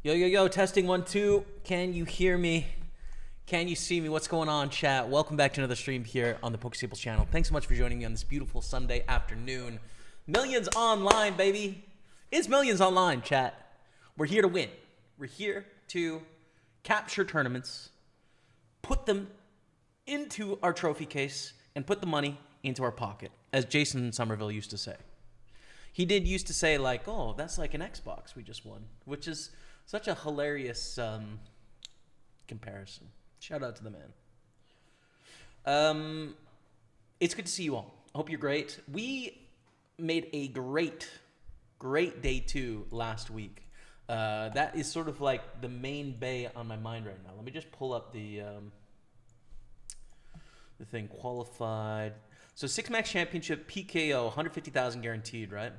Yo, yo, yo, testing 1, 2. Can you hear me? Can you see me? What's going on, chat? Welcome back to another stream here on the Pokerstaples channel. Thanks so much for joining me on this beautiful Sunday afternoon. Millions online, baby. It's millions online, chat. We're here to win. We're here to capture tournaments, put them into our trophy case, and put the money into our pocket, as Jason Somerville used to say. He did used to say, like, oh, that's like an Xbox we just won, which is such a hilarious comparison. Shout out to the man. It's good to see you all. I hope you're great. We made a great day 2 last week. That is sort of like the main bay on my mind right now. Let me just pull up the thing. Qualified. So 6 Max Championship, PKO, 150,000 guaranteed, right?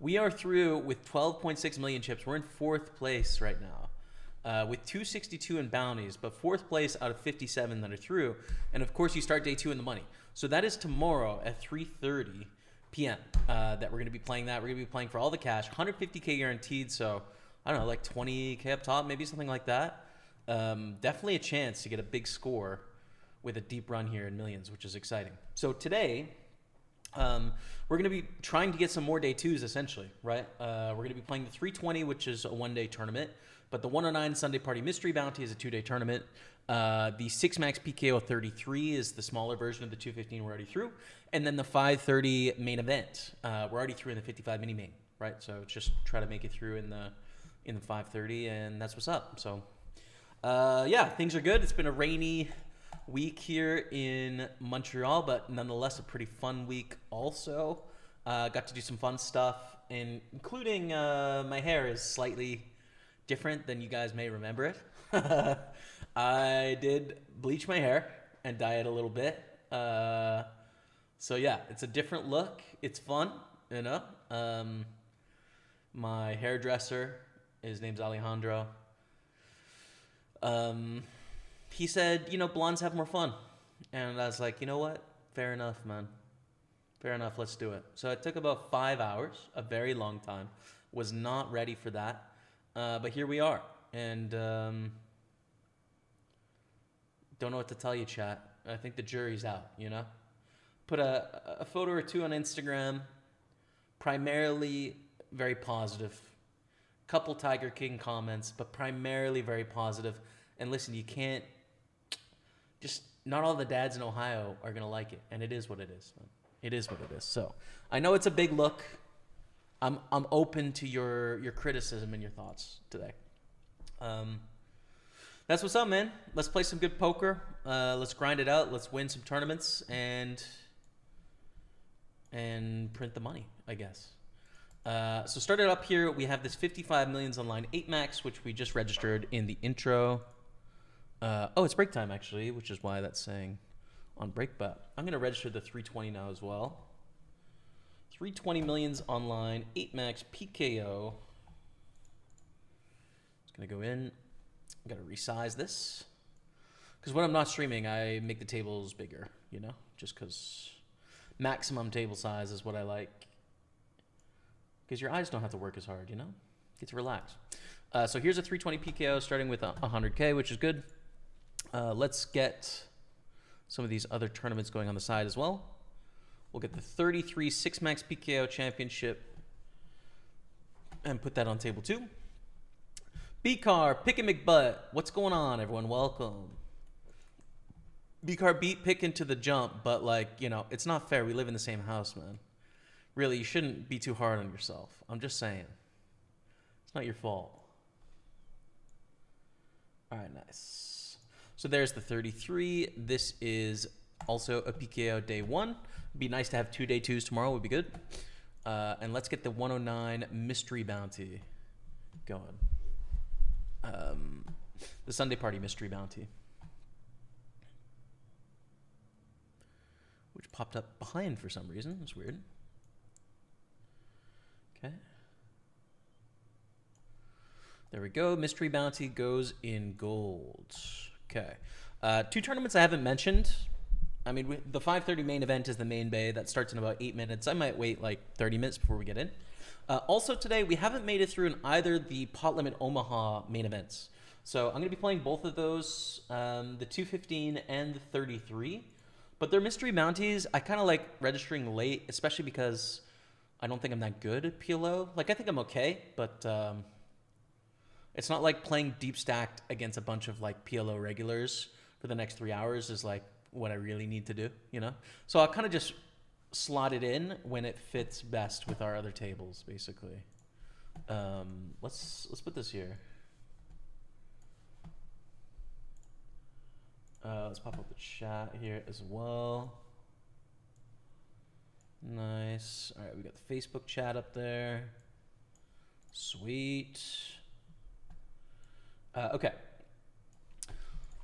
We are through with 12.6 million chips. We're in 4th place right now with 262 in bounties, but 4th place out of 57 that are through. And of course, you start day 2 in the money. So that is tomorrow at 3:30 p.m. That we're going to be playing that. We're going to be playing for all the cash, 150K guaranteed. So I don't know, like 20K up top, maybe something like that. Definitely a chance to get a big score with a deep run here in millions, which is exciting. So today, we're going to be trying to get some more day 2s, essentially, right? We're going to be playing the 320, which is a 1-day tournament, but the 109 Sunday Party Mystery Bounty is a 2-day tournament. The 6 Max PKO 33 is the smaller version of the 215 we're already through, and then the 530 main event. We're already through in the 55 mini main, right? So just try to make it through in the 530, and that's what's up. So yeah, things are good. It's been a rainy week here in Montreal, but nonetheless a pretty fun week also. Got to do some fun stuff, and including my hair is slightly different than you guys may remember it. I did bleach my hair and dye it a little bit. So yeah, it's a different look. It's fun, you know. My hairdresser, his name's Alejandro. He said, you know, blondes have more fun. And I was like, you know what? Fair enough, man. Fair enough, let's do it. So it took about 5 hours, a very long time. Was not ready for that. But here we are. And don't know what to tell you, chat. I think the jury's out, you know? Put a photo or two on Instagram. Primarily very positive. Couple Tiger King comments, but primarily very positive. And listen, you can't... Just not all the dads in Ohio are going to like it. And it is what it is. It is what it is. So I know it's a big look. I'm open to your criticism and your thoughts today. That's what's up, man. Let's play some good poker. Let's grind it out. Let's win some tournaments and print the money, I guess. So started up here, we have this 55 millions online 8 max, which we just registered in the intro. Oh, it's break time, actually, which is why that's saying on break, but I'm going to register the 320 now as well. 320 millions online, 8 max PKO. It's going to go in. I'm going to resize this. Because when I'm not streaming, I make the tables bigger, you know? Just because maximum table size is what I like. Because your eyes don't have to work as hard, you know? Get to relax. So here's a 320 PKO starting with 100K, which is good. Let's get some of these other tournaments going on the side as well. We'll get the 33 6 Max PKO Championship and put that on table 2. B-Car, Pickin' McButt. What's going on, everyone? Welcome. B-Car beat Pickin' to the jump, but, like, you know, it's not fair. We live in the same house, man. Really, you shouldn't be too hard on yourself. I'm just saying. It's not your fault. All right, nice. So there's the 33. This is also a PKO day 1. It'd be nice to have 2 day 2s tomorrow. Would be good. And let's get the 109 Mystery Bounty going. The Sunday Party Mystery Bounty. Which popped up behind for some reason. It's weird. Okay. There we go. Mystery Bounty goes in gold. Okay. 2 tournaments I haven't mentioned. I mean, the 5:30 main event is the main bay. That starts in about 8 minutes. I might wait like 30 minutes before we get in. Also today, we haven't made it through in either the Pot Limit Omaha main events. So I'm going to be playing both of those, the 215 and the 33. But they're mystery bounties. I kind of like registering late, especially because I don't think I'm that good at PLO. Like, I think I'm okay, but it's not like playing deep stacked against a bunch of like PLO regulars for the next 3 hours is like what I really need to do, you know? So I'll kind of just slot it in when it fits best with our other tables, basically. Let's put this here. Let's pop up the chat here as well. Nice. All right, we got the Facebook chat up there. Sweet. Okay.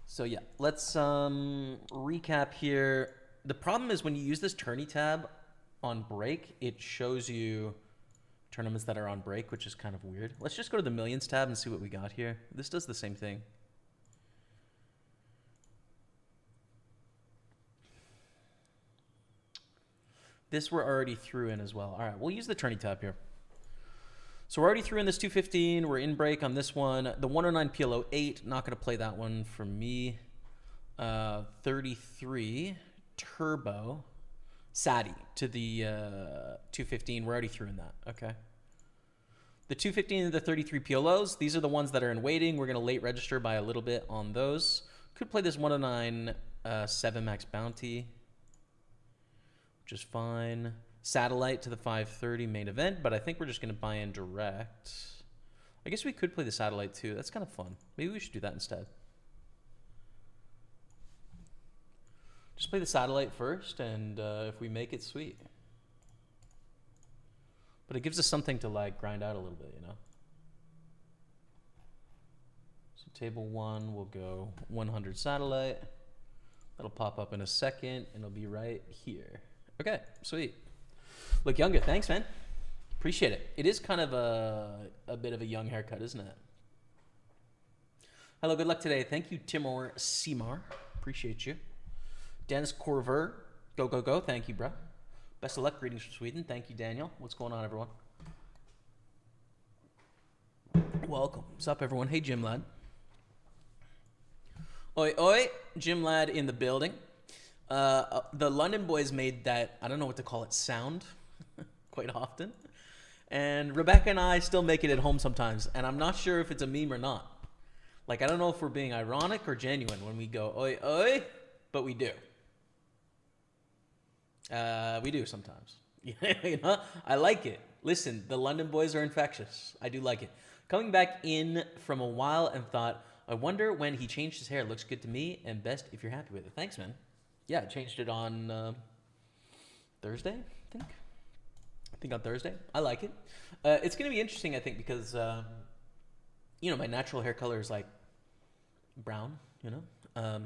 So yeah, let's recap here. The problem is when you use this tourney tab on break, it shows you tournaments that are on break, which is kind of weird. Let's just go to the millions tab and see what we got here. This does the same thing. This we're already through in as well. All right, we'll use the tourney tab here. So we're already through in this 215. We're in break on this one. The 109 PLO 8, not going to play that one for me. 33 Turbo Sadi to the 215. We're already through in that. Okay. The 215 and the 33 PLOs, these are the ones that are in waiting. We're going to late register by a little bit on those. Could play this 109 7 max bounty, which is fine. Satellite to the 530 main event, but I think we're just going to buy in direct. I guess we could play the satellite too. That's kind of fun. Maybe we should do that instead. Just play the satellite first, and if we make it, sweet. But it gives us something to like grind out a little bit, you know? So table 1 will go 100 satellite. That'll pop up in a second, and it'll be right here. Okay, sweet. Look younger. Thanks, man. Appreciate it. It is kind of a bit of a young haircut, isn't it? Hello, good luck today. Thank you, Timur Simar. Appreciate you. Dennis Corver. Go, go, go. Thank you, bro. Best of luck. Greetings from Sweden. Thank you, Daniel. What's going on, everyone? Welcome. What's up, everyone? Hey, Jim Lad. Oi, oi. Jim Lad in the building. The London boys made that, I don't know what to call it, sound quite often. And Rebecca and I still make it at home sometimes. And I'm not sure if it's a meme or not. Like, I don't know if we're being ironic or genuine when we go, oi, oi, but we do. We do sometimes. You know, I like it. Listen, the London boys are infectious. I do like it. Coming back in from a while and thought, I wonder when he changed his hair. Looks good to me, and best if you're happy with it. Thanks, man. Yeah, I changed it on Thursday, I think on Thursday. I like it. It's going to be interesting, I think, because, you know, my natural hair color is like brown, you know?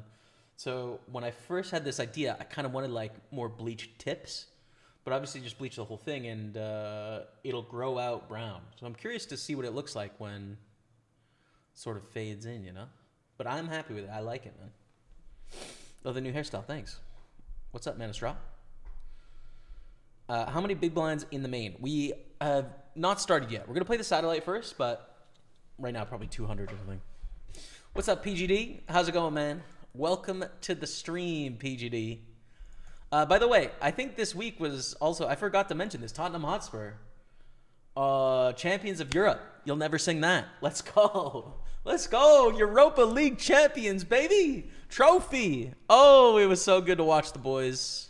So when I first had this idea, I kind of wanted like more bleached tips, but obviously just bleach the whole thing and it'll grow out brown. So I'm curious to see what it looks like when it sort of fades in, you know? But I'm happy with it. I like it, man. Oh, the new hairstyle. Thanks. What's up, Manistraw? How many big blinds in the main? We have not started yet. We're going to play the satellite first, but right now probably 200 or something. What's up, PGD? How's it going, man? Welcome to the stream, PGD. By the way, I think this week was also, I forgot to mention this, Tottenham Hotspur. Champions of Europe. You'll never sing that. Let's go. Let's go. Europa League champions, baby. Trophy. Oh, it was so good to watch the boys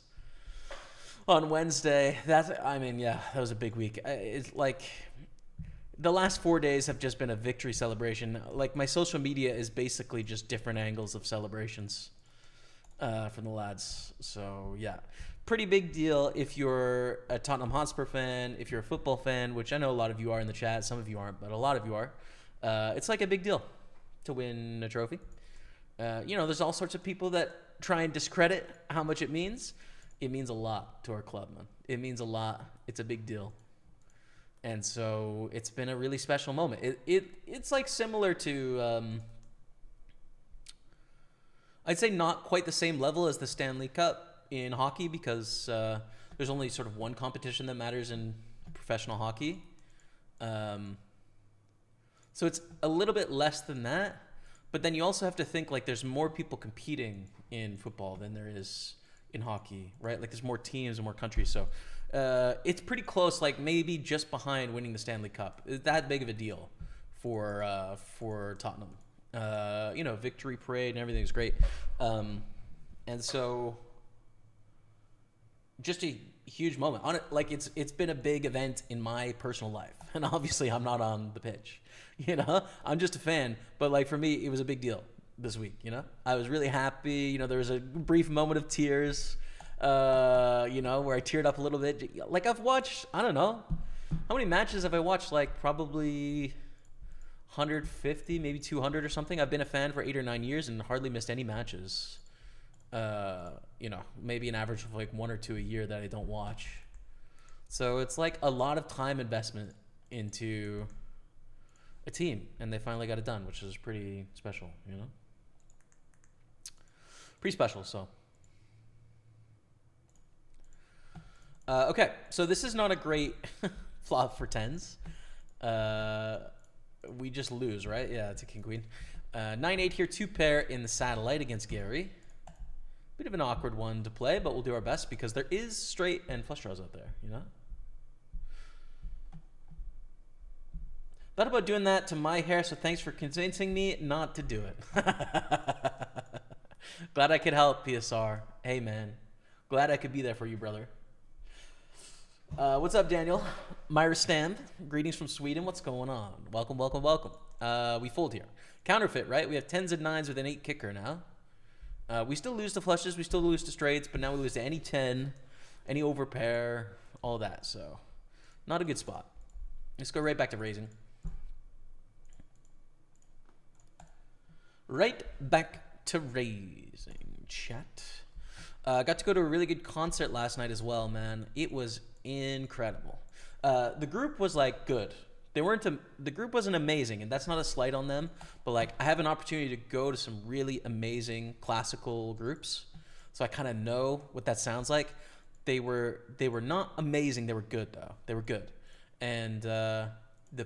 on Wednesday. I mean, yeah, that was a big week. It's like the last 4 days have just been a victory celebration. Like, my social media is basically just different angles of celebrations from the lads. So, yeah. Pretty big deal if you're a Tottenham Hotspur fan, if you're a football fan, which I know a lot of you are in the chat. Some of you aren't, but a lot of you are. It's like a big deal to win a trophy. You know, there's all sorts of people that try and discredit how much it means. It means a lot to our club, man. It means a lot. It's a big deal. And so it's been a really special moment. It's like similar to, I'd say not quite the same level as the Stanley Cup in hockey because there's only sort of one competition that matters in professional hockey. So it's a little bit less than that, but then you also have to think like there's more people competing in football than there is in hockey, right? Like there's more teams and more countries. So it's pretty close, like maybe just behind winning the Stanley Cup. It's that big of a deal for Tottenham. Victory parade and everything's great. And so just a huge moment. Like it's been a big event in my personal life. And obviously I'm not on the pitch. I'm just a fan, but like for me it was a big deal this week. I was really happy. There was a brief moment of tears, where I teared up a little bit. Like I've watched, I don't know, how many matches have I watched? Like probably 150, maybe 200 or something. I've been a fan for 8 or 9 years and hardly missed any matches. Maybe an average of like 1 or 2 a year that I don't watch. So it's like a lot of time investment into a team, and they finally got it done, which is pretty special, Pretty special, so. Okay, so this is not a great flop for tens. We just lose, right? Yeah, it's a king queen. 9-8 here, 2 pair in the satellite against Gary. Bit of an awkward one to play, but we'll do our best because there is straight and flush draws out there, Thought about doing that to my hair, so thanks for convincing me not to do it. Glad I could help, PSR. Hey, man. Glad I could be there for you, brother. What's up, Daniel? Myra Stamp. Greetings from Sweden. What's going on? Welcome, welcome, welcome. We fold here. Counterfeit, right? We have 10s and 9s with an 8 kicker now. We still lose to flushes. We still lose to straights, but now we lose to any 10, any overpair, all that. So not a good spot. Let's go right back to raising. Right back to raising, chat. Got to go to a really good concert last night as well, man. It was incredible. The group was like good. The group wasn't amazing, and that's not a slight on them, but like I have an opportunity to go to some really amazing classical groups, so I kind of know what that sounds like. They were not amazing. They were good though. They were good, and the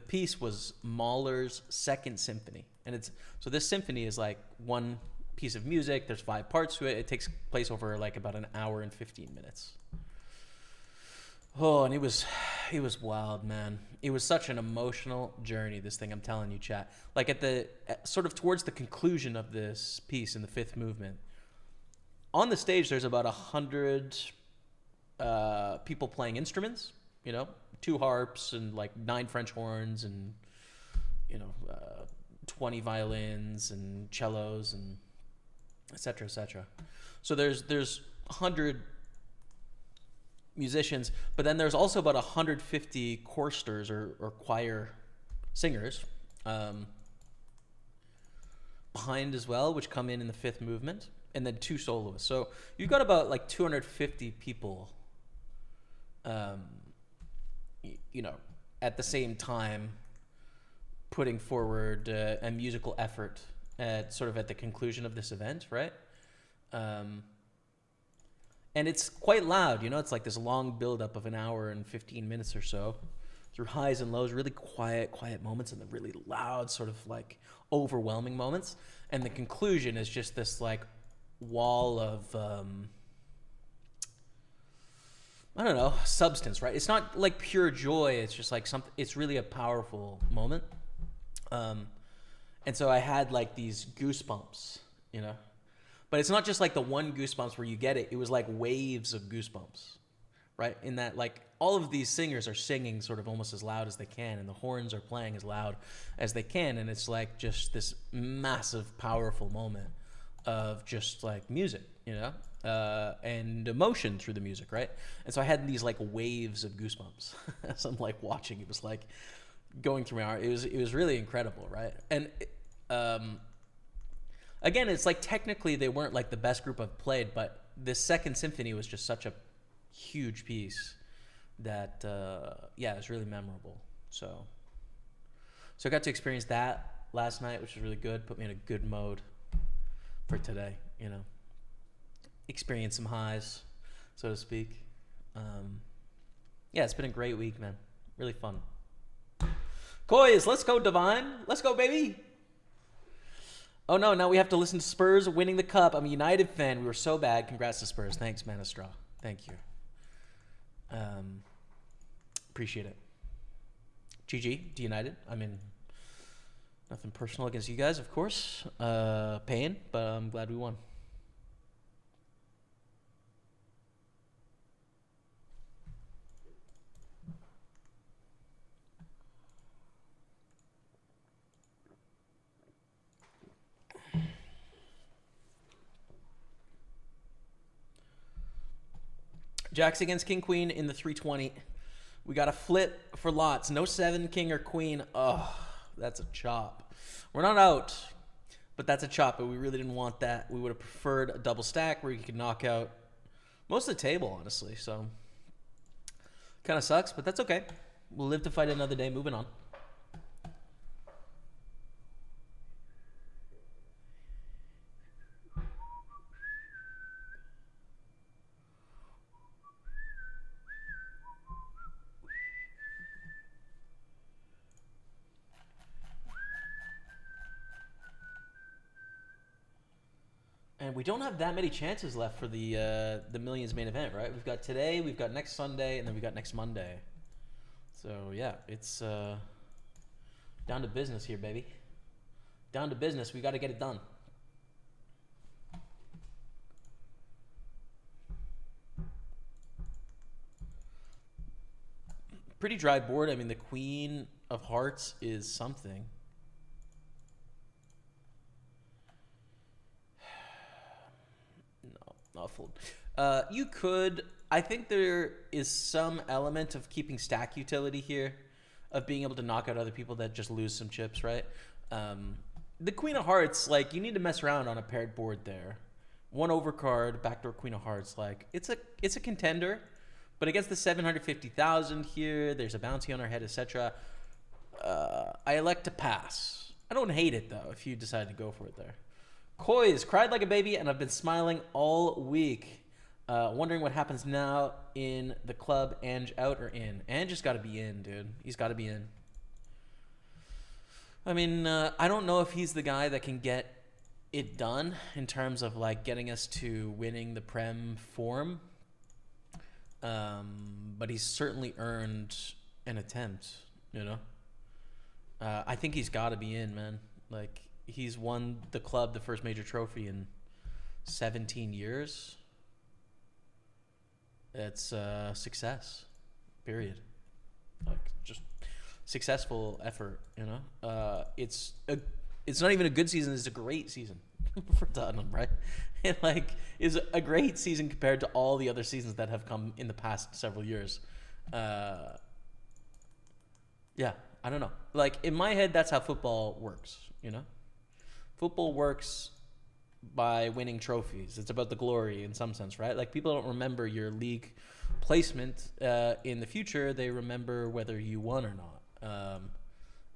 piece was Mahler's Second Symphony, and so this symphony is like one piece of music. There's 5 parts to it. It takes place over like about an hour and 15 minutes. Oh, and it was wild, man. It was such an emotional journey, this thing, I'm telling you, chat. Like sort of towards the conclusion of this piece in the 5th movement, on the stage there's about 100 people playing instruments, 2 harps and like 9 French horns and 20 violins and cellos and et cetera, et cetera. So there's 100 musicians, but then there's also about 150 choristers or choir singers behind as well, which come in the 5th movement, and then 2 soloists. So you've got about like 250 people, at the same time putting forward a musical effort at the conclusion of this event, right? And it's quite loud, it's like this long buildup of an hour and 15 minutes or so through highs and lows, really quiet moments and the really loud sort of like overwhelming moments. And the conclusion is just this like wall of, substance, right? It's not like pure joy. It's just like it's really a powerful moment. And so I had like these goosebumps, But it's not just like the one goosebumps where you get it. It was like waves of goosebumps, right? In that like all of these singers are singing sort of almost as loud as they can, and the horns are playing as loud as they can, and it's like just this massive, powerful moment of just like music, and emotion through the music, right? And so I had these like waves of goosebumps as I'm like watching. It was like going through my heart. It was really incredible, right? And again, it's like technically they weren't like the best group I've played, but this Second Symphony was just such a huge piece that, it was really memorable. So I got to experience that last night, which was really good. Put me in a good mode for today, experience some highs, so to speak. It's been a great week, man. Really fun. Coys, let's go, Divine. Let's go, baby. Oh no, now we have to listen to Spurs winning the cup. I'm a United fan. We were so bad. Congrats to Spurs. Thanks, Man of Straw. Thank you. Appreciate it. GG to United. I mean, nothing personal against you guys, of course. Pain, but I'm glad we won. Jacks against King Queen in the 320. We got a flip for lots. No 7 King or Queen. Oh, that's a chop. We're not out, but that's a chop. But we really didn't want that. We would have preferred a double stack where you could knock out most of the table, honestly. So kind of sucks, but that's okay. We'll live to fight another day. Moving on. And we don't have that many chances left for the Millions main event, right? We've got today, we've got next Sunday, and then we got next Monday. So yeah, it's down to business here, baby. Down to business. We got to get it done. Pretty dry board. I mean, the Queen of Hearts is something. Not fold. You could. I think there is some element of keeping stack utility here, of being able to knock out other people that just lose some chips, right? The Queen of Hearts, like, you need to mess around on a paired board there. One overcard, backdoor Queen of Hearts, like it's a contender, but against the 750,000 here, there's a bounty on our head, etc. I elect to pass. I don't hate it though if you decide to go for it there. Coys, cried like a baby, and I've been smiling all week. Wondering what happens now in the club. Ange out or in? Ange has got to be in, dude. He's got to be in. I mean, I don't know if he's the guy that can get it done in terms of like getting us to winning the Prem form. But he's certainly earned an attempt, you know? I think he's got to be in, man. Like, he's won the club the first major trophy in 17 years. It's success, period. Like, just successful effort, you know? It's not even a good season. It's a great season for Tottenham, right? It, like, is a great season compared to all the other seasons that have come in the past several years. Yeah, I don't know. Like, in my head, that's how football works, you know? Football works by winning trophies. It's about the glory in some sense, right? Like, people don't remember your league placement in the future. They remember whether you won or not.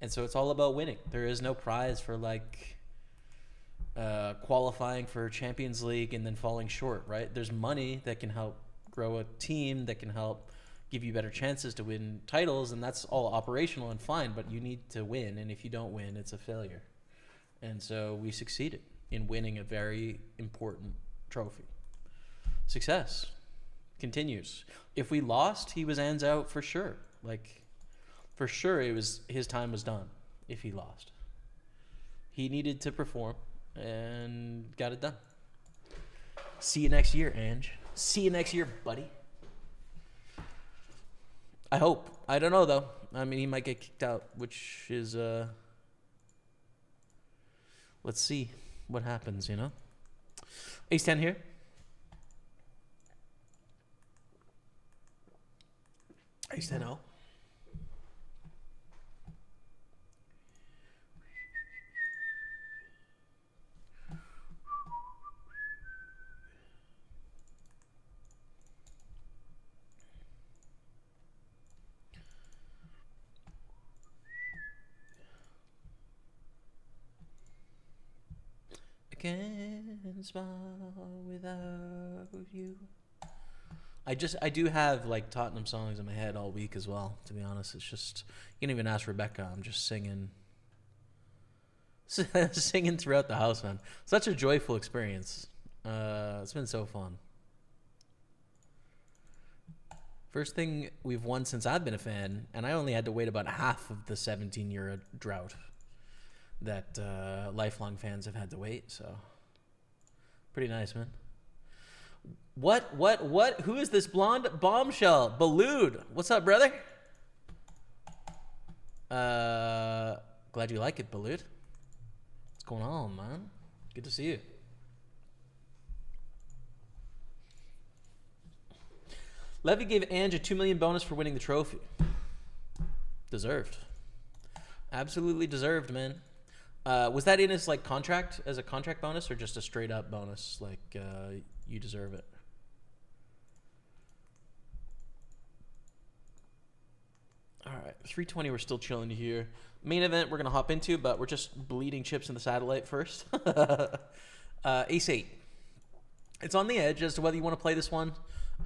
And so it's all about winning. There is no prize for, like, qualifying for Champions League and then falling short, right? There's money that can help grow a team, that can help give you better chances to win titles, and that's all operational and fine, but you need to win, and if you don't win, it's a failure. And so we succeeded in winning a very important trophy. Success continues. If we lost, he was hands out for sure. Like, for sure, his time was done if he lost. He needed to perform and got it done. See you next year, Ange. See you next year, buddy. I hope. I don't know, though. I mean, he might get kicked out, which is... Let's see what happens, you know? Ace-10 here. Ace-10-0. Can't smile without you. I do have like Tottenham songs in my head all week as well. To be honest, it's just you can even ask Rebecca. I'm just singing, singing throughout the house, man. Such a joyful experience. It's been so fun. First thing we've won since I've been a fan, and I only had to wait about half of the 17-year drought that lifelong fans have had to wait. So, pretty nice, man. What? Who is this blonde bombshell? Ballood. What's up, brother? Glad you like it, Ballood. What's going on, man? Good to see you. Levy gave Ange a $2 million bonus for winning the trophy. Deserved. Absolutely deserved, man. Was that in his like contract as a contract bonus or just a straight up bonus? Like you deserve it. All right, 320. We're still chilling here. Main event we're gonna hop into, but we're just bleeding chips in the satellite first. Ace 8. It's on the edge as to whether you want to play this one.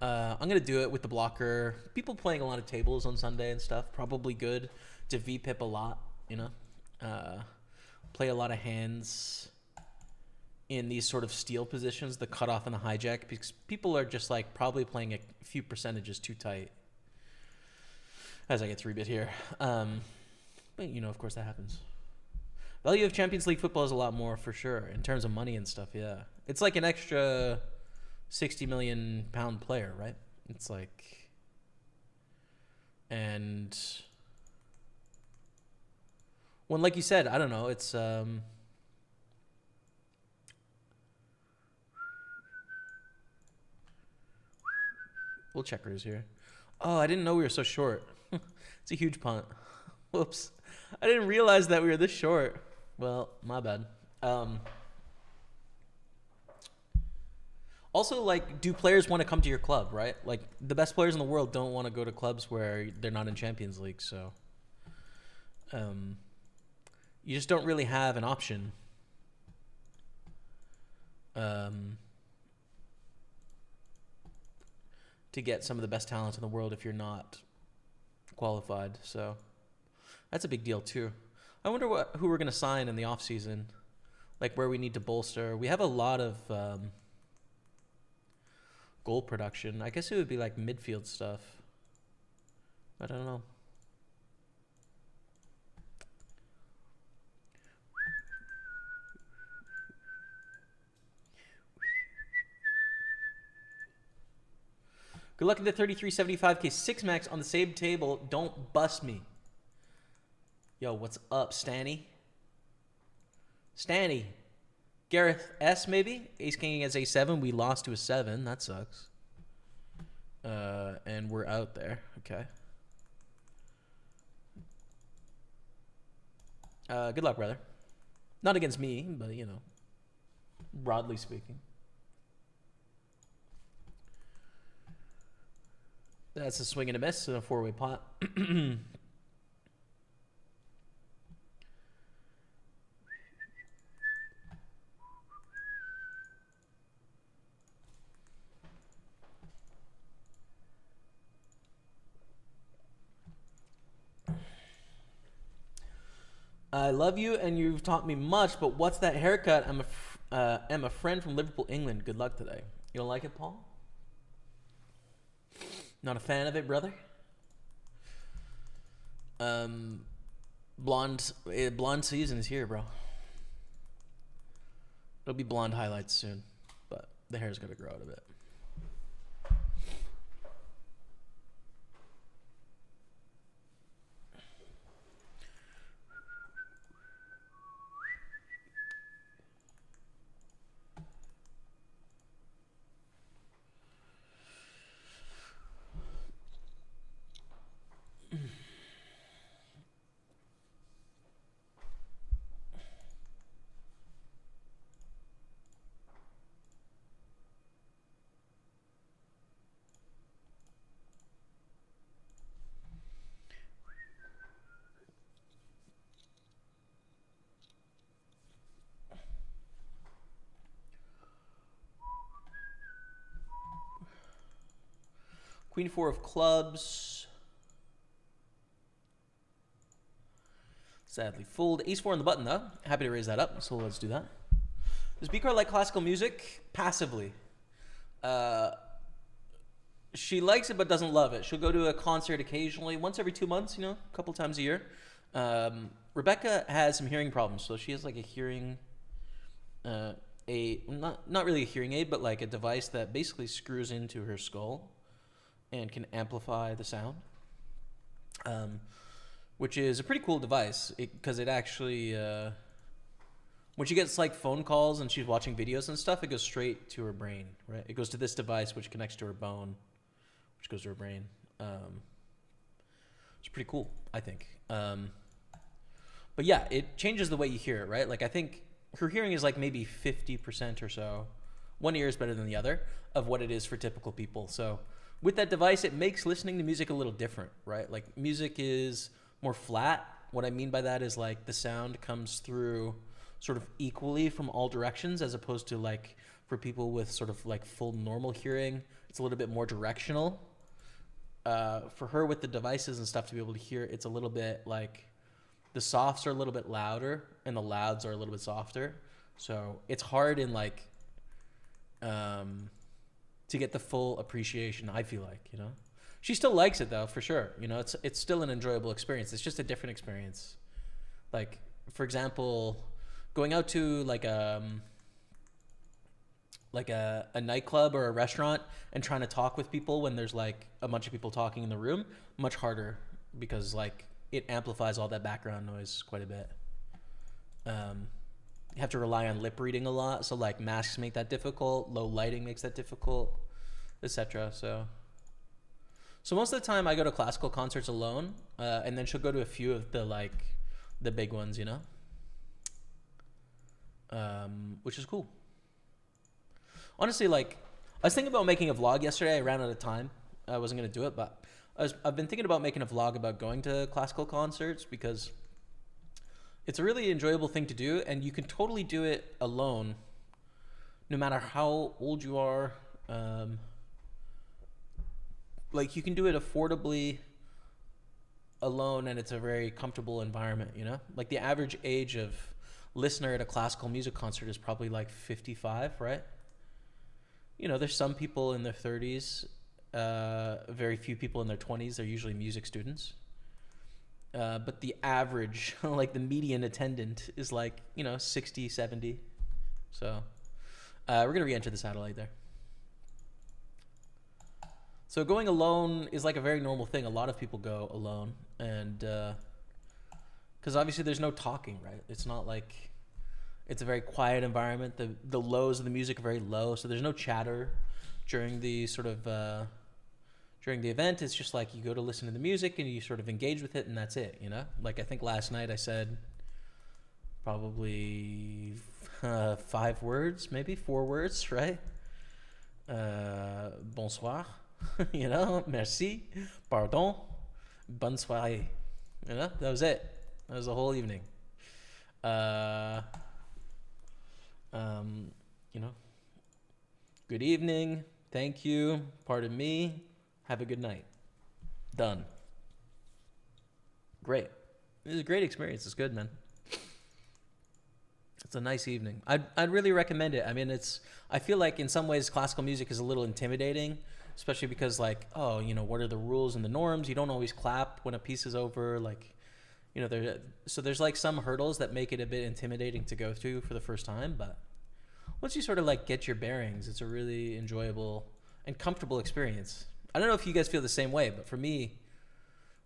I'm going to do it with the blocker. People playing a lot of tables on Sunday and stuff. Probably good to VPip a lot, you know. Play a lot of hands in these sort of steal positions, the cutoff and the hijack, because people are just like probably playing a few percentages too tight. As I get 3-bit here. But, you know, of course that happens. Value of Champions League football is a lot more for sure in terms of money and stuff, yeah. It's like an extra 60 million pound player, right? It's like, and when, like you said, I don't know, it's we'll checkers here. Oh, I didn't know we were so short. It's a huge punt. Whoops. I didn't realize that we were this short. Well, my bad. Also, like, do players want to come to your club, right? Like, the best players in the world don't want to go to clubs where they're not in Champions League, so you just don't really have an option. To get some of the best talent in the world if you're not qualified, so that's a big deal too. I wonder who we're going to sign in the off season, like where we need to bolster. We have a lot of goal production. I guess it would be like midfield stuff. I don't know. Good luck in the 3375K 6-max on the same table. Don't bust me. Yo, what's up, Stanny? Stanny. Gareth S, maybe? Ace King against A7. We lost to a 7. That sucks. And we're out there. Okay. Good luck, brother. Not against me, but, you know, broadly speaking. That's a swing and a miss in a 4-way pot. I love you and you've taught me much, but what's that haircut? I'm a friend from Liverpool, England. Good luck today. You don't like it, Paul? Not a fan of it, brother? Blonde season is here, bro. It'll be blonde highlights soon, but the hair's gonna grow out a bit. Queen 4 of clubs. Sadly fold. Ace 4 on the button, though. Happy to raise that up, so let's do that. Does B card like classical music? Passively. She likes it but doesn't love it. She'll go to a concert occasionally, once every 2 months, a couple times a year. Rebecca has some hearing problems, so she has like a hearing, not really a hearing aid, but like a device that basically screws into her skull and can amplify the sound, which is a pretty cool device because it actually, when she gets like phone calls and she's watching videos and stuff, it goes straight to her brain, right? It goes to this device, which connects to her bone, which goes to her brain. It's pretty cool, I think. But yeah, it changes the way you hear it, right? Like I think her hearing is like maybe 50% or so. One ear is better than the other of what it is for typical people. So with that device, it makes listening to music a little different, right? Like music is more flat. What I mean by that is like the sound comes through sort of equally from all directions, as opposed to like for people with sort of like full normal hearing, it's a little bit more directional. For her with the devices and stuff to be able to hear, it's a little bit like the softs are a little bit louder and the louds are a little bit softer. So it's hard in like, to get the full appreciation, I feel like, She still likes it though, for sure. It's still an enjoyable experience. It's just a different experience. Like, for example, going out to like a nightclub or a restaurant and trying to talk with people when there's like a bunch of people talking in the room, much harder because like it amplifies all that background noise quite a bit. You have to rely on lip reading a lot. So like masks make that difficult. Low lighting makes that difficult, etc. So most of the time I go to classical concerts alone, and then she'll go to a few of the big ones, which is cool. Honestly, like, I was thinking about making a vlog yesterday. I ran out of time. I wasn't going to do it, but I've been thinking about making a vlog about going to classical concerts because it's a really enjoyable thing to do, and you can totally do it alone, no matter how old you are. Like, you can do it affordably alone, and it's a very comfortable environment, Like, the average age of listener at a classical music concert is probably like 55, right? There's some people in their 30s, very few people in their 20s. They're usually music students. But the average, like the median attendant is like, 60, 70. So we're going to re-enter the satellite there. So going alone is like a very normal thing. A lot of people go alone. And because obviously there's no talking, right? It's not like... It's a very quiet environment. The lows of the music are very low, so there's no chatter during the during the event. It's just like you go to listen to the music and you sort of engage with it, and that's it, Like I think last night I said probably 5 words, maybe 4 words, right? Bonsoir, merci, pardon, bonne soirée. That was it. That was the whole evening. Good evening, thank you, pardon me, have a good night. Done. Great. It was a great experience. It's good, man. It's a nice evening. I'd really recommend it. I mean, I feel like in some ways classical music is a little intimidating, especially because like, what are the rules and the norms? You don't always clap when a piece is over, like, there's like some hurdles that make it a bit intimidating to go through for the first time, but once you sort of like get your bearings, it's a really enjoyable and comfortable experience. I don't know if you guys feel the same way, but for me,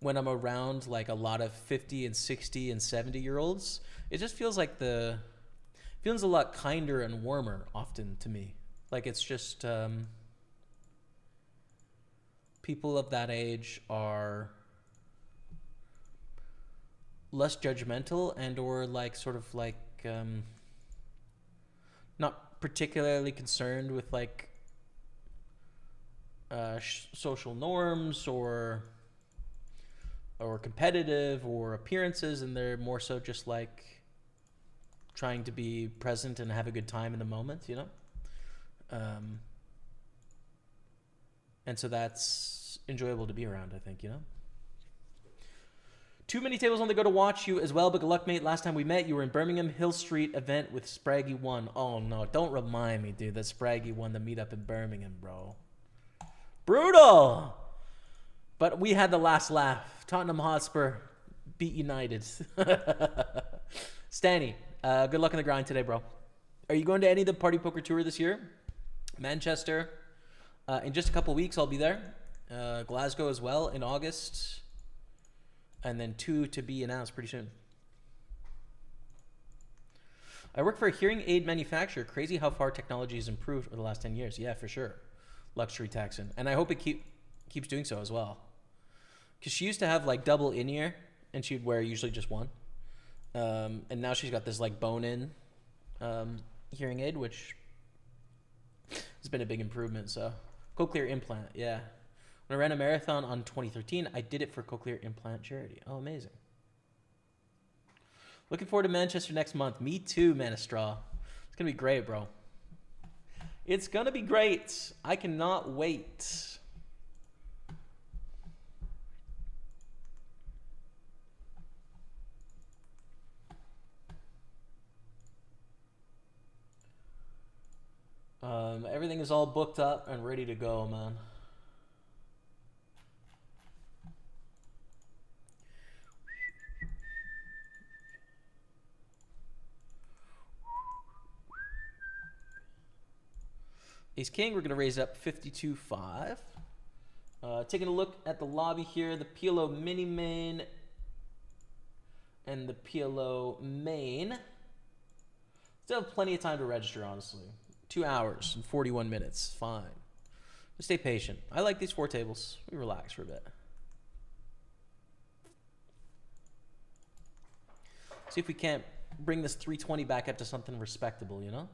when I'm around like a lot of 50 and 60 and 70-year-olds, it just feels like feels a lot kinder and warmer often to me. Like it's just people of that age are less judgmental and or like sort of like not particularly concerned with like social norms or competitive or appearances, and they're more so just like trying to be present and have a good time in the moment, And so that's enjoyable to be around, I think, you know? Too many tables on the go to watch you as well, but good luck, mate. Last time we met, you were in Birmingham Hill Street event with Spraggy 1. Oh, no. Don't remind me, dude, that Spraggy won the meetup in Birmingham, bro. Brutal! But we had the last laugh. Tottenham Hotspur beat United. Stanny, good luck on the grind today, bro. Are you going to any of the Party Poker Tour this year? Manchester. In just a couple weeks, I'll be there. Glasgow as well in August. And then 2 to be announced pretty soon. I work for a hearing aid manufacturer. Crazy how far technology has improved over the last 10 years. Yeah, for sure. Luxury Taxon. And I hope it keeps doing so as well. Because she used to have like double in-ear, and she'd wear usually just one. And now she's got this like bone-in hearing aid, which has been a big improvement. So cochlear implant, yeah. When I ran a marathon on 2013, I did it for cochlear implant charity. Oh, amazing. Looking forward to Manchester next month. Me too, Man of Straw. It's going to be great, bro. It's going to be great. I cannot wait. Everything is all booked up and ready to go, man. Ace King, we're going to raise up 52.5. Taking a look at the lobby here, the PLO mini main and the PLO main. Still have plenty of time to register, honestly. 2 hours and 41 minutes. Fine. Just stay patient. I like these 4 tables. We relax for a bit. See if we can't bring this 320 back up to something respectable, you know?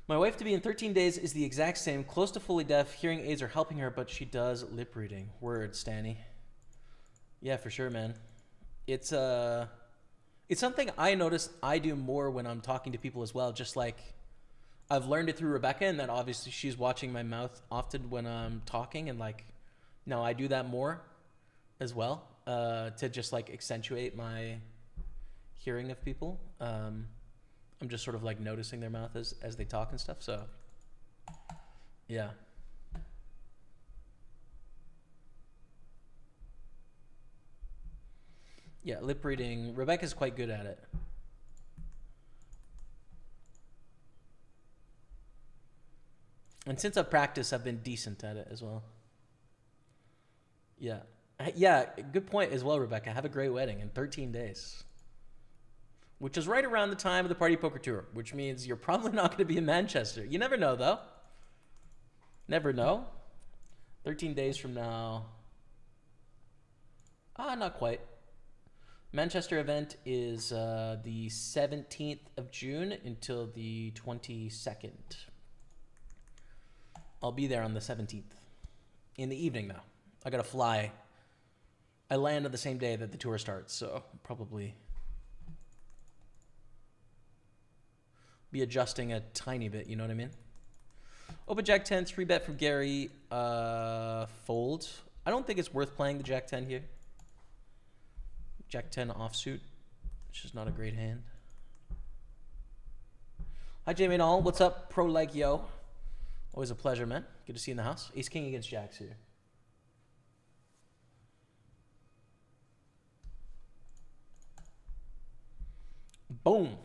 My wife to be in 13 days is the exact same. Close to fully deaf. Hearing aids are helping her, but she does lip reading. Word, Stanny. Yeah, for sure, man. It's something I notice I do more when I'm talking to people as well. Just like I've learned it through Rebecca, and that obviously she's watching my mouth often when I'm talking, and like, no, I do that more as well to just like accentuate my hearing of people. I'm just sort of like noticing their mouth as they talk and stuff. So, yeah. Yeah, lip reading. Rebecca's quite good at it. And since I've practiced, I've been decent at it as well. Yeah. Yeah, good point as well, Rebecca. Have a great wedding in 13 days. Which is right around the time of the Party Poker Tour, which means you're probably not going to be in Manchester. You never know, though. Never know. 13 days from now. Not quite. Manchester event is the 17th of June until the 22nd. I'll be there on the 17th. In the evening, though. I got to fly. I land on the same day that the tour starts, so probably be adjusting a tiny bit, you know what I mean? Open Jack 10, 3-bet from Gary. Fold. I don't think it's worth playing the Jack 10 here. Jack 10 offsuit, which is not a great hand. Hi, Jaime and all. What's up, pro like yo? Always a pleasure, man. Good to see you in the house. Ace King against Jacks here. Boom.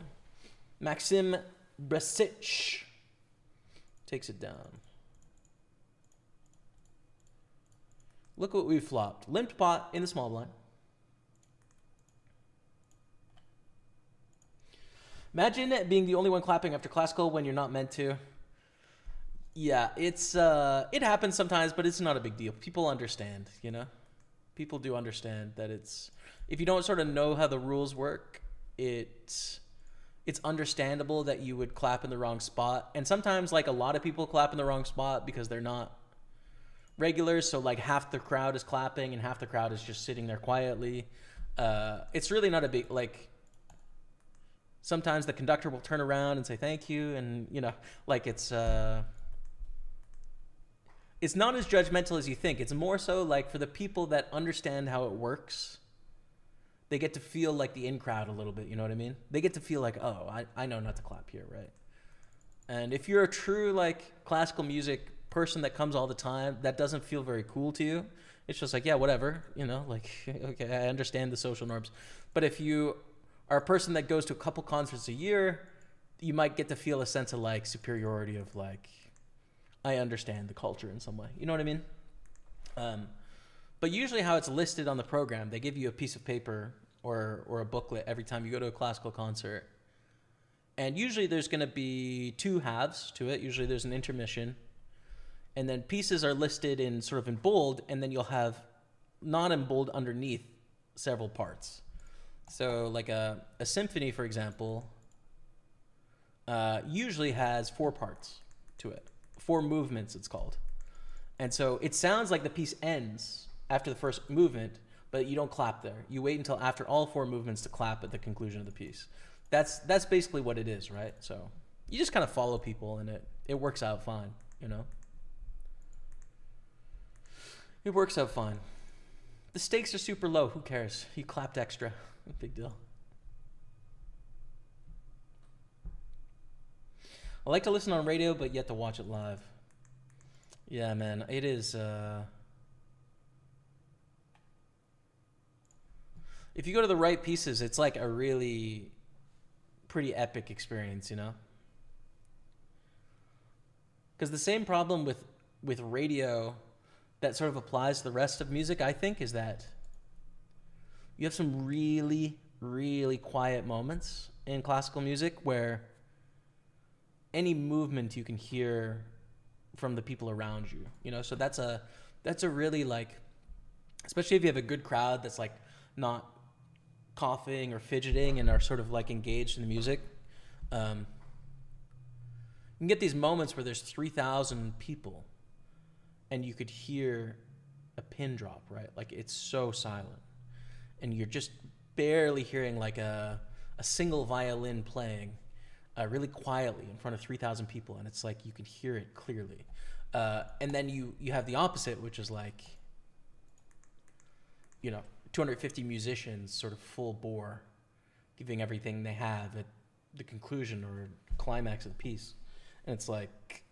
Maxim Brasic takes it down. Look what we flopped. Limped pot in the small blind. Imagine being the only one clapping after classical when you're not meant to. Yeah, it happens sometimes, but it's not a big deal. People understand, you know? People do understand that if you don't sort of know how the rules work, it's understandable that you would clap in the wrong spot. And sometimes, like, a lot of people clap in the wrong spot because they're not regulars. So, like, half the crowd is clapping and half the crowd is just sitting there quietly. It's really not a big, like... sometimes the conductor will turn around and say thank you, and you know, like it's not as judgmental as you think. It's more so like for the people that understand how it works, they get to feel like the in crowd a little bit. You know what I mean? They get to feel like, oh, I know not to clap here, right? And if you're a true like classical music person that comes all the time, that doesn't feel very cool to you. It's just like, yeah, whatever, you know, like, okay, I understand the social norms. But if you are a person that goes to a couple concerts a year, you might get to feel a sense of like superiority of like, I understand the culture in some way. You know what I mean? But usually how it's listed on the program, they give you a piece of paper or a booklet every time you go to a classical concert. And usually there's going to be two halves to it. Usually there's an intermission. And then pieces are listed in sort of in bold, and then you'll have not in bold underneath several parts. So like a symphony, for example, usually has 4 parts to it. 4 movements, it's called. And so it sounds like the piece ends after the first movement, but you don't clap there. You wait until after all 4 movements to clap at the conclusion of the piece. That's basically what it is, right? So you just kind of follow people, and it works out fine, you know? It works out fine. The stakes are super low. Who cares? You clapped extra. Big deal. I like to listen on radio, but yet to watch it live. Yeah, man. It is... If you go to the right pieces, it's like a really pretty epic experience, you know? Because the same problem with radio that sort of applies to the rest of music, I think, is that you have some really, really quiet moments in classical music where any movement you can hear from the people around you, you know? So that's a really like, especially if you have a good crowd that's like not coughing or fidgeting and are sort of like engaged in the music. You can get these moments where there's 3,000 people and you could hear a pin drop, right? Like it's so silent. And you're just barely hearing like a single violin playing really quietly in front of 3,000 people. And it's like you can hear it clearly. And then you have the opposite, which is like, you know, 250 musicians sort of full bore, giving everything they have at the conclusion or climax of the piece. And it's like,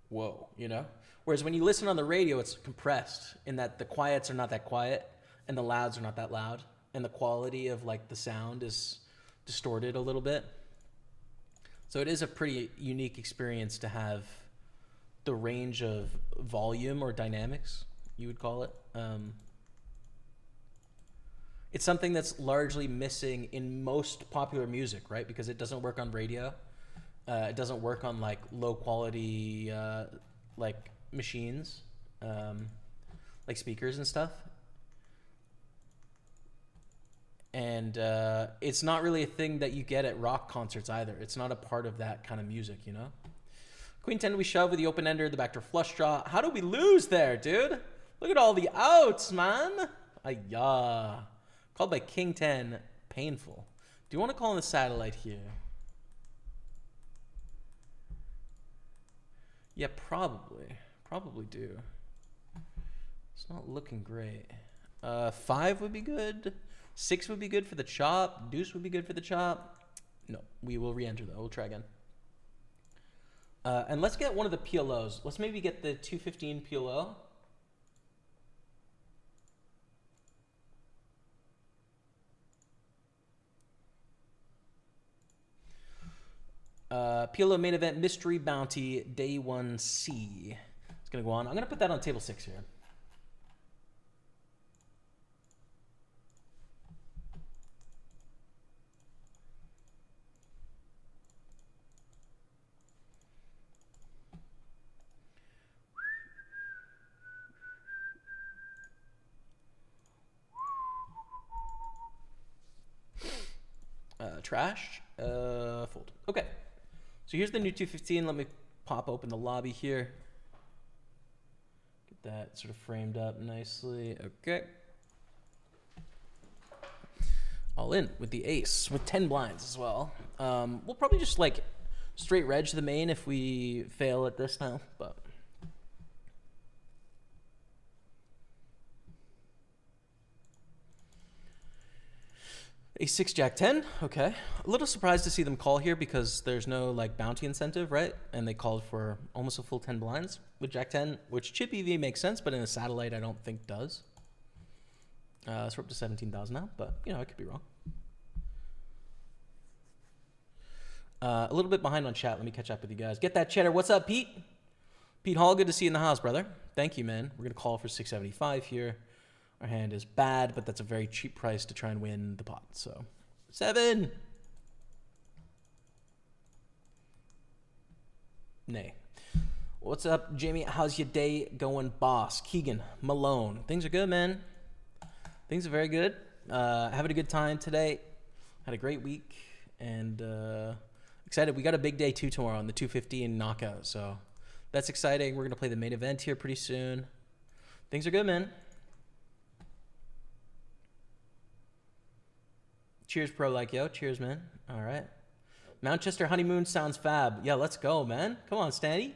whoa, you know? Whereas when you listen on the radio, it's compressed in that the quiets are not that quiet and the louds are not that loud. And the quality of like the sound is distorted a little bit. So it is a pretty unique experience to have the range of volume or dynamics, you would call it. It's something that's largely missing in most popular music, right? Because it doesn't work on radio. It doesn't work on like low quality like machines, like speakers and stuff. And it's not really a thing that you get at rock concerts either. It's not a part of that kind of music, you know? Queen 10 we shove with the open ender, the backdoor flush draw. How do we lose there, dude? Look at all the outs, man. Ayah. Called by King 10. Painful. Do you want to call in the satellite here? Yeah, probably. Probably do. It's not looking great. 5 would be good. 6 would be good for the chop. Deuce would be good for the chop. No, we will re-enter though. We'll try again. And let's get one of the PLOs. Let's maybe get the 215 PLO. PLO main event mystery bounty day 1C. It's gonna go on. I'm gonna put that on table 6 here. Trash. Fold. Okay. So here's the new 215. Let me pop open the lobby here. Get that sort of framed up nicely. Okay. All in with the ace with 10 blinds as well. We'll probably just like straight reg the main if we fail at this now, but. Ace 6 Jack 10, okay. A little surprised to see them call here because there's no like bounty incentive, right? And they called for almost a full 10 blinds with Jack 10, which chip EV makes sense, but in a satellite I don't think does. So we're up to 17,000 now, but you know, I could be wrong. A little bit behind on chat. Let me catch up with you guys. Get that cheddar. What's up, Pete? Pete Hall, good to see you in the house, brother. Thank you, man. We're going to call for 675 here. Our hand is bad, but that's a very cheap price to try and win the pot. So, 7. Nay. What's up, Jamie? How's your day going, boss? Keegan, Malone. Things are good, man. Things are very good. Having a good time today. Had a great week. And excited. We got a big day, too, tomorrow on the 250 and knockout. So, that's exciting. We're going to play the main event here pretty soon. Things are good, man. Cheers, pro like yo. Cheers, man. All right. Manchester honeymoon sounds fab. Yeah, let's go, man. Come on, Stanny.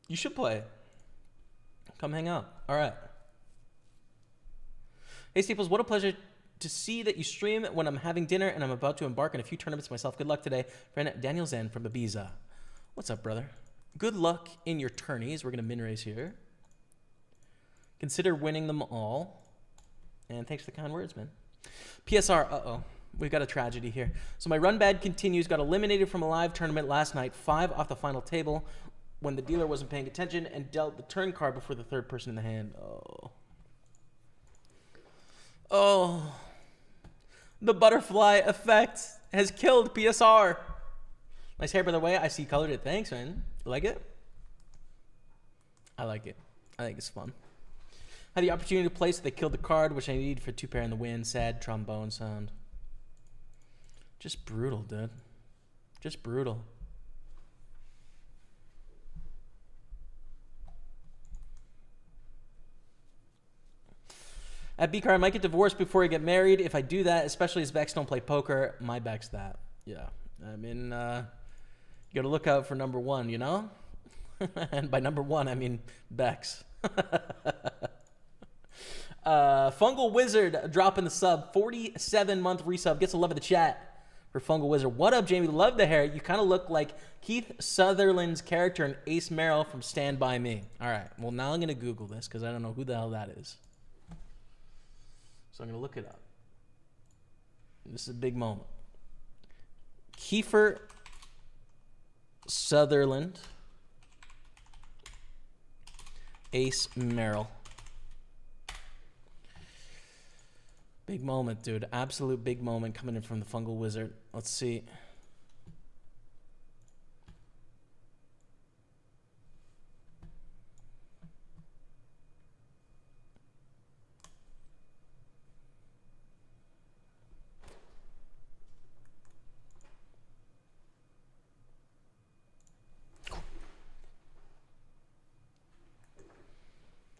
You should play. Come hang out. All right. Hey, Staples, what a pleasure to see that you stream when I'm having dinner and I'm about to embark on a few tournaments myself. Good luck today. Friend Daniel Zen from Ibiza. What's up, brother? Good luck in your tourneys. We're going to min raise here. Consider winning them all. And thanks for the kind words, man. PSR, uh-oh. We've got a tragedy here. So my run bad continues. Got eliminated from a live tournament last night. 5 off the final table when the dealer wasn't paying attention and dealt the turn card before the third person in the hand. Oh. Oh. The butterfly effect has killed PSR. Nice hair, by the way. I see you colored it. Thanks, man. You like it? I like it. I think it's fun. Had the opportunity to play, so they killed the card, which I need for 2 pair in the win. Sad trombone sound. Just brutal, dude. Just brutal. At BCAR, I might get divorced before I get married. If I do that, especially as Bex don't play poker, my Bex that. Yeah. I mean, you got to look out for number 1, you know? And by number 1, I mean Bex. Fungal Wizard dropping the sub. 47-month resub. Gets a love of the chat for Fungal Wizard. What up, Jamie? Love the hair. You kind of look like Keith Sutherland's character in Ace Merrill from Stand By Me. All right. Well, now I'm going to Google this because I don't know who the hell that is. So I'm going to look it up. This is a big moment. Kiefer Sutherland. Ace Merrill. Big moment, dude. Absolute big moment coming in from the Fungal Wizard. Let's see.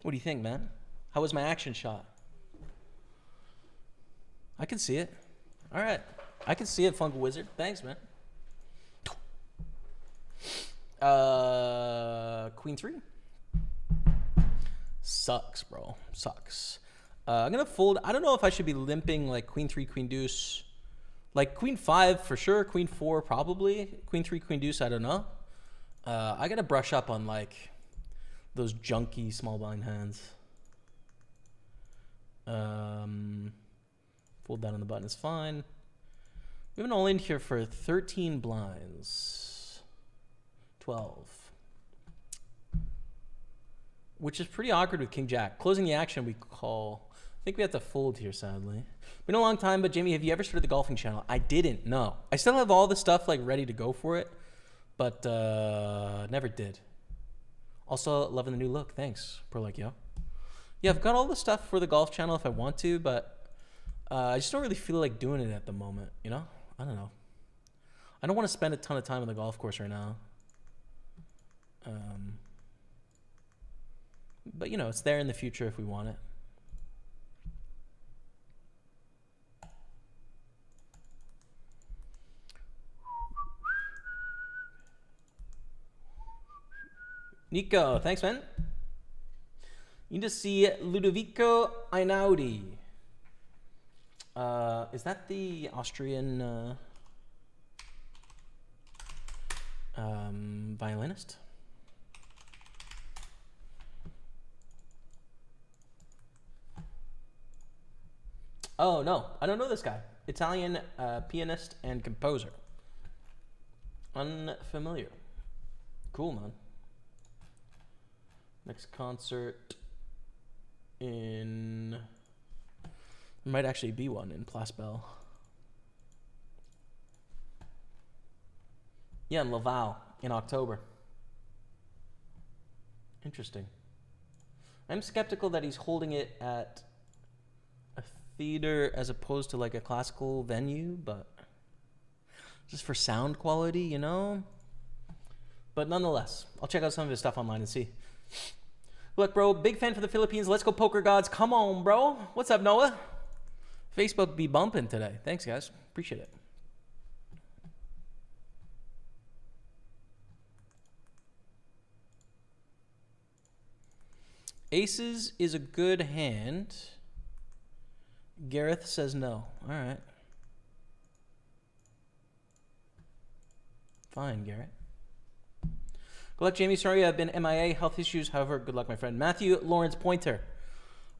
What do you think, man? How was my action shot? I can see it. All right. I can see it, Fungal Wizard. Thanks, man. Queen 3. Sucks, bro. Sucks. I'm going to fold. I don't know if I should be limping like Queen 3, Queen Deuce. Like Queen 5 for sure. Queen 4 probably. Queen 3, Queen Deuce, I don't know. I got to brush up on like those junky small blind hands. Fold down on the button is fine. We have an all in here for 13 blinds. 12. Which is pretty awkward with King Jack. Closing the action, we call. I think we have to fold here, sadly. Been a long time, but Jamie, have you ever started the golfing channel? I didn't, no. I still have all the stuff like ready to go for it, but never did. Also, loving the new look. Thanks, Pro Like Yo. Yeah, I've got all the stuff for the golf channel if I want to, but I just don't really feel like doing it at the moment, you know? I don't know. I don't want to spend a ton of time on the golf course right now. But, you know, it's there in the future if we want it. Nico, thanks, man. You need to see Ludovico Einaudi. Is that the Austrian violinist? Oh, no. I don't know this guy. Italian pianist and composer. Unfamiliar. Cool, man. Next concert in... There might actually be one in Place Belle. Yeah, in Laval in October. Interesting. I'm skeptical that he's holding it at a theater as opposed to like a classical venue, but just for sound quality, you know? But nonetheless, I'll check out some of his stuff online and see. Look, bro, big fan for the Philippines. Let's go poker gods. Come on, bro. What's up, Noah? Facebook be bumping today. Thanks, guys. Appreciate it. Aces is a good hand. Gareth says no. All right. Fine, Garrett. Good luck, Jamie. Sorry I've been MIA. Health issues. However, good luck, my friend. Matthew Lawrence Pointer.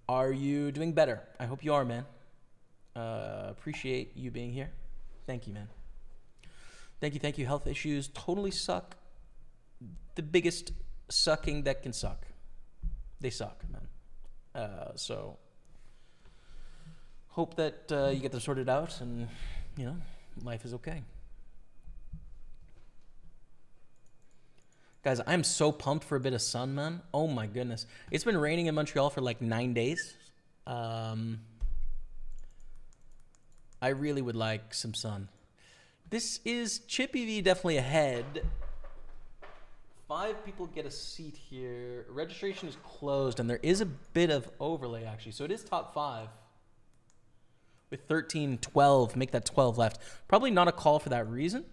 Are you doing better? I hope you are, man. Appreciate you being here. Thank you, man. Thank you. Health issues totally suck. The biggest sucking that can suck. They suck, man. So hope that you get them sorted out and, you know, life is okay. Guys, I'm so pumped for a bit of sun, man. Oh my goodness. It's been raining in Montreal for like 9 days. I really would like some sun. This is Chippy V definitely ahead. 5 people get a seat here. Registration is closed, and there is a bit of overlay, actually. So it is top 5. With 13, 12. Make that 12 left. Probably not a call for that reason.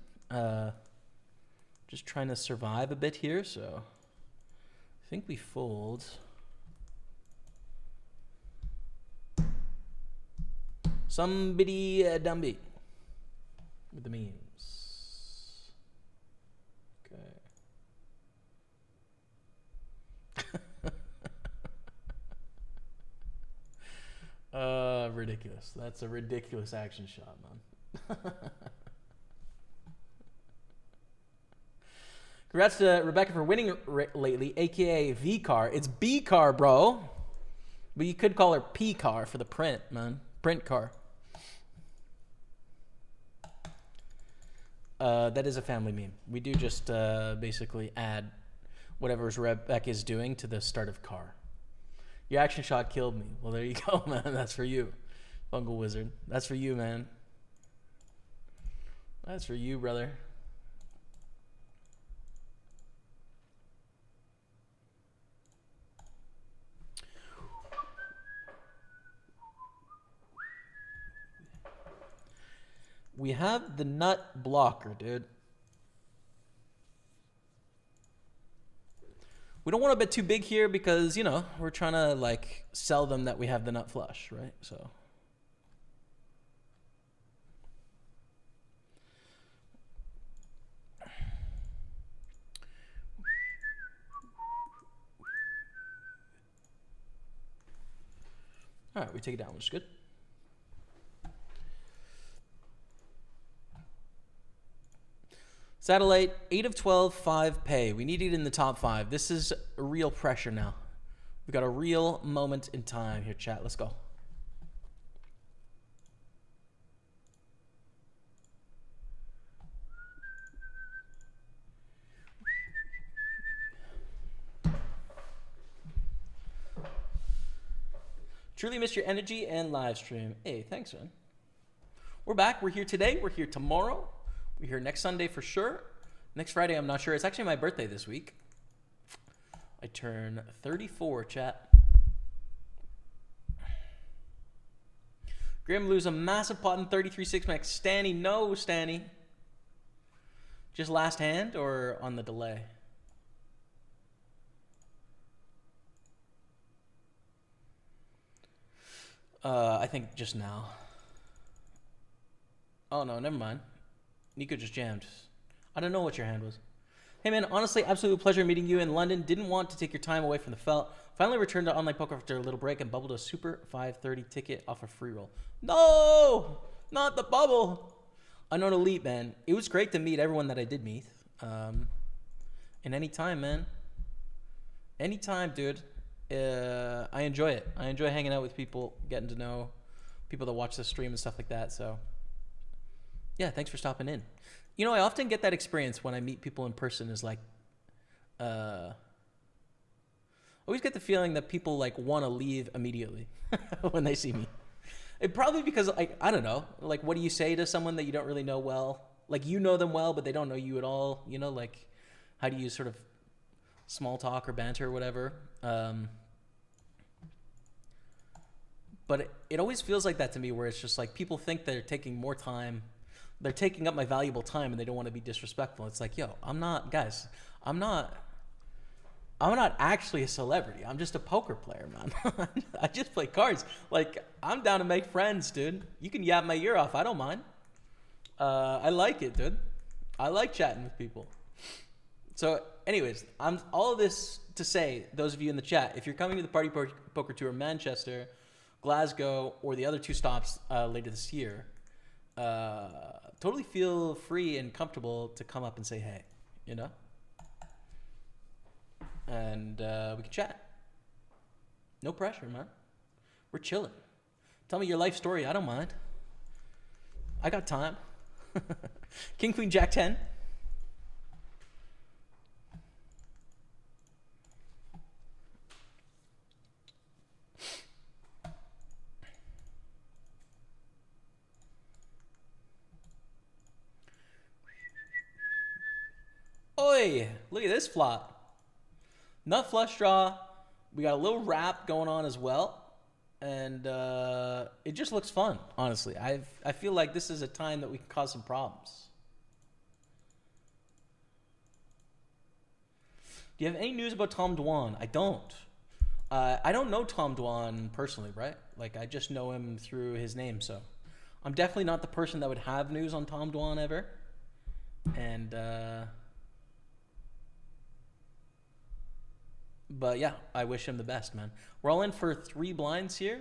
Just trying to survive a bit here, so I think we fold. Somebody Dumby with the memes. Okay. Ridiculous. That's a ridiculous action shot, man. Congrats to Rebecca for winning lately, aka V car. It's B car, bro. But you could call her P car for the print, man. Print car. That is a family meme. We do just basically add whatever Rebecca is doing to the start of car. Your action shot killed me. Well, there you go, man. That's for you, Fungal Wizard. That's for you, man. That's for you, brother. We have the nut blocker, dude. We don't want to bet too big here because, you know, we're trying to, like, sell them that we have the nut flush, right? So. All right, we take it down, which is good. Satellite, 8 of 12, 5 pay. We need it in the top 5. This is real pressure now. We've got a real moment in time here, chat. Let's go. Truly missed your energy and live stream. Hey, thanks, man. We're back. We're here today. We're here tomorrow. We're here next Sunday for sure. Next Friday, I'm not sure. It's actually my birthday this week. I turn 34, chat. Grim lose a massive pot in 33 6-max. Stanny, no, Stanny. Just last hand or on the delay? I think just now. Oh no, never mind. Nico just jammed. I don't know what your hand was. Hey man, honestly, absolute pleasure meeting you in London. Didn't want to take your time away from the felt. Finally returned to online poker after a little break and bubbled a super 530 ticket off a free roll. No, not the bubble. Unknown elite, man. It was great to meet everyone that I did meet. And anytime, man. Anytime, dude. I enjoy it. I enjoy hanging out with people, getting to know people that watch the stream and stuff like that. So, yeah, thanks for stopping in. You know, I often get that experience when I meet people in person is like, I always get the feeling that people like want to leave immediately when they see me. It probably because like, I don't know, like what do you say to someone that you don't really know well? Like you know them well, but they don't know you at all. You know, like how do you sort of small talk or banter or whatever? But it always feels like that to me where it's just like people think they're taking more time. They're taking up my valuable time and they don't want to be disrespectful. It's like, yo, I'm not actually a celebrity. I'm just a poker player, man. I just play cards. Like, I'm down to make friends, dude. You can yap my ear off. I don't mind. I like it, dude. I like chatting with people. So, anyways, I'm all of this to say, those of you in the chat, if you're coming to the Party Poker Tour in Manchester, Glasgow, or the other 2 stops later this year, totally feel free and comfortable to come up and say hey, you know? And we can chat. No pressure, man. We're chilling. Tell me your life story. I don't mind. I got time. King, Queen, Jack 10. Oi, look at this flop. Nut flush draw. We got a little wrap going on as well. And it just looks fun, honestly. I feel like this is a time that we can cause some problems. Do you have any news about Tom Dwan? I don't. I don't know Tom Dwan personally, right? Like, I just know him through his name, so. I'm definitely not the person that would have news on Tom Dwan ever. And, but yeah, I wish him the best, man. We're all in for 3 blinds here.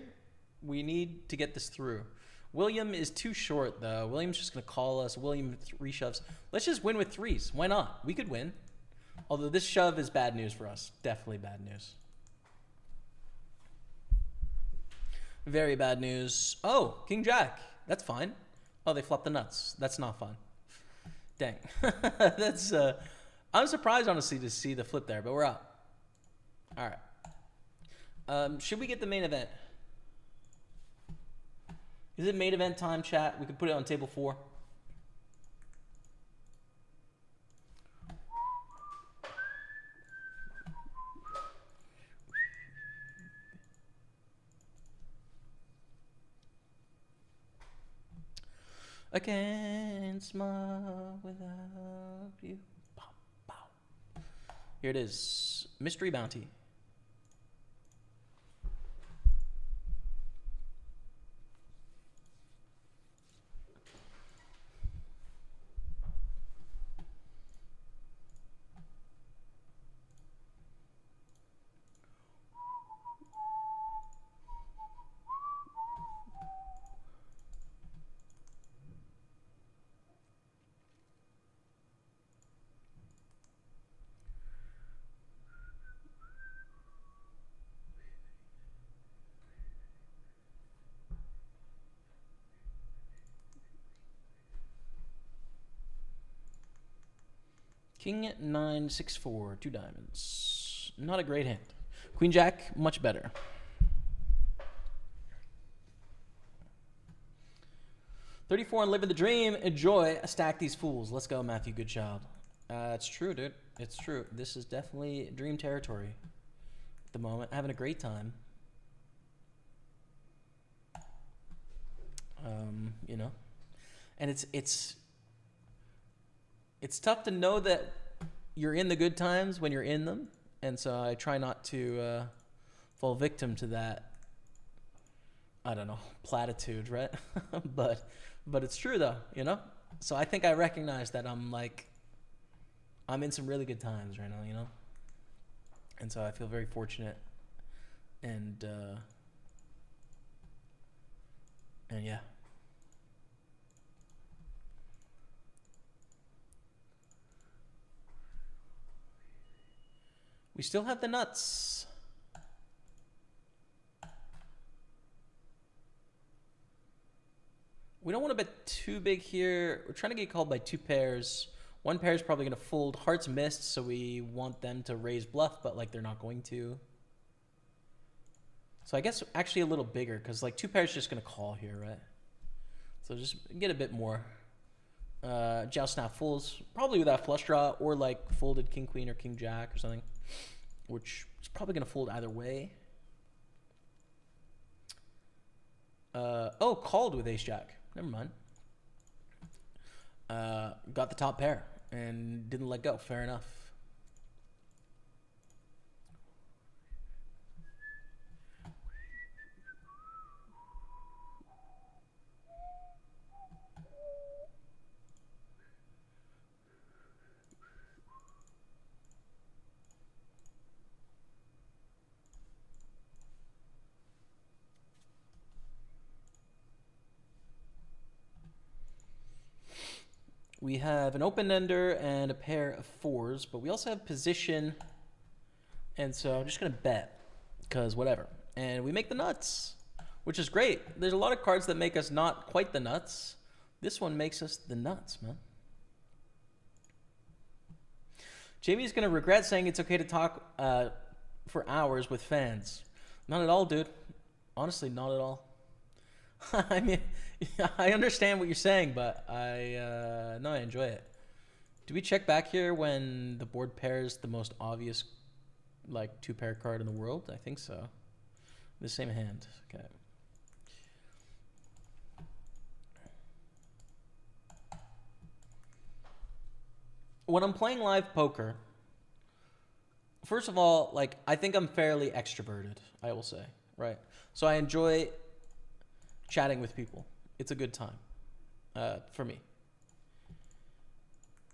We need to get this through. William is too short, though. William's just going to call us. William 3 shoves. Let's just win with 3s. Why not? We could win. Although this shove is bad news for us. Definitely bad news. Very bad news. Oh, King Jack. That's fine. Oh, they flopped the nuts. That's not fun. Dang. That's, I'm surprised, honestly, to see the flip there, but we're out. All right. Should we get the main event? Is it main event time, chat? We could put it on table 4. I can't smile without you. Pow, pow. Here it is. Mystery Bounty. King 9 6 4 2 diamonds. Not a great hand. Queen Jack, much better. $34 and living the dream. Enjoy. Stack these fools. Let's go, Matthew Goodchild. It's true, dude. It's true. This is definitely dream territory at the moment. Having a great time. You know, and it's tough to know that you're in the good times when you're in them. And so I try not to fall victim to that I don't know, platitude, right? but it's true though, you know. So I think I recognize that I'm in some really good times right now, you know. And so I feel very fortunate, and yeah. We still have the nuts. We don't want to bet too big here. We're trying to get called by two pairs. One pair is probably going to fold. Hearts missed, so we want them to raise bluff, but like they're not going to. So I guess actually a little bigger, because like two pairs is just going to call here, right? So just get a bit more. Joust now folds, probably with that flush draw, or like folded king queen or king jack or something, which is probably going to fold either way. Oh, called with ace jack. Never mind. Got the top pair and didn't let go. Fair enough. We have an open ender and a pair of fours, but we also have position. And so I'm just going to bet, because whatever. And we make the nuts, which is great. There's a lot of cards that make us not quite the nuts. This one makes us the nuts, man. Jamie's going to regret saying it's okay to talk for hours with fans. Not at all, dude. Honestly, not at all. I mean, I understand what you're saying, but I enjoy it. Do we check back here when the board pairs the most obvious, like, two-pair card in the world? I think so. The same hand. Okay. When I'm playing live poker, first of all, like, I think I'm fairly extroverted, I will say, right? So I enjoy chatting with people. It's a good time for me.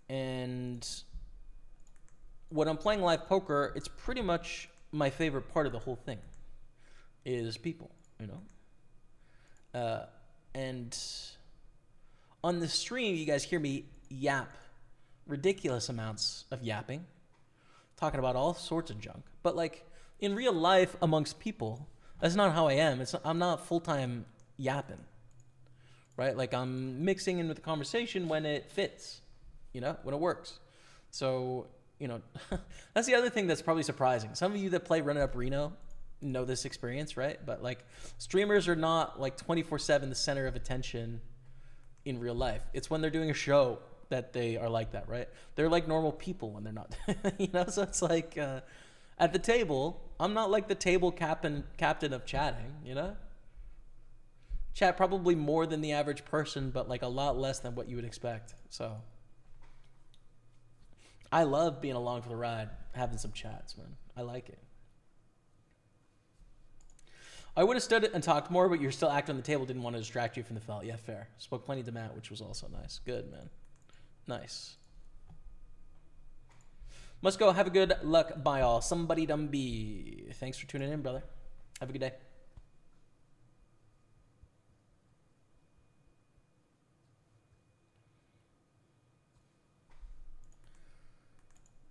And when I'm playing live poker, it's pretty much my favorite part of the whole thing is people, you know? And on the stream, you guys hear me yap ridiculous amounts of yapping, talking about all sorts of junk. But like in real life amongst people, that's not how I am. I'm not full-time yapping, right? Like I'm mixing in with the conversation when it fits, you know, when it works. So, you know, that's the other thing that's probably surprising. Some of you that play Run It Up Reno know this experience, right? But like streamers are not like 24/7 the center of attention in real life. It's when they're doing a show that they are like that, right? They're like normal people when they're not, you know? So it's like at the table, I'm not like the table captain of chatting, you know? Chat probably more than the average person, but like a lot less than what you would expect. So I love being along for the ride, having some chats, man. I like it. I would have stood and talked more, but you're still acting on the table. Didn't want to distract you from the felt. Yeah, fair. Spoke plenty to Matt, which was also nice. Good, man. Nice. Must go. Have a good luck. Bye, all. Somebody dum be. Thanks for tuning in, brother. Have a good day.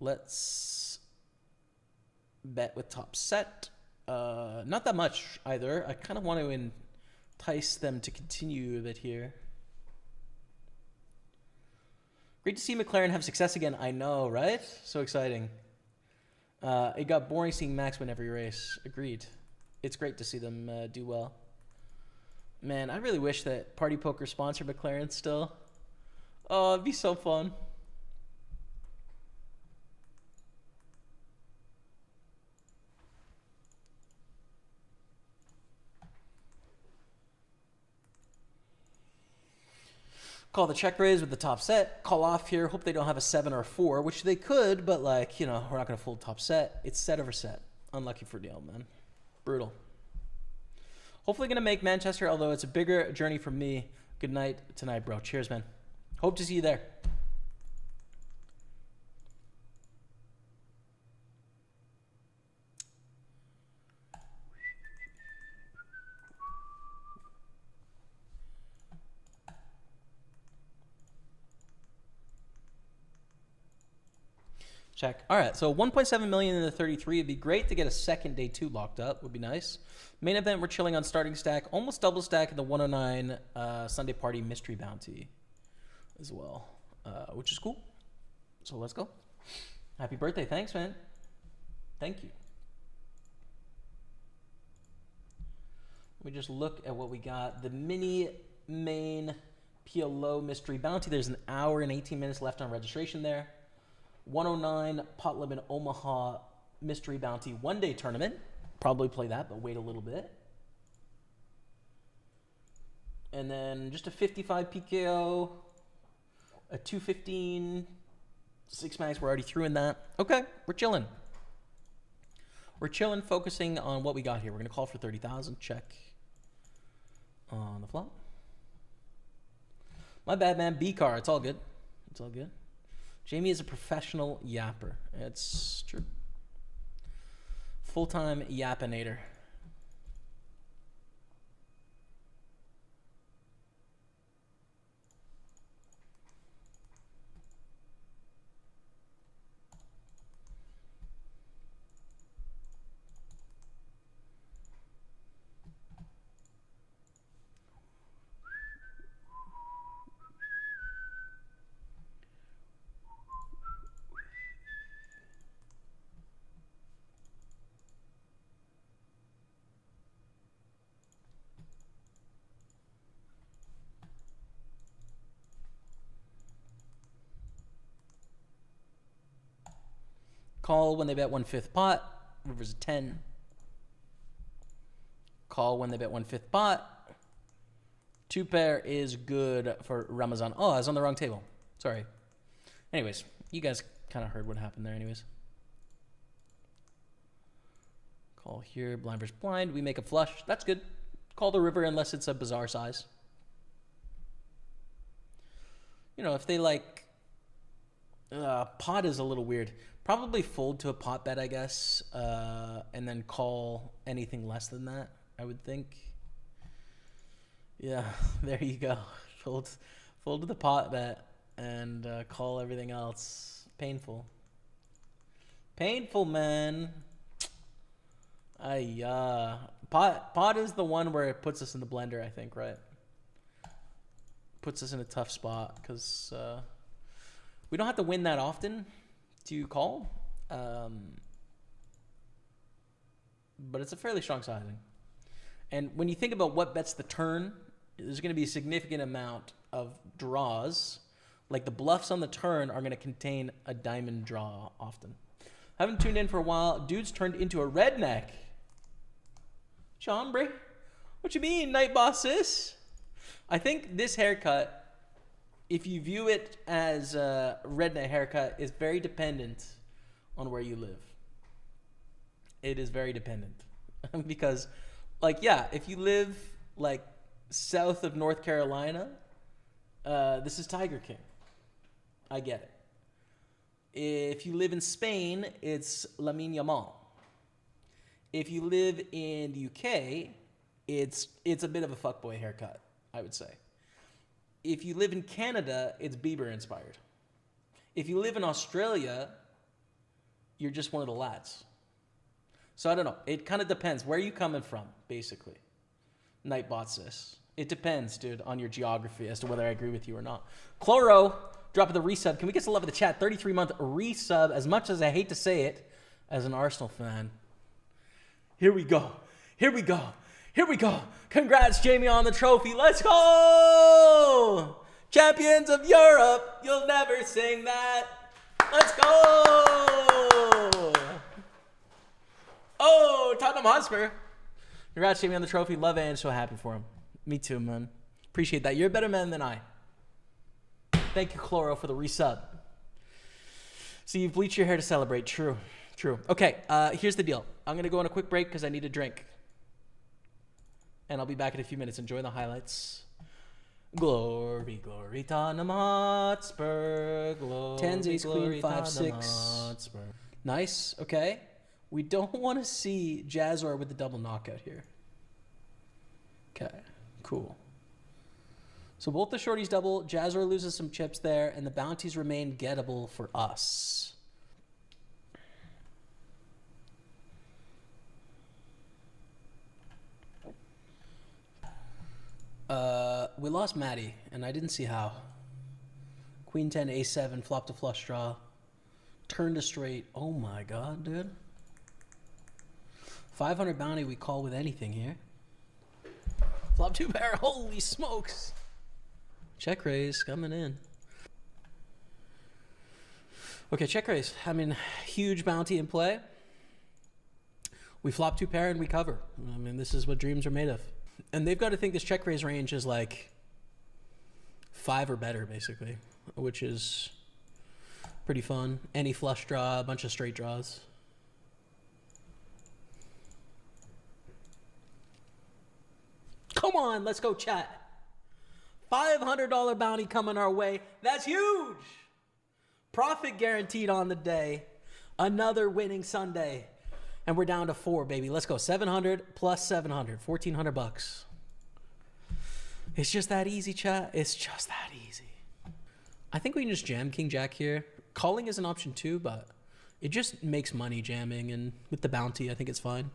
Let's bet with top set. Not that much either. I kind of want to entice them to continue a bit here. Great to see McLaren have success again. I know, right? So exciting. It got boring seeing Max win every race. Agreed. It's great to see them do well. Man, I really wish that Party Poker sponsored McLaren still. Oh, it'd be so fun. Call the check raise with the top set. Call off here. Hope they don't have a 7 or a 4, which they could, but like, you know, we're not going to fold top set. It's set over set. Unlucky for Dale, man. Brutal. Hopefully going to make Manchester, although it's a bigger journey for me. Good night tonight, bro. Cheers, man. Hope to see you there. Check. All right, so 1.7 million in the 33. It'd be great to get a second day 2 locked up. Would be nice. Main event, we're chilling on starting stack. Almost double stack in the 109 Sunday Party Mystery Bounty as well, which is cool. So let's go. Happy birthday. Thanks, man. Thank you. Let me just look at what we got. The mini main PLO Mystery Bounty. There's an hour and 18 minutes left on registration there. 109 Pot Limit Omaha Mystery Bounty 1-day tournament. Probably play that, but wait a little bit. And then just a 55 PKO, a 215, 6 max. We're already through in that. Okay, we're chilling. We're chilling, focusing on what we got here. We're going to call for 30,000. Check on the flop. My bad, man. B car. It's all good. It's all good. Jamie is a professional yapper. It's true. Full-time yappinator. Call when they bet 1/5 pot. River's a 10. Call when they bet 1/5 pot. 2 pair is good for Ramazan. Oh, I was on the wrong table. Sorry. Anyways, you guys kind of heard what happened there anyways. Call here, blind versus blind. We make a flush. That's good. Call the river unless it's a bizarre size. You know, if they like... pot is a little weird. Probably fold to a pot bet, I guess, and then call anything less than that, I would think. Yeah, there you go. Fold to the pot bet and call everything else. Painful. Painful, man. Pot is the one where it puts us in the blender, I think, right? Puts us in a tough spot because we don't have to win that often to call, but it's a fairly strong sizing. And when you think about what bets the turn, there's going to be a significant amount of draws. Like the bluffs on the turn are going to contain a diamond draw often. Haven't tuned in for a while. Dude's turned into a redneck. Chombre, what you mean, night bosses? I think this haircut, if you view it as a redneck haircut, is very dependent on where you live. It is very dependent. Because, like, yeah, if you live, like, south of North Carolina, this is Tiger King. I get it. If you live in Spain, it's Lamine Yamal. If you live in the UK, it's a bit of a fuckboy haircut, I would say. If you live in Canada, it's Bieber inspired. If you live in Australia, you're just one of the lads. So I don't know. It kind of depends. Where are you coming from, basically? Nightbot says. It depends, dude, on your geography as to whether I agree with you or not. Chloro, dropping the resub. Can we get some love in the chat? 33-month resub. As much as I hate to say it, as an Arsenal fan. Here we go. Here we go. Here we go. Congrats, Jamie, on the trophy. Let's go! Champions of Europe. You'll never sing that. Let's go! Oh, Tottenham Hotspur. Congrats, Jamie, on the trophy. Love it and so happy for him. Me too, man. Appreciate that. You're a better man than I. Thank you, Chloro, for the resub. So you've bleached your hair to celebrate. True. True. Okay, here's the deal. I'm going to go on a quick break because I need a drink. and I'll be back in a few minutes. Enjoy the highlights. Glory, glory, Tottenham Hotspur. Glory, 10s, ace, glory, queen, 5, Tottenham 6. Hotspur. Nice. Okay. We don't want to see Jazzor with the double knockout here. Okay. Cool. So both the shorties double. Jazzor loses some chips there, and the bounties remain gettable for us. We lost Maddie, and I didn't see how. Queen 10, ace 7, flop to flush draw. Turn to straight. Oh my god, dude. 500 bounty we call with anything here. Flop 2 pair. Holy smokes. Check raise coming in. Okay, check raise. I mean, huge bounty in play. We flop 2 pair and we cover. I mean, this is what dreams are made of. And they've got to think this check raise range is like 5 or better, basically, which is pretty fun. Any flush draw, a bunch of straight draws. Come on, let's go, chat. $500 bounty coming our way. That's huge. Profit guaranteed on the day. Another winning Sunday. And we're down to 4, baby. Let's go. 700 plus 700. 1,400 bucks. It's just that easy, chat. It's just that easy. I think we can just jam King Jack here. Calling is an option too, but it just makes money jamming. And with the bounty, I think it's fine.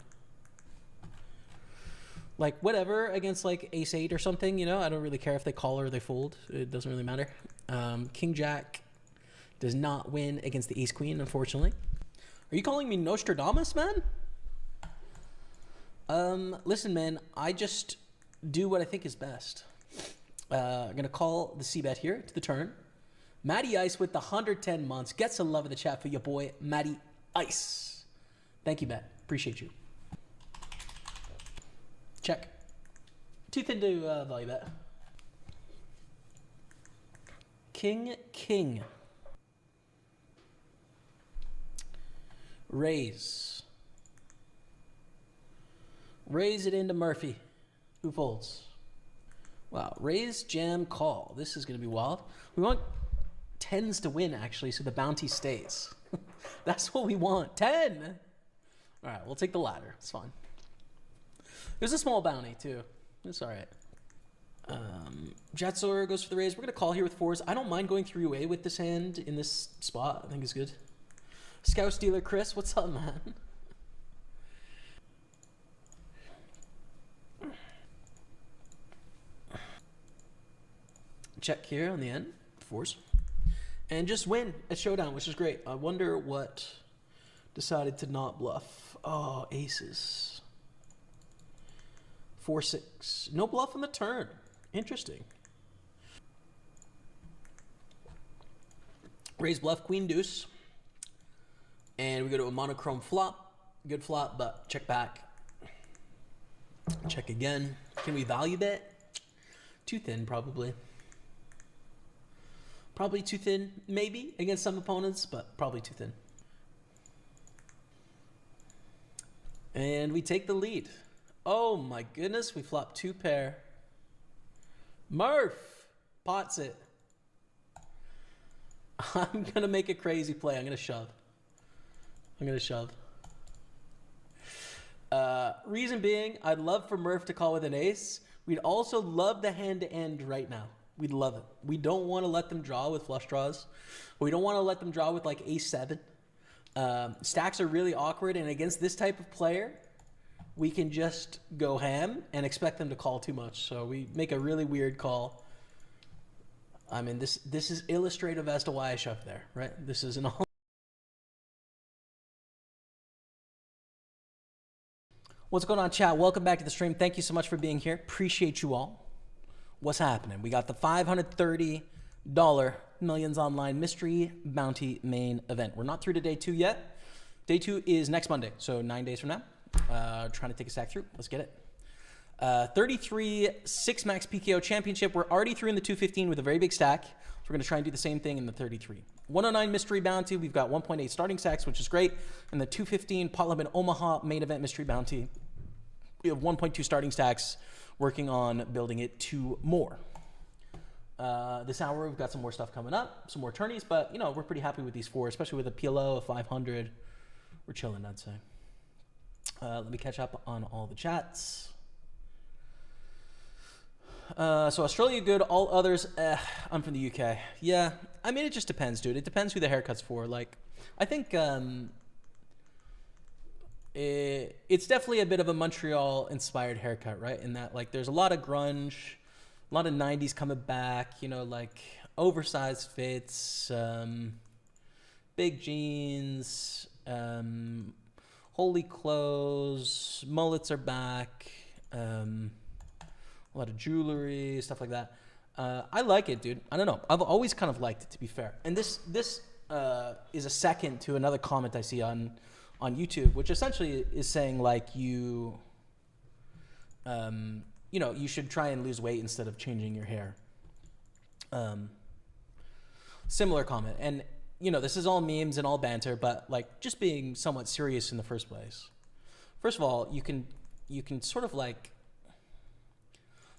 Like, whatever, against, like, ace 8 or something, you know? I don't really care if they call or they fold. It doesn't really matter. King Jack does not win against the ace queen, unfortunately. Are you calling me Nostradamus, man? Listen, man, I just do what I think is best. I'm going to call the C-bet here to the turn. Matty Ice with the 110 months. Get some love in the chat for your boy, Matty Ice. Thank you, bet. Appreciate you. Check. Too thin to value bet. King, king. Raise. Raise it into Murphy. Who folds? Wow. Raise, jam, call. This is going to be wild. We want 10s to win, actually, so the bounty stays. That's what we want. 10! All right, we'll take the ladder. It's fine. There's a small bounty, too. It's all right. Jazzor goes for the raise. We're going to call here with 4s. I don't mind going 3-way with this hand in this spot. I think it's good. Scout Dealer Chris, what's up, man? Check here on the end. 4s. And just win at showdown, which is great. I wonder what decided to not bluff. Oh, aces. 4-6. No bluff on the turn. Interesting. Raise bluff, queen deuce. And we go to a monochrome flop. Good flop, but check back. Check again. Can we value bet? Too thin, probably. Probably too thin, maybe, against some opponents, but probably too thin. And we take the lead. Oh my goodness, we flop 2 pair. Murph pots it. I'm going to make a crazy play. I'm going to shove. Reason being, I'd love for Murph to call with an ace. We'd also love the hand to end right now. We'd love it. We don't want to let them draw with flush draws. We don't want to let them draw with like ace 7. Stacks are really awkward, and against this type of player, we can just go ham and expect them to call too much. So we make a really weird call. I mean, this is illustrative as to why I shoved there, right? This is an all. What's going on, chat? Welcome back to the stream. Thank you so much for being here. Appreciate you all. What's happening? We got the $530 Millions Online Mystery Bounty main event. We're not through to day 2 yet. Day 2 is next Monday, so 9 days from now. Trying to take a stack through. Let's get it. 33 6 max PKO championship. We're already through in the 215 with a very big stack. So we're going to try and do the same thing in the 33. 109 mystery bounty. We've got 1.8 starting stacks, which is great. And the 215 Parliament Omaha main event mystery bounty. We have 1.2 starting stacks, working on building it to more. This hour, we've got some more stuff coming up, some more tourneys, but, you know, we're pretty happy with these 4, especially with a PLO of 500. We're chilling, I'd say. Let me catch up on all the chats. So Australia, good. All others, I'm from the UK. Yeah, I mean, it just depends, dude. It depends who the haircut's for. Like, I think it's definitely a bit of a Montreal-inspired haircut, right? In that, like, there's a lot of grunge, a lot of 90s coming back, you know, like oversized fits, big jeans, holy clothes, mullets are back, a lot of jewelry, stuff like that. I like it, dude. I don't know. I've always kind of liked it, to be fair. And this is a second to another comment I see on YouTube, which essentially is saying, like, you know, you should try and lose weight instead of changing your hair. Similar comment. And, you know, this is all memes and all banter, but, like, just being somewhat serious in the first place. First of all, you can sort of, like,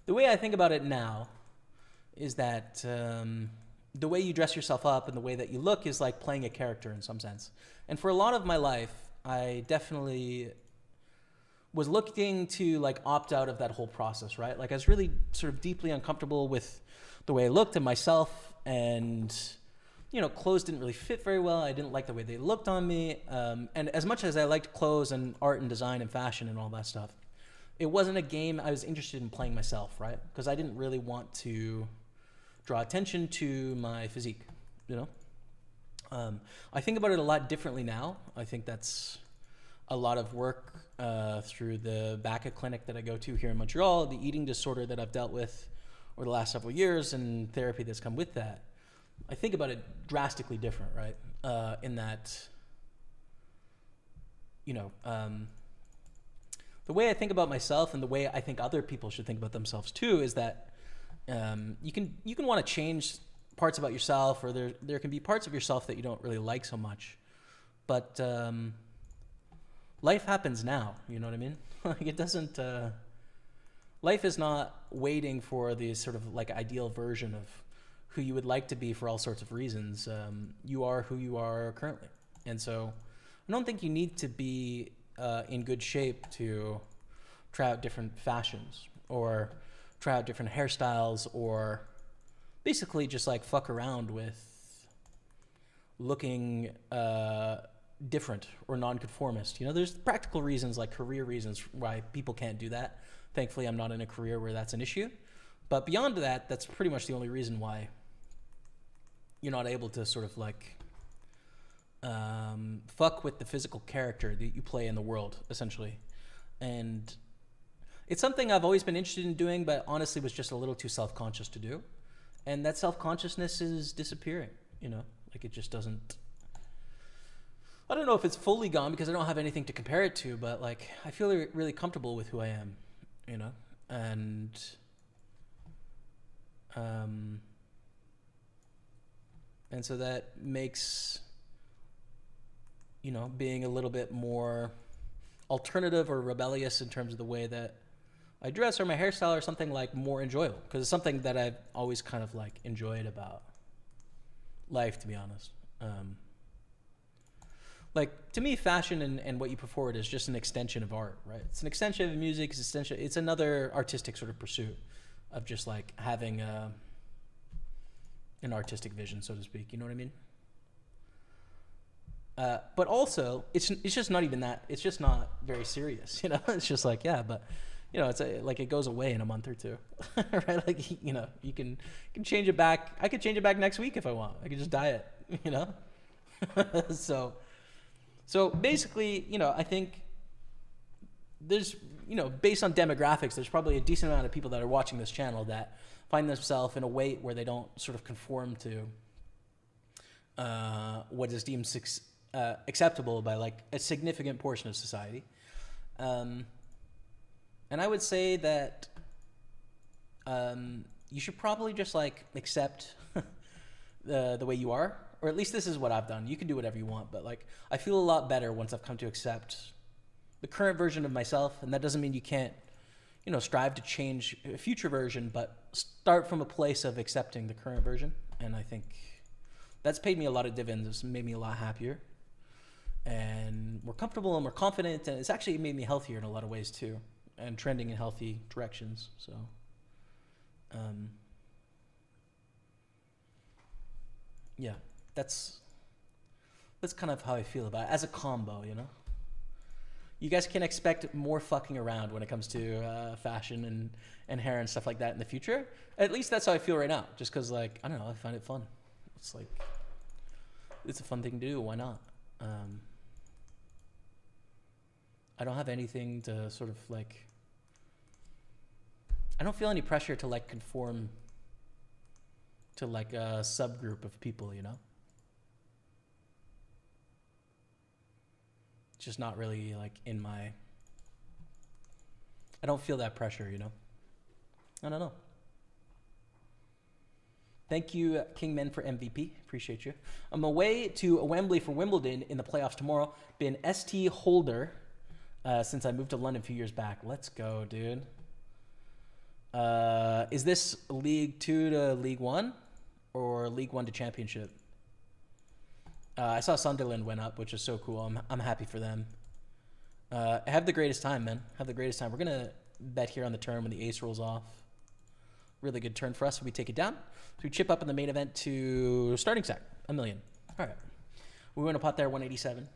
the way I think about it now is that the way you dress yourself up and the way that you look is like playing a character in some sense. And for a lot of my life, I definitely was looking to, like, opt out of that whole process, right? Like, I was really sort of deeply uncomfortable with the way I looked and myself, and, you know, clothes didn't really fit very well. I didn't like the way they looked on me. And as much as I liked clothes and art and design and fashion and all that stuff, it wasn't a game I was interested in playing myself, right? Because I didn't really want to draw attention to my physique, you know? I think about it a lot differently now. I think that's a lot of work through the BACA clinic that I go to here in Montreal, the eating disorder that I've dealt with over the last several years, and therapy that's come with that. I think about it drastically different, right? In that, you know, the way I think about myself and the way I think other people should think about themselves too is that you can want to change parts about yourself, or there can be parts of yourself that you don't really like so much, but life happens now. You know what I mean? Like, it doesn't. Life is not waiting for the sort of like ideal version of who you would like to be for all sorts of reasons. You are who you are currently, and so I don't think you need to be in good shape to try out different fashions or try out different hairstyles, or basically just like fuck around with looking different or nonconformist. You know, there's practical reasons, like career reasons, why people can't do that. Thankfully, I'm not in a career where that's an issue. But beyond that, that's pretty much the only reason why you're not able to sort of like fuck with the physical character that you play in the world, essentially. And it's something I've always been interested in doing, but honestly was just a little too self-conscious to do. And that self-consciousness is disappearing, you know? Like, it just doesn't... I don't know if it's fully gone because I don't have anything to compare it to, but, like, I feel really comfortable with who I am, you know? And... and so that makes, you know, being a little bit more alternative or rebellious in terms of the way that I dress or my hairstyle or something like more enjoyable, because it's something that I've always kind of like enjoyed about life, to be honest. Like, to me, fashion and what you put forward is just an extension of art, right? It's an extension of music. It's another artistic sort of pursuit of just like having an artistic vision, so to speak. You know what I mean? But also, it's just not even that. It's just not very serious, you know? It's just like, yeah, but, you know, it's like it goes away in a month or two, right? Like, you know, you can change it back. I could change it back next week if I want. I could just dye it, you know? So basically, you know, I think there's, you know, based on demographics, there's probably a decent amount of people that are watching this channel that find themselves in a weight where they don't sort of conform to what is deemed acceptable by like a significant portion of society. And I would say that you should probably just like accept the way you are, or at least this is what I've done. You can do whatever you want, but like I feel a lot better once I've come to accept the current version of myself, and that doesn't mean you can't, strive to change a future version, but start from a place of accepting the current version. And I think that's paid me a lot of dividends. It's made me a lot happier and more comfortable and more confident, and it's actually made me healthier in a lot of ways too, and trending in healthy directions. So yeah, that's kind of how I feel about it as a combo, You guys can expect more fucking around when it comes to fashion and hair and stuff like that in the future. At least that's how I feel right now. Just because, I don't know, I find it fun. It's it's a fun thing to do. Why not? I don't have anything to sort of I don't feel any pressure to conform to a subgroup of people, It's just not really in my, I don't feel that pressure, I don't know. Thank you, Kingman, for MVP. Appreciate you. I'm away to Wembley for Wimbledon in the playoffs tomorrow. Been ST holder since I moved to London a few years back. Let's go, dude. Is this League 2 to League 1 or League 1 to Championship? I saw Sunderland went up, which is so cool. I'm happy for them. Have the greatest time, man. Have the greatest time. We're going to bet here on the turn when the ace rolls off. Really good turn for us. We take it down. So we chip up in the main event to starting stack, $1 million. All right. We win a pot there, 187.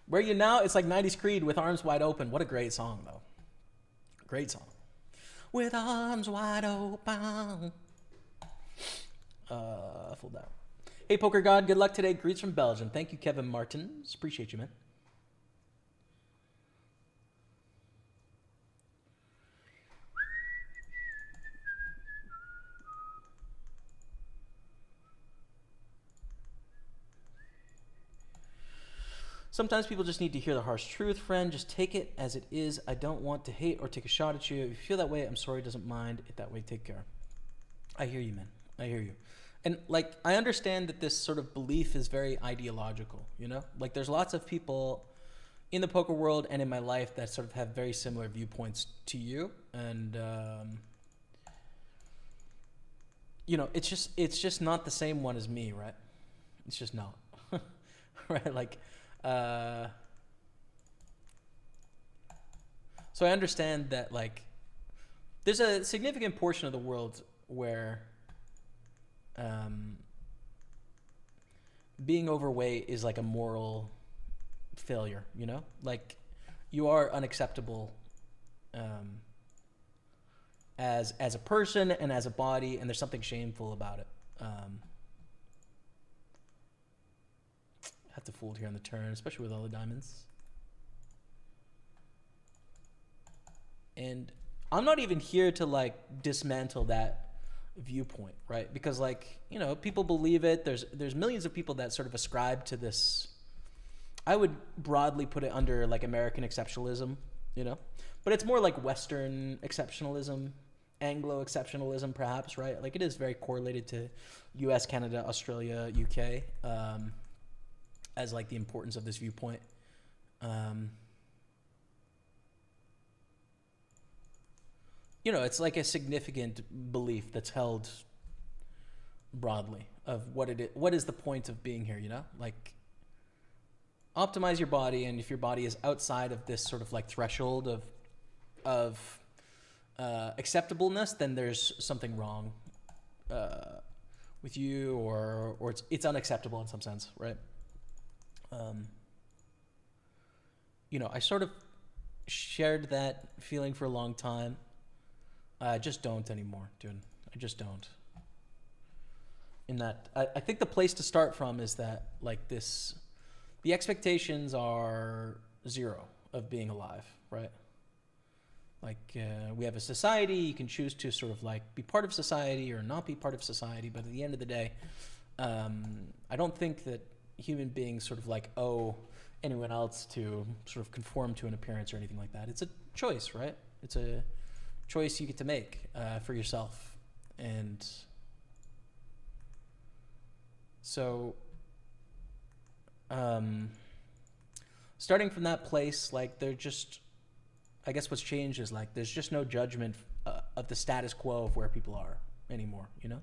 Where You Now? It's like 90s Creed with Arms Wide Open. What a great song, though. Great song. With arms wide open. Fold out. Hey, Poker God. Good luck today. Greets from Belgium. Thank you, Kevin Martins. Appreciate you, man. Sometimes people just need to hear the harsh truth, friend. Just take it as it is. I don't want to hate or take a shot at you. If you feel that way, I'm sorry. Doesn't mind it that way. Take care. I hear you, man. I hear you. And I understand that this sort of belief is very ideological, there's lots of people in the poker world and in my life that sort of have very similar viewpoints to you. And, it's just not the same one as me, right? It's just not, right? So I understand that there's a significant portion of the world where being overweight is a moral failure, you are unacceptable as a person and as a body, and there's something shameful about it. Have to fold here on the turn, especially with all the diamonds. And I'm not even here to dismantle that viewpoint, right? Because people believe it. There's millions of people that sort of ascribe to this. I would broadly put it under American exceptionalism, but it's more Western exceptionalism, Anglo exceptionalism, perhaps, right? It is very correlated to US, Canada, Australia, UK, as the importance of this viewpoint. It's a significant belief that's held broadly of what is the point of being here, optimize your body, and if your body is outside of this sort of threshold of acceptableness, then there's something wrong with you, or it's unacceptable in some sense, right? I sort of shared that feeling for a long time. I just don't anymore, dude. I just don't. In that, I think the place to start from is that the expectations are zero of being alive, right? We have a society. You can choose to sort of be part of society or not be part of society, but at the end of the day, I don't think that human beings sort of owe anyone else to sort of conform to an appearance or anything like that. It's a choice, right? It's a choice you get to make for yourself. And so starting from that place, like they're just, I guess what's changed is like there's just no judgment of the status quo of where people are anymore, you know?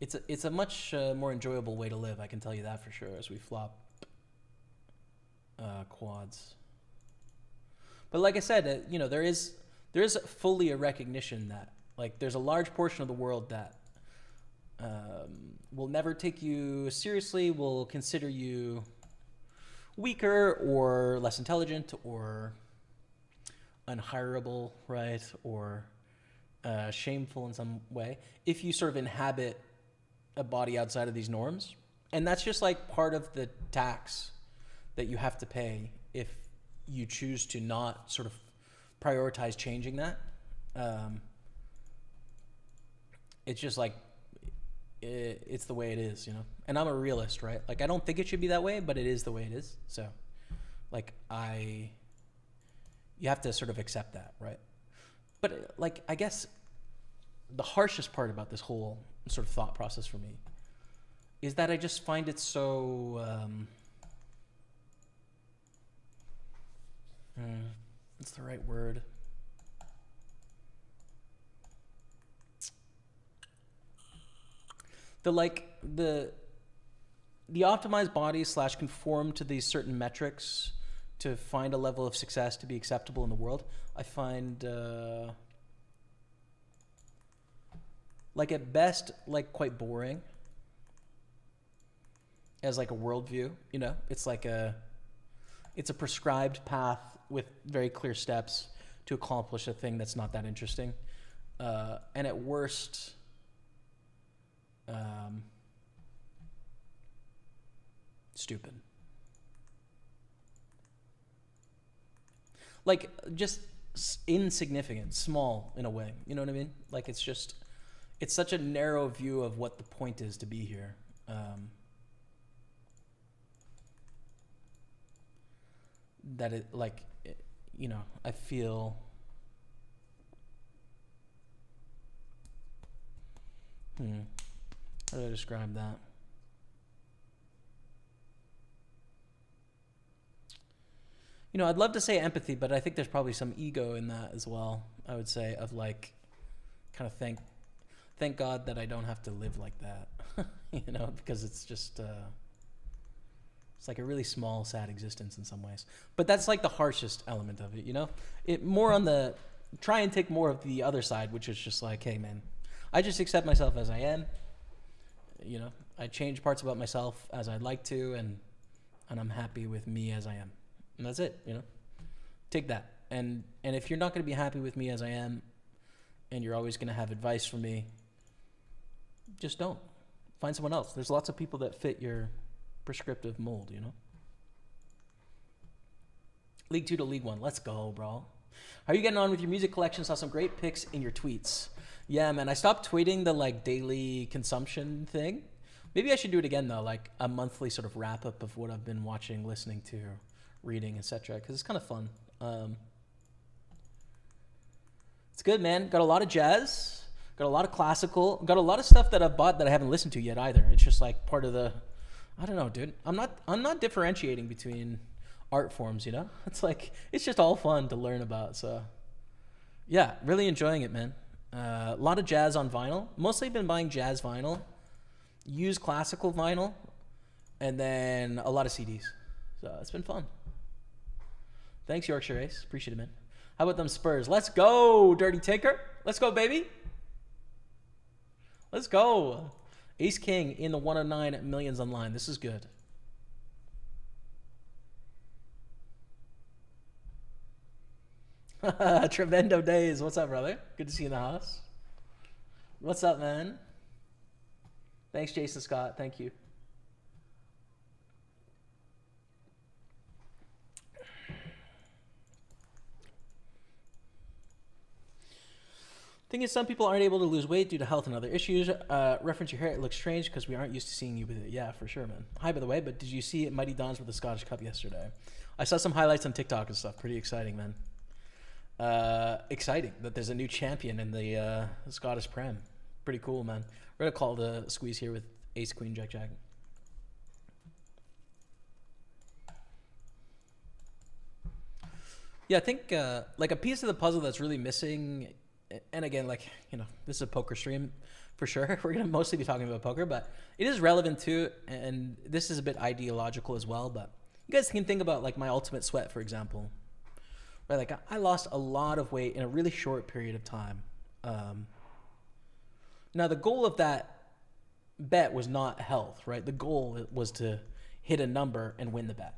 It's a much more enjoyable way to live, I can tell you that for sure, as we flop quads. But like I said, you know, there is fully a recognition that like there's a large portion of the world that will never take you seriously, will consider you weaker or less intelligent or unhireable, right? Or shameful in some way if you sort of inhabit a body outside of these norms. And that's just like part of the tax that you have to pay if you choose to not sort of prioritize changing that. It's just like, it's the way it is, you know? And I'm a realist, right? Like, I don't think it should be that way, but it is the way it is. So, like, you have to sort of accept that, right? But, like, I guess the harshest part about this whole sort of thought process for me is that I just find it so, what's the right word? The optimized body / conform to these certain metrics to find a level of success to be acceptable in the world, I find like at best like quite boring as like a worldview, you know? It's a prescribed path with very clear steps to accomplish a thing that's not that interesting. And at worst, stupid. Like just insignificant, small in a way. You know what I mean? Like it's such a narrow view of what the point is to be here. That it like, you know, I feel how do I describe that? You know, I'd love to say empathy, but I think there's probably some ego in that as well. I would say of like, kind of thank God that I don't have to live like that, you know, because it's just, it's like a really small, sad existence in some ways. But that's like the harshest element of it, you know? It more on the, try and take more of the other side, which is just like, hey man, I just accept myself as I am. You know, I change parts about myself as I'd like to, and I'm happy with me as I am. And that's it, you know? Take that. And if you're not going to be happy with me as I am, and you're always going to have advice for me, just don't. Find someone else. There's lots of people that fit your prescriptive mold, you know? League 2 to League 1. Let's go, bro. How are you getting on with your music collection? Saw some great pics in your tweets. Yeah, man, I stopped tweeting the like daily consumption thing. Maybe I should do it again though, like a monthly sort of wrap up of what I've been watching, listening to, reading, etc. Because it's kind of fun. It's good, man. Got a lot of jazz, got a lot of classical, got a lot of stuff that I've bought that I haven't listened to yet either. It's just like part of the, I don't know, dude. I'm not differentiating between art forms, you know? It's like, it's just all fun to learn about. So yeah, really enjoying it, man. A lot of jazz on vinyl. Mostly been buying jazz vinyl, used classical vinyl, and then a lot of CDs. So it's been fun. Thanks, Yorkshire Ace. Appreciate it, man. How about them Spurs? Let's go, Dirty Tinker. Let's go, baby. Let's go. Ace King in the 109 millions online. This is good. Tremendo Days. What's up, brother? Good to see you in the house. What's up, man? Thanks, Jason Scott. Thank you. Thing is, some people aren't able to lose weight due to health and other issues. Reference your hair. It looks strange because we aren't used to seeing you with it. Yeah, for sure, man. Hi, by the way, but did you see Mighty Dons with the Scottish Cup yesterday? I saw some highlights on TikTok and stuff. Pretty exciting, man. Exciting that there's a new champion in the Scottish Prem. Pretty cool, man. We're gonna call the squeeze here with ace, queen, jack, jack. Yeah, I think like a piece of the puzzle that's really missing, and again, like, you know, this is a poker stream for sure. We're gonna mostly be talking about poker, but it is relevant too, and this is a bit ideological as well. But you guys can think about like my ultimate sweat, for example, right? Like I lost a lot of weight in a really short period of time. Now the goal of that bet was not health, right? The goal was to hit a number and win the bet.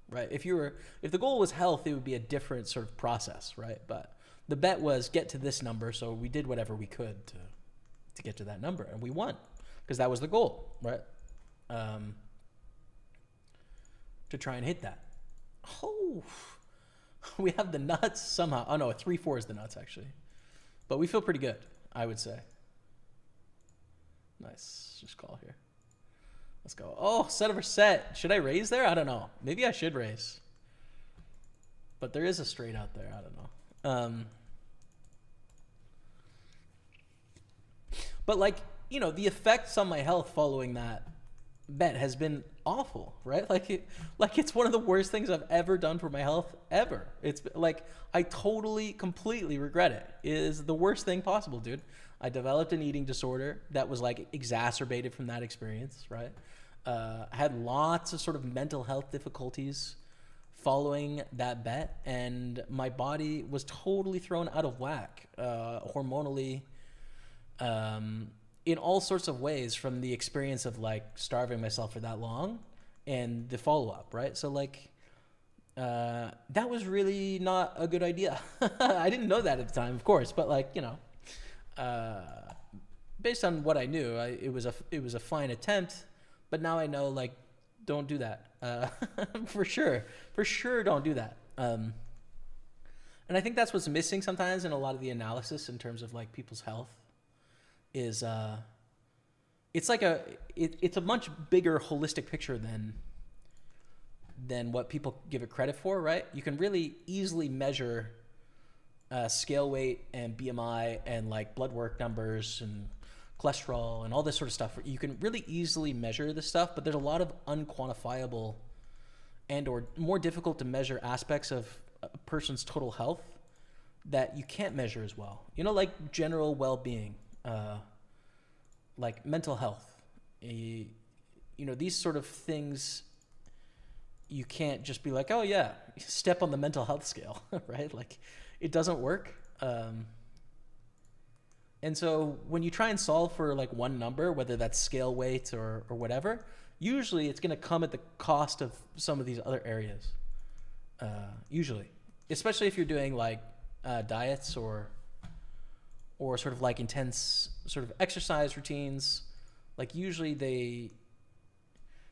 Right? If the goal was health, it would be a different sort of process, right? But the bet was get to this number, so we did whatever we could to get to that number, and we won because that was the goal, right? To try and hit that. Oh, we have the nuts somehow. Oh no, a 3-4 is the nuts actually, but we feel pretty good, I would say. Nice, just call here. Let's go. Oh, set over set. Should I raise there? I don't know. Maybe I should raise. But there is a straight out there. I don't know. But like, you know, the effects on my health following that bet has been awful, right? Like it's one of the worst things I've ever done for my health ever. It's like, I totally, completely regret it. It is the worst thing possible, dude. I developed an eating disorder that was like exacerbated from that experience, right? I had lots of sort of mental health difficulties following that bet, and my body was totally thrown out of whack, hormonally, in all sorts of ways from the experience of like starving myself for that long and the follow-up, right? So like, that was really not a good idea. I didn't know that at the time, of course, but like, you know, based on what I knew, it was a fine attempt, but now I know, like, don't do that. For sure don't do that. And I think that's what's missing sometimes in a lot of the analysis in terms of like people's health is, it's like it's a much bigger holistic picture than what people give it credit for, right? You can really easily measure scale weight and BMI and like blood work numbers and cholesterol and all this sort of stuff. You can really easily measure this stuff, but there's a lot of unquantifiable and or more difficult to measure aspects of a person's total health that you can't measure as well. You know, like general well-being, like mental health. You know, these sort of things you can't just be like, oh yeah, step on the mental health scale, right? Like, it doesn't work. And so when you try and solve for like one number, whether that's scale weight or whatever, usually it's going to come at the cost of some of these other areas. Usually, especially if you're doing like diets or sort of like intense sort of exercise routines. Like usually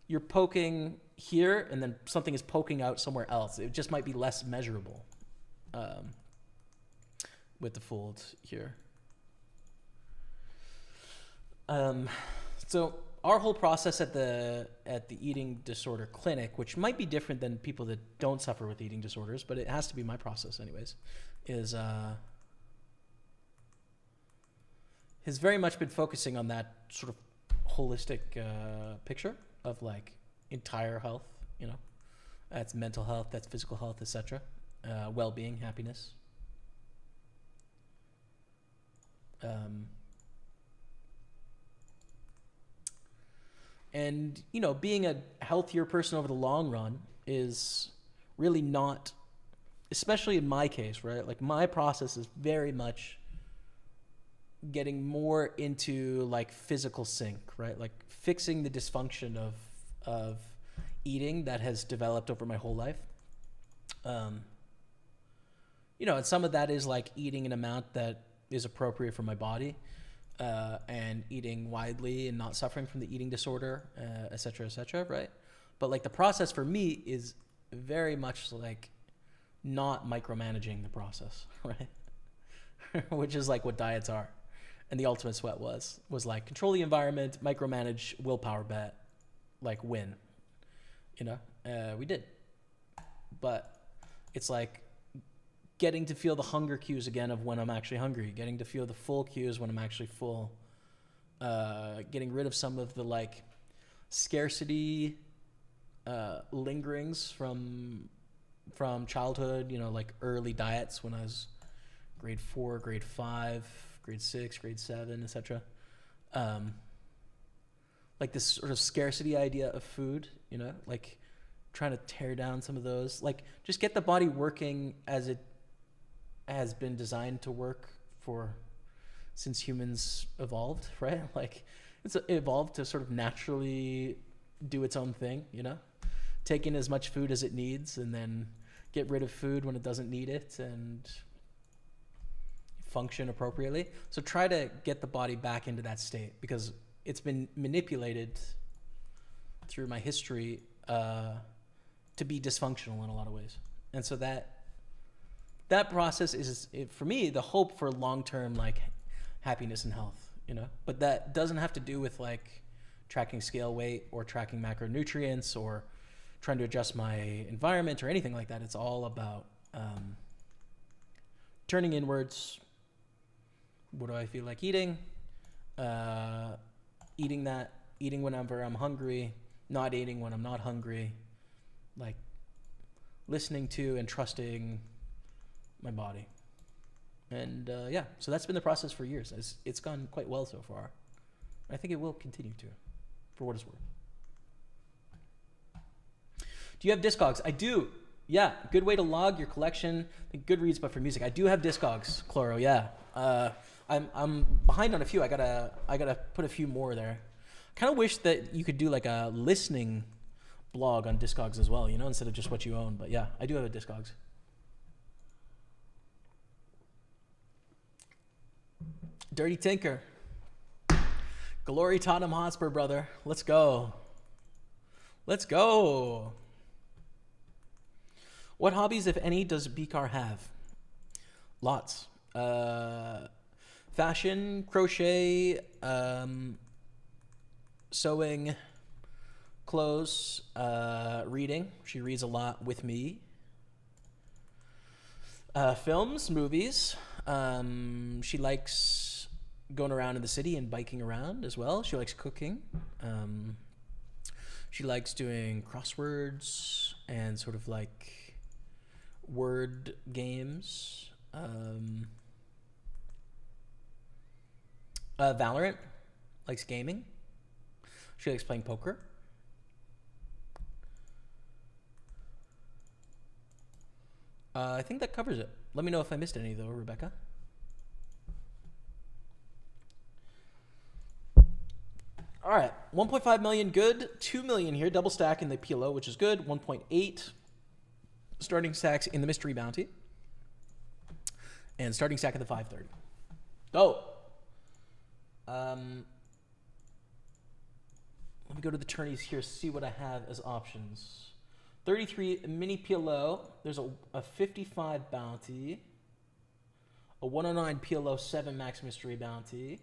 you're poking here and then something is poking out somewhere else. It just might be less measurable. With the fold here. So our whole process at the eating disorder clinic, which might be different than people that don't suffer with eating disorders, but it has to be my process anyways, is has very much been focusing on that sort of holistic picture of like entire health, you know, that's mental health, that's physical health, etc., well-being, happiness. And, you know, being a healthier person over the long run is really not, especially in my case, right? Like my process is very much getting more into like physical sync, right? Like fixing the dysfunction of eating that has developed over my whole life. You know, and some of that is like eating an amount that is appropriate for my body, and eating widely and not suffering from the eating disorder, et cetera, right? But like the process for me is very much like not micromanaging the process, right? Which is like what diets are. And the ultimate sweat was like control the environment, micromanage, willpower bet, like win, you know? We did. But it's like getting to feel the hunger cues again of when I'm actually hungry, getting to feel the full cues when I'm actually full, getting rid of some of the like scarcity lingerings from childhood, like early diets when I was grade 4, grade 5, grade 6, grade 7, etc. Like this sort of scarcity idea of food, like trying to tear down some of those, like just get the body working as it has been designed to work since humans evolved, right? Like it's evolved to sort of naturally do its own thing, take in as much food as it needs and then get rid of food when it doesn't need it and function appropriately. So try to get the body back into that state because it's been manipulated through my history to be dysfunctional in a lot of ways. And so that process is, for me, the hope for long-term like happiness and health, but that doesn't have to do with like tracking scale weight or tracking macronutrients or trying to adjust my environment or anything like that. It's all about turning inwards. What do I feel like eating? Eating whenever I'm hungry, not eating when I'm not hungry, like listening to and trusting my body. And so that's been the process for years. It's gone quite well so far. I think it will continue to, for what it's worth. Do you have Discogs? I do. Yeah, good way to log your collection. I think Goodreads, but for music. I do have Discogs, Chloro. Yeah. I'm behind on a few. I gotta put a few more there. Kind of wish that you could do like a listening blog on Discogs as well, instead of just what you own. But yeah, I do have a Discogs. Dirty Tinker. Glory Tottenham Hotspur, brother. Let's go. Let's go. What hobbies, if any, does Bikar have? Lots. Fashion, crochet, sewing, clothes, reading. She reads a lot with me. Films, movies. She likes going around in the city and biking around as well. She likes cooking. She likes doing crosswords and sort of like word games. Valorant, likes gaming. She likes playing poker. I think that covers it. Let me know if I missed any though, Rebecca. All right, 1.5 million good, 2 million here, double stack in the PLO, which is good, 1.8 starting stacks in the mystery bounty, and starting stack at the 530. Go. Let me go to the tourneys here, see what I have as options. 33 mini PLO. There's a 55 bounty, a 109 PLO 7 max mystery bounty,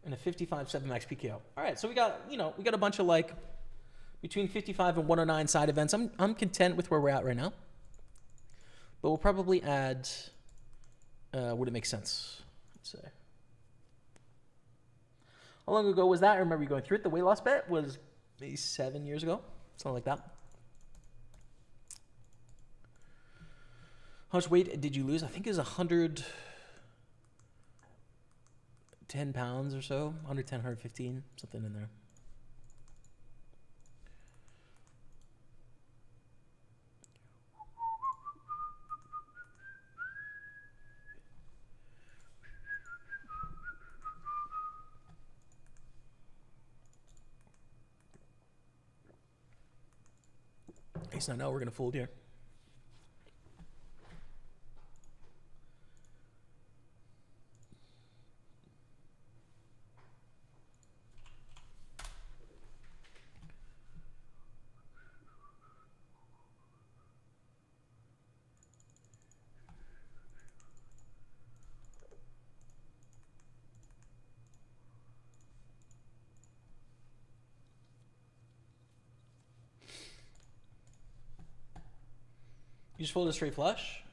and a 55 7 max PKO. All right, so we got a bunch of like between 55 and 109 side events. I'm content with where we're at right now, but we'll probably add would it make sense? Let's say. How long ago was that? I remember you going through it. The weight loss bet was maybe 7 years ago, something like that. How much weight did you lose? I think it was 110 pounds or so, 110, 115, something in there. So now we're going to fold here. You just fold a straight flush?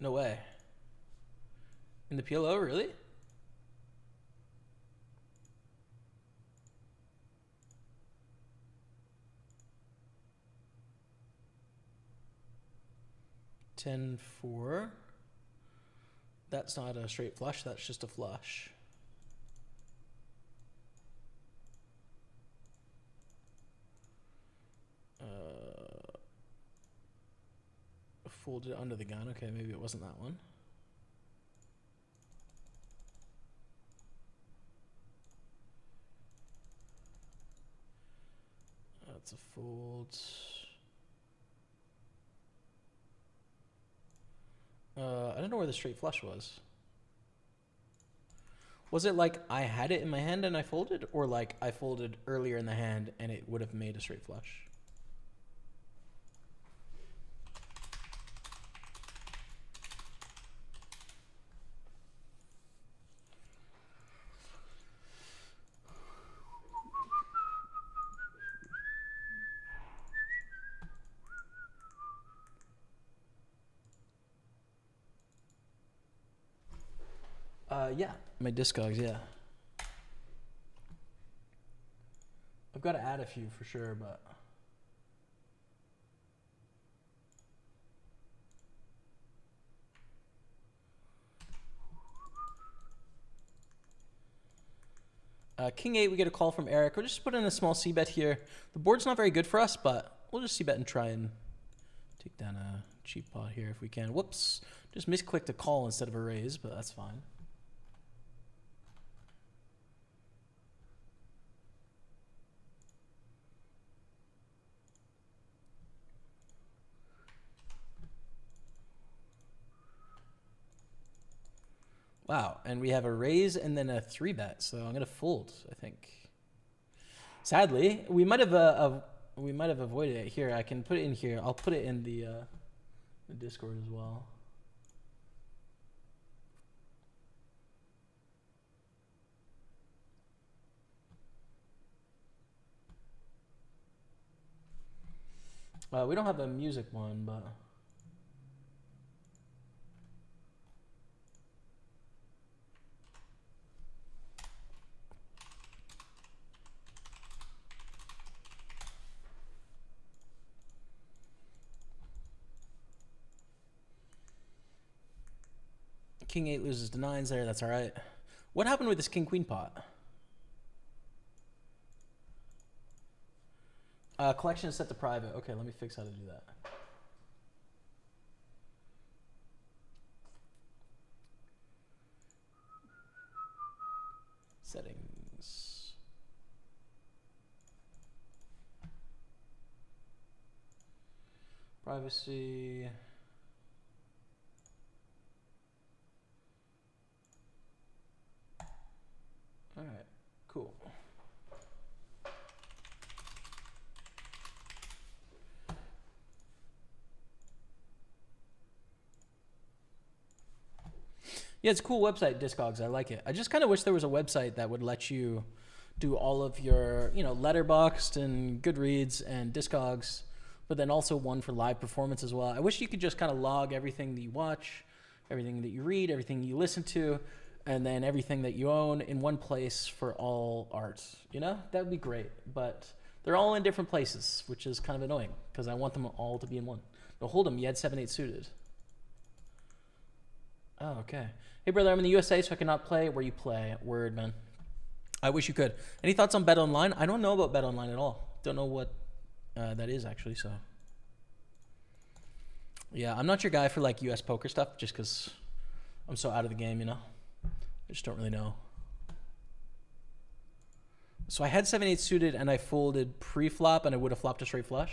No way. In the PLO, really? $10-4. That's not a straight flush. That's just a flush. Folded it under the gun. Okay, maybe it wasn't that one. That's a fold. I don't know where the straight flush was. Was it like I had it in my hand and I folded, or like I folded earlier in the hand and it would have made a straight flush? Yeah, my Discogs, yeah. I've got to add a few for sure, but... King 8, we get a call from Eric. We'll just put in a small C-bet here. The board's not very good for us, but we'll just C-bet and try and take down a cheap pot here if we can. Whoops, just misclicked a call instead of a raise, but that's fine. Wow, and we have a raise and then a 3-bet, so I'm gonna fold, I think. Sadly, we might have avoided it here. I can put it in here. I'll put it in the Discord as well. We don't have a music one, but. King 8 loses to 9s there. That's all right. What happened with this King Queen pot? Collection is set to private. Okay, let me fix how to do that. Settings. Privacy. All right, cool. Yeah, it's a cool website, Discogs. I like it. I just kind of wish there was a website that would let you do all of your, Letterboxd and Goodreads and Discogs, but then also one for live performance as well. I wish you could just kind of log everything that you watch, everything that you read, everything you listen to, and then everything that you own in one place for all art. That would be great. But they're all in different places, which is kind of annoying because I want them all to be in one. No, hold them. You had 7-8 suited. Oh, okay. Hey, brother, I'm in the USA, so I cannot play where you play. Word, man. I wish you could. Any thoughts on Bet Online? I don't know about Bet Online at all. Don't know what that is, actually, so. Yeah, I'm not your guy for, US poker stuff just because I'm so out of the game, I just don't really know. So I had 7-8 suited, and I folded pre-flop, and I would have flopped a straight flush.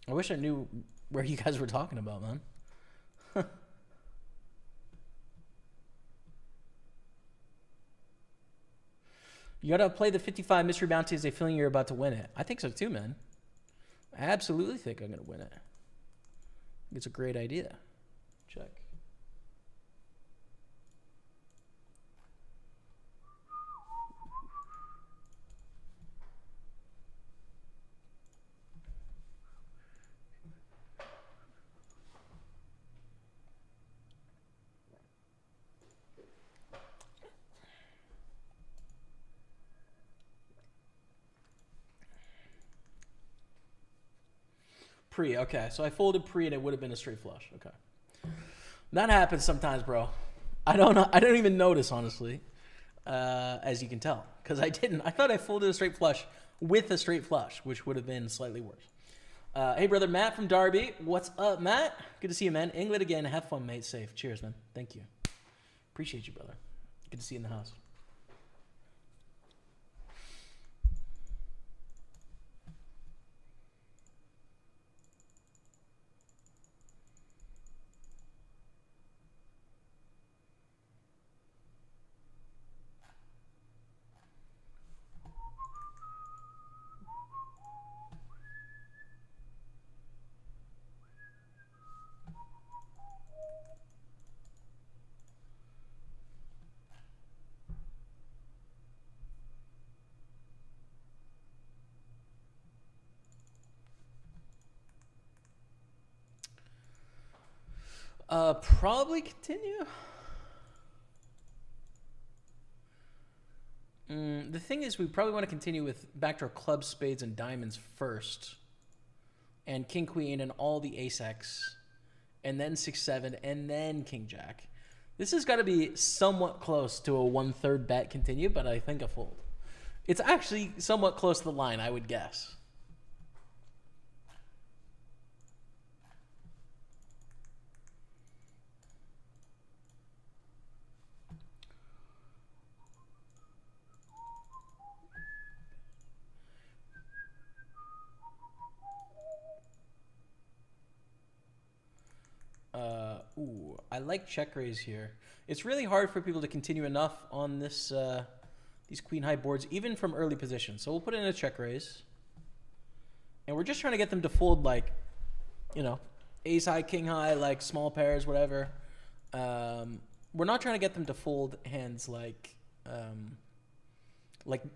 I wish I knew where you guys were talking about, man. You gotta play the 55 mystery bounty as a feeling you're about to win it. I think so too, man. I absolutely think I'm gonna win it. It's a great idea. Check. Pre, okay. So I folded pre and it would have been a straight flush. Okay. That happens sometimes, bro. I don't know. I don't even notice, honestly, as you can tell. Because I didn't. I thought I folded a straight flush with a straight flush, which would have been slightly worse. Hey, brother Matt from Derby. What's up, Matt? Good to see you, man. England again. Have fun, mate. Safe. Cheers, man. Thank you. Appreciate you, brother. Good to see you in the house. Probably continue. The thing is, we probably want to continue with backdoor clubs, spades, and diamonds first, and king, queen, and all the ace X, and then 6-7, and then king jack. This has got to be somewhat close to a 1/3 bet continue, but I think a fold. It's actually somewhat close to the line, I would guess. I like check raise here. It's really hard for people to continue enough on this these queen high boards, even from early position. So we'll put in a check raise, and we're just trying to get them to fold like, you know, ace high, king high, like small pairs, whatever. We're not trying to get them to fold hands like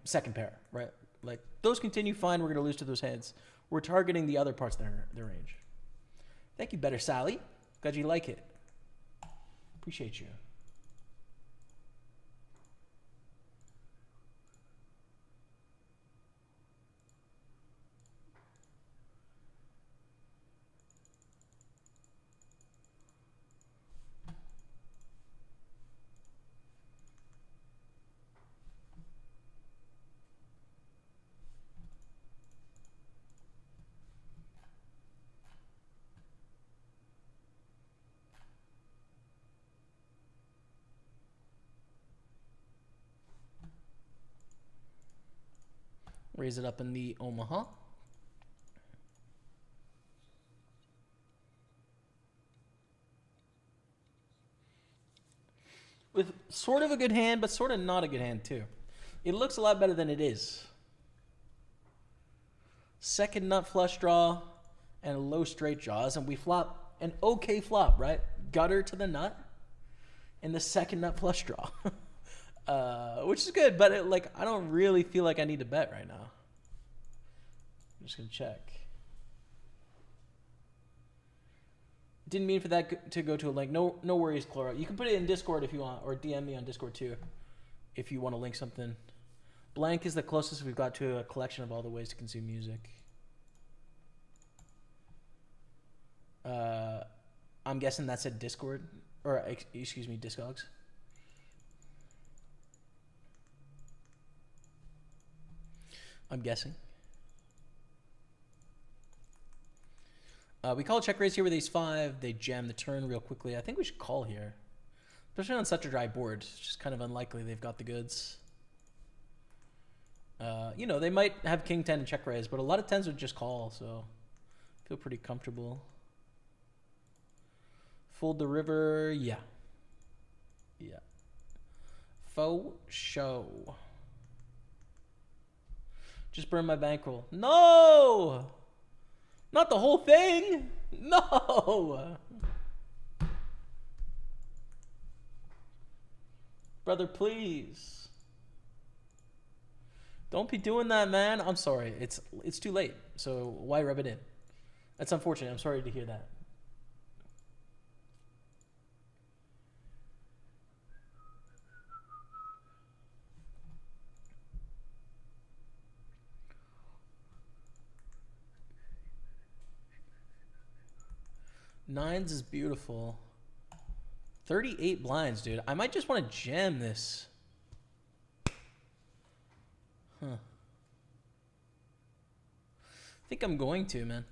second pair, right? Like those continue fine. We're gonna lose to those hands. We're targeting the other parts of their range. Thank you, Better Sally. Glad you like it. Appreciate you. Raise it up in the Omaha. With sort of a good hand, but sort of not a good hand too. It looks a lot better than it is. Second nut flush draw and low straight jaws, and we flop an okay flop, right? Gutter to the nut and the second nut flush draw. Which is good, but I don't really feel like I need to bet right now. I'm just gonna check. Didn't mean for that to go to a link. No worries, Clara. You can put it in Discord if you want, or DM me on Discord too, if you want to link something. Blank is the closest we've got to a collection of all the ways to consume music. I'm guessing that's at Discord, or excuse me, Discogs. I'm guessing. We call a check raise here with ace-5. They jam the turn real quickly. I think we should call here, especially on such a dry board. It's just kind of unlikely they've got the goods. You know, they might have king 10 and check raise, but a lot of 10s would just call, so I feel pretty comfortable. Fold the river, yeah. Yeah. Faux show. Just burn my bankroll. No! Not the whole thing! No! Brother, please. Don't be doing that, man. I'm sorry. It's too late. So why rub it in? That's unfortunate. I'm sorry to hear that. Nines is beautiful. 38 blinds, dude. I might just want to jam this. Huh. I think I'm going to, man.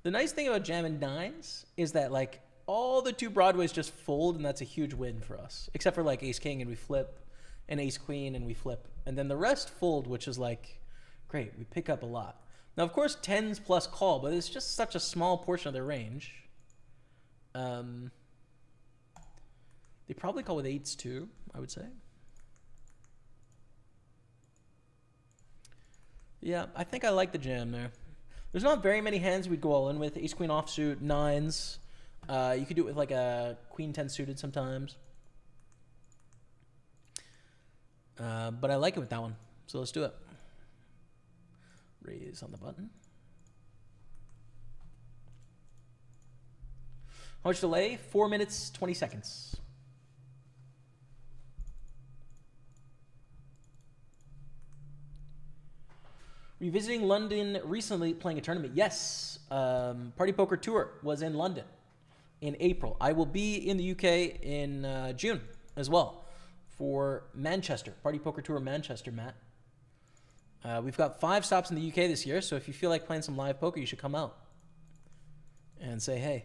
The nice thing about jamming nines is that, like, all the 2 Broadways just fold, and that's a huge win for us. Except for, like, ace-king, and we flip, and ace-queen, and we flip. And then the rest fold, which is, like, great. We pick up a lot. Now, of course, 10s plus call, but it's just such a small portion of their range. They probably call with 8s too, I would say. Yeah, I think I like the jam there. There's not very many hands we'd go all in with. Ace queen offsuit, 9s. You could do it with like a queen 10 suited sometimes. But I like it with that one, so let's do it. Raise on the button. How much delay? 4 minutes, 20 seconds. Revisiting London recently, playing a tournament. Yes, Party Poker Tour was in London in April. I will be in the UK in June as well for Manchester. Party Poker Tour Manchester, Matt. We've got 5 stops in the UK this year, so if you feel like playing some live poker, you should come out and say hey.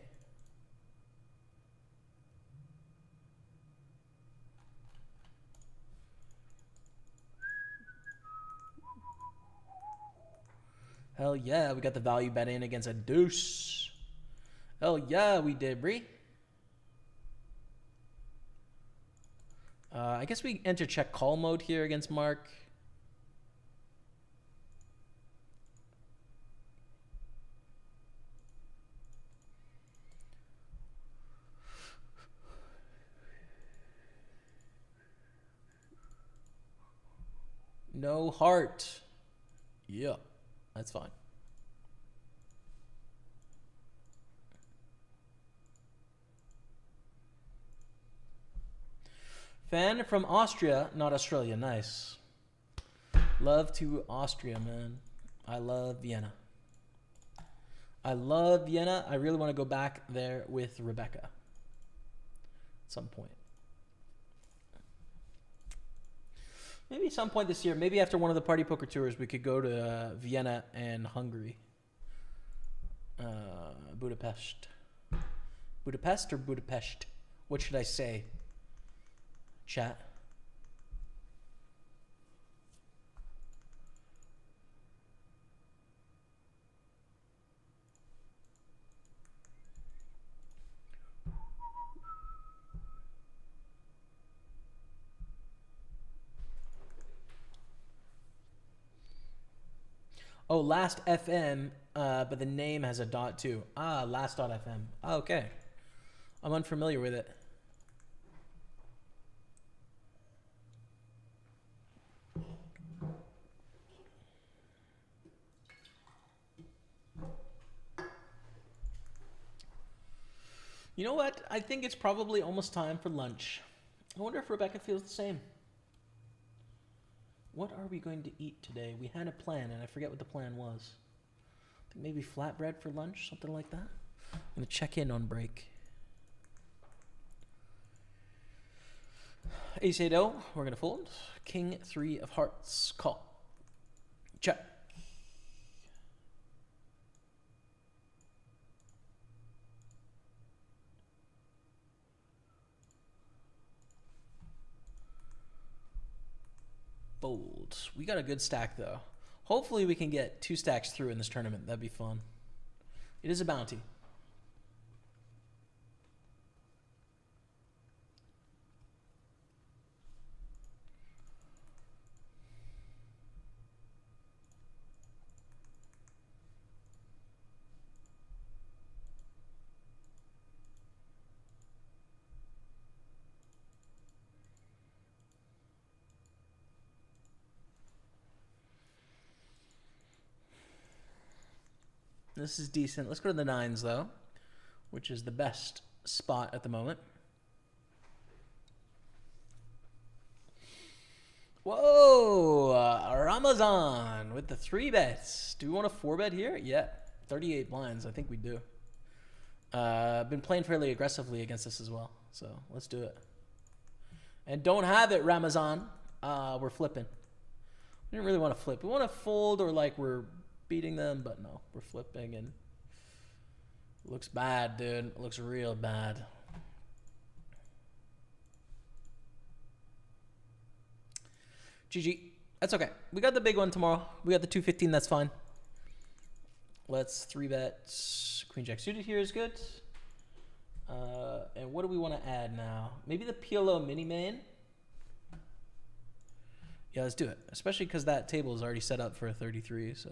Hell yeah, we got the value bet in against a deuce. Hell yeah, we did, Bree. I guess we enter check call mode here against Mark. No heart. Yeah. That's fine. Fan from Austria, not Australia. Nice. Love to Austria, man. I love Vienna. I love Vienna. I really want to go back there with Rebecca at some point. Maybe some point this year, maybe after one of the Party Poker Tours, we could go to Vienna and Hungary. Budapest. Budapest or Budapest? What should I say? Chat. Oh, Last FM, but the name has a dot too. Ah, Last.fm. Ah, okay. I'm unfamiliar with it. You know what? I think it's probably almost time for lunch. I wonder if Rebecca feels the same. What are we going to eat today? We had a plan, and I forget what the plan was. I think maybe flatbread for lunch, something like that. I'm going to check in on break. Ace 8-0, we're going to fold. King 3 of hearts, call. Check. Fold. We got a good stack, though. Hopefully we can get 2 stacks through in this tournament. That'd be fun. It is a bounty. This is decent. Let's go to the 9s, though, which is the best spot at the moment. Whoa! Ramazan with the 3 bets. Do we want a 4 bet here? Yeah. 38 blinds. I think we do. Been playing fairly aggressively against this as well. So let's do it. And don't have it, Ramazan. We're flipping. We didn't really want to flip. We want to fold or like we're beating them, but no, we're flipping and it looks bad, dude. It looks real bad. GG. That's okay. We got the big one tomorrow. We got the 215. That's fine. Let's 3-bet. Queen Jack suited here is good. And what do we want to add now? Maybe the PLO mini main. Yeah, let's do it. Especially because that table is already set up for a 33. So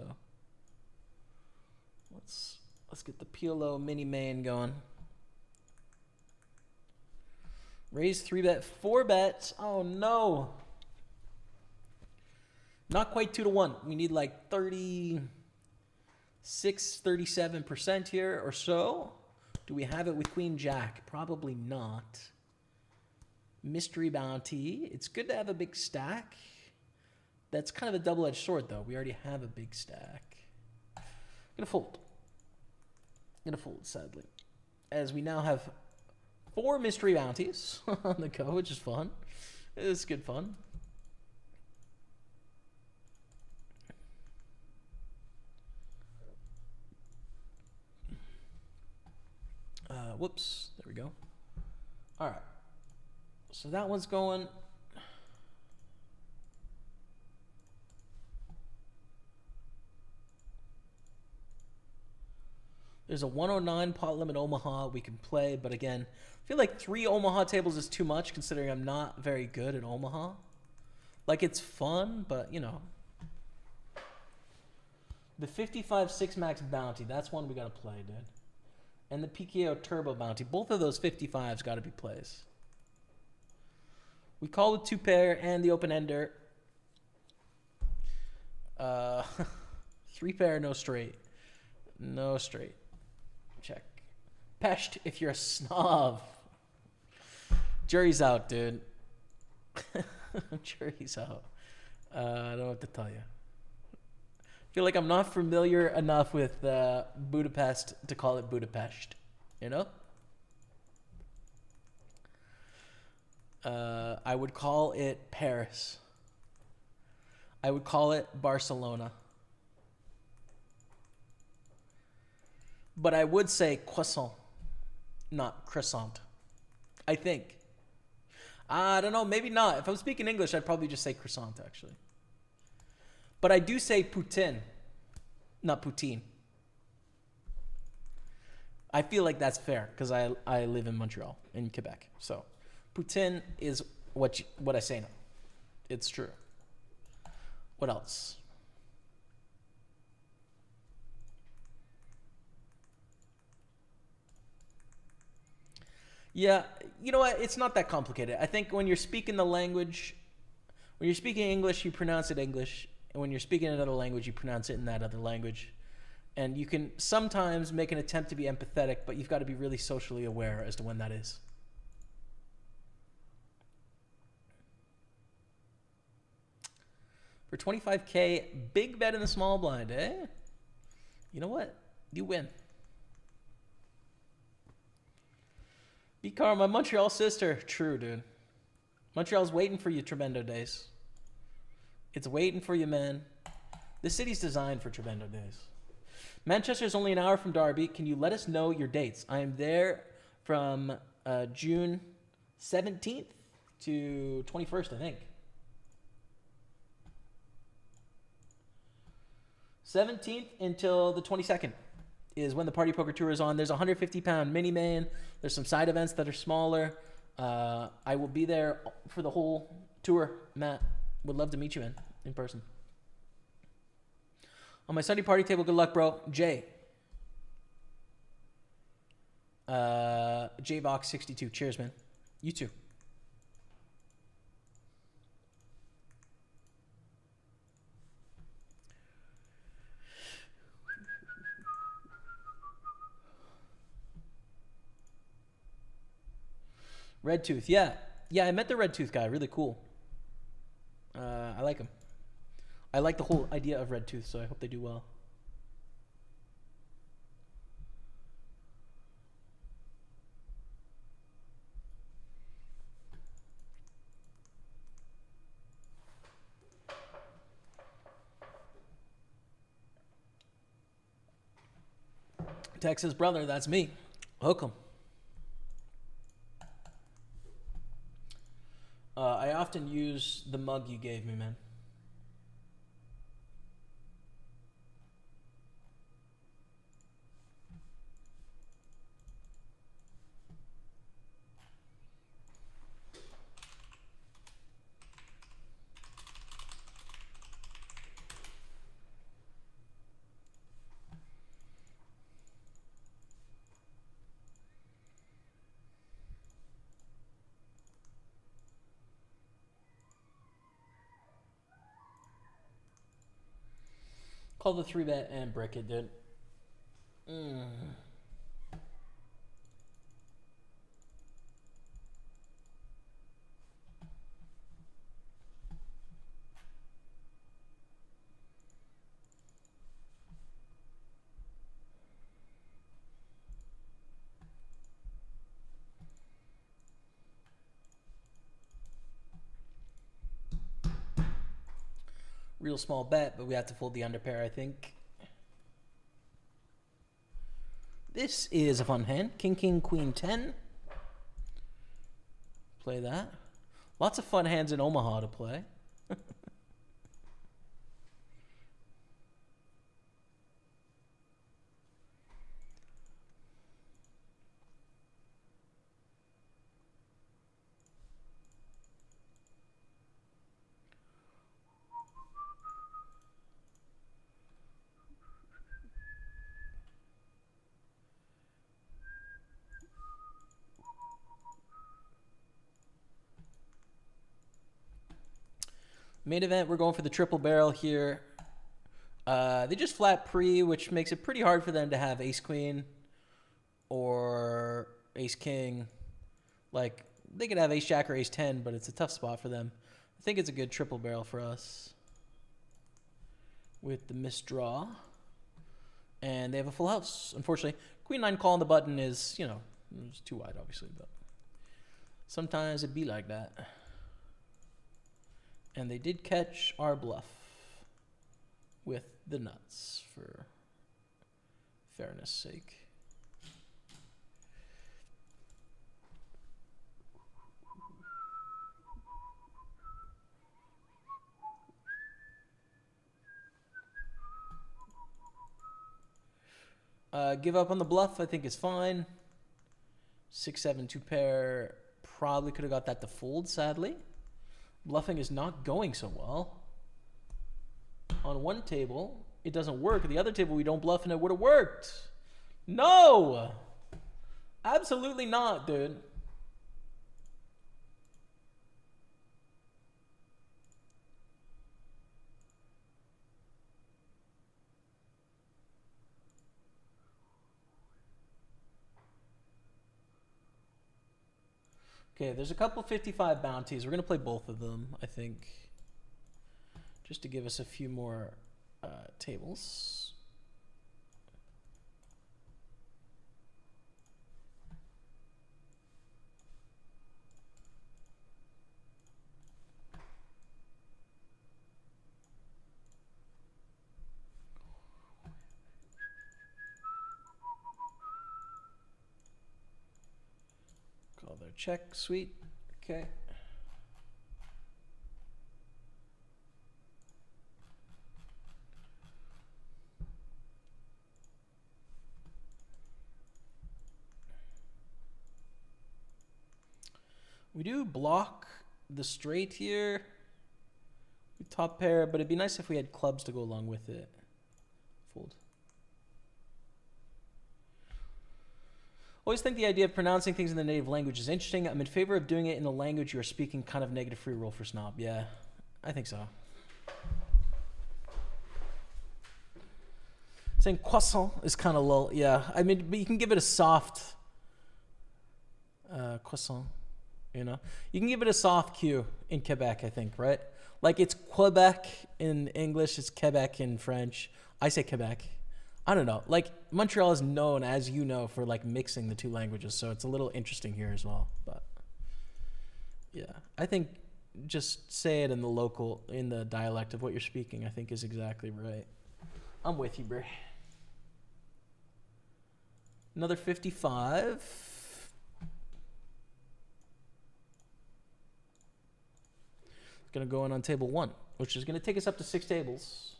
let's get the PLO mini main going. Raise 3-bet, 4-bet. Oh no. Not quite 2-1. We need like 36, 37% here or so. Do we have it with Queen Jack? Probably not. Mystery bounty. It's good to have a big stack. That's kind of a double-edged sword, though. We already have a big stack. Gonna fold. Gonna fold, sadly. As we now have 4 mystery bounties on the go, which is fun. It's good fun. Whoops. There we go. All right. So that one's going. There's a 109 pot limit Omaha we can play, but again, I feel like 3 Omaha tables is too much considering I'm not very good at Omaha. Like, it's fun, but, you know. The 55 6-max bounty, that's one we got to play, dude. And the PKO Turbo Bounty. Both of those 55s got to be plays. We call the 2-pair and the open-ender. 3-pair, no straight. No straight. Check. Pesht if you're a snob. Jury's out, dude. Jury's out. I don't know what to tell you. I feel like I'm not familiar enough with Budapest to call it Budapest, you know? I would call it Paris. I would call it Barcelona. But I would say croissant, not croissant. I think. I don't know, maybe not. If I'm speaking English, I'd probably just say croissant, actually. But I do say poutine, not poutine. I feel like that's fair because I live in Montreal, in Quebec. So poutine is what I say now. It's true. What else? Yeah, you know what? It's not that complicated. I think when you're speaking the language, when you're speaking English, you pronounce it English. And when you're speaking another language, you pronounce it in that other language. And you can sometimes make an attempt to be empathetic, but you've got to be really socially aware as to when that is. For 25K, big bet in the small blind, eh? You know what? You win. Beat Karma, Montreal sister. True, dude. Montreal's waiting for you, Trebendo days. It's waiting for you, man. The city's designed for Trebendo days. Manchester's only an hour from Derby. Can you let us know your dates? I am there from June 17th to 21st, I think. 17th until the 22nd is when the Party Poker Tour is on. There's a 150-pound mini main. There's some side events that are smaller. I will be there for the whole tour, Matt. Would love to meet you in person. On my Sunday party table, good luck, bro. Jay. JVox62. Cheers, man. You too. Red Tooth. Yeah, I met the Red Tooth guy. Really cool. I like him. I like the whole idea of Red Tooth, so I hope they do well. Texas brother, that's me. Hook 'em. I often use the mug you gave me, man. Call the 3-bet and brick it, dude. Real small bet, but we have to fold the under pair, I think. This is a fun hand. King, king, queen, 10. Play that. Lots of fun hands in Omaha to play. Main event, we're going for the triple barrel here. They just flat pre, which makes it pretty hard for them to have ace-queen or ace-king. Like, they could have ace-jack or ace-10, but it's a tough spot for them. I think it's a good triple barrel for us with the misdraw. And they have a full house, unfortunately. Queen-9 call on the button is, you know, it's too wide, obviously, but sometimes it be like that. And they did catch our bluff with the nuts for fairness sake. Give up on the bluff, I think is fine. 6-7 two pair. Probably could have got that to fold, sadly. Bluffing is not going so well. On one table, it doesn't work. At the other table, we don't bluff and it would have worked. No! Absolutely not, dude. Okay, there's a couple 55 bounties. We're going to play both of them, I think, just to give us a few more tables. Call their check, sweet. Okay. We do block the straight here. We top pair, but it'd be nice if we had clubs to go along with it. Fold. Always think the idea of pronouncing things in the native language is interesting. I'm in favor of doing it in the language you're speaking, kind of negative free roll for snob. Yeah, I think so. Saying croissant is kind of low. Yeah, I mean, but you can give it a soft croissant, you know? You can give it a soft Q in Quebec, I think, right? Like it's Quebec in English, it's Quebec in French. I say Quebec. I don't know. Like Montreal is known, as you know, for like mixing the two languages, so it's a little interesting here as well. But yeah, I think just say it in the dialect of what you're speaking, I think is exactly right. I'm with you, bro. Another 55. It's going to go in on table 1, which is going to take us up to 6 tables.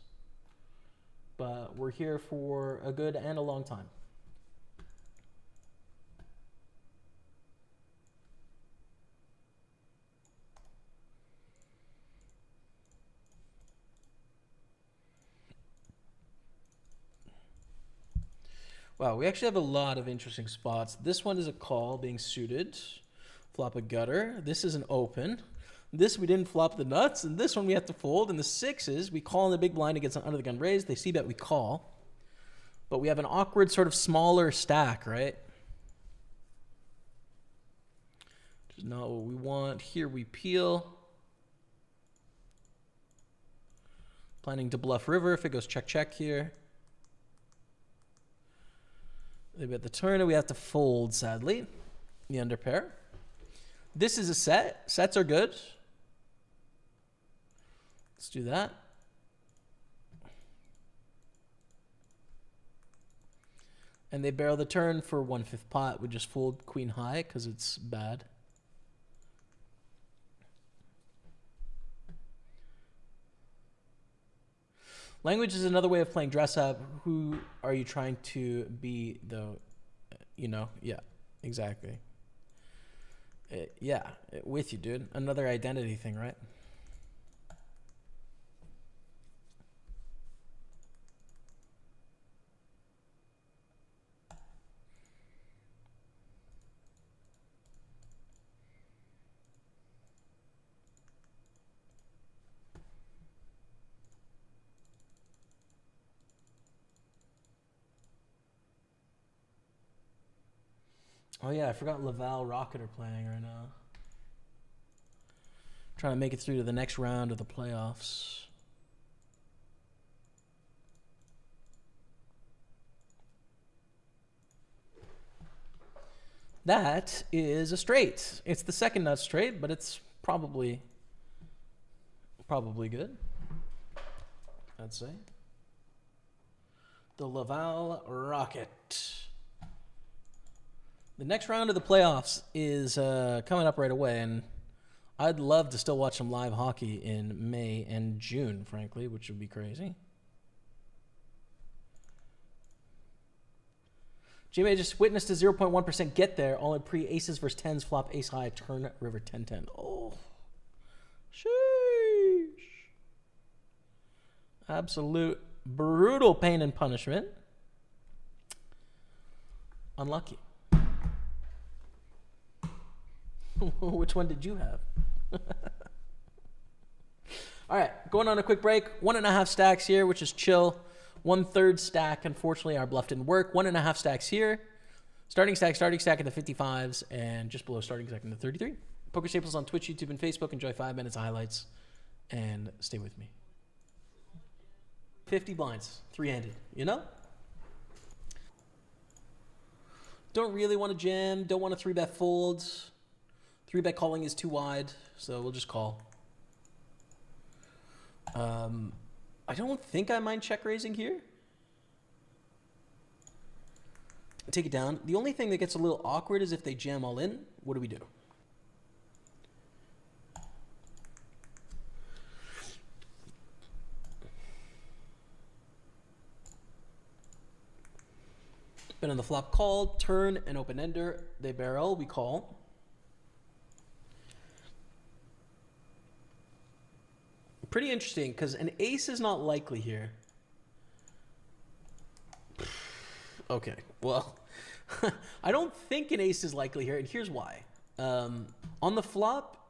But we're here for a good and a long time. Wow, we actually have a lot of interesting spots. This one is a call being suited. Flop a gutter. This is an open. This we didn't flop the nuts. And this one we have to fold. And the 6s, we call in the big blind against an under the gun raise. They see bet, we call. But we have an awkward sort of smaller stack, right? Which is not what we want. Here we peel. Planning to bluff river if it goes check, check here. They bet the turn, and we have to fold, sadly. The under pair. This is a set. Sets are good. Let's do that. And they barrel the turn for 1/5 pot. We just fold queen high because it's bad. Language is another way of playing dress up. Who are you trying to be, though? You know? Yeah, exactly. Yeah, with you, dude. Another identity thing, right? Oh yeah, I forgot Laval Rocket are playing right now. Trying to make it through to the next round of the playoffs. That is a straight. It's the second nut straight, but it's probably good, I'd say. The Laval Rocket. The next round of the playoffs is coming up right away, and I'd love to still watch some live hockey in May and June, frankly, which would be crazy. Jaime just witnessed a 0.1% get there, all in pre-aces versus 10s, flop ace high, turn river 10-10. Oh, sheesh. Absolute brutal pain and punishment. Unlucky. Which one did you have? All right, going on a quick break. 1.5 stacks here, which is chill. 1/3 stack. Unfortunately, our bluff didn't work. 1.5 stacks here. Starting stack in the 55s, and just below starting stack in the 33. Pokerstaples on Twitch, YouTube, and Facebook. Enjoy 5 minutes of highlights, and stay with me. 50 blinds, 3-handed, you know? Don't really want to jam. Don't want to 3-bet folds. 3-bet calling is too wide, so we'll just call. I don't think I mind check raising here. Take it down. The only thing that gets a little awkward is if they jam all in. What do we do? Been on the flop call, turn, and open ender. They barrel, we call. Pretty interesting, because an ace is not likely here. Okay, well, I don't think an ace is likely here, and here's why. On the flop,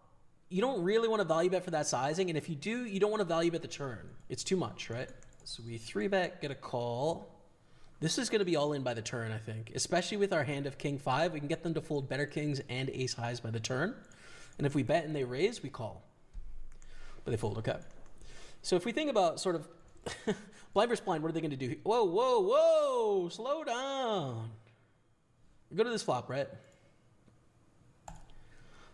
you don't really want to value bet for that sizing, and if you do, you don't want to value bet the turn. It's too much, right? So we 3-bet, get a call. This is going to be all in by the turn, I think, especially with our hand of king 5. We can get them to fold better kings and ace highs by the turn, and if we bet and they raise, we call. But they fold, okay. So if we think about sort of blind versus blind, what are they going to do? Whoa, whoa, whoa, slow down. Go to this flop, right?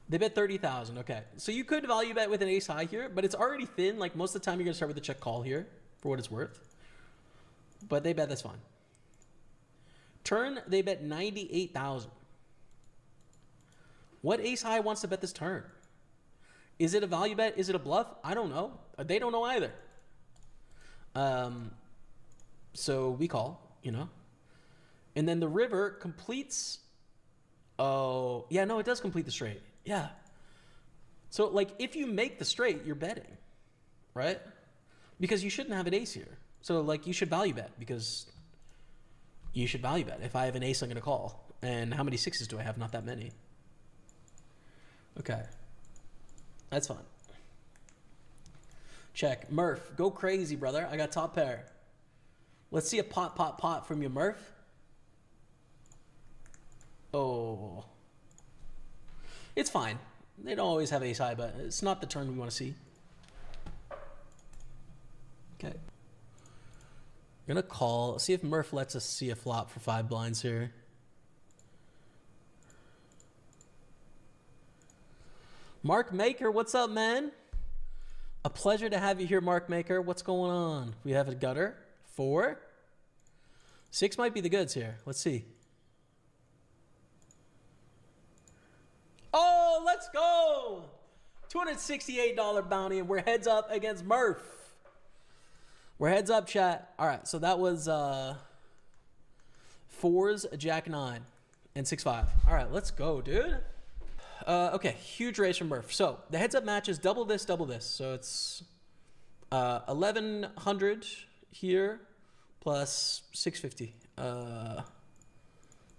They bet 30,000, okay. So you could value bet with an ace high here, but it's already thin. Like most of the time you're going to start with a check call here for what it's worth. But they bet, that's fine. Turn, they bet 98,000. What ace high wants to bet this turn? Is it a value bet? Is it a bluff? I don't know. They don't know either. So we call, you know. And then the river completes. Oh, yeah, no, it does complete the straight. Yeah. So, like, if you make the straight, you're betting, right? Because you shouldn't have an ace here. So, like, you should value bet because you should value bet. If I have an ace, I'm going to call. And how many sixes do I have? Not that many. Okay. That's fine. Check. Murph, go crazy, brother. I got top pair. Let's see a pot from you, Murph. Oh. It's fine. They don't always have ace high, but it's not the turn we want to see. Okay. I'm going to call. See if Murph lets us see a flop for 5 blinds here. Mark Maker, what's up, man? A pleasure to have you here, Mark Maker. What's going on? We have a gutter. 4. 6 might be the goods here. Let's see. Oh, let's go! $268 bounty, and we're heads up against Murph. We're heads up, chat. All right, so that was 4s, Jack 9, and 6-5. All right, let's go, dude. Okay, huge raise from Murph. So the heads up match is double this. So it's 1,100 here plus 650.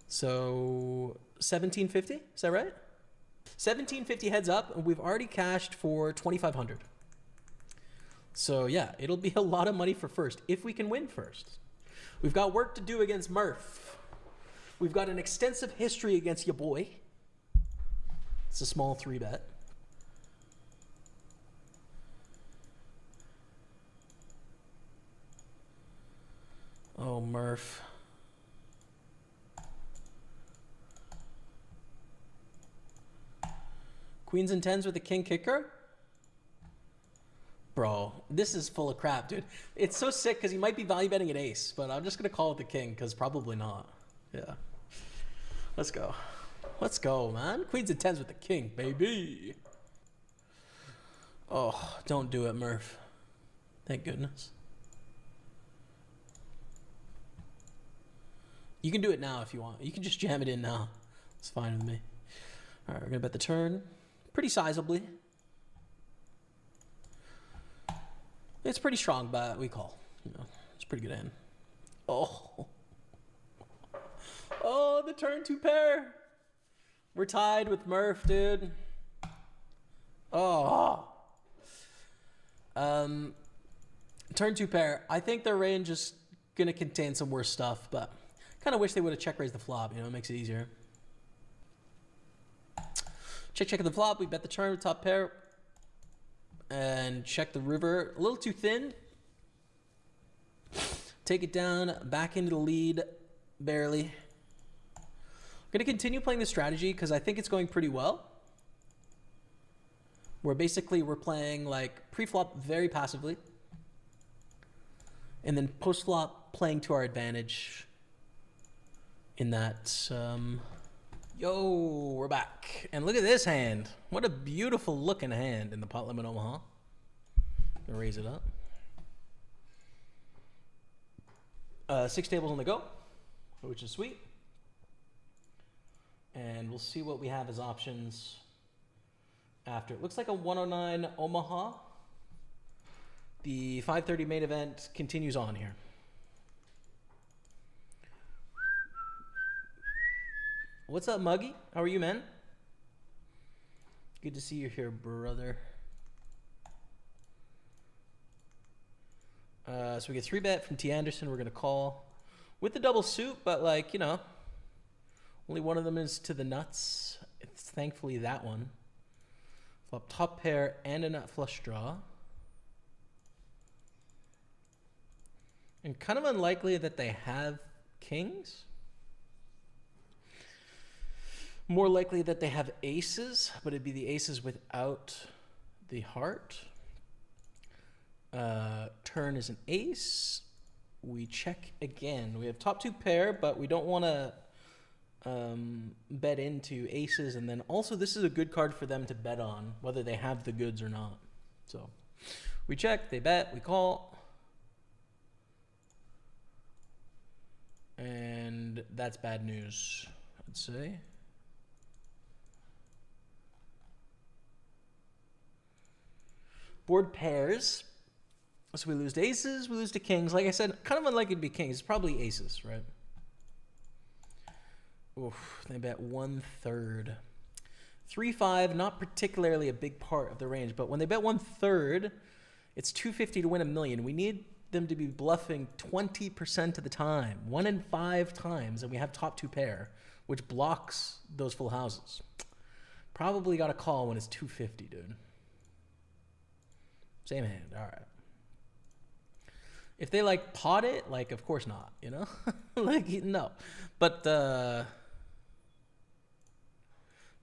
So 1,750. Is that right? 1,750 heads up, and we've already cashed for 2,500. So yeah, it'll be a lot of money for first if we can win first. We've got work to do against Murph. We've got an extensive history against your boy. It's a small 3-bet. Oh, Murph. Queens and 10s with a king kicker? Bro, this is full of crap, dude. It's so sick because he might be value betting an ace, but I'm just going to call it the king because probably not. Yeah. Let's go. Let's go, man. Queens and 10s with the king, baby. Oh, don't do it, Murph. Thank goodness. You can do it now if you want. You can just jam it in now. It's fine with me. All right, we're going to bet the turn. Pretty sizably. It's pretty strong, but we call. You know, it's a pretty good hand. Oh. Oh, the turn 2 pair. We're tied with Murph, dude. Oh. Turn 2 pair. I think their range is going to contain some worse stuff, but kind of wish they would have check raised the flop. You know, it makes it easier. Check the flop. We bet the turn with top pair. And check the river. A little too thin. Take it down. Back into the lead. Barely. I'm going to continue playing this strategy because I think it's going pretty well. Where basically we're playing like pre-flop very passively. And then post-flop playing to our advantage. In that... Yo, we're back. And look at this hand. What a beautiful looking hand in the pot limit Omaha. Gonna raise it up. 6 tables on the go, which is sweet. And we'll see what we have as options after. It looks like a 109 Omaha. The 5:30 main event continues on here. What's up, Muggy? How are you, man? Good to see you here, brother. So we get 3-bet from T. Anderson. We're going to call with the double suit, but like, you know, only one of them is to the nuts. It's thankfully that one. Flop top pair and a nut flush draw. And kind of unlikely that they have kings. More likely that they have aces, but it'd be the aces without the heart. Turn is an ace. we check again. We have top 2 pair, but we don't want to bet into aces. And then also this is a good card for them to bet on, whether they have the goods or not. So we check, they bet, we call. And that's bad news, I'd say. Board pairs. So we lose to aces, we lose to kings. Like I said, kind of unlikely to be kings. It's probably aces, right? Oof, they bet 1/3. 3-5, not particularly a big part of the range, but when they bet 1/3, it's $250 to win $1 million. We need them to be bluffing 20% of the time, 1 in 5 times, and we have top 2 pair, which blocks those full houses. Probably got a call when it's 250, dude. Same hand, all right. If they like pot it, like of course not, you know, like no, but for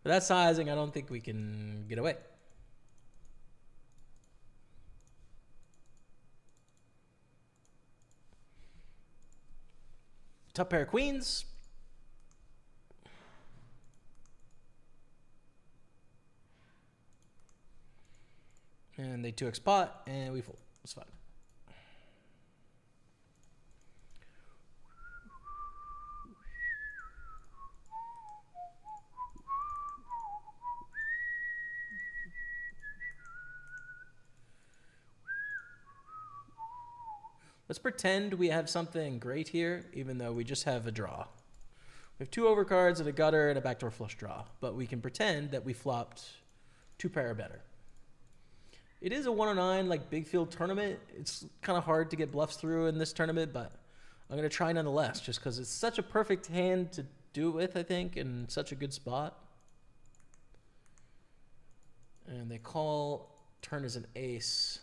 that sizing, I don't think we can get away. Top pair of queens. And they 2x pot, and we fold. It's fine. Let's pretend we have something great here, even though we just have a draw. We have 2 overcards and a gutter and a backdoor flush draw, but we can pretend that we flopped 2 pair or better. It is a 109 like big field tournament. It's kind of hard to get bluffs through in this tournament, but I'm going to try nonetheless, just because it's such a perfect hand to do it with, I think, and such a good spot. And they call, turn is an ace.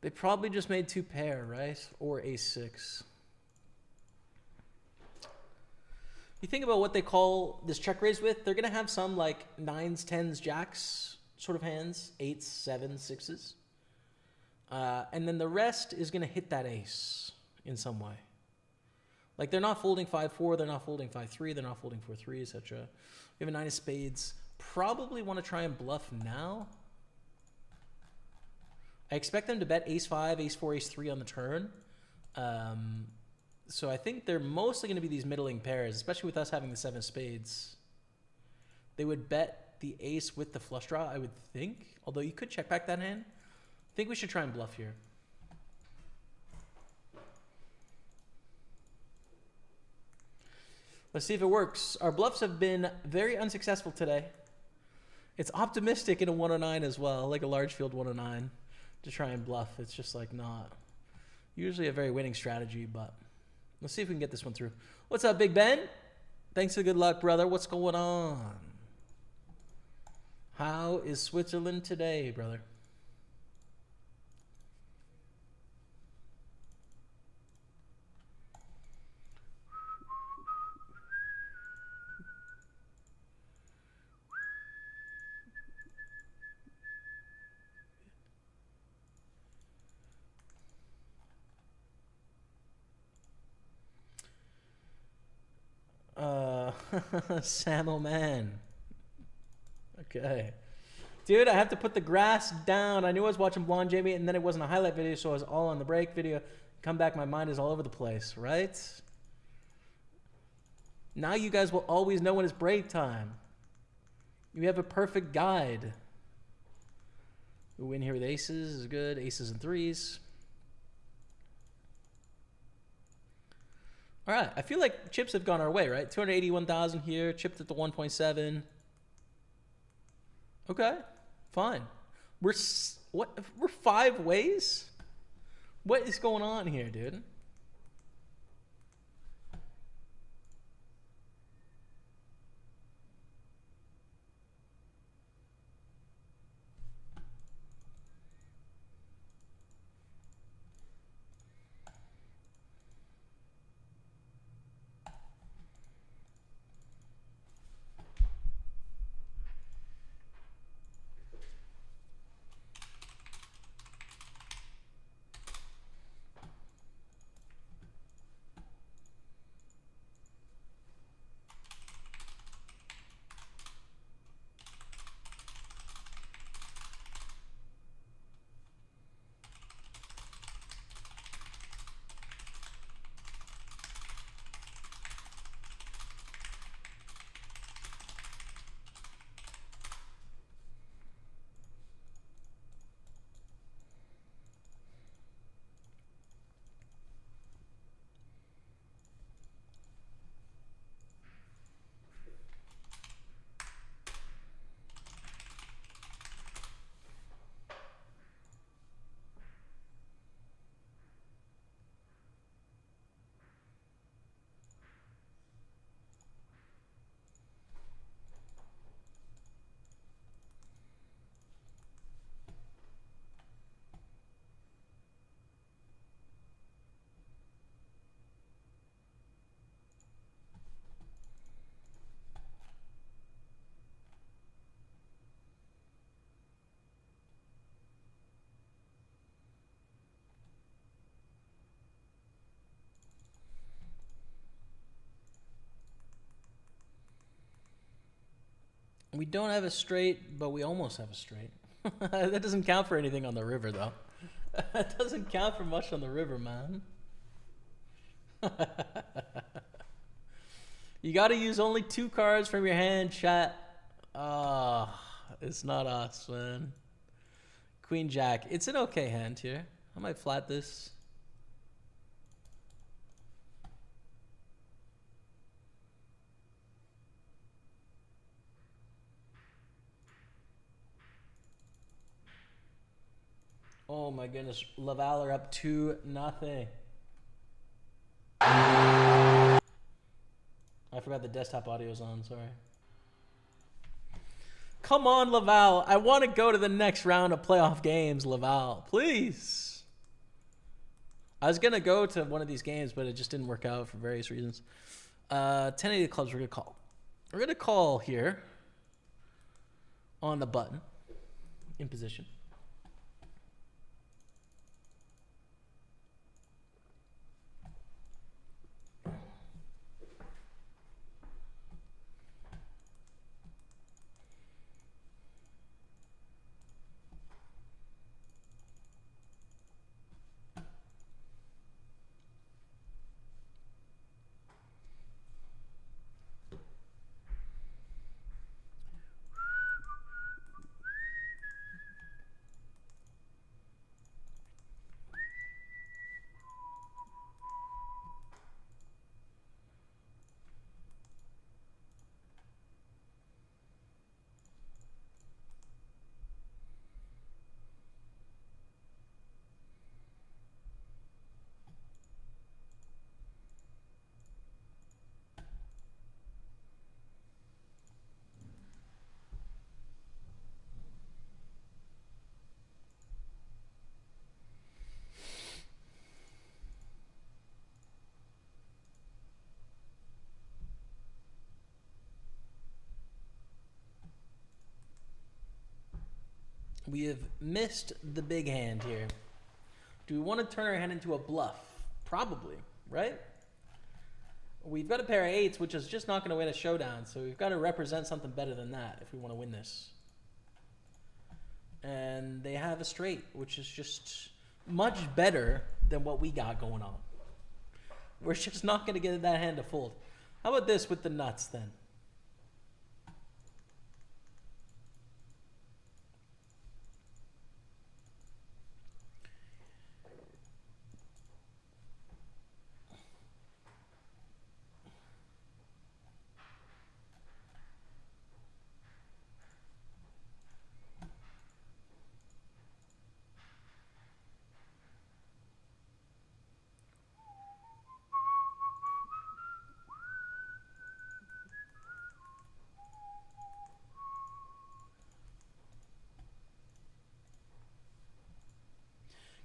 They probably just made 2 pair, right? Or ace-6. You think about what they call this check raise with, they're going to have some like 9s, 10s, jacks sort of hands, 8s, 7s, 6s. And then the rest is going to hit that ace in some way. Like they're not folding 5-4, they're not folding 5-3, they're not folding 4-3, etc. We have a 9 of spades. Probably want to try and bluff now. I expect them to bet ace-5, ace-4, ace-3 on the turn. So I think they're mostly going to be these middling pairs, especially with us having the 7 of spades. They would bet the ace with the flush draw, I would think. Although you could check back that hand. I think we should try and bluff here. Let's see if it works. Our bluffs have been very unsuccessful today. It's optimistic in a 109 as well, like a large field 109. To try and bluff. It's just like not usually a very winning strategy, but let's see if we can get this one through. What's up, Big Ben? Thanks for good luck, brother. What's going on? How is Switzerland today, brother? Sam O'Man. Okay. Dude, I have to put the grass down. I knew I was watching Blonde Jamie, and then it wasn't a highlight video, so I was all on the break video. Come back, my mind is all over the place, right? Now you guys will always know when it's break time. You have a perfect guide. We win here with aces is good. Aces and 3s. All right, I feel like chips have gone our way, right? 281,000 here, chipped at the 1.7. Okay, fine. We're 5 ways? What is going on here, dude? We don't have a straight, but we almost have a straight. That doesn't count for anything on the river, though. That doesn't count for much on the river, man. You got to use only 2 cards from your hand, chat. It's not us, man. Queen Jack. It's an okay hand here. I might flat this. Oh my goodness. Laval are up 2-0. I forgot the desktop audio's on, sorry. Come on, Laval. I want to go to the next round of playoff games, Laval. Please. I was going to go to one of these games, but it just didn't work out for various reasons. 1080 clubs we're going to call. We're going to call here on the button in position. We have missed the big hand here. Do we want to turn our hand into a bluff? Probably, right? We've got a pair of 8s, which is just not going to win a showdown, so we've got to represent something better than that if we want to win this. And they have a straight, which is just much better than what we got going on. We're just not going to get that hand to fold. How about this with the nuts, then?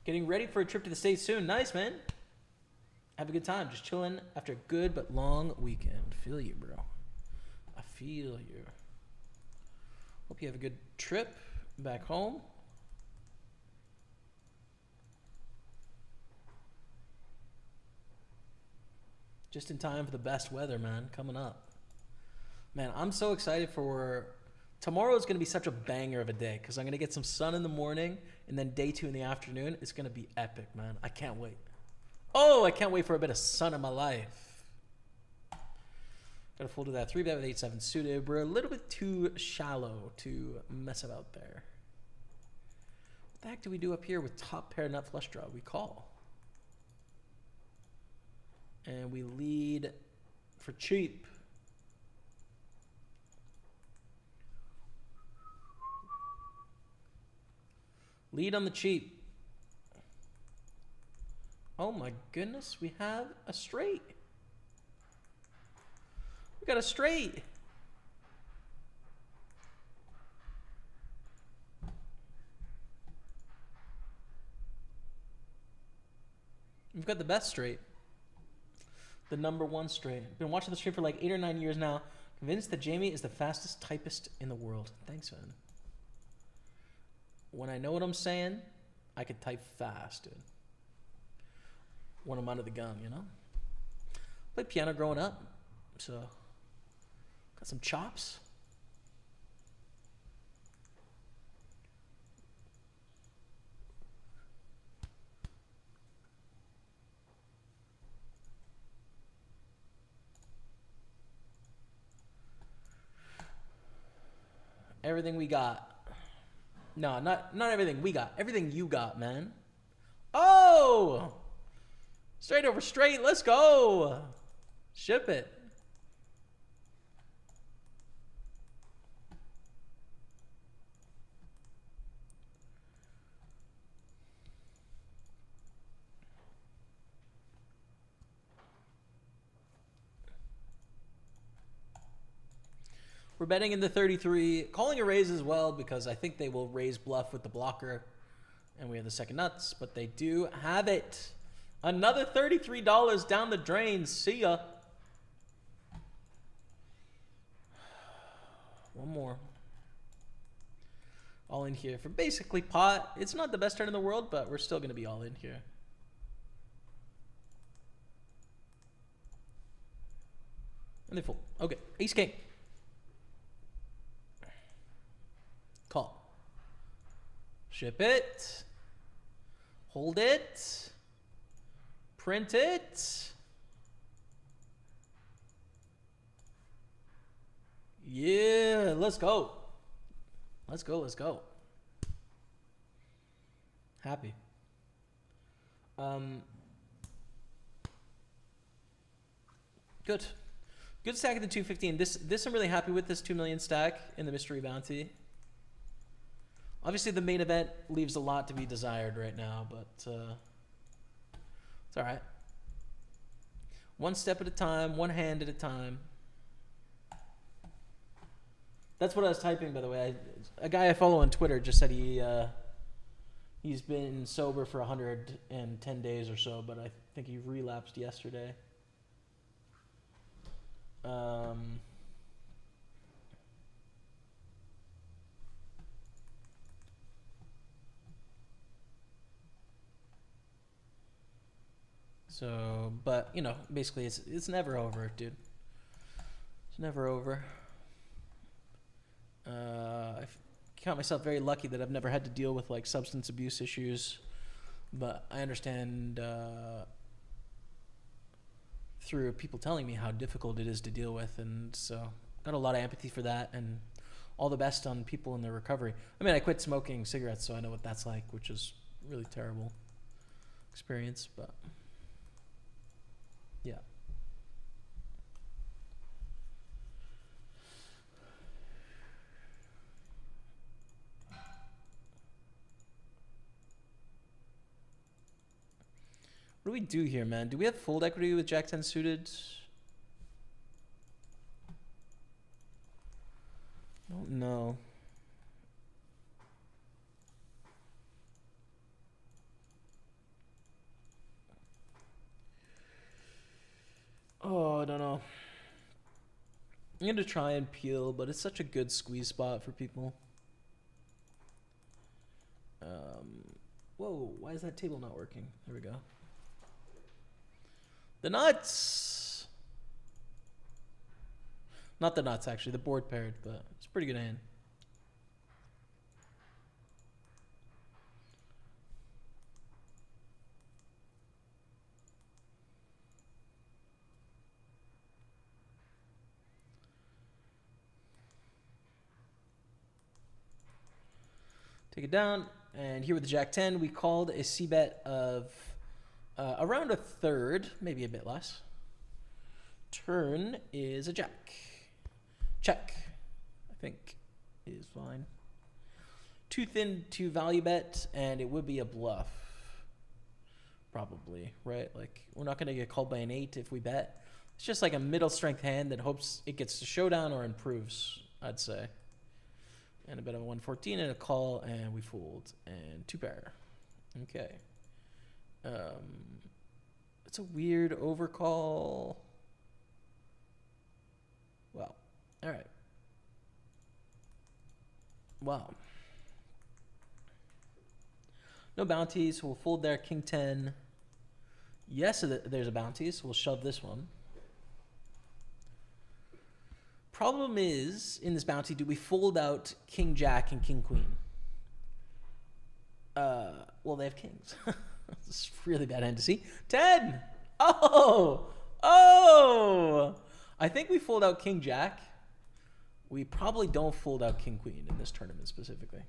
Getting ready for a trip to the States soon. Nice, man. Have a good time. Just chilling after a good but long weekend. Feel you, bro. I feel you. Hope you have a good trip back home. Just in time for the best weather, man, coming up. Man, I'm so excited for... Tomorrow is going to be such a banger of a day because I'm going to get some sun in the morning and then day 2 in the afternoon. It's going to be epic, man. I can't wait. Oh, I can't wait for a bit of sun in my life. Got to fold to that 3-bet with 8-7 suited. We're a little bit too shallow to mess about there. What the heck do we do up here with top pair nut flush draw? We call. And we lead for cheap. Lead on the cheap. Oh my goodness, we have a straight. We got a straight. We've got the best straight. The #1 straight. Been watching the stream for like 8 or 9 years now. Convinced that Jamie is the fastest typist in the world. Thanks, man. When I know what I'm saying, I could type fast, dude. When I'm under the gun, you know? Played piano growing up, so got some chops. Everything we got. No, not everything we got. Everything you got, man. Oh! Straight over straight. Let's go. Ship it. We're betting in the 33, calling a raise as well because I think they will raise bluff with the blocker. And we have the second nuts, but they do have it. Another $33 down the drain. See ya. One more. All in here for basically pot. It's not the best turn in the world, but we're still going to be all in here. And they fold. Okay, ace king. Call. Ship it. Hold it. Print it. Yeah, let's go. Let's go, let's go. Happy. Good. Good stack at the 215. This I'm really happy with, this 2 million stack in the mystery bounty. Obviously, the main event leaves a lot to be desired right now, but it's all right. One step at a time, one hand at a time. That's what I was typing, by the way. A guy I follow on Twitter just said he's been sober for 110 days or so, but I think he relapsed yesterday. So, but you know, basically, it's never over, dude. It's never over. I count myself very lucky that I've never had to deal with like substance abuse issues, but I understand through people telling me how difficult it is to deal with, and so got a lot of empathy for that, and all the best on people in their recovery. I mean, I quit smoking cigarettes, so I know what that's like, which is really terrible experience, but yeah. What do we do here, man? Do we have fold equity with Jack 10 suited? I don't know. Oh, I don't know. I'm going to try and peel, but it's such a good squeeze spot for people. Whoa, why is that table not working? There we go. The nuts! Not the nuts, actually. The board paired, but it's a pretty good hand. Take it down, and here with the Jack 10, we called a c-bet of around a third, maybe a bit less. Turn is a jack. Check, I think, is fine. Too thin to value bet, and it would be a bluff. Probably, right? Like, we're not going to get called by an 8 if we bet. It's just like a middle strength hand that hopes it gets to showdown or improves, I'd say. And a bet of a 114 and a call, and we fold. And 2 pair. Okay. It's a weird overcall. Wow. All right. Wow. No bounties. We'll fold there. King 10. Yes, there's a bounty, so we'll shove this one. Problem is, in this bounty, do we fold out King Jack and King Queen? Well, they have kings. This is a really bad hand to see. 10! Oh! I think we fold out King Jack. We probably don't fold out king queen in this tournament specifically.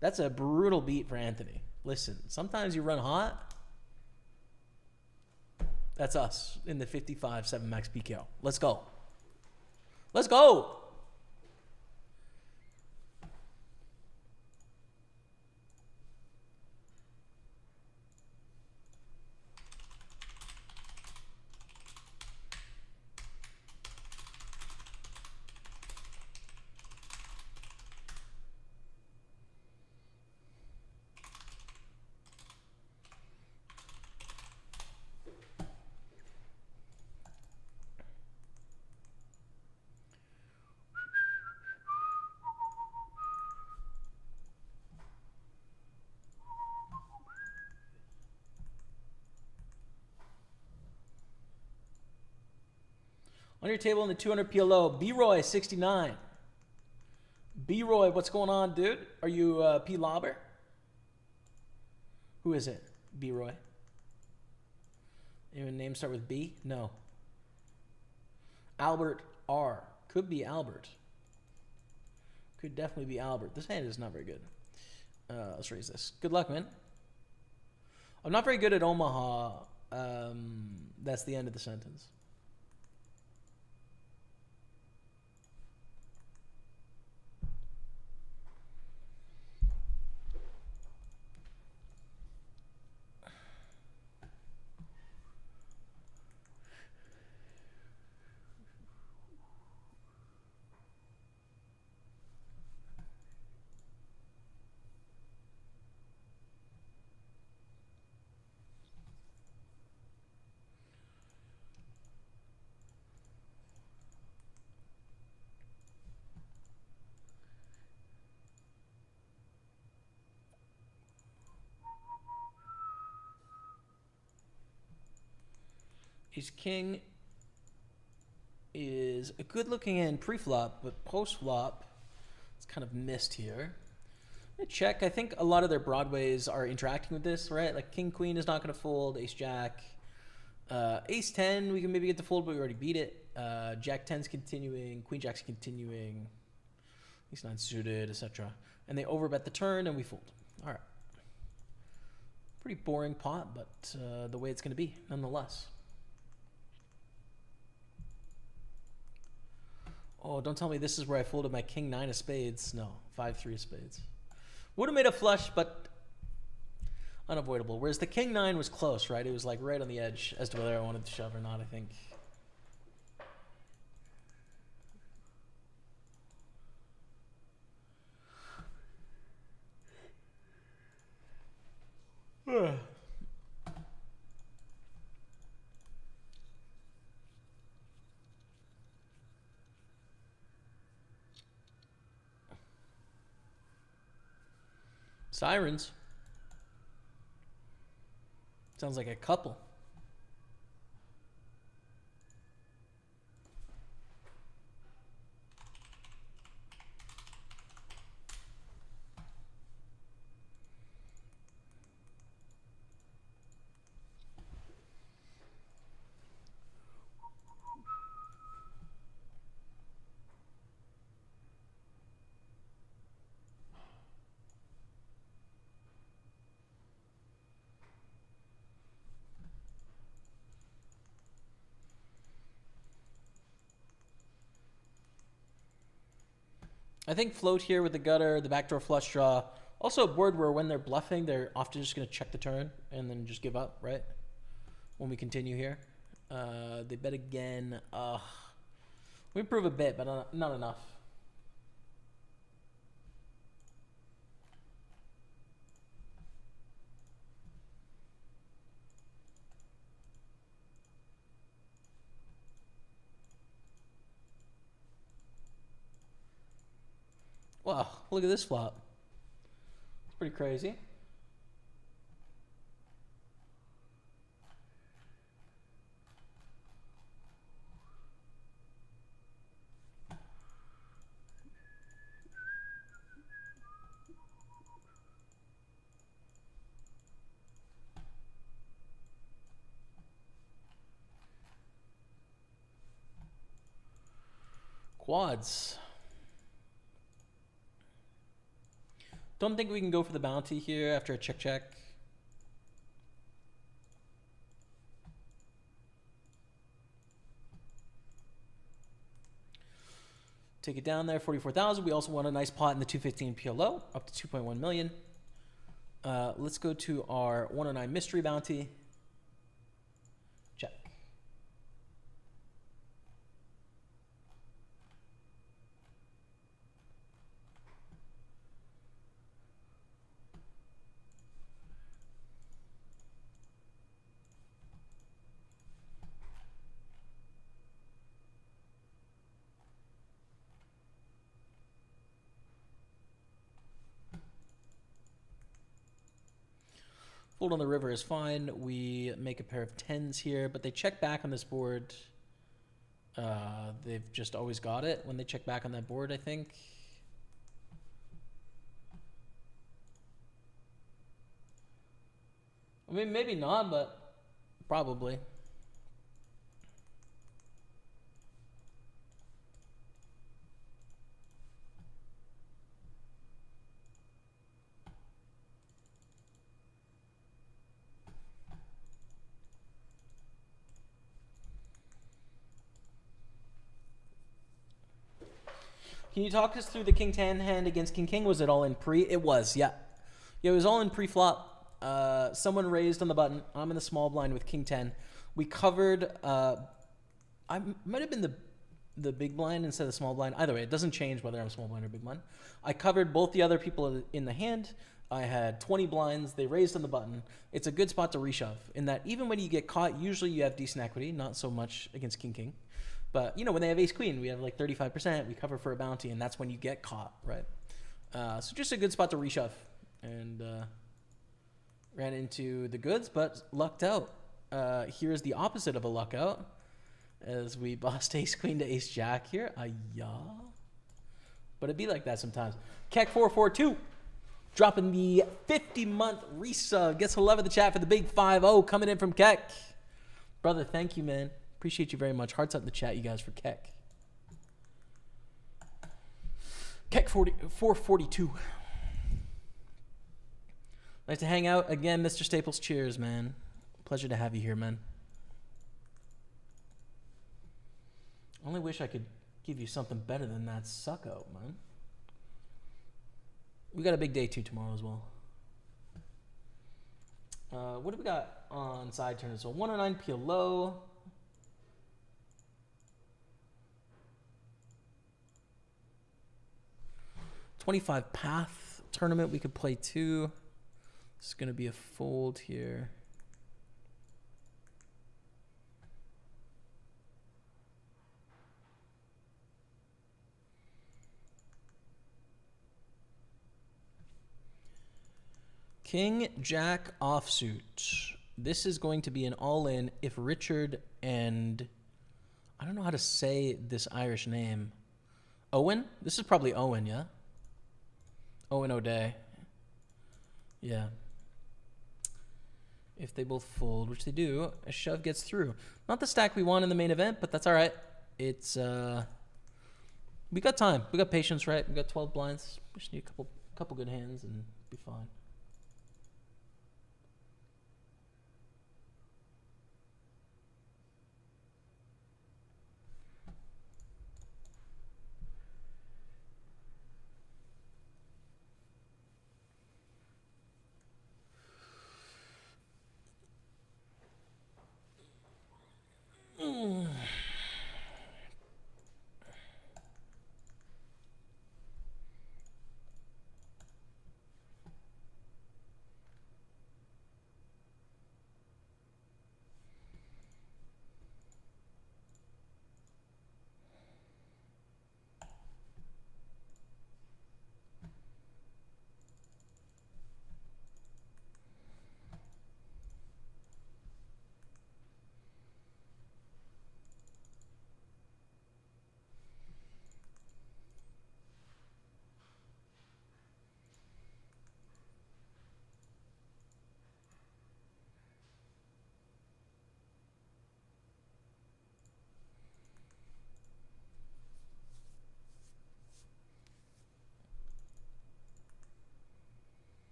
That's a brutal beat for Anthony. Listen, sometimes you run hot. That's us in the 55 7 max PKO. Let's go. Let's go. On your table in the 200 PLO, B-Roy 69. B-Roy, what's going on, dude? Are you P. Lauber? Who is it? B-Roy. Anyone name start with B? No. Albert R. Could be Albert. Could definitely be Albert. This hand is not very good. Let's raise this. Good luck, man. I'm not very good at Omaha. That's the end of the sentence. Ace King is a good looking hand pre-flop, but post-flop, it's kind of missed here. I'm gonna check. I think a lot of their Broadways are interacting with this, right? Like King Queen is not going to fold. Ace Jack. Ace 10, we can maybe get the fold, but we already beat it. Jack 10's continuing. Queen Jack's continuing. Ace 9 suited, etc. And they overbet the turn, and we fold. All right. Pretty boring pot, but the way it's going to be, nonetheless. Oh, don't tell me this is where I folded my king 9 of spades. No, 5-3 of spades. Would have made a flush, but unavoidable. Whereas the king 9 was close, right? It was like right on the edge as to whether I wanted to shove or not, I think. Sirens. Sounds like a couple. I think float here with the gutter, the backdoor flush draw. Also a board where when they're bluffing, they're often just going to check the turn and then just give up, right? When we continue here. They bet again. We improve a bit, but not enough. Wow, look at this flop. It's pretty crazy. Quads. Don't think we can go for the bounty here after a check. Take it down there, 44,000. We also want a nice pot in the 215 PLO, up to 2.1 million. Let's go to our 109 mystery bounty. Check. Fold on the river is fine. We make a pair of 10s here, but they check back on this board. They've just always got it when they check back on that board, I think. I mean, maybe not, but probably. Can you talk us through the King 10 hand against King King? Was it all in pre? It was, yeah. Yeah, it was all in pre-flop. Someone raised on the button. I'm in the small blind with King 10. We covered, I might have been the big blind instead of the small blind. Either way, it doesn't change whether I'm small blind or big blind. I covered both the other people in the hand. I had 20 blinds. They raised on the button. It's a good spot to reshove in that even when you get caught, usually you have decent equity, not so much against King King. But, you know, when they have ace-queen, we have like 35%. We cover for a bounty, and that's when you get caught, right? So just a good spot to reshove. And ran into the goods, but lucked out. Here's the opposite of a luck out, as we bust ace-queen to ace-jack here. Ayah. But it'd be like that sometimes. Keck 442. Dropping the 50-month resub. Gets a love of the chat for the big 5-0 coming in from Keck. Brother, thank you, man. Appreciate you very much. Hearts up in the chat, you guys, for Keck. Keck 442. Nice to hang out again, Mr. Staples. Cheers, man. Pleasure to have you here, man. Only wish I could give you something better than that suck out, man. We got a big day two tomorrow as well. What do we got on side turn? So 109 PLO. 25 path tournament we could play too. This is going to be a fold here. King Jack offsuit. This is going to be an all-in if Richard and I don't know how to say this Irish name. Owen? This is probably Owen, yeah? Owen O'Day. Yeah. If they both fold, which they do, a shove gets through. Not the stack we want in the main event, but that's all right. It's we got time. We got patience, right? We got 12 blinds. We just need a couple good hands and be fine.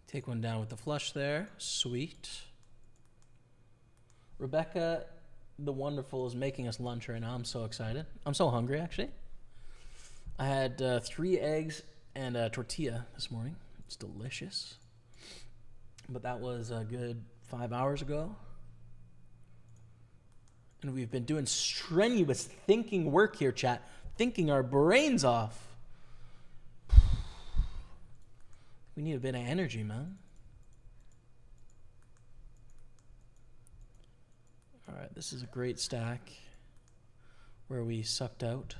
Take one down with the flush there. Sweet. Rebecca, the wonderful, is making us lunch right now. I'm so excited. I'm so hungry, actually. I had 3 eggs and a tortilla this morning. It's delicious. But that was a good 5 hours ago. And we've been doing strenuous thinking work here, chat. Thinking our brains off. We need a bit of energy, man. All right, this is a great stack where we sucked out.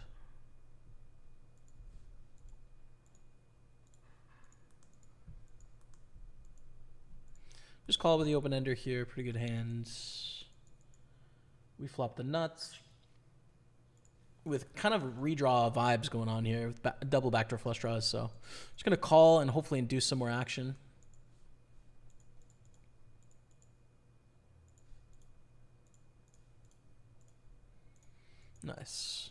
Just call with the open ender here. Pretty good hands. We flop the nuts with kind of redraw vibes going on here with double backdoor flush draws. So just going to call and hopefully induce some more action. Nice.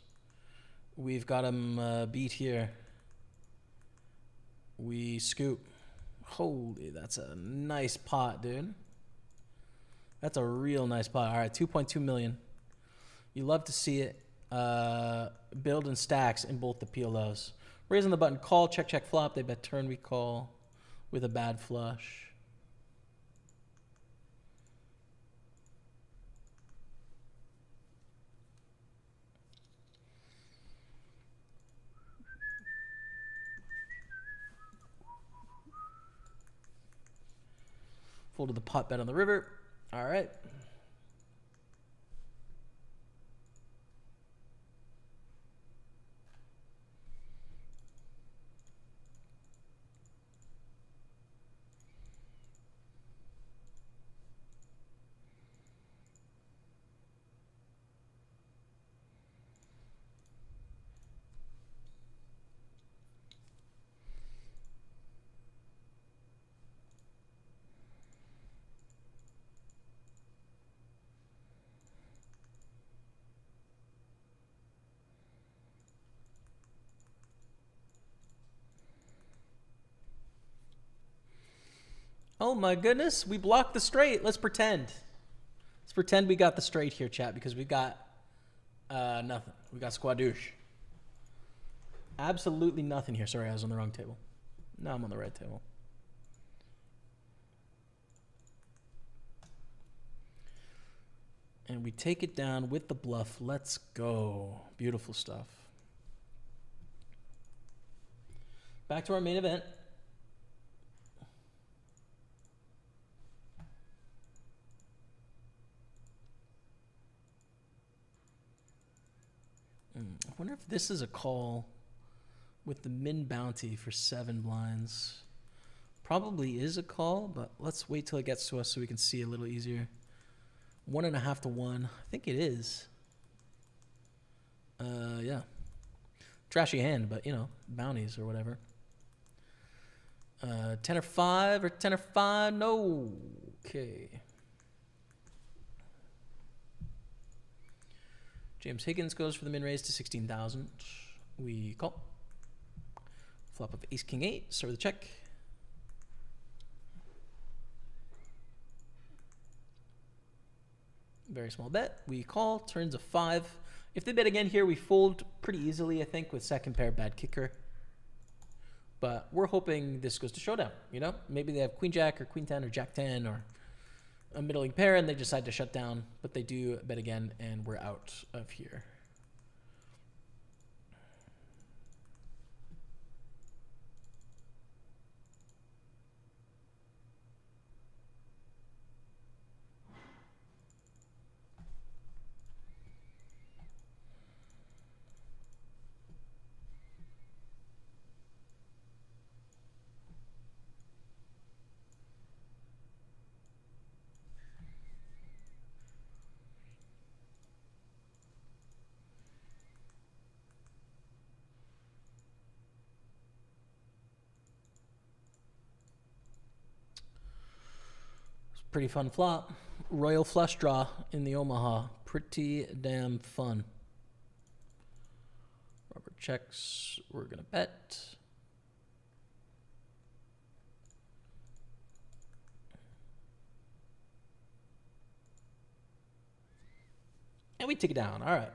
We've got him beat here. We scoop. Holy, that's a nice pot, dude. That's a real nice pot. All right, 2.2 million. You love to see it. Build in stacks in both the PLOs. Raising the button, call, check, check, flop. They bet turn, we call with a bad flush. Folded the pot bet on the river. All right. Oh my goodness, we blocked the straight. Let's pretend. Let's pretend we got the straight here, chat, because we got nothing. We got squadouche. Absolutely nothing here. Sorry, I was on the wrong table. Now I'm on the right table. And we take it down with the bluff. Let's go. Beautiful stuff. Back to our main event. I wonder if this is a call with the min bounty for 7 blinds. Probably is a call, but let's wait till it gets to us so we can see a little easier. 1.5 to 1. I think it is. Yeah. Trashy hand, but you know, bounties or whatever. 10 or 5 or 10 or 5. No. Okay. James Higgins goes for the min raise to 16,000. We call. Flop of ace king 8. Start with a check. Very small bet. We call. Turns a 5. If they bet again here, we fold pretty easily, I think, with second pair bad kicker. But we're hoping this goes to showdown, you know? Maybe they have queen jack or queen 10 or jack 10 or a middling pair and they decide to shut down, but they do bet again and we're out of here. Pretty fun flop. Royal flush draw in the Omaha. Pretty damn fun. Robert checks. We're going to bet. And we take it down. All right.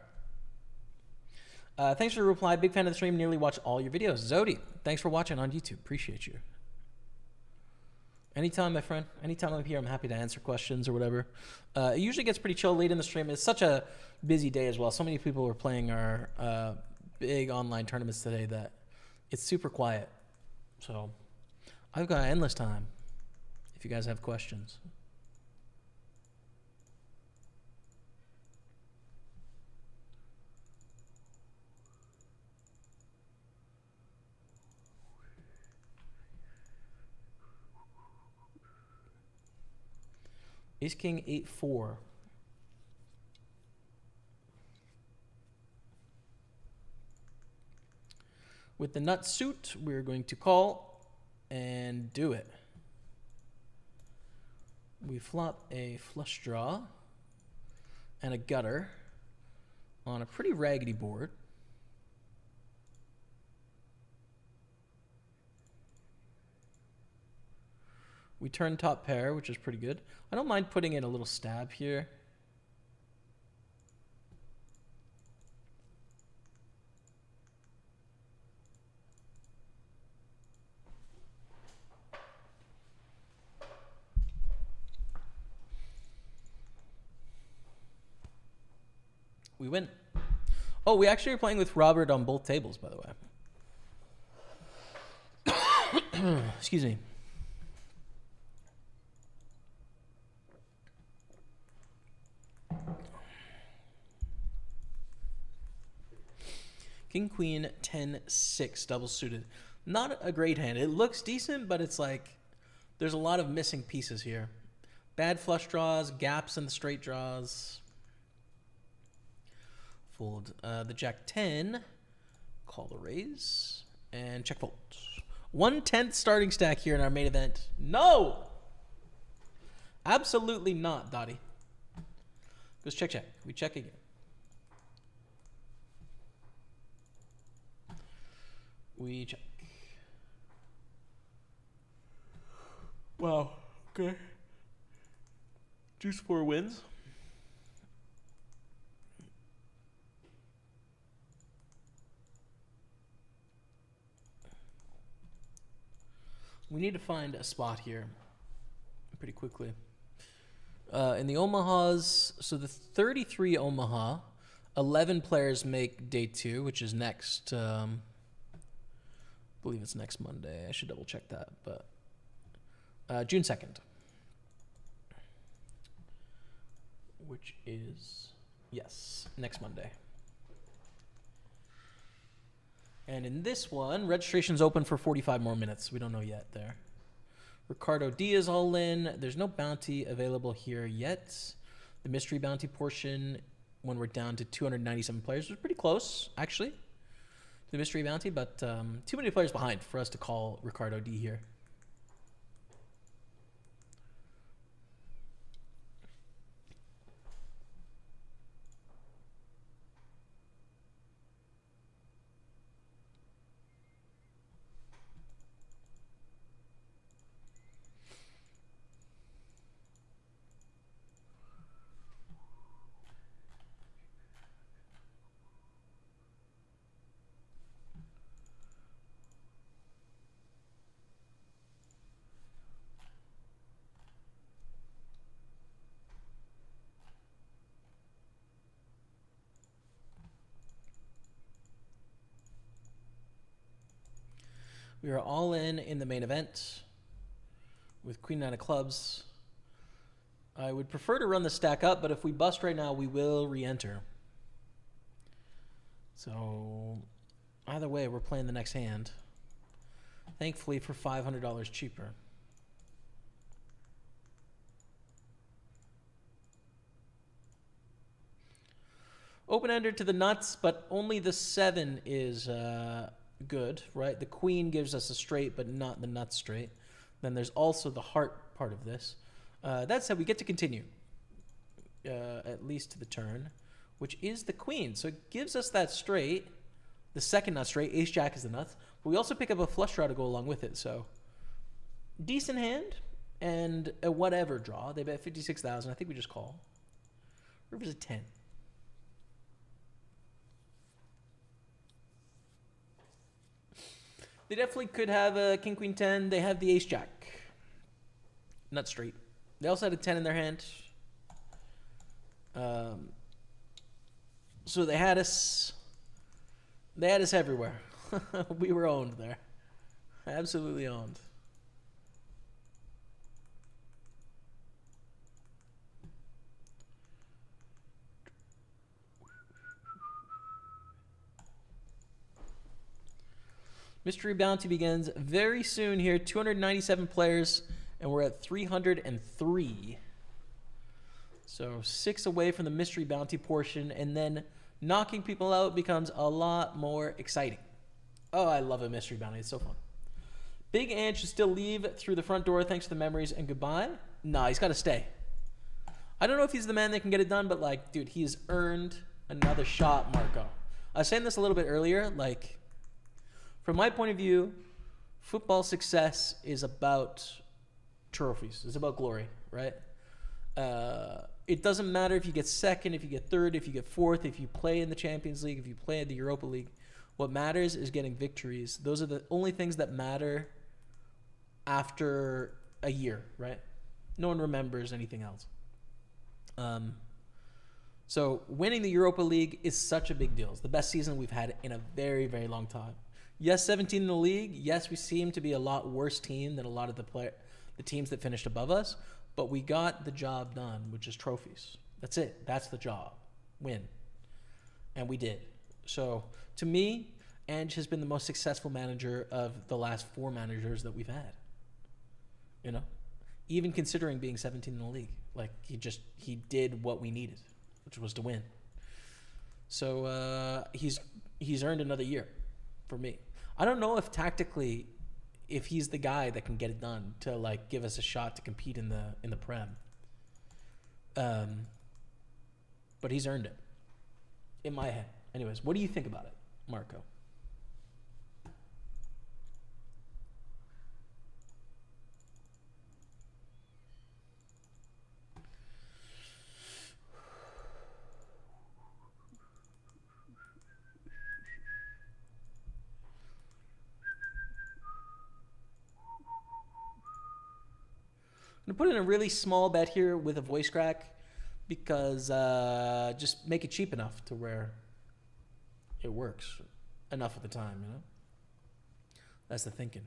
Thanks for the reply. Big fan of the stream. Nearly watched all your videos. Zodi, thanks for watching on YouTube. Appreciate you. Anytime, my friend. Anytime I'm here, I'm happy to answer questions or whatever. It usually gets pretty chill late in the stream. It's such a busy day as well. So many people were playing our big online tournaments today that it's super quiet. So I've got endless time if you guys have questions. Ace King 8-4. With the nut suit, we're going to call and do it. We flop a flush draw and a gutter on a pretty raggedy board. We turn top pair, which is pretty good. I don't mind putting in a little stab here. We win. Oh, we actually are playing with Robert on both tables, by the way. Excuse me. King, Queen, 10-6, double suited. Not a great hand. It looks decent, but it's like there's a lot of missing pieces here. Bad flush draws, gaps in the straight draws. Fold the Jack-10, call the raise, and check fold. 1/10 starting stack here in our main event. No! Absolutely not, Dottie. Goes check, check. We check again. We check. Wow. Okay. Juice 4 wins. We need to find a spot here pretty quickly. In the Omahas, so the 33 Omaha, 11 players make day 2, which is next. I believe it's next Monday. I should double check that, but June 2nd, which is, yes, next Monday. And in this one, registration's open for 45 more minutes. We don't know yet there. Ricardo D is all in. There's no bounty available here yet. The mystery bounty portion, when we're down to 297 players, was pretty close, actually, the mystery bounty, but too many players behind for us to call Ricardo D here. We are all in the main event with Queen 9 of clubs. I would prefer to run the stack up, but if we bust right now, we will re-enter. So either way, we're playing the next hand. Thankfully for $500 cheaper. Open-ender to the nuts, but only the 7 is good, right? The queen gives us a straight, but not the nuts straight. Then there's also the heart part of this. That said, we get to continue, at least to the turn, which is the queen. So it gives us that straight, the second nut straight. Ace jack is the nuts. But we also pick up a flush draw to go along with it. So decent hand and a whatever draw. They bet 56,000. I think we just call. River's a 10. They definitely could have a king, queen, 10. They have the ace, jack. Not straight. They also had a 10 in their hand. So they had us. They had us everywhere. We were owned there. Absolutely owned. Mystery Bounty begins very soon here. 297 players, and we're at 303. So 6 away from the Mystery Bounty portion, and then knocking people out becomes a lot more exciting. Oh, I love a Mystery Bounty. It's so fun. Big Ant should still leave through the front door thanks to the memories and goodbye. Nah, he's got to stay. I don't know if he's the man that can get it done, but, like, dude, he's earned another shot, Marco. I was saying this a little bit earlier, like, from my point of view, football success is about trophies. It's about glory, right? It doesn't matter if you get second, if you get third, if you get fourth, if you play in the Champions League, if you play in the Europa League. What matters is getting victories. Those are the only things that matter after a year, right? No one remembers anything else. So winning the Europa League is such a big deal. It's the best season we've had in a very, very long time. Yes, 17 in the league. Yes, we seem to be a lot worse team than a lot of the teams that finished above us. But we got the job done, which is trophies. That's it. That's the job. Win. And we did. So, to me, Ange has been the most successful manager of the last 4 managers that we've had. You know? Even considering being 17 in the league. Like, he did what we needed, which was to win. So, he's earned another year for me. I don't know if tactically, if he's the guy that can get it done to, like, give us a shot to compete in the Prem. But he's earned it in my head. Anyways, what do you think about it, Marco? I'm going to put in a really small bet here with a voice crack because just make it cheap enough to where it works enough of the time, you know? That's the thinking.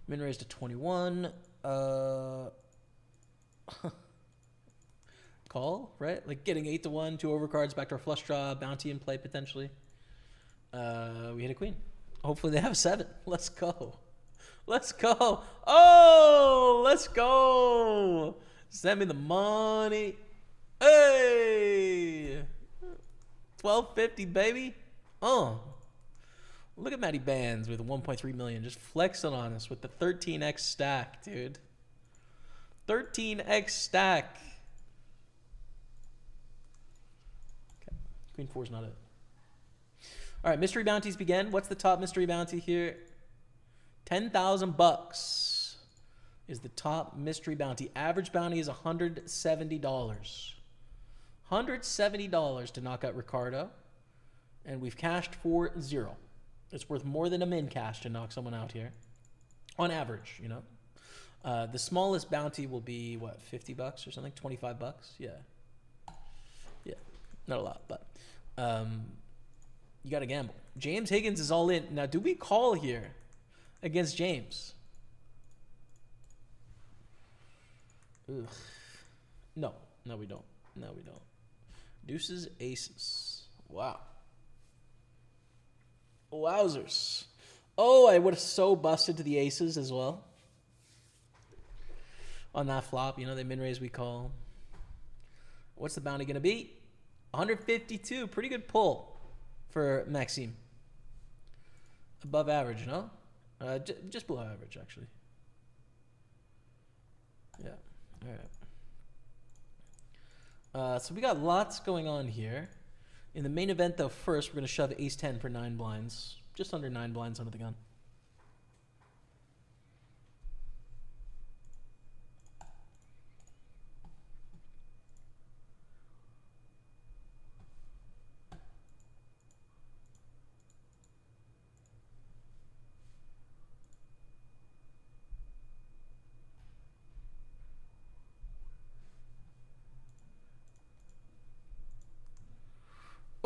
Min raised to 21. Call, right? Like getting 8-1, 2 overcards, backdoor flush draw, bounty in play potentially. We hit a queen. Hopefully they have 7. Let's go. Let's go. Oh, let's go. Send me the money. Hey. 1250, baby. Oh. Look at Matty Bands with 1.3 million just flexing on us with the 13x stack, dude. 13x stack. Okay. Queen 4 is not it. All right, mystery bounties begin. What's the top mystery bounty here? $10,000 is the top mystery bounty. Average bounty is $170. $170 to knock out Ricardo. And we've cashed for 0. It's worth more than a min cash to knock someone out here. On average, you know. The smallest bounty will be, what, $50 or something? $25? Yeah. Yeah, not a lot, but... you got to gamble. James Higgins is all in. Now, do we call here against James? Ugh. No, we don't. No, we don't. Deuces, aces. Wow. Wowzers. Oh, I would have so busted to the aces as well. On that flop, you know, the min raise we call. What's the bounty going to be? 152. Pretty good pull for Maxime. Above average, no? Just below average, actually. Yeah. All right. So we got lots going on here. In the main event, though, first we're going to shove ace 10 for 9 blinds. Just under 9 blinds under the gun.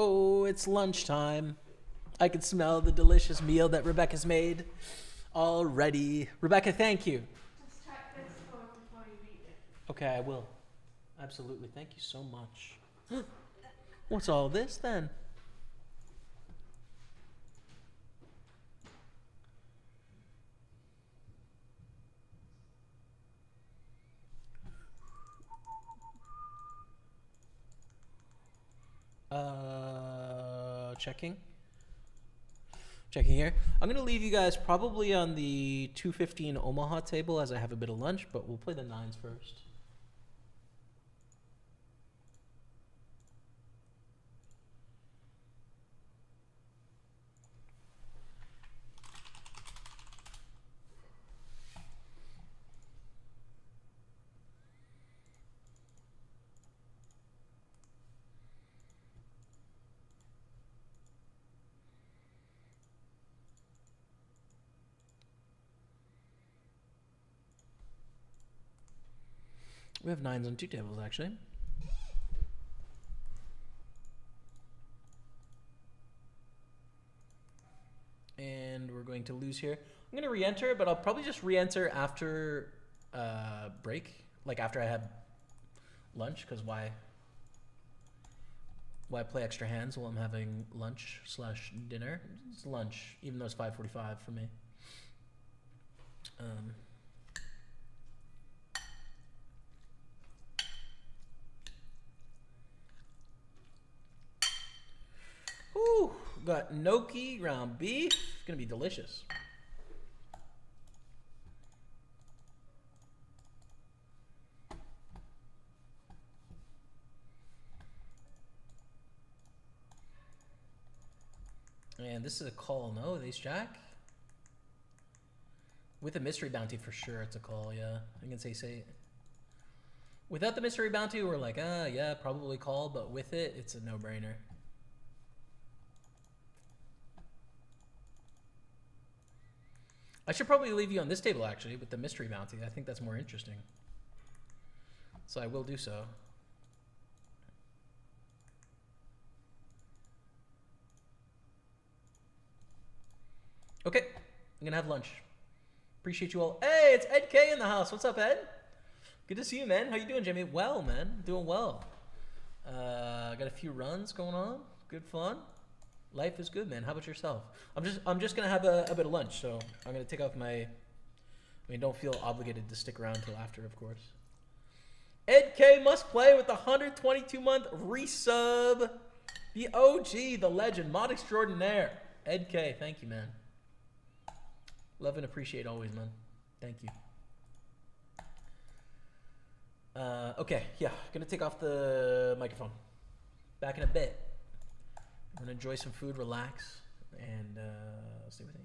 Oh, it's lunchtime. I can smell the delicious meal that Rebecca's made already. Rebecca, thank you. Just check this phone before you read it. Okay, I will. Absolutely. Thank you so much. What's all this then? Checking. Checking here. I'm gonna leave you guys probably on the 215 Omaha table as I have a bit of lunch, but we'll play the nines first. We have nines on two tables actually. And we're going to lose here. I'm going to re-enter, but I'll probably just re-enter after break, like after I have lunch, because why play extra hands while I'm having lunch slash dinner? It's lunch, even though it's 5:45 for me. Ooh, got gnocchi, ground beef. It's gonna be delicious. And this is a call, no? Ace Jack? With a mystery bounty for sure, it's a call, yeah. I can say. Without the mystery bounty, we're like, yeah, probably call, but with it, it's a no-brainer. I should probably leave you on this table, actually, with the mystery bounty. I think that's more interesting. So I will do so. Okay, I'm gonna have lunch. Appreciate you all. Hey, it's Ed K in the house. What's up, Ed? Good to see you, man. How you doing, Jamie? Well, man, doing well. Got a few runs going on. Good fun. Life is good, man. How about yourself? I'm just gonna have a bit of lunch, so I'm gonna take off my. Don't feel obligated to stick around till after, of course. Ed K must play with the 122-month resub. The OG, the legend, mod extraordinaire. Ed K, thank you, man. Love and appreciate always, man. Thank you. Okay, yeah, gonna take off the microphone. Back in a bit. I'm gonna enjoy some food, relax, and stay with me.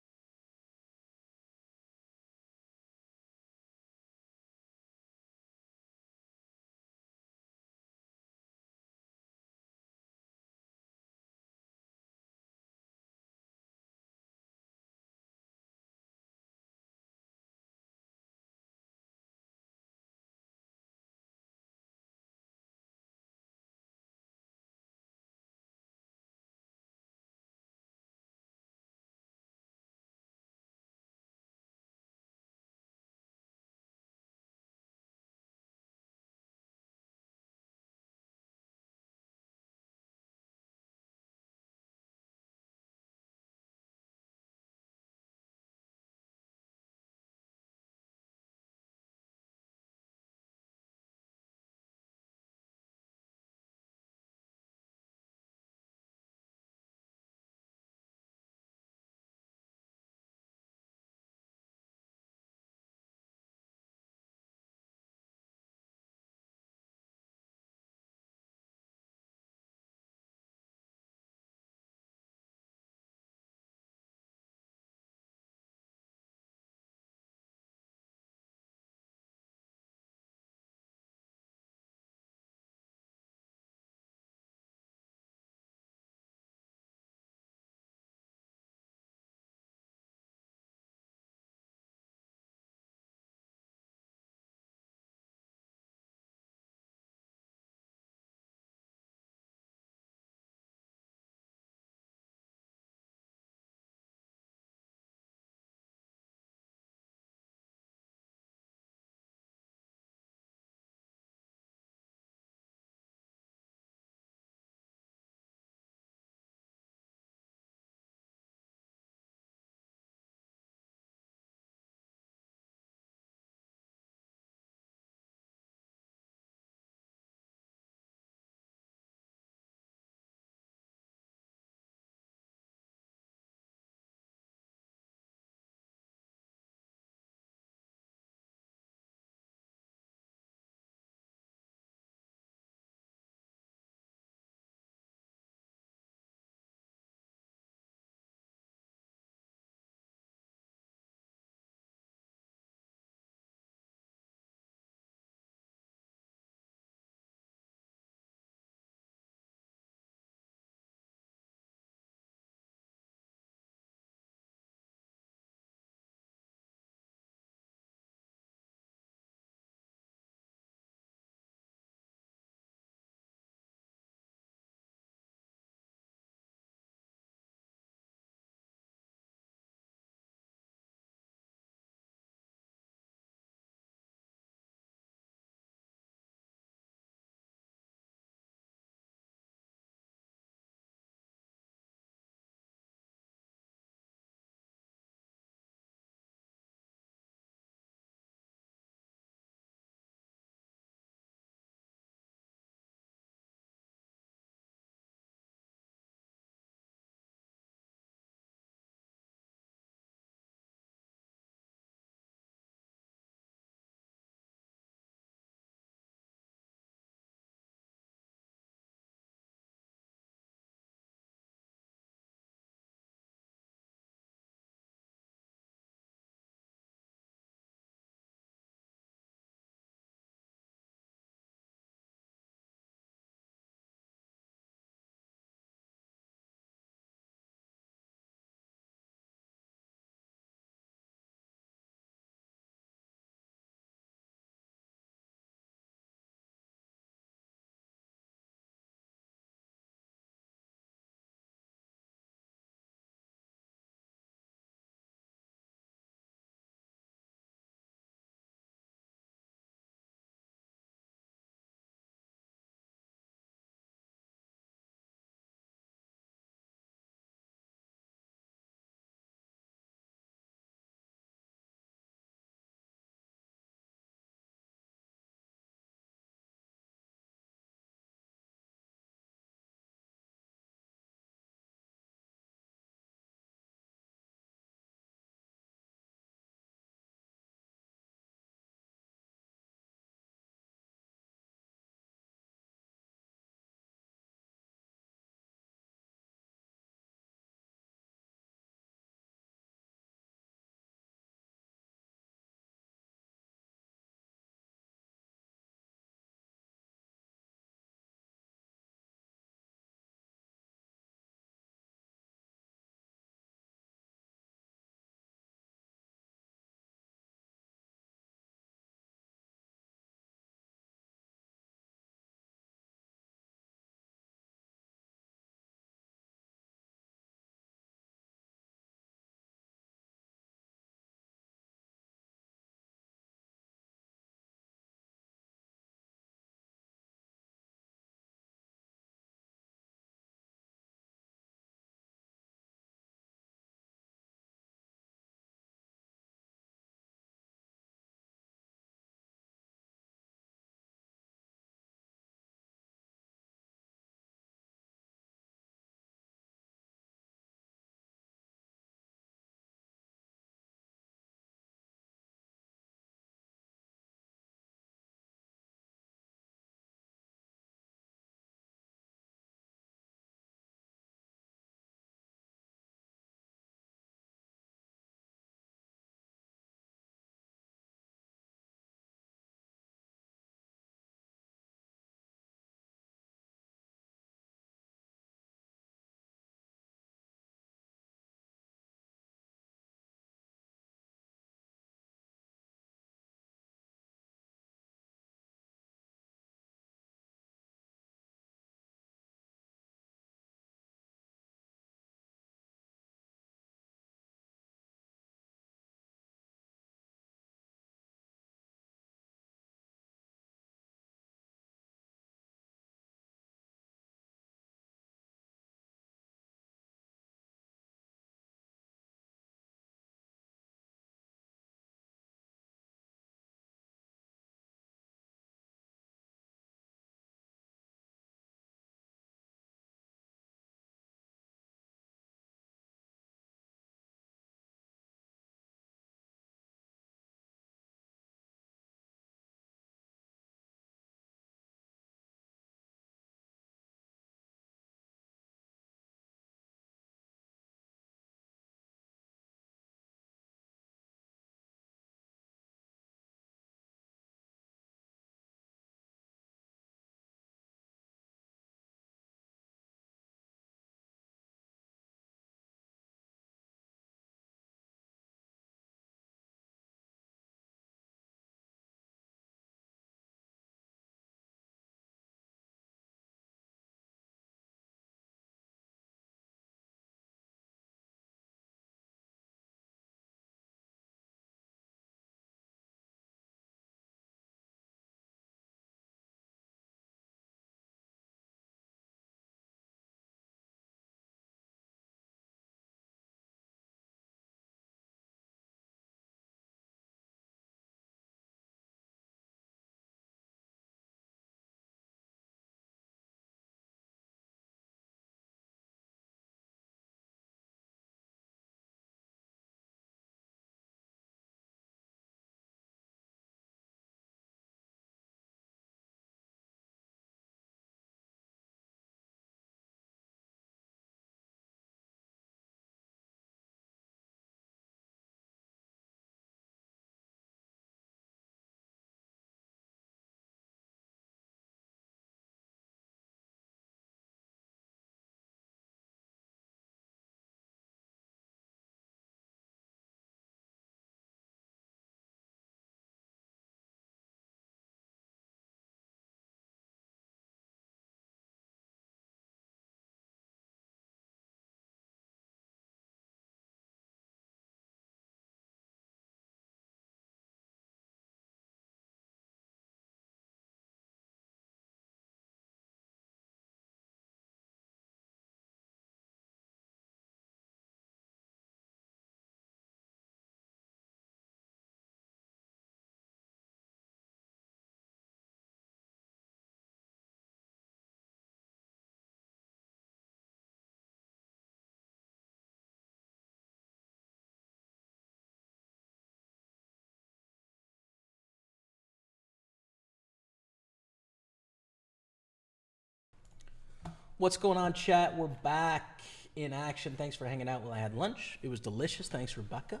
What's going on, chat? We're back in action. Thanks for hanging out while I had lunch. It was delicious. Thanks, Rebecca,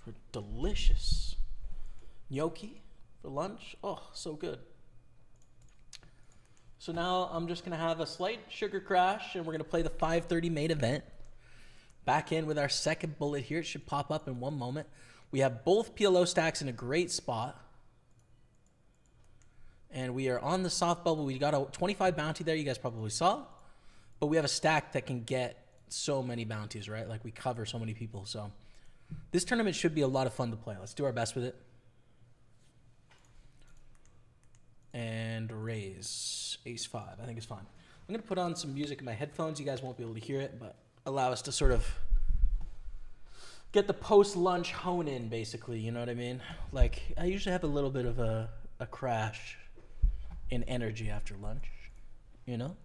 for delicious gnocchi for lunch. Oh, so good. So now I'm just going to have a slight sugar crash, and we're going to play the 5:30 main event. Back in with our second bullet here. It should pop up in one moment. We have both PLO stacks in a great spot. And we are on the soft bubble. We got a 25 bounty there, you guys probably saw. But we have a stack that can get so many bounties, right? Like we cover so many people. So this tournament should be a lot of fun to play. Let's do our best with it. And raise ace-5. I think it's fine. I'm going to put on some music in my headphones. You guys won't be able to hear it, but allow us to sort of get the post-lunch hone in, basically. You know what I mean? Like, I usually have a little bit of a crash in energy after lunch, you know?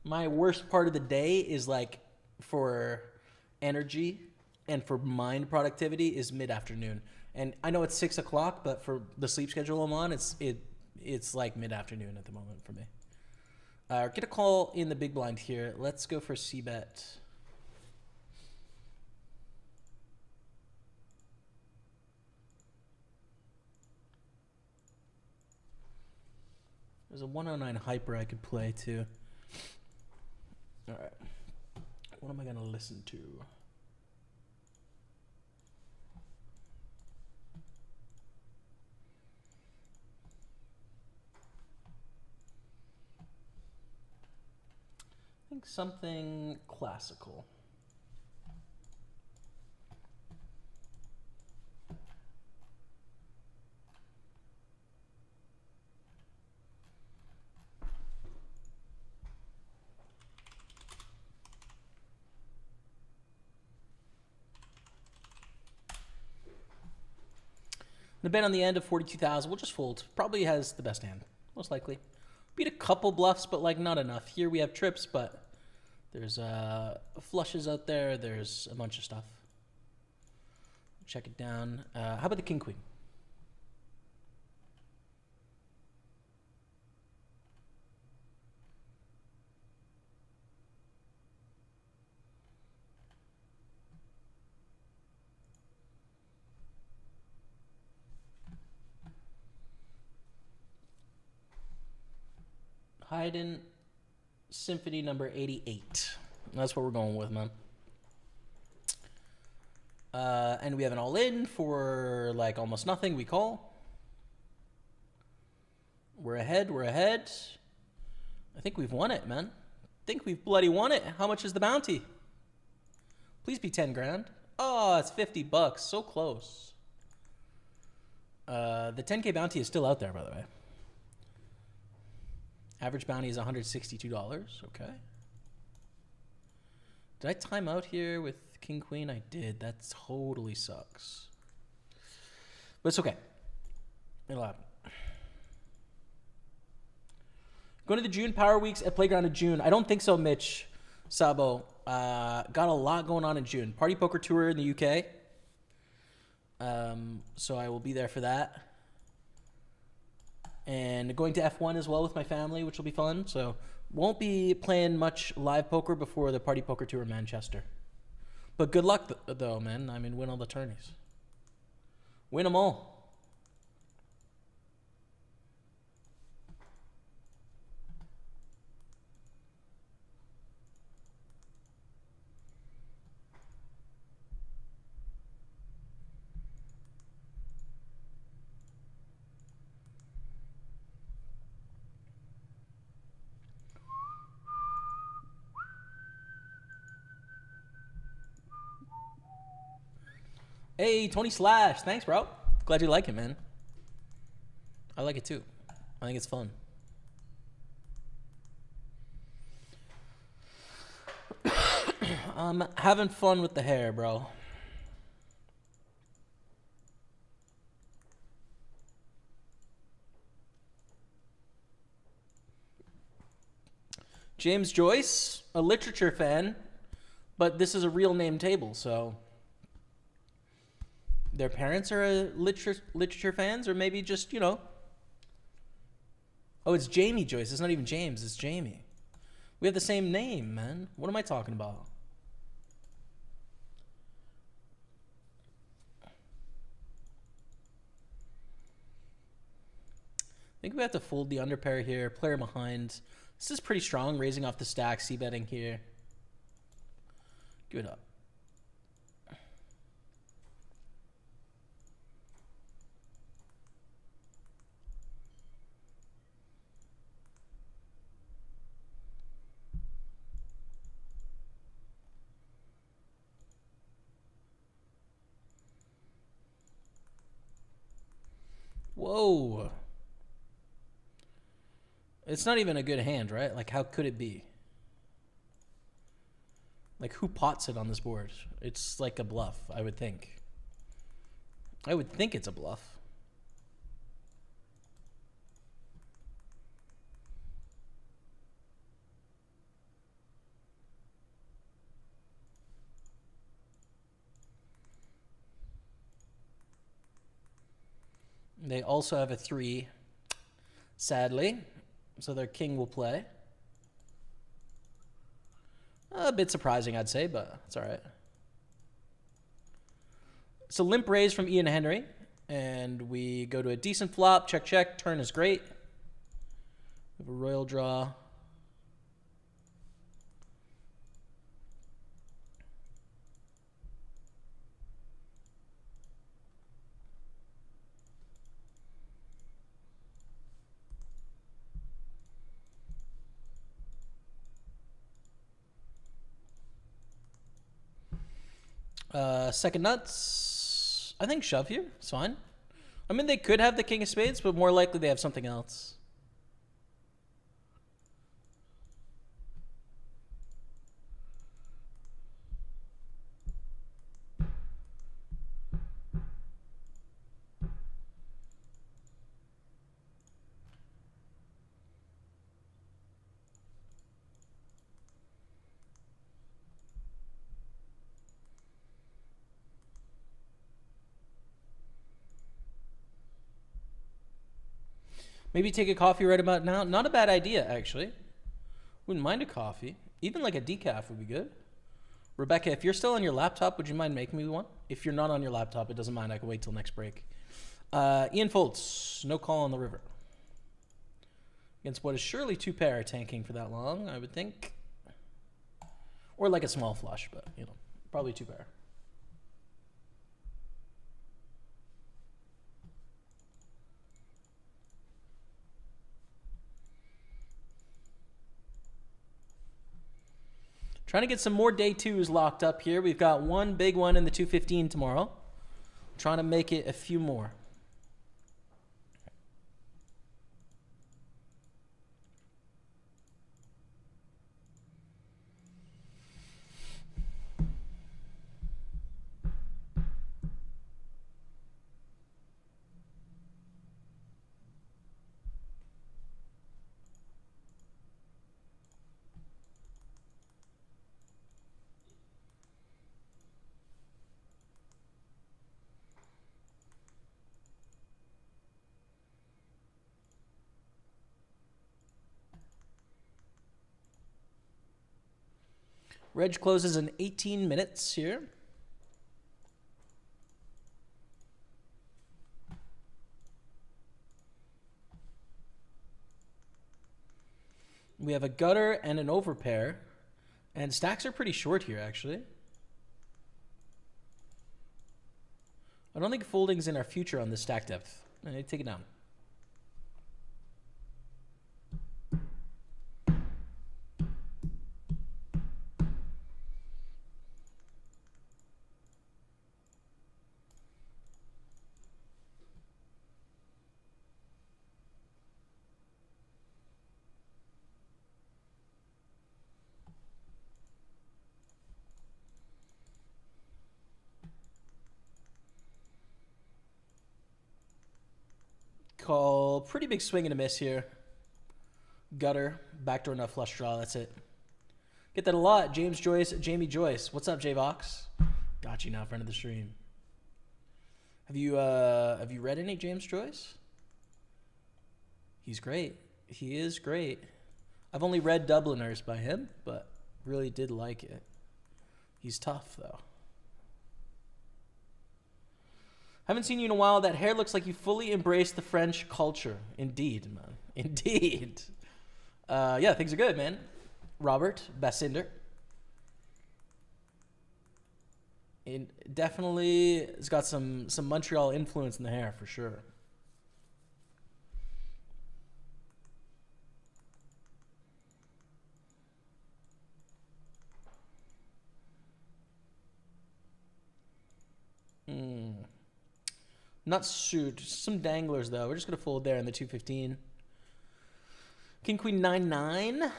My worst part of the day is like for energy and for mind productivity is mid-afternoon. And I know it's 6 o'clock, but for the sleep schedule I'm on, it's like mid-afternoon at the moment for me. Get a call in the big blind here. Let's go for C-bet. There's a 109 hyper I could play too. All right. What am I going to listen to? I think something classical. The bet on the end of 42,000. We'll just fold. Probably has the best hand, most likely. Beat a couple bluffs, but like not enough. Here we have trips, but there's flushes out there. There's a bunch of stuff. Check it down. How about the king queen? Haydn Symphony number 88. That's what we're going with, man. And we have an all-in for like almost nothing. We call. We're ahead. We're ahead. I think we've won it, man. I think we've bloody won it. How much is the bounty? Please be 10 grand. Oh, it's 50 bucks. So close. The 10K bounty is still out there, by the way. Average bounty is $162. Okay. Did I time out here with king queen? I did. That totally sucks. But it's okay. It'll happen. Going to the June Power Weeks at Playground in June. I don't think so, Mitch Sabo. Got a lot going on in June. Party Poker Tour in the UK. So I will be there for that. And going to F1 as well with my family, which will be fun. So won't be playing much live poker before the Party Poker Tour in Manchester. But good luck, though, man. I mean, win all the tourneys. Win them all. Hey, Tony Slash. Thanks, bro. Glad you like it, man. I like it too. I think it's fun. I'm having fun with the hair, bro. James Joyce, a literature fan, but this is a real name table, so their parents are literature fans, or maybe just, you know. Oh, it's Jamie Joyce. It's not even James. It's Jamie. We have the same name, man. What am I talking about? I think we have to fold the underpair here. Player behind. This is pretty strong, raising off the stack, c-betting here. Give it up. Whoa. It's not even a good hand, right? Like, how could it be? Like, who pots it on this board? It's like a bluff, I would think. I would think it's a bluff. They also have a 3, sadly. So their king will play. A bit surprising, I'd say, but it's all right. So limp raise from Ian Henry. And we go to a decent flop. Check, check. Turn is great. We have a royal draw. Second nuts. I think shove here. It's fine. I mean, they could have the king of spades, but more likely they have something else. Maybe take a coffee right about now. Not a bad idea, actually. Wouldn't mind a coffee. Even like a decaf would be good. Rebecca, if you're still on your laptop, would you mind making me one? If you're not on your laptop, it doesn't mind. I can wait till next break. Ian folds. No call on the river. Against what is surely 2 pair tanking for that long, I would think. Or like a small flush, but, you know, probably 2 pair. Trying to get some more day 2s locked up here. We've got one big one in the 215 tomorrow. Trying to make it a few more. Reg closes in 18 minutes here. We have a gutter and an overpair. And stacks are pretty short here, actually. I don't think folding's in our future on this stack depth. I need to take it down. Call. Pretty big swing and a miss here. Gutter. Backdoor nut flush draw. That's it. Get that a lot. James Joyce. Jamie Joyce. What's up, J-Vox? Got you now, friend of the stream. Have you read any James Joyce? He's great. He is great. I've only read Dubliners by him, but really did like it. He's tough, though. Haven't seen you in a while. That hair looks like you fully embraced the French culture. Indeed, man. Indeed. Yeah, things are good, man. Robert Bassinder. It definitely has got some Montreal influence in the hair, for sure. Not suit. Some danglers, though. We're just going to fold there in the 215. King, queen, 9-9.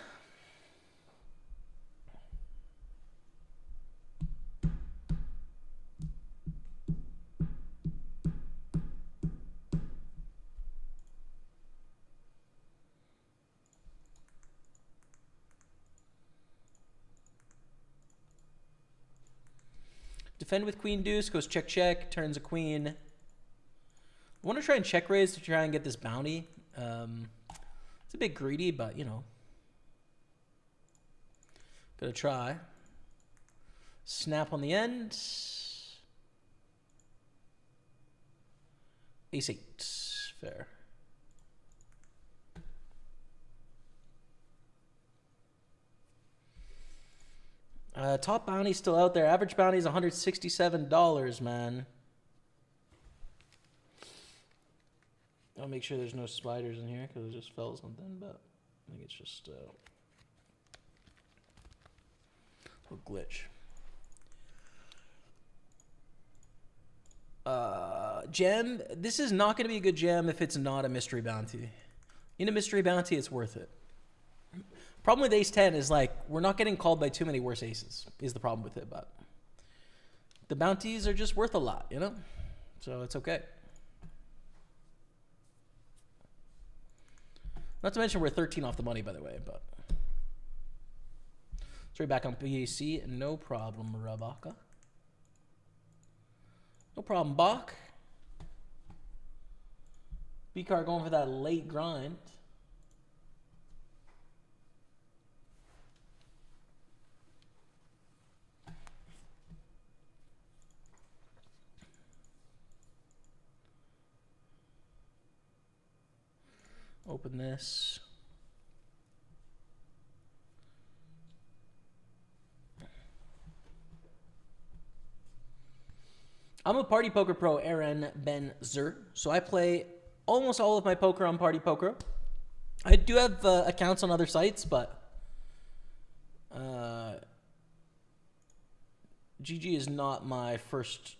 Defend with queen deuce. Goes check, check. Turns a queen. I want to try and check raise to try and get this bounty. It's a bit greedy, but, you know. Gonna try. Snap on the end. Ace 8. Fair. Top bounty still out there. Average bounty is $167, man. I'll make sure there's no spiders in here because it just fell something, but I think it's just a little glitch. Gem. This is not going to be a good gem if it's not a mystery bounty. In a mystery bounty, it's worth it. Problem with ace 10 is, like, we're not getting called by too many worse aces is the problem with it, but the bounties are just worth a lot, you know? So it's okay. Not to mention we're 13 off the money, by the way, but straight back on PAC, no problem, Rabaka. No problem, Bach. B-car going for that late grind. Open this. I'm a Party Poker Pro, Aaron Ben-Zur. So I play almost all of my poker on Party Poker. I do have accounts on other sites, but GG is not my first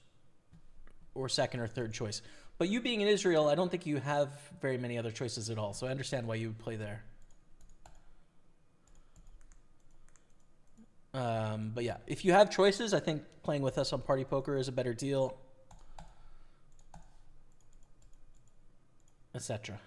or second or third choice. But you being in Israel, I don't think you have very many other choices at all. So I understand why you would play there. But yeah, if you have choices, I think playing with us on Party Poker is a better deal, etc.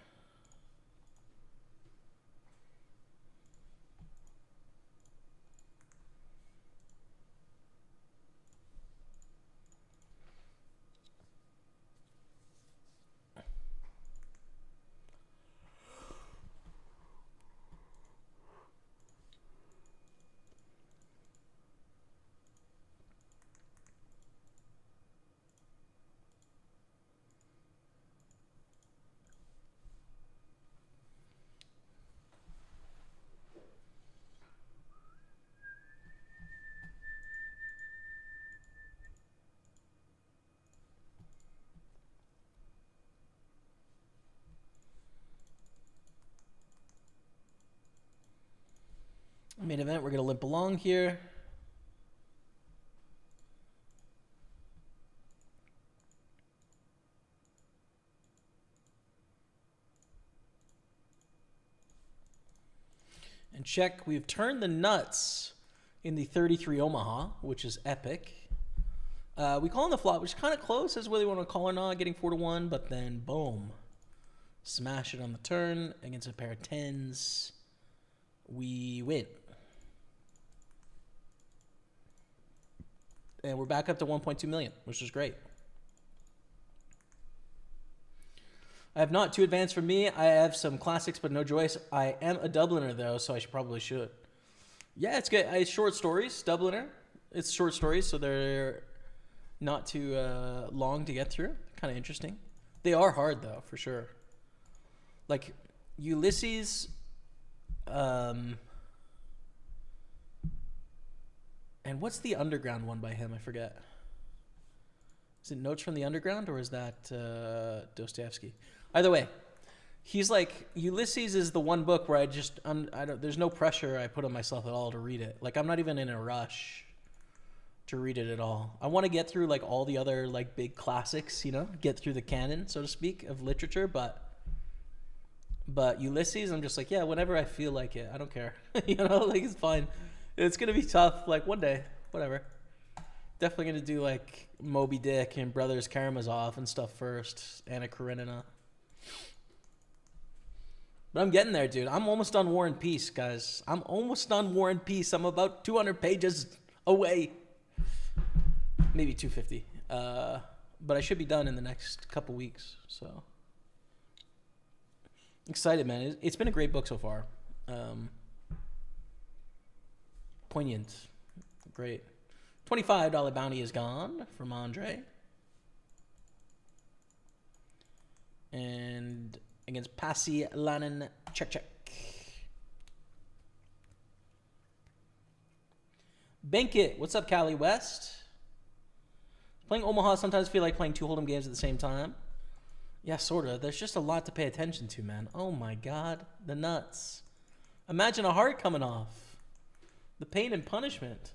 Main event, we're going to limp along here. And check, we've turned the nuts in the 33 Omaha, which is epic. We call on the flop, which is kind of close as whether you want to call or not, getting 4-1, but then boom. Smash it on the turn against a pair of 10s. We win. And we're back up to 1.2 million, which is great. I have not too advanced for me. I have some classics, but no Joyce. I am a Dubliner, though, so I should. Yeah, it's good. It's short stories, Dubliner. It's short stories, so they're not too long to get through. Kind of interesting. They are hard, though, for sure. Like, Ulysses... and what's the underground one by him? I forget. Is it Notes from the Underground, or is that Dostoevsky? Either way, he's like, Ulysses is the one book where there's no pressure I put on myself at all to read it. Like, I'm not even in a rush to read it at all. I want to get through like all the other like big classics, get through the canon, so to speak, of literature, but Ulysses, I'm just like, yeah, whenever I feel like it, I don't care. Like, it's fine. It's going to be tough, like, one day, whatever. Definitely going to do, like, Moby Dick and Brothers Karamazov and stuff first. Anna Karenina. But I'm getting there, dude. I'm almost done War and Peace, guys. I'm almost done War and Peace. I'm about 200 pages away. Maybe 250. But I should be done in the next couple weeks, so... Excited, man. It's been a great book so far. Poignant. Great. $25 bounty is gone from Andre. And against Pasi Lanin, check. Bankit, what's up, Cali West? Playing Omaha, sometimes feel like playing 2 Hold'em games at the same time. Yeah, sort of. There's just a lot to pay attention to, man. Oh my God, the nuts. Imagine a heart coming off. The pain and punishment.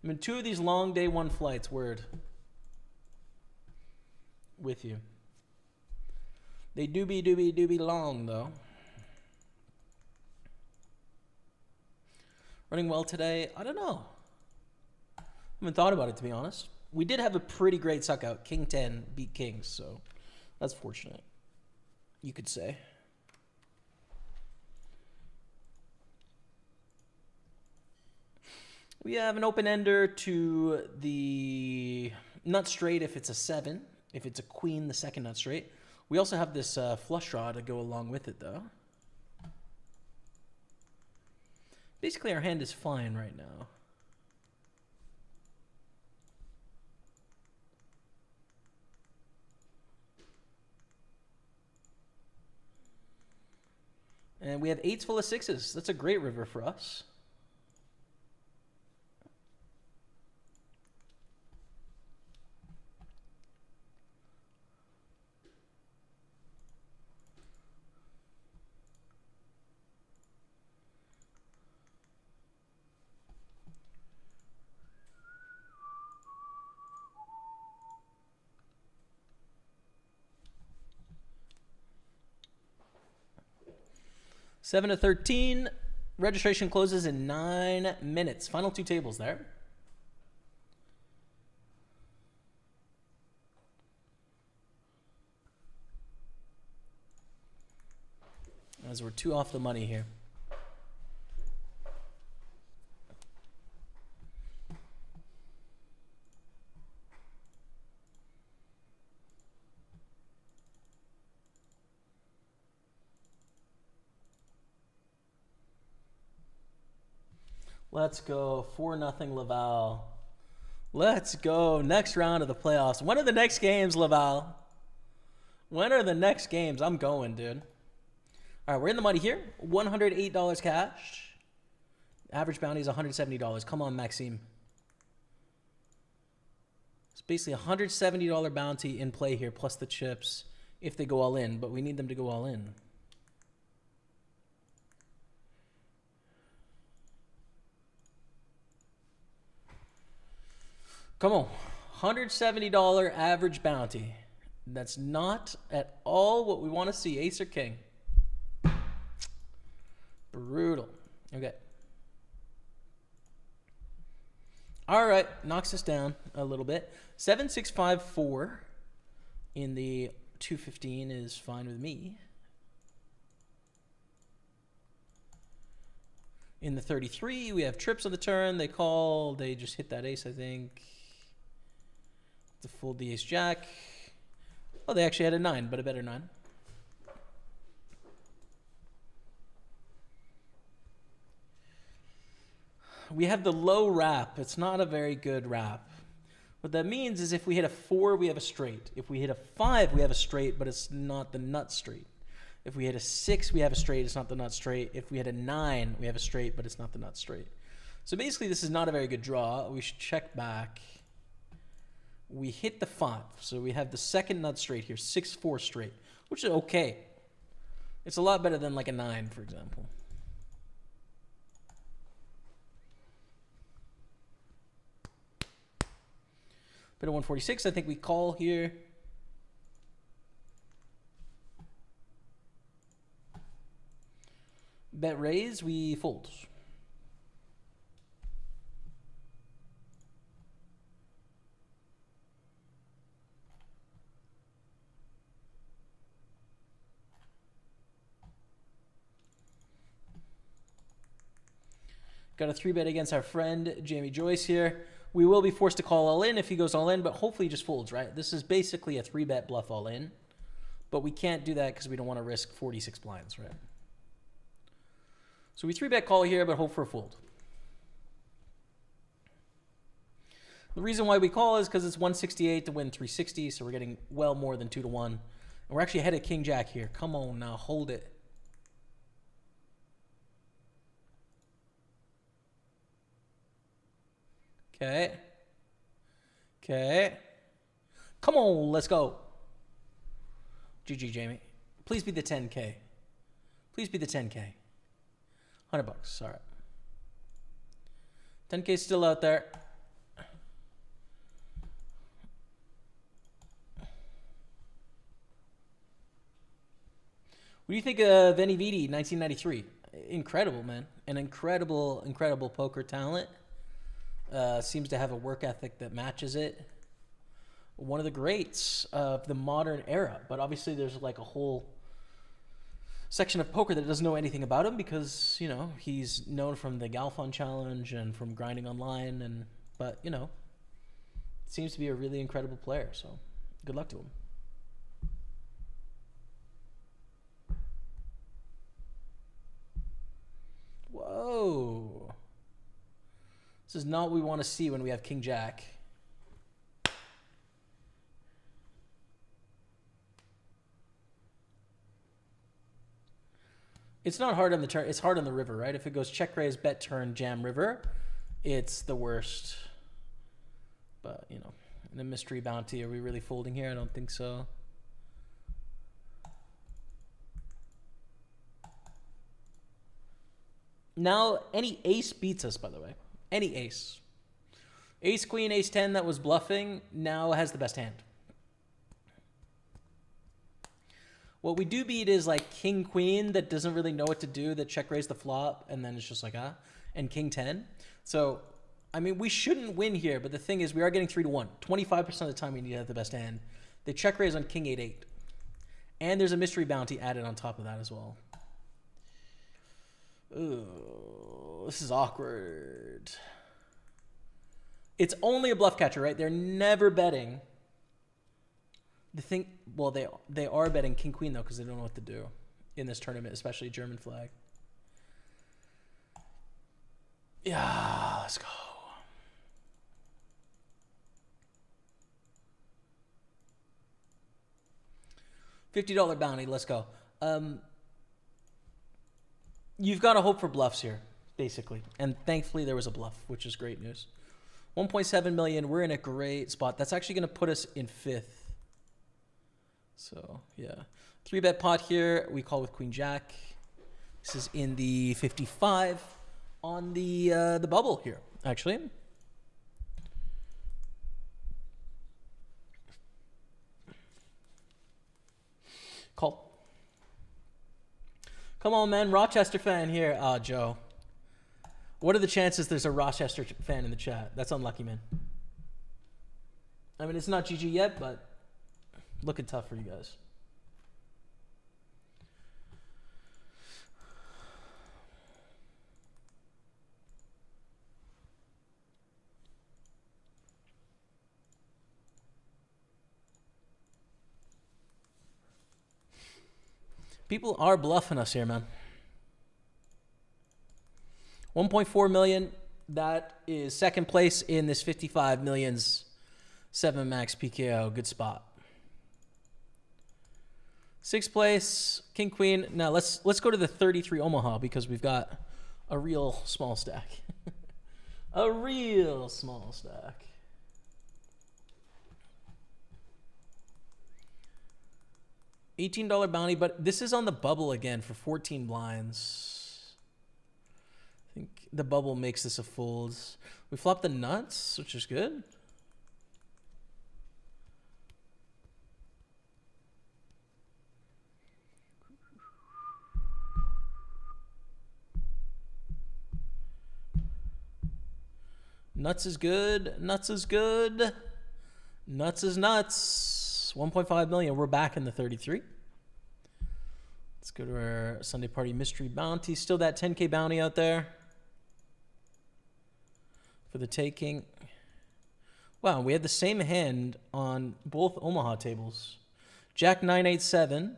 I mean, 2 of these long day 1 flights, word. With you. They do be long, though. Running well today? I don't know. I haven't thought about it, to be honest. We did have a pretty great suck out. King 10 beat Kings, so that's fortunate, you could say. We have an open-ender to the nut straight if it's a 7. If it's a queen, the second nut straight. We also have this flush draw to go along with it, though. Basically, our hand is fine right now. And we have 8s full of 6s. That's a great river for us. Seven to 13. Registration closes in 9 minutes. Final 2 tables there. As we're 2 off the money here. Let's go. 4-0 Laval. Let's go. Next round of the playoffs. When are the next games, Laval? When are the next games? I'm going, dude. All right, we're in the money here. $108 cash. Average bounty is $170. Come on, Maxime. It's basically a $170 bounty in play here, plus the chips, if they go all in. But we need them to go all in. Come on. $170 average bounty. That's not at all what we want to see. Ace or king. Brutal. Okay. All right. Knocks us down a little bit. 7-6-5-4 in the 215 is fine with me. In the 33, we have trips on the turn. They call. They just hit that ace, I think. To fold the ace jack. Oh, they actually had a 9, but a better 9. We have the low wrap. It's not a very good wrap. What that means is if we hit a 4, we have a straight. If we hit a 5, we have a straight, but it's not the nut straight. If we hit a 6, we have a straight. It's not the nut straight. If we hit a 9, we have a straight, but it's not the nut straight. So basically, this is not a very good draw. We should check back. We hit the 5. So we have the second nut straight here, 6-4 straight, which is okay. It's a lot better than like a 9, for example. Bit of 146. I think we call here. Bet raise, we fold. Got a 3-bet against our friend Jamie Joyce here. We will be forced to call all in if he goes all in, but hopefully he just folds, right? This is basically a 3-bet bluff all in, but we can't do that because we don't want to risk 46 blinds, right? So we 3-bet call here, but hope for a fold. The reason why we call is because it's 168 to win 360, so we're getting well more than 2 to 1. And we're actually ahead of King Jack here. Come on now, hold it. Okay. Okay. Come on, let's go. GG, Jamie. Please be the 10K. Please be the 10K. $100. All right. 10K still out there. What do you think of Veni Vidi, 1993? Incredible, man. An incredible, incredible poker talent. Seems to have a work ethic that matches it. One of the greats of the modern era. But obviously there's like a whole section of poker that doesn't know anything about him because, you know, he's known from the Galfond Challenge and from grinding online. But, you know, seems to be a really incredible player. So good luck to him. Whoa. This is not what we want to see when we have King Jack. It's not hard on the turn. It's hard on the river, right? If it goes check raise, bet turn, jam river, it's the worst. But, you know, the mystery bounty, are we really folding here? I don't think so. Now, any ace beats us, by the way. Any ace. Ace, queen, ace 10 that was bluffing now has the best hand. What we do beat is like king, queen that doesn't really know what to do, that check raise the flop, and then it's just like, and king 10. So, I mean, we shouldn't win here, but the thing is we are getting 3 to 1. 25% of the time we need to have the best hand. They check raise on king 8-8. And there's a mystery bounty added on top of that as well. Ooh, this is awkward. It's only a bluff catcher, right? They're never betting. The thing, well, they are betting king queen though because they don't know what to do in this tournament, especially German flag. Yeah, let's go. $50 bounty. Let's go. You've got to hope for bluffs here, basically. And thankfully there was a bluff, which is great news. 1.7 million. We're in a great spot. That's actually going to put us in 5th. So, yeah. 3-bet pot here. We call with Queen Jack. This is in the 55 on the bubble here, actually. Call. Come on, man. Rochester fan here. Ah, Joe. What are the chances there's a Rochester fan in the chat? That's unlucky, man. I mean, it's not GG yet, but looking tough for you guys. People are bluffing us here, man. 1.4 million. That is second place in this 55 millions 7 max PKO. Good spot. Sixth place, King Queen. Now let's go to the 33 Omaha because we've got a real small stack. A real small stack. $18 bounty, but this is on the bubble again for 14 blinds. I think the bubble makes this a fold. We flopped the nuts, which is good. Nuts is good. Nuts is good. Nuts is nuts. 1.5 million. We're back in the 33. Let's go to our Sunday Party Mystery Bounty. Still that 10K bounty out there for the taking. Wow, we had the same hand on both Omaha tables. Jack 987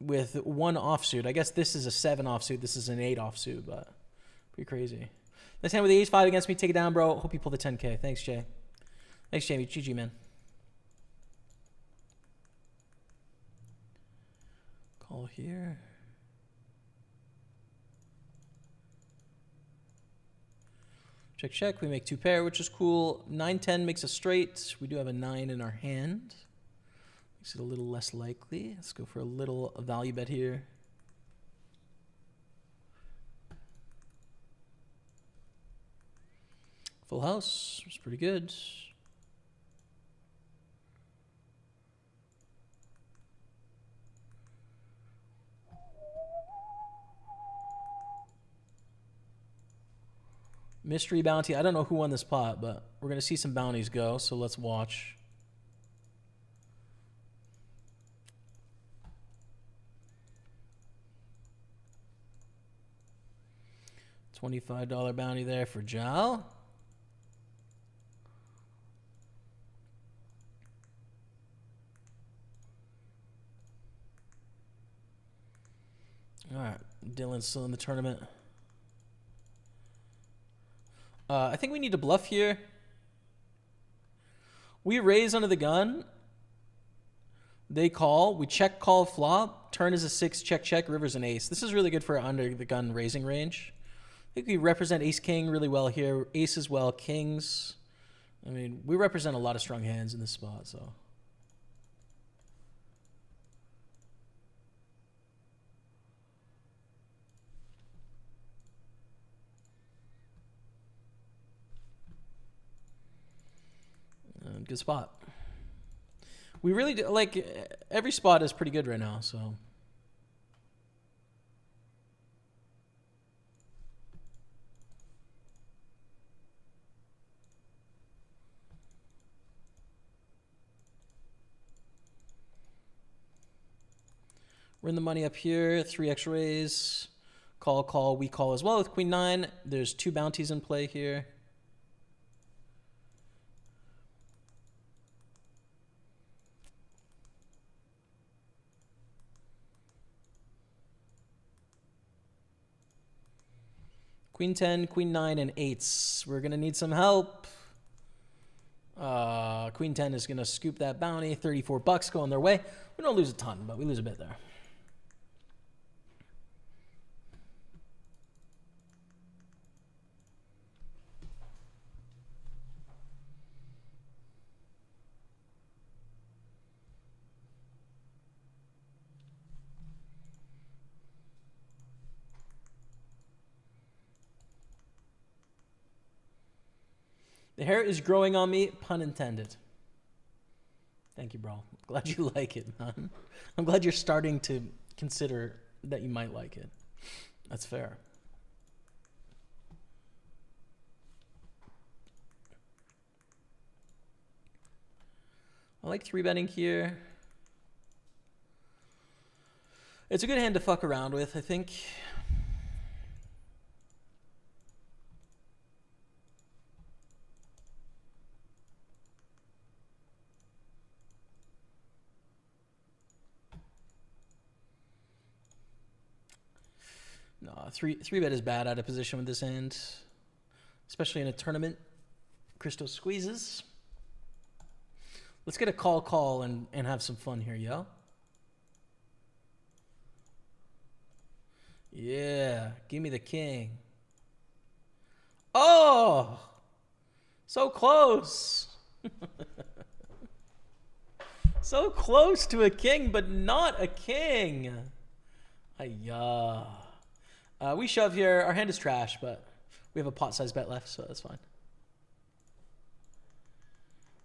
with one offsuit. I guess this is a 7 offsuit. This is an 8 offsuit, but pretty crazy. This hand with the ace 5 against me. Take it down, bro. Hope you pull the 10K. Thanks, Jay. Thanks, Jamie. GG, man. Call here. Check, check. We make 2 pair, which is cool. 9-10 makes a straight. We do have a 9 in our hand. Makes it a little less likely. Let's go for a little value bet here. Full house. It's pretty good. Mystery bounty. I don't know who won this pot, but we're going to see some bounties go, so let's watch. $25 bounty there for Jal. All right, Dylan's still in the tournament. I think we need to bluff here. We raise under the gun. They call. We check, call, flop. Turn is a 6, check, check. River's an ace. This is really good for under the gun raising range. I think we represent ace, king really well here. Ace as well, kings. I mean, we represent a lot of strong hands in this spot, so. Good spot. We really do, like, every spot is pretty good right now, so. We're in the money up here. 3x raise. Call, call. We call as well with queen 9. There's 2 bounties in play here. Queen 10, queen 9, and 8s. We're going to need some help. Queen 10 is going to scoop that bounty. $34 going their way. We don't lose a ton, but we lose a bit there. The hair is growing on me, pun intended. Thank you, bro. Glad you like it, man. I'm glad you're starting to consider that you might like it. That's fair. I like 3-betting here. It's a good hand to fuck around with, I think. No, three bet is bad out of position with this hand. especially in a tournament. Christo squeezes. Let's get a call and have some fun here, yo. Yeah, give me the king. Oh, so close. So close to a king, but not a king. Ayah. We shove here. Our hand is trash, but we have a pot-sized bet left, so that's fine.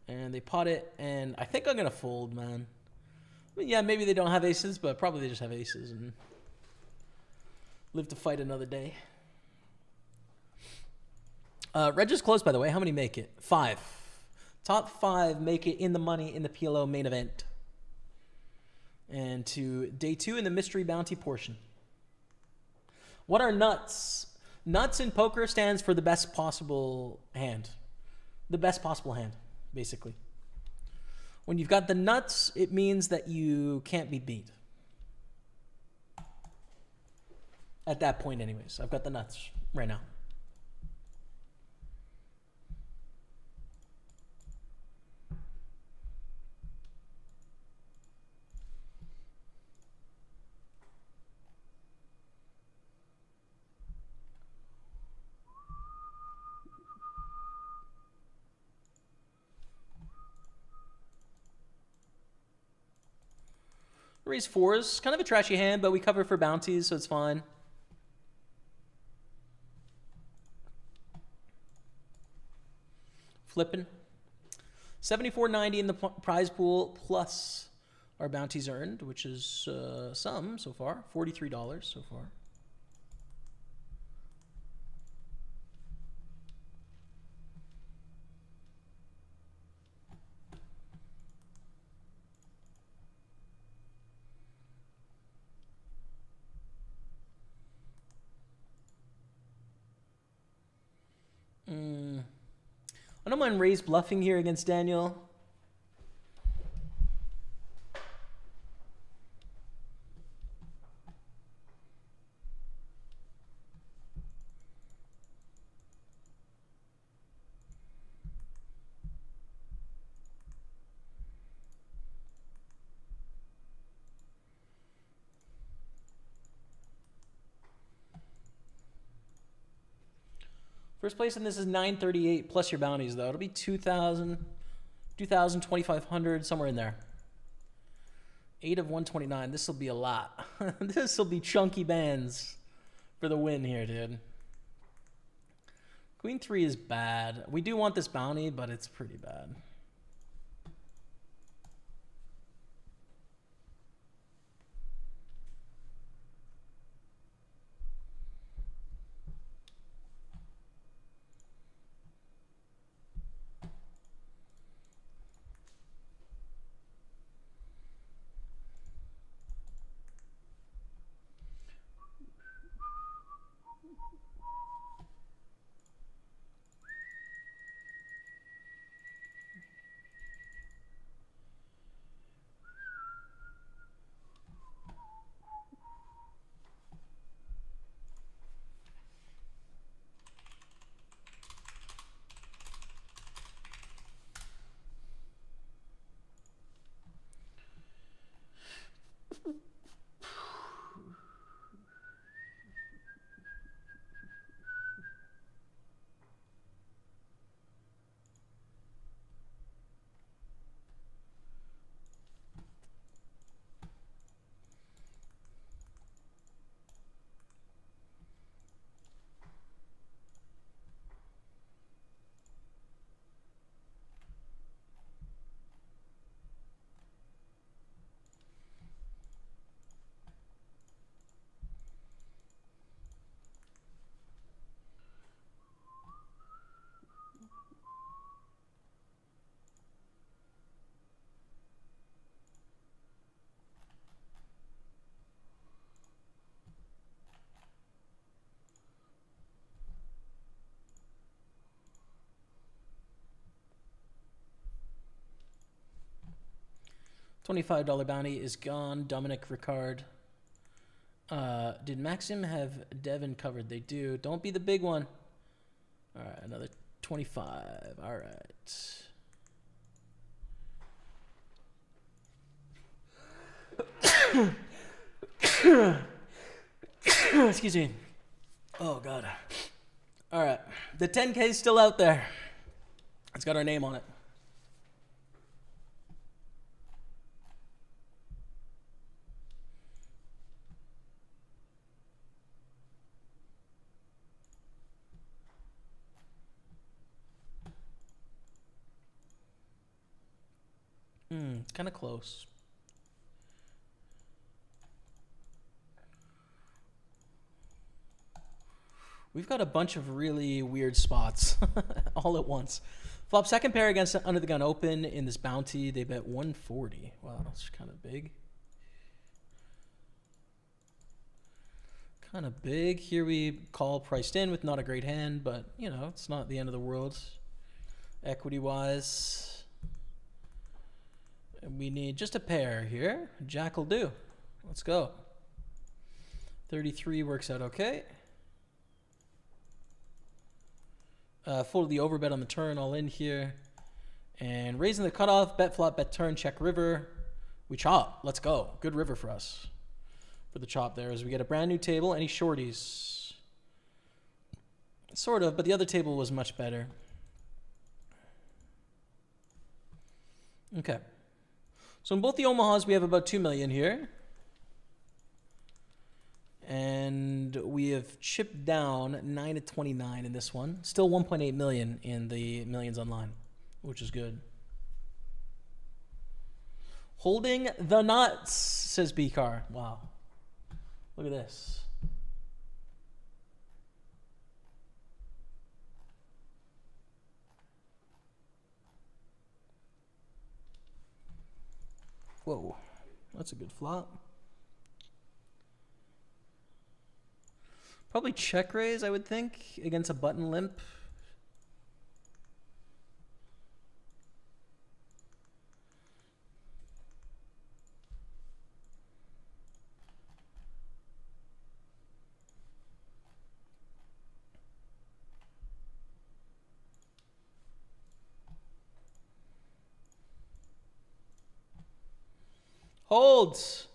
And they pot it, and I think I'm going to fold, man. I mean, yeah, maybe they don't have aces, but probably they just have aces and live to fight another day. Reg is close, by the way. How many make it? 5. Top 5 make it in the money in the PLO main event. And to day 2 in the mystery bounty portion. What are nuts? Nuts in poker stands for the best possible hand. The best possible hand, basically. When you've got the nuts, it means that you can't be beat. At that point anyways. I've got the nuts right now. Raise 4s. Kind of a trashy hand, but we cover for bounties, so it's fine. Flipping. 74.90 in the prize pool, plus our bounties earned, which is some so far. $43 so far. I don't mind raise bluffing here against Daniel. First place in this is 938 plus your bounties, though. It'll be 2,000, 2,000, 2,500, somewhere in there. 8 of 129. This will be a lot. This will be chunky bands for the win here, dude. Queen 3 is bad. We do want this bounty, but it's pretty bad. $25 bounty is gone. Dominic Ricard. Did Maxim have Devin covered? They do. Don't be the big one. All right, another 25. All right. Excuse me. Oh, God. All right. The 10K is still out there. It's got our name on it. It's kind of close. We've got a bunch of really weird spots all at once. Flop second pair against under the gun open in this bounty. They bet 140. Wow, that's kind of big. Kind of big. Here we call priced in with not a great hand, but, you know, it's not the end of the world equity-wise. And we need just a pair here. Jack will do. Let's go. 33 works out okay. Fold the overbet on the turn, all in here. And raising the cutoff, bet flop, bet turn, check river. We chop. Let's go. Good river for us. For the chop there as we get a brand new table. Any shorties? Sort of, but the other table was much better. Okay. So in both the Omahas, we have about 2 million here. And we have chipped down 9 to 29 in this one. Still 1.8 million in the millions online, which is good. Holding the nuts, says B-Car. Wow. Look at this. Whoa. That's a good flop. Probably check raise, I would think, against a button limp. Holds.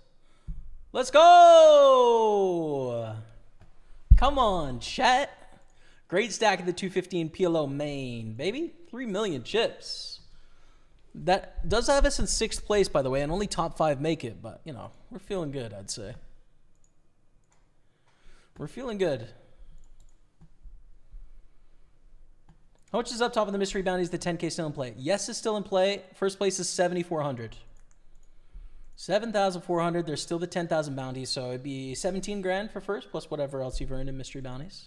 Let's go. Come on, chat. Great stack of the 215 PLO main, baby. 3 million chips. That does have us in 6th place, by the way, and only top 5 make it. But, you know, we're feeling good, I'd say. We're feeling good. How much is up top of the mystery bounties? The 10K still in play? Yes, is still in play. First place is 7,400. 7,400. There's still the 10,000 bounties, so it'd be 17 grand for first, plus whatever else you've earned in mystery bounties.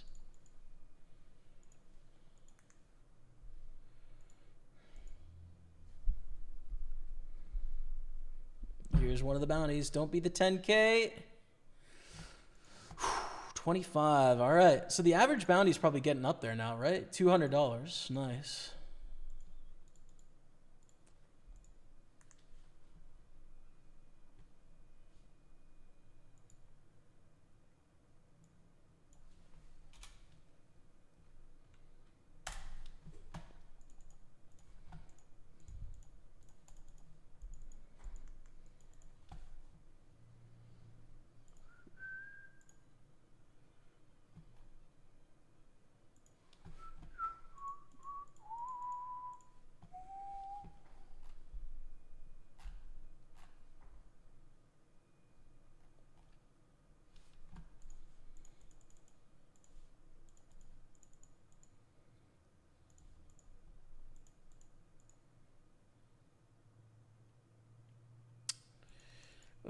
Here's one of the bounties. Don't be the 10K. 25. All right. So the average bounty is probably getting up there now, right? $200. Nice.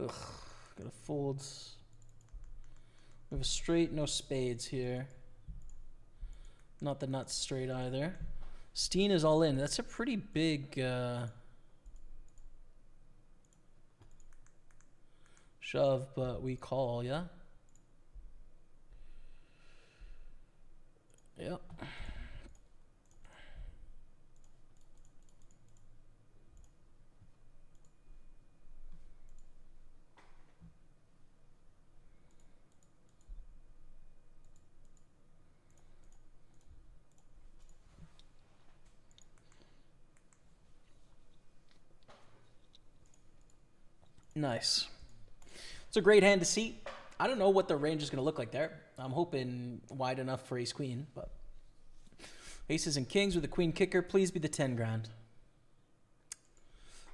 Ugh, gotta fold. We have a straight, no spades here. Not the nuts straight either. Steen is all in. That's a pretty big shove, but we call, yeah? Yep. Nice. It's a great hand to see. I don't know what the range is going to look like there. I'm hoping wide enough for ace queen, but aces and kings with a queen kicker. Please be the 10 grand.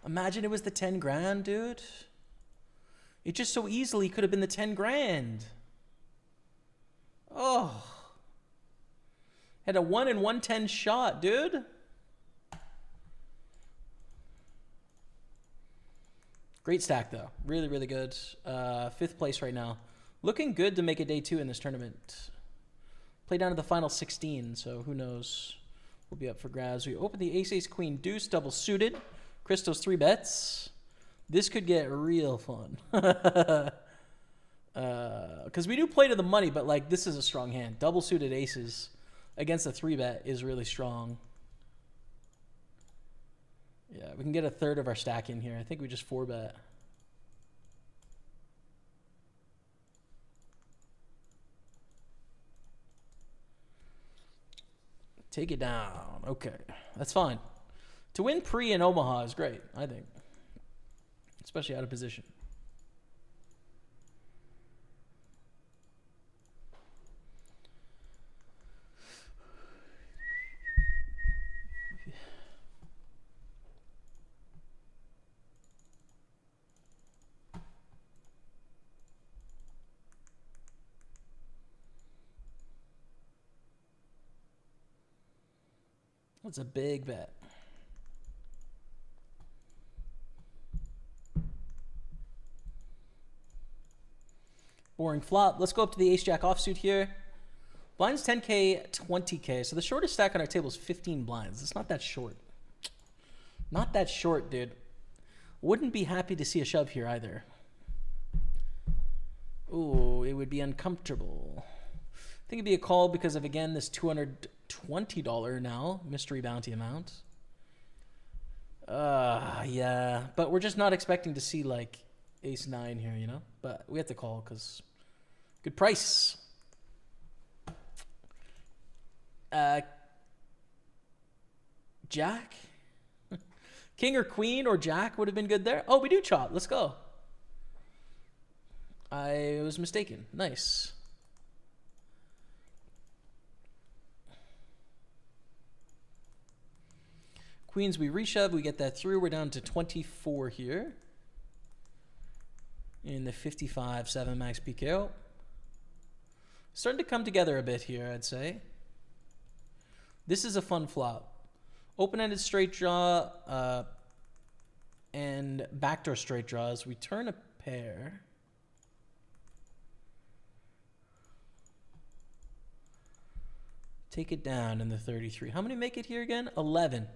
Imagine it was the 10 grand, dude. It just so easily could have been the 10 grand. Oh. Had a 1 in 110 shot, dude. Great stack, though. Really, really good. 5th place right now. Looking good to make it day 2 in this tournament. Play down to the final 16, so who knows. We'll be up for grabs. We open the ace, ace, queen, deuce, double suited. Christo's 3 bets. This could get real fun. Because we do play to the money, but like this is a strong hand. Double suited aces against a 3-bet is really strong. Yeah, we can get a third of our stack in here. I think we just 4-bet. Take it down. Okay, that's fine. To win pre in Omaha is great, I think. Especially out of position. That's a big bet. Boring flop. Let's go up to the ace-jack offsuit here. Blinds 10K, 20K. So the shortest stack on our table is 15 blinds. It's not that short. Not that short, dude. Wouldn't be happy to see a shove here either. Ooh, it would be uncomfortable. I think it'd be a call because of, again, this $220 now mystery bounty amount. Yeah. But we're just not expecting to see, like, ace-9 here, you know? But we have to call because good price. Jack? King or queen or jack would have been good there. Oh, we do chop. Let's go. I was mistaken. Nice. Queens, we reshove. We get that through. We're down to 24 here. In the 55-7 max PKO. Starting to come together a bit here, I'd say. This is a fun flop. Open-ended straight draw and backdoor straight draws. We turn a pair. Take it down in the 33. How many make it here again? 11.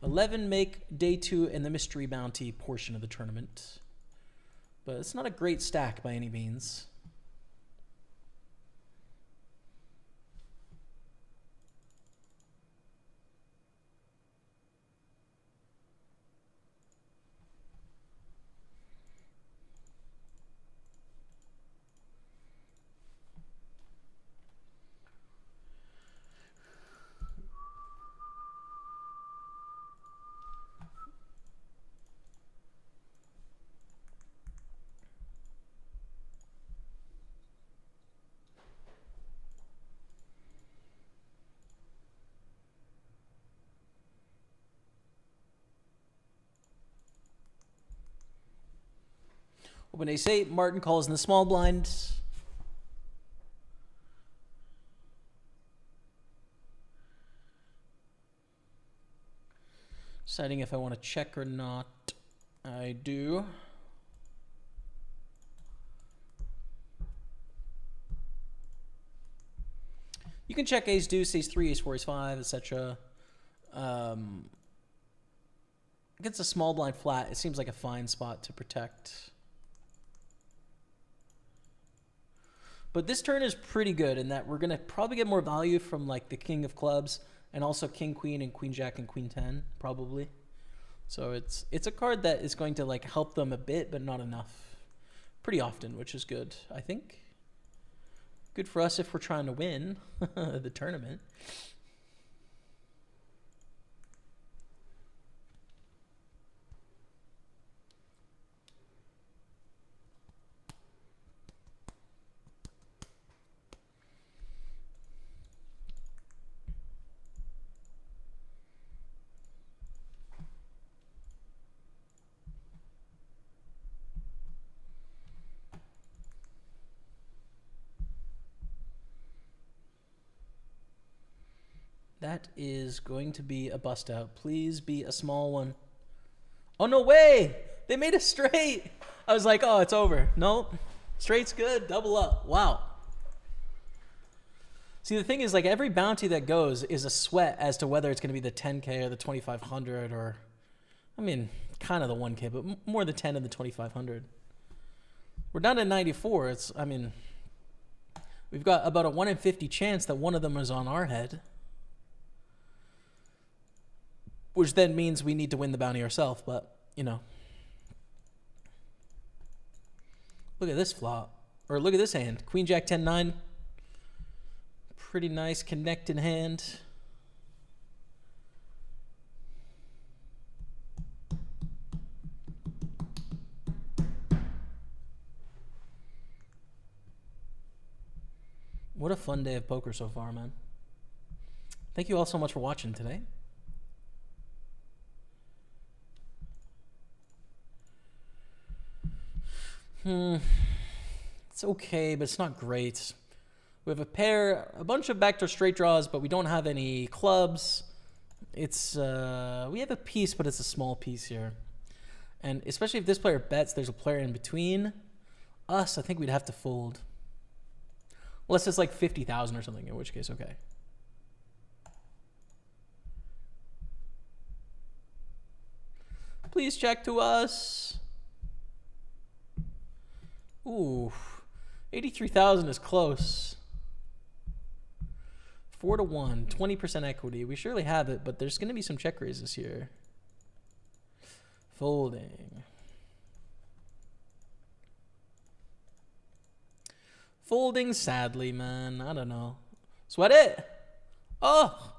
11 make day 2 in the mystery bounty portion of the tournament. But it's not a great stack by any means. Open ace 8, Martin calls in the small blind. Deciding if I want to check or not. I do. You can check ace deuce, ace 3, ace 4, ace 5, etc. Against a small blind flat, it seems like a fine spot to protect. But this turn is pretty good in that we're going to probably get more value from like the king of clubs and also king, queen, and queen, jack, and queen 10, probably. So it's a card that is going to like help them a bit, but not enough. Pretty often, which is good, I think. Good for us if we're trying to win the tournament. That is going to be a bust out. Please be a small one. Oh, no way. They made a straight. I was like, oh, it's over. Nope. Straight's good. Double up. Wow. See, the thing is, like, every bounty that goes is a sweat as to whether it's going to be the 10K or the 2,500 or, I mean, kind of the 1K, but more the 10 and the 2,500. We're down to 94. It's, I mean, we've got about a 1 in 50 chance that one of them is on our head. Which then means we need to win the bounty ourselves, but, you know. Look at this flop. Or look at this hand. Queen, Jack, 10, 9. Pretty nice connected hand. What a fun day of poker so far, man. Thank you all so much for watching today. It's okay, but it's not great. We have a bunch of backdoor straight draws, but we don't have any clubs. It's, we have a piece, but it's a small piece here. And especially if this player bets, there's a player in between us, I think we'd have to fold. Unless it's like 50,000 or something, in which case, okay. Please check to us. Ooh, 83,000 is close. 4-1, 20% equity. We surely have it, but there's going to be some check raises here. Folding. Folding sadly, man. I don't know. Sweat it. Oh.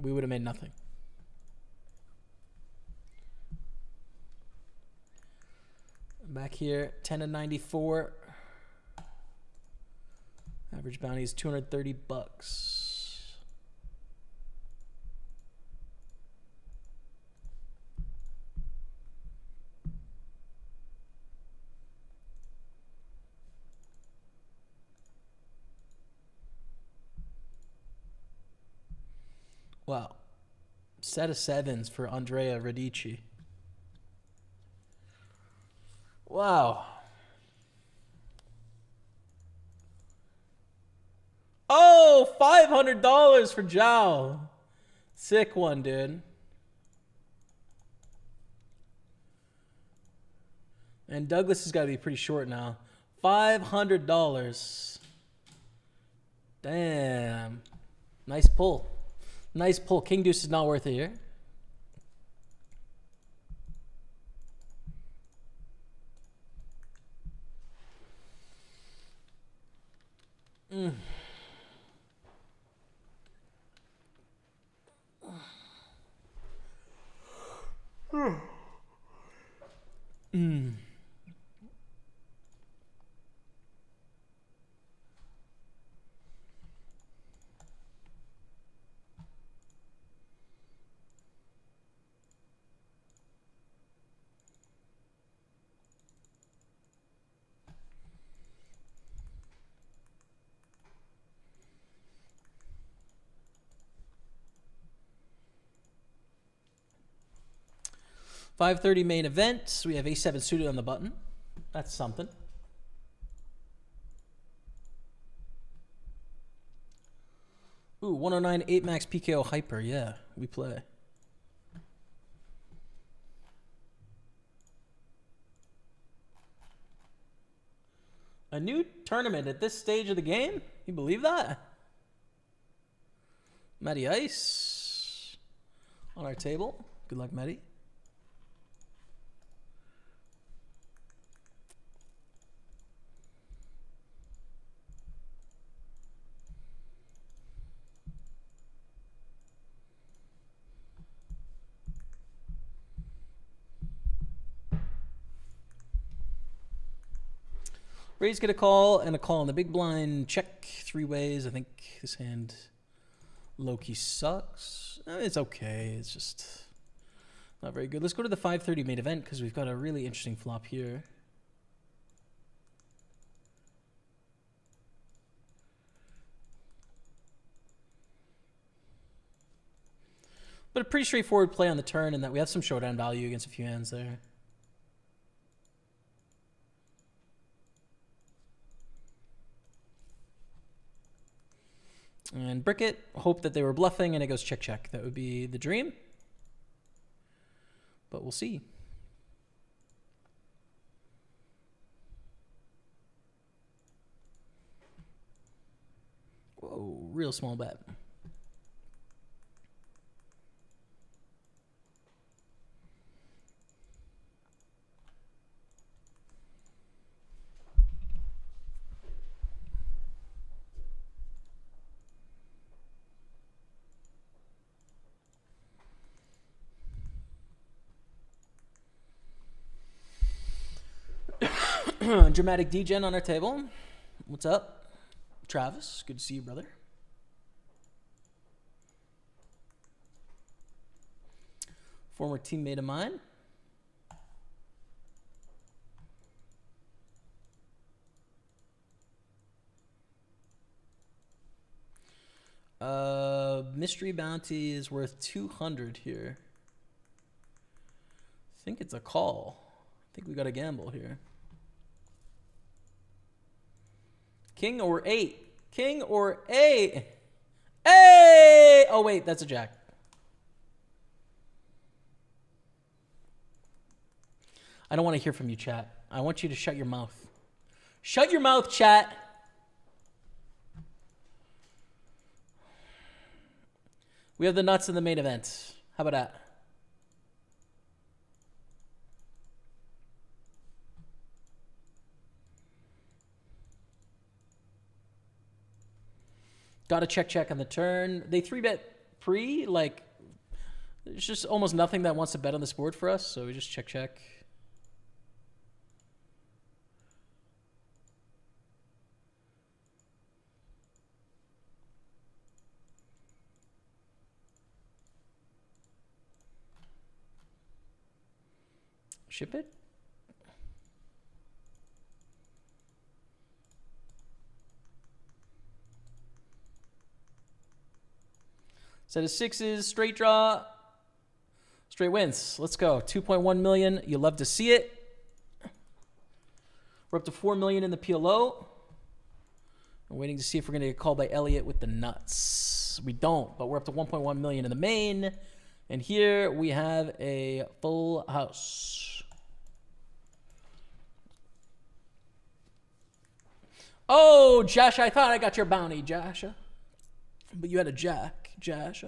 We would have made nothing. Back here, 10 and 94. Average bounty is $230. Wow. Set of sevens for Andrea Radici. Wow. Oh, $500 for Zhao. Sick one, dude. And Douglas has got to be pretty short now. $500. Damn. Nice pull. Nice pull. King Deuce is not worth it here. Mm. 5:30 main event. We have A7 suited on the button. That's something. Ooh, 109 8 max PKO hyper. Yeah, we play. A new tournament at this stage of the game? You believe that? Matty Ice on our table. Good luck, Matty. Raise, get a call, and a call on the big blind. Check 3 ways. I think this hand low-key sucks. It's okay. It's just not very good. Let's go to the 5:30 main event because we've got a really interesting flop here. But a pretty straightforward play on the turn in that we have some showdown value against a few hands there. And brick it, hope that they were bluffing, and it goes check, check. That would be the dream. But we'll see. Whoa, real small bet. Dramatic degen on our table. What's up? Travis, good to see you, brother. Former teammate of mine. Mystery bounty is worth 200 here. I think it's a call. I think we got to gamble here. King or eight? King or eight? Hey! Oh, wait, that's a jack. I don't want to hear from you, chat. I want you to shut your mouth. Shut your mouth, chat. We have the nuts in the main event. How about that? Got a check on the turn. They 3-bet pre, like, there's just almost nothing that wants to bet on this board for us, so we just check. Ship it? Set of sixes, straight draw, straight wins. Let's go. 2.1 million. You love to see it. We're up to 4 million in the PLO. I'm waiting to see if we're going to get called by Elliot with the nuts. We don't, but we're up to 1.1 million in the main. And here we have a full house. Oh, Josh, I thought I got your bounty, Josh. But you had a jack. Josh.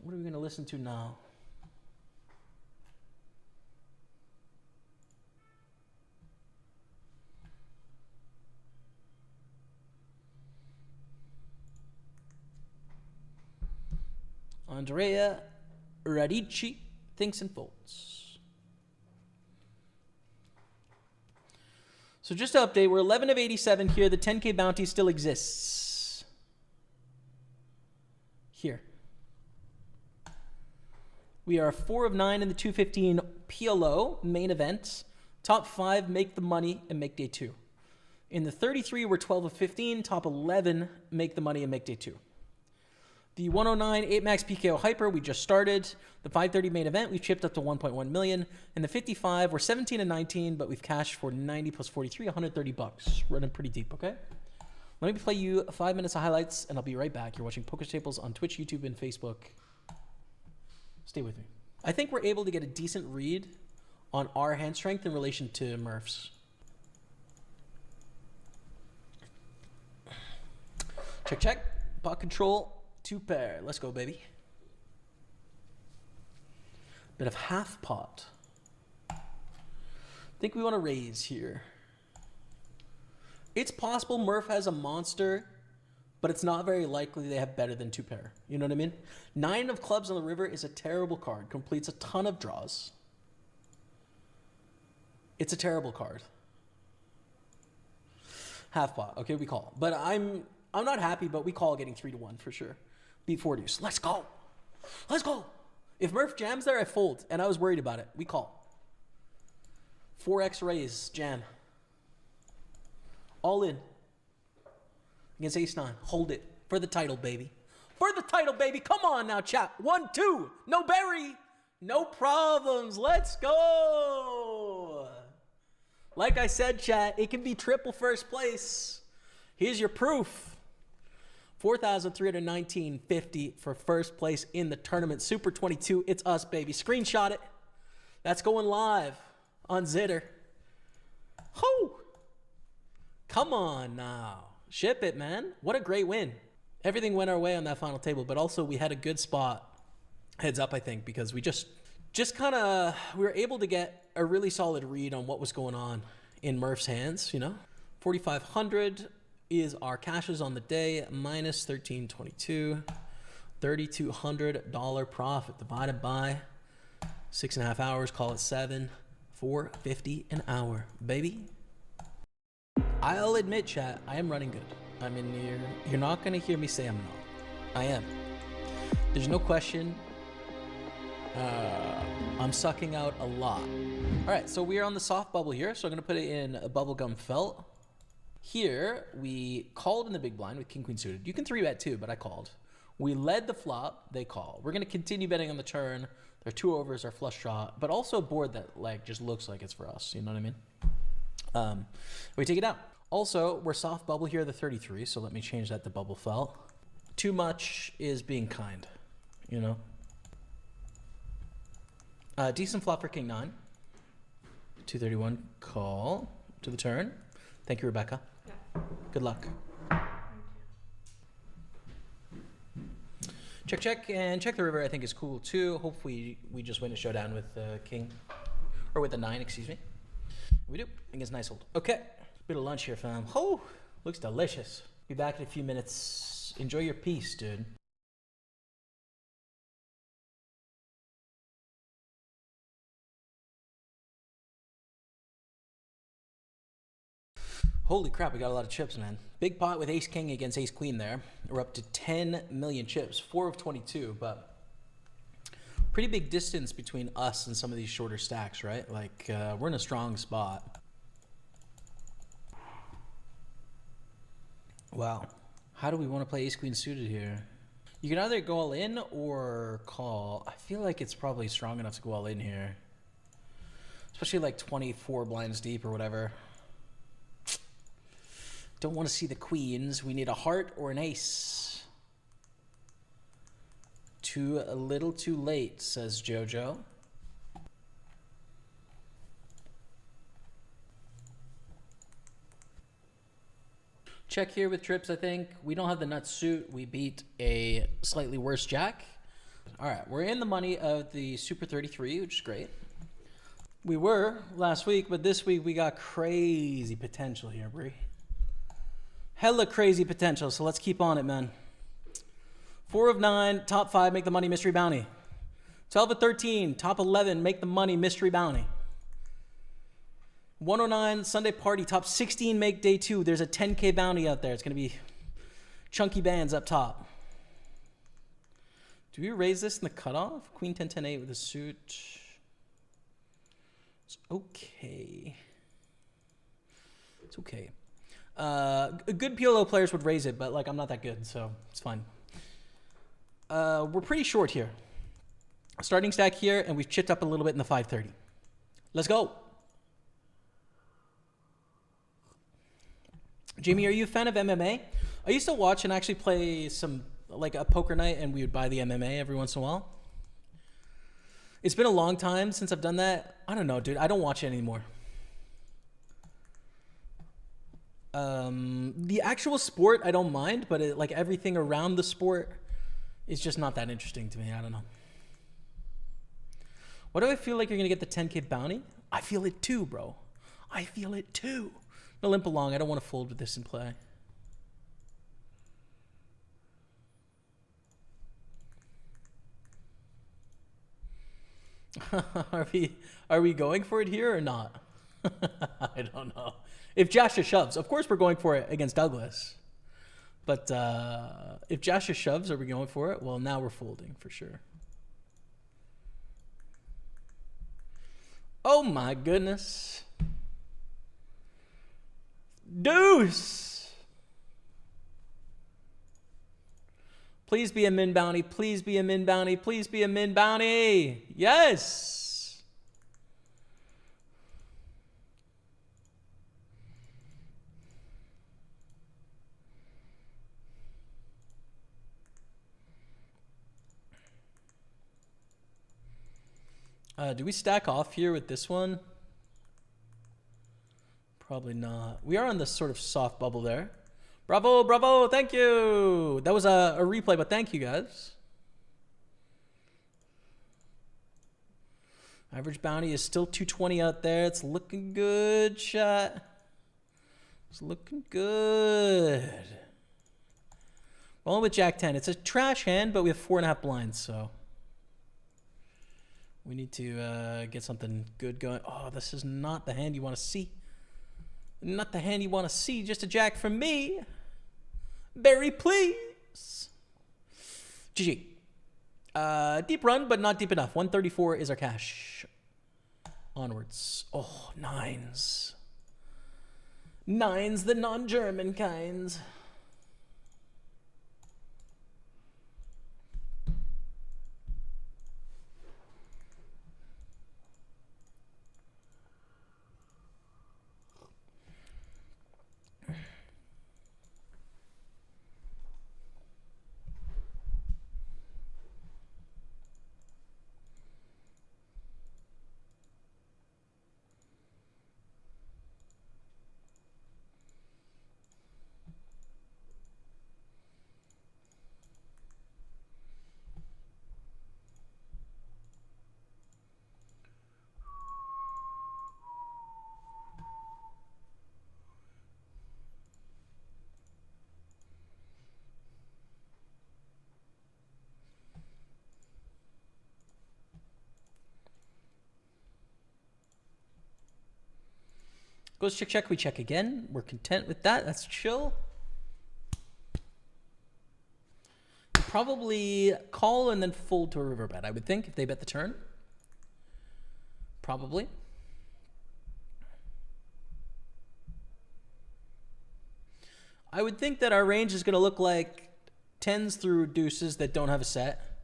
What are we going to listen to now? Andrea Radici thinks and folds. So just to update, we're 11 of 87 here. The 10K bounty still exists. Here. We are 4 of 9 in the 215 PLO main event. Top 5 make the money and make day 2. In the 33, we're 12 of 15. Top 11 make the money and make day 2. The 109 8-max PKO Hyper, we just started. The 530 main event, we've chipped up to 1.1 million. And the 55, we're 17 and 19, but we've cashed for 90 plus 43, 130 bucks. Running pretty deep, okay? Let me play you 5 minutes of highlights, and I'll be right back. You're watching Pokerstaples on Twitch, YouTube, and Facebook. Stay with me. I think we're able to get a decent read on our hand strength in relation to Murph's. Check. Pot control. 2 pair. Let's go, baby. Bit of half pot. I think we want to raise here. It's possible Murph has a monster, but it's not very likely they have better than 2 pair. You know what I mean? 9 of clubs on the river is a terrible card. Completes a ton of draws. It's a terrible card. Half pot. Okay, we call. But I'm not happy, but we call getting 3-1 for sure. Beat 40s. Let's go. Let's go. If Murph jams there, I fold. And I was worried about it. We call. 4x raise. Jam. All in. against ace nine. Hold it for the title, baby. For the title, baby. Come on now, chat. 1, 2. No berry. No problems. Let's go. Like I said, chat, it can be triple first place. Here's your proof. 4,319.50 for first place in the tournament. Super 22. It's us, baby. Screenshot it. That's going live on Zitter. Ho! Come on now. Ship it, man. What a great win. Everything went our way on that final table, but also we had a good spot. Heads up, I think, because we just kind of, we were able to get a really solid read on what was going on in Murph's hands, you know? 4,500 is our cashes on the day, minus 1,322. $3,200 profit divided by 6.5 hours, call it 7. $4.50 an hour, baby. I'll admit, chat, I am running good. I mean, you're not going to hear me say I'm not. I am. There's no question. I'm sucking out a lot. All right, so we are on the soft bubble here. So I'm going to put it in a bubblegum felt. Here, we called in the big blind with king, queen suited. You can 3-bet too, but I called. We led the flop. They call. We're going to continue betting on the turn. Their 2 overs, our flush draw, but also a board that like just looks like it's for us. You know what I mean? We take it out. Also, we're soft bubble here, the 33, so let me change that to bubble felt. Too much is being kind, you know? Decent flop for king 9. 231 call to the turn. Thank you, Rebecca. Yeah. Good luck. Thank you. Check, check, and check the river I think is cool too. Hopefully we just win a showdown with the king, or with the 9, excuse me. We do. I think it's nice hold. Okay. Bit of lunch here, fam. Oh, looks delicious. Be back in a few minutes. Enjoy your piece, dude. Holy crap, we got a lot of chips, man. Big pot with ace king against ace queen there. We're up to 10 million chips, 4 of 22, but pretty big distance between us and some of these shorter stacks, right? Like, we're in a strong spot. Wow. How do we want to play ace queen suited here? You can either go all in or call. I feel like it's probably strong enough to go all in here. Especially like 24 blinds deep or whatever. Don't want to see the queens. We need a heart or an ace. Too little too late, says Jojo. Check here with trips, I think. We don't have the nut suit. We beat a slightly worse jack. All right, we're in the money of the Super 33, which is great. We were last week, but this week we got crazy potential here, Bree. Hella crazy potential, so let's keep on it, man. 4 of 9, top 5, make the money, mystery bounty. 12 of 13, top 11, make the money, mystery bounty. 109, Sunday party, top 16, make day 2. There's a 10K bounty out there. It's going to be chunky bands up top. Do we raise this in the cutoff? Queen 10, 10, 8 with a suit. It's okay. It's okay. Good PLO players would raise it, but like I'm not that good, so it's fine. We're pretty short here. Starting stack here, and we've chipped up a little bit in the 530. Let's go. Jamie, are you a fan of MMA? I used to watch and actually play some, like a poker night, and we would buy the MMA every once in a while. It's been a long time since I've done that. I don't know, dude. I don't watch it anymore. The actual sport, I don't mind, but like everything around the sport is just not that interesting to me. I don't know. Why do I feel like you're going to get the 10K bounty? I feel it too, bro. I feel it too. I'm gonna limp along. I don't want to fold with this in play. Are we going for it here or not? I don't know. If Jasha shoves, of course we're going for it against Douglas. But if Jasha shoves, are we going for it? Well, now we're folding for sure. Oh my goodness. Deuce. Please be a min bounty. Please be a min bounty. Please be a min bounty. Yes. Do we stack off here with this one? Probably not. We are on this sort of soft bubble there. Bravo, bravo, thank you. That was a replay, but thank you, guys. Average bounty is still 220 out there. It's looking good, chat. It's looking good. Rolling with Jack 10. It's a trash hand, but we have 4.5 blinds, so we need to get something good going. Oh, this is not the hand you want to see. Not the hand you want to see. Just a jack from me. Barry, please. GG. Deep run, but not deep enough. 134 is our cash. Onwards. Oh, nines. Nines, the non-German kinds. Goes check, check, we check again. We're content with that. That's chill. Probably call and then fold to a river bet, I would think, if they bet the turn. Probably. I would think that our range is going to look like 10s through deuces that don't have a set.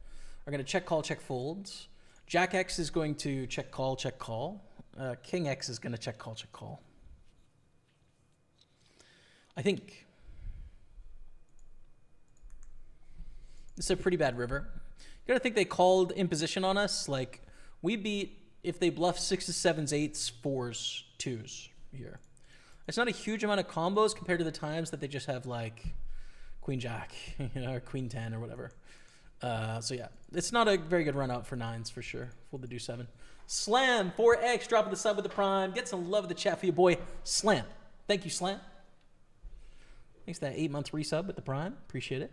Are going to check, call, check, folds. Jack X is going to check, call, check, call. King X is going to check, call, check, call. I think this is a pretty bad river. You gotta think they called imposition on us. Like, we beat if they bluff 6s, 7s, 8s, 4s, 2s here. It's not a huge amount of combos compared to the times that they just have like Queen Jack, you know, or Queen 10 or whatever. So yeah, it's not a very good run out for 9s for sure. Fold the deuce 7. Slam 4x, dropping the sub with the prime. Get some love in the chat for your boy Slam. Thank you, Slam. Thanks for that 8-month resub with the prime. Appreciate it.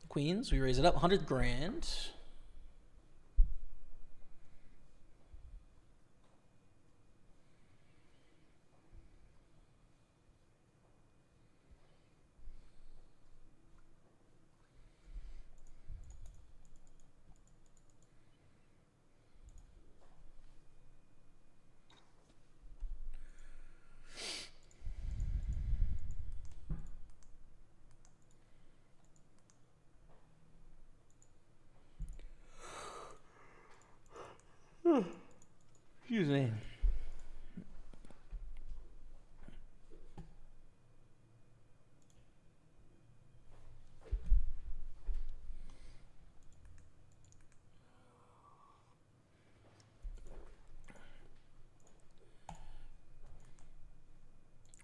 Queens, we raise it up 100 grand. Excuse me.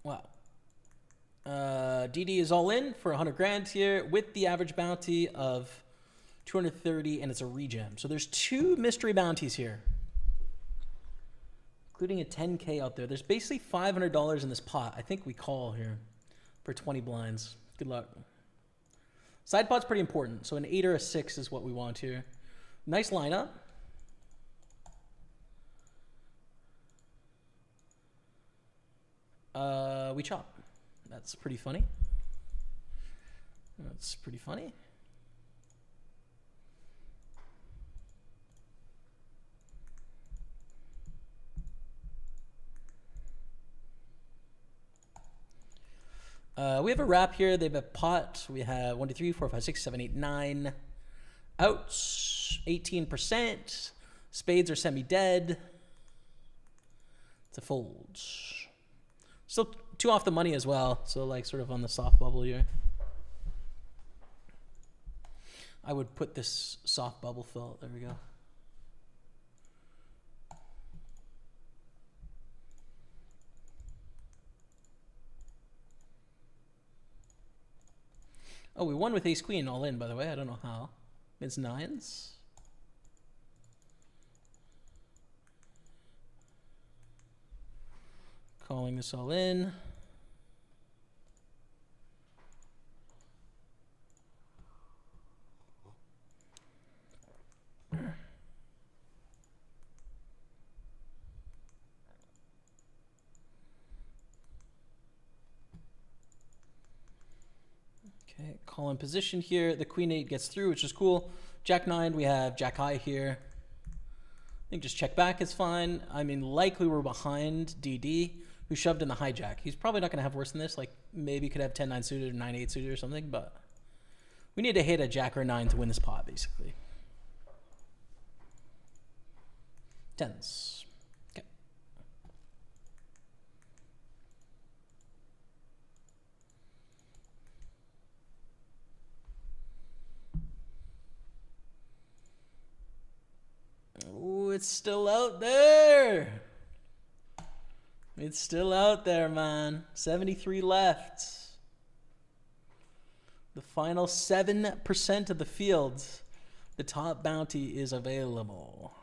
Wow. DD is all in for 100 grand here with the average bounty of 230, and it's a regem. So there's 2 mystery bounties here, including a 10K out there. There's basically $500 in this pot. I think we call here for 20 blinds. Good luck. Side pot's pretty important. So an 8 or a 6 is what we want here. Nice lineup. We chop. That's pretty funny. That's pretty funny. We have a wrap here. They have a pot. We have 1, 2, 3, 4, 5, 6, 7, 8, 9 outs. 18%. Spades are semi-dead. It's a fold. Still 2 off the money as well. So like sort of on the soft bubble here. I would put this soft bubble fill. There we go. Oh, we won with ace queen all in, by the way. I don't know how. It's 9s. Calling this all in. Okay, call in position here. The queen 8 gets through, which is cool. Jack 9, we have Jack high here. I think just check back is fine. I mean, likely we're behind DD, who shoved in the hijack. He's probably not going to have worse than this. Like, maybe could have 10-9 suited or 9-8 suited or something, but we need to hit a Jack or 9 to win this pot, basically. 10s. Okay. Oh, it's still out there. It's still out there, man. 73 left. The final 7% of the field. The top bounty is available.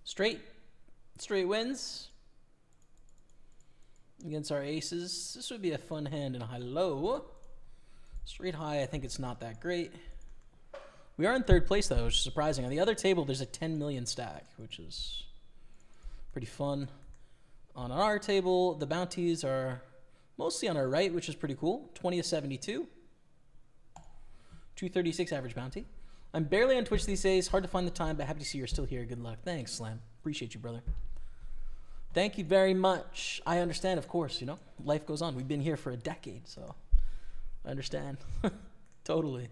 Straight wins against our aces. This would be a fun hand in a high-low. Straight high, I think it's not that great. We are in third place, though, which is surprising. On the other table, there's a 10 million stack, which is pretty fun. On our table, the bounties are mostly on our right, which is pretty cool. 20 of 72. 236 average bounty. I'm barely on Twitch these days. Hard to find the time, but happy to see you're still here. Good luck. Thanks, Slam. Appreciate you, brother. Thank you very much. I understand, of course, you know. Life goes on. We've been here for a decade, so I understand. Totally.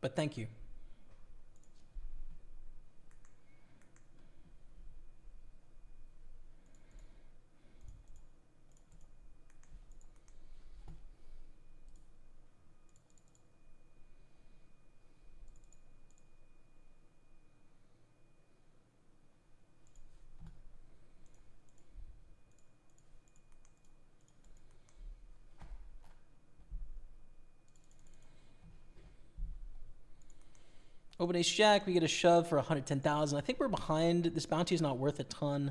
But thank you. Open ace jack, we get a shove for 110,000. I think we're behind. This bounty is not worth a ton.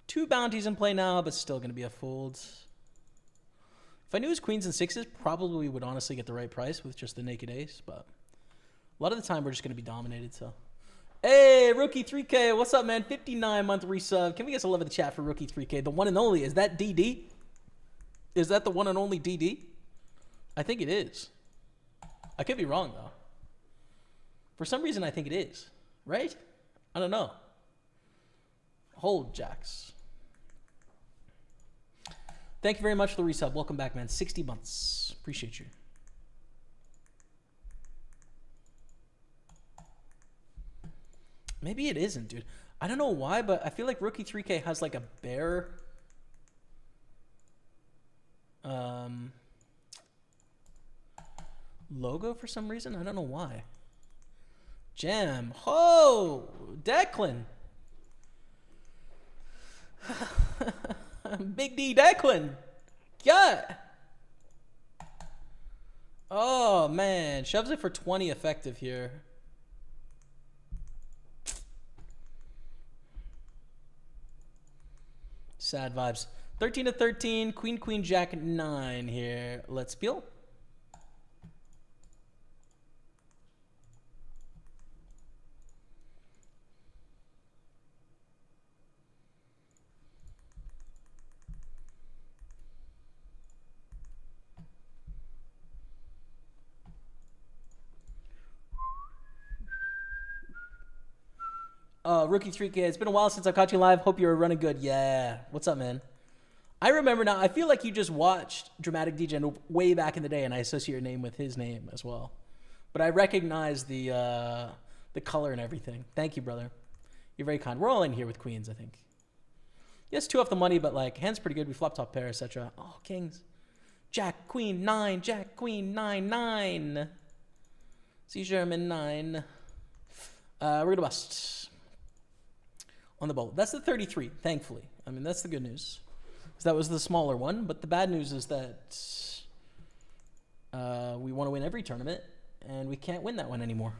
2 bounties in play now, but still going to be a fold. If I knew it was queens and sixes, probably would honestly get the right price with just the naked ace, but a lot of the time we're just going to be dominated, so. Hey, Rookie 3K, what's up, man? 59-month resub. Can we get some love in the chat for Rookie 3K? The one and only. Is that DD? Is that the one and only DD? I think it is. I could be wrong, though. For some reason, I think it is. Right? I don't know. Hold, Jacks. Thank you very much for the resub. Welcome back, man. 60 months. Appreciate you. Maybe it isn't, dude. I don't know why, but I feel like Rookie 3K has like a bear. Logo for some reason. I don't know why. Jam. Oh, Declan. Big D Declan. Yeah. Oh, man. Shoves it for 20 effective here. Sad vibes. 13 to 13. Queen, queen, jack, 9 here. Let's peel. Rookie 3K, it's been a while since I caught you live. Hope you're running good. Yeah. What's up, man? I remember now. I feel like you just watched Dramatic DJ way back in the day, and I associate your name with his name as well. But I recognize the color and everything. Thank you, brother. You're very kind. We're all in here with queens, I think. Yes, 2 off the money, but like hand's pretty good. We flop top pair, etc. Oh, kings. Jack, queen, 9. Jack, queen, 9, 9. See German 9. We're gonna bust. On the bubble. That's the 33, thankfully. I mean, that's the good news. Because that was the smaller one. But the bad news is that we want to win every tournament, and we can't win that one anymore.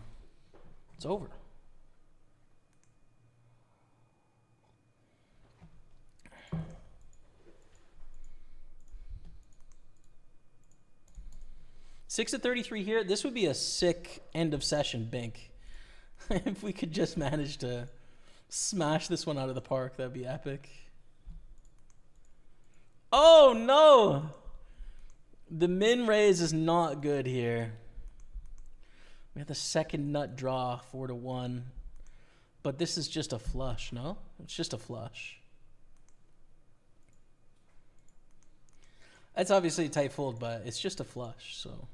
It's over. Six to 33 here. This would be a sick end of session bink. If we could just manage to smash this one out of the park, that'd be epic. Oh no! The min raise is not good here. We have the second nut draw, 4 to 1. But this is just a flush, no? It's just a flush. That's obviously a tight fold, but it's just a flush, so.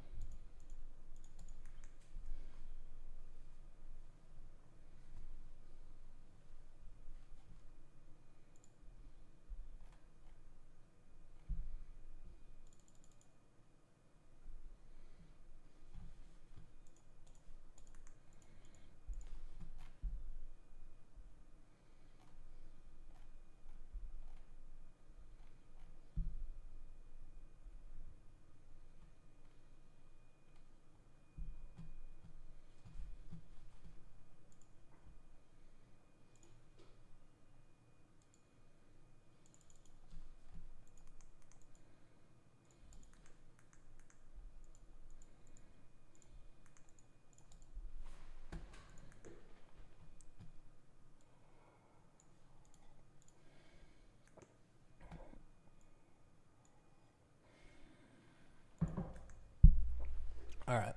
All right.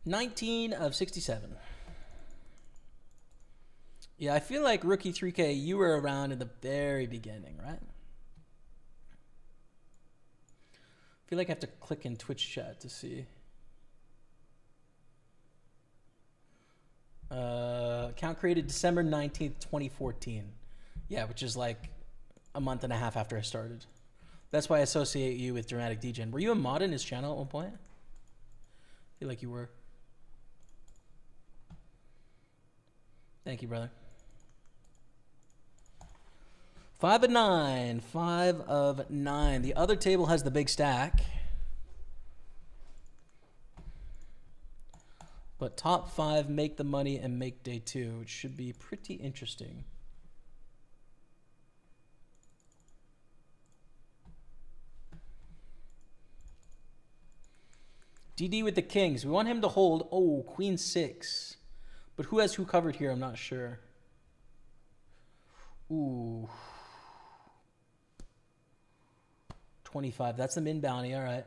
19 of 67. Yeah, I feel like Rookie 3K, you were around in the very beginning, right? I feel like I have to click in Twitch chat to see. Account created December 19th, 2014. Yeah, which is like a month and a half after I started. That's why I associate you with Dramatic DJ. Were you a mod in his channel at one point? I feel like you were. Thank you, brother. 5 of 9. 5 of 9. The other table has the big stack. But top 5 make the money and make day 2, which should be pretty interesting. DD with the kings. We want him to hold. Oh, queen 6. But who has who covered here? I'm not sure. Ooh. 25. That's the min bounty. All right.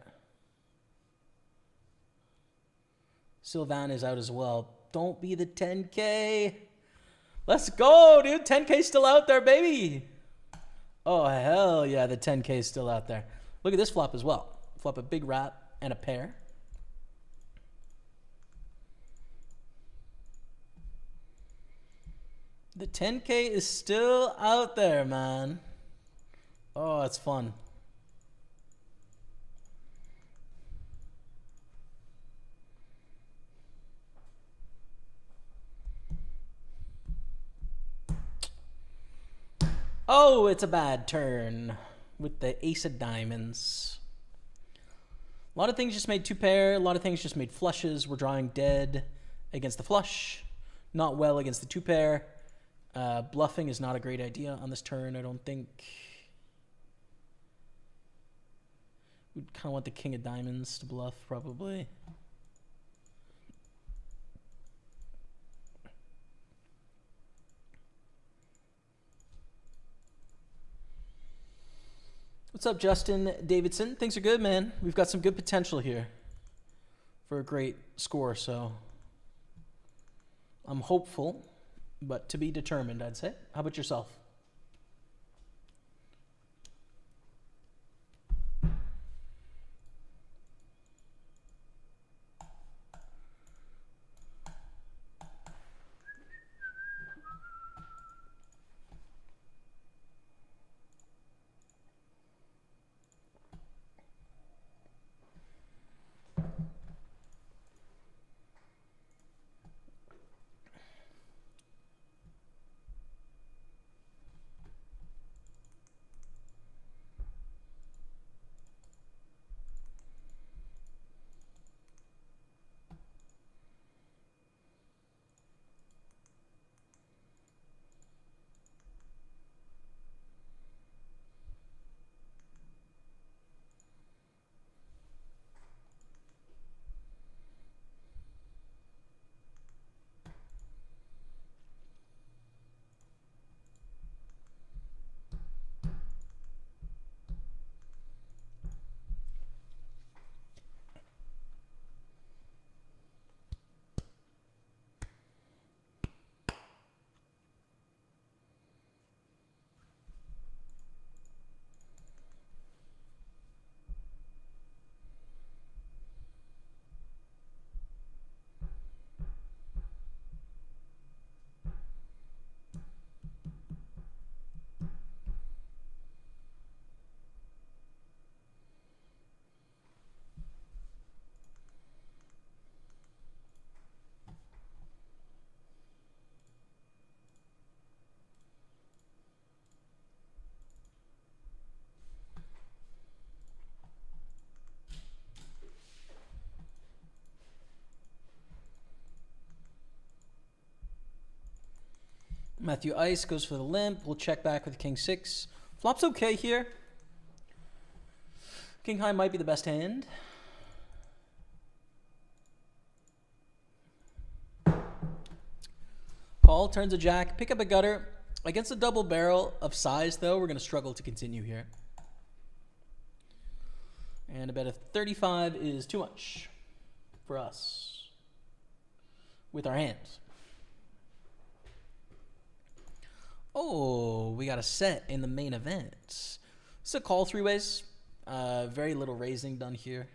Sylvan is out as well. Don't be the 10K. Let's go, dude. 10K still out there, baby. Oh, hell yeah. The 10K is still out there. Look at this flop as well. Flop a big rat and a pair. The 10K is still out there, man. Oh, that's fun. Oh, it's a bad turn with the ace of diamonds. A lot of things just made two pair. A lot of things just made flushes. We're drawing dead against the flush. Not well against the two pair. Bluffing is not a great idea on this turn, I don't think. We'd kind of want the king of diamonds to bluff, probably. What's up, Justin Davidson? Things are good, man. We've got some good potential here for a great score, so I'm hopeful, but to be determined, I'd say. How about yourself? Matthew Ice goes for the limp. We'll check back with King 6. Flop's okay here. King High might be the best hand. Call, turns a jack. Pick up a gutter. Against a double barrel of size, though, we're going to struggle to continue here. And a bet of 35 is too much for us with our hands. Oh, we got a set in the main event. It's a call three ways. Very little raising done here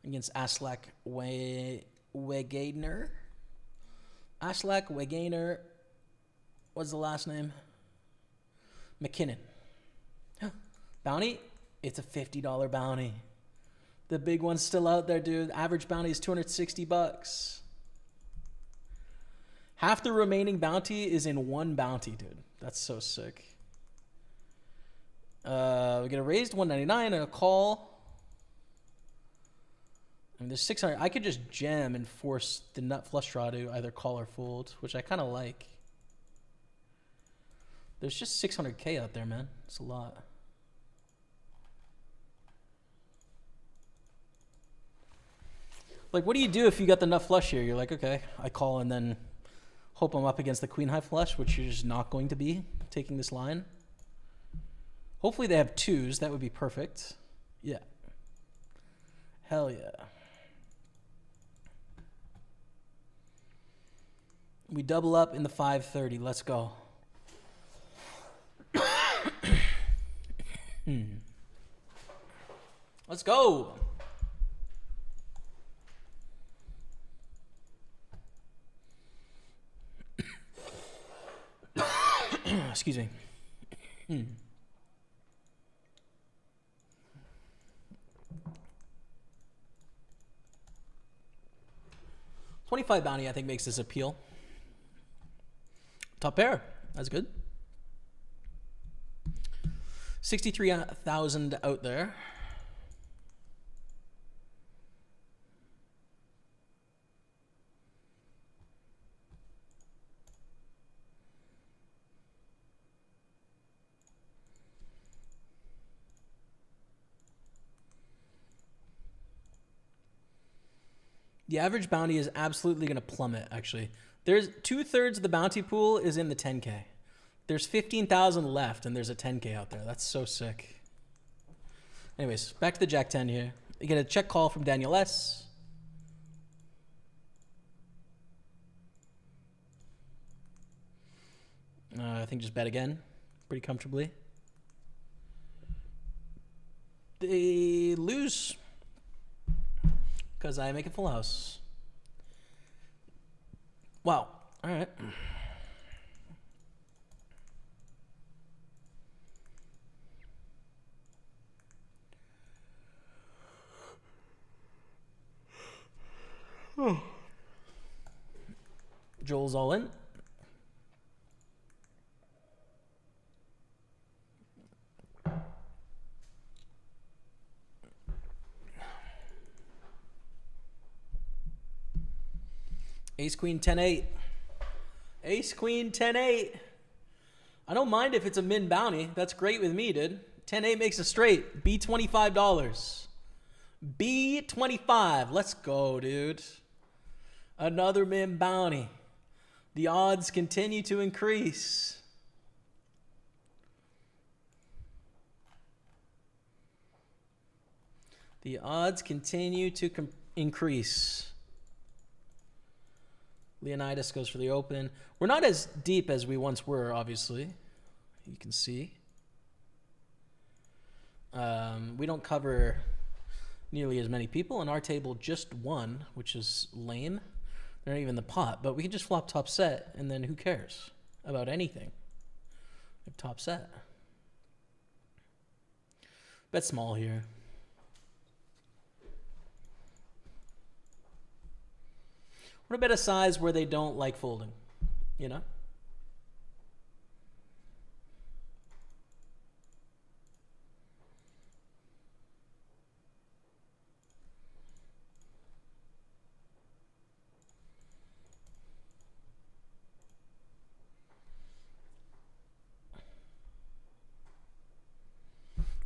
against Aslak Wegener. Aslak Wegener. What's the last name? McKinnon. Bounty? It's a $50 bounty. The big one's still out there, dude. Average bounty is $260. Half the remaining bounty is in one bounty, dude. That's so sick. We get a raised 199 and a call. I mean, there's 600. I could just jam and force the nut flush draw to either call or fold, which I kind of like. There's just 600K out there, man. It's a lot. Like, what do you do if you got the nut flush here? You're like, okay, I call and then hope I'm up against the queen high flush, which you're just not going to be taking this line. Hopefully they have twos. That would be perfect. Yeah. Hell yeah. We double up in the 530. Let's go. Let's go. Excuse me. 25 bounty, I think, makes this appeal. Top pair. That's good. 63,000 out there. The average bounty is absolutely going to plummet, actually. There's 2/3 of the bounty pool is in the 10K. There's 15,000 left, and there's a 10K out there. That's so sick. Anyways, back to the Jack 10 here. You get a check call from Daniel S. I think just bet again pretty comfortably. They lose because I make a full house. Wow. All right. Oh. Joel's all in. Ace, queen, 10-8. Ace, queen, 10-8. I don't mind if it's a min bounty. That's great with me, dude. 10-8 makes a straight. B $25. B25. Let's go, dude. Another min bounty. The odds continue to increase. The odds continue to increase. Leonidas goes for the open. We're not as deep as we once were, obviously. You can see. We don't cover nearly as many people, and our table just won, which is lame. They're not even the pot, but we can just flop top set, and then who cares about anything? Top set. Bet small here. What about a size where they don't like folding, you know?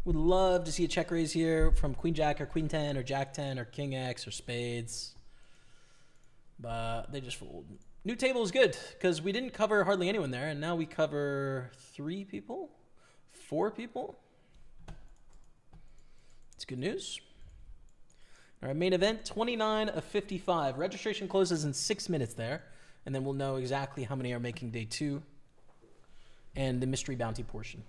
Would love to see a check raise here from Queen Jack or Queen 10 or Jack 10 or King X or Spades. But they just fold. New table is good because we didn't cover hardly anyone there, and now we cover 3 people, 4 people. It's good news. All right, main event, 29 of 55. Registration closes in 6 minutes there, and then we'll know exactly how many are making day 2 and the mystery bounty portion.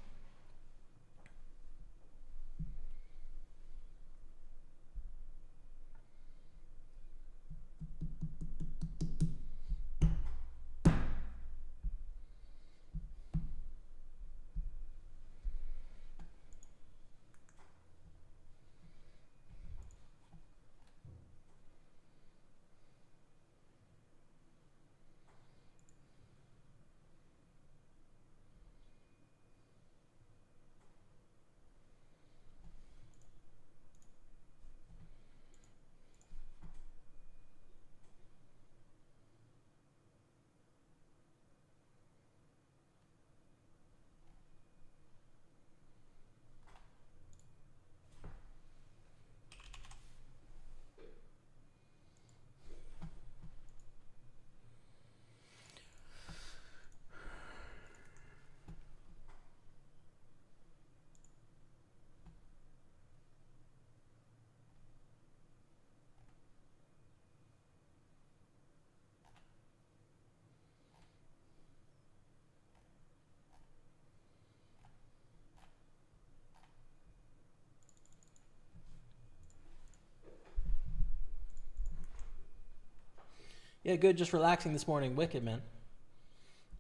Yeah, good. Just relaxing this morning. Wicked, man.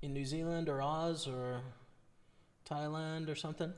In New Zealand or Oz or Thailand or something.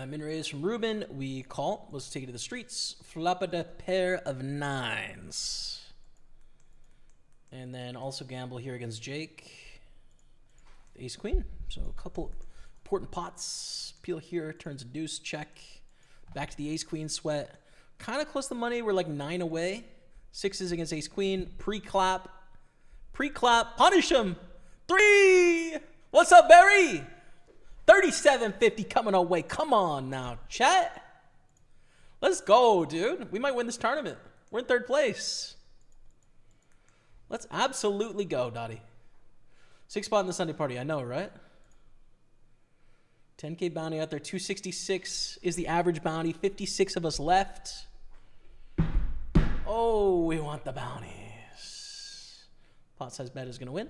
Min raise from Ruben. We call. Let's take it to the streets. Flop a pair of 9s. And then also gamble here against Jake. Ace queen. So a couple important pots. Peel here. Turns a deuce. Check. Back to the ace queen sweat. Kind of close to the money. We're like 9 away. 6s against ace queen. Pre-clap. Pre-clap. Punish him. 3. What's up, Barry? 37.50 coming our way. Come on now, chat. Let's go, dude. We might win this tournament. We're in 3rd place. Let's absolutely go, Dottie. 6 spot in the Sunday party. I know, right? 10K bounty out there. 266 is the average bounty. 56 of us left. Oh, we want the bounties. Pot size bet is going to win.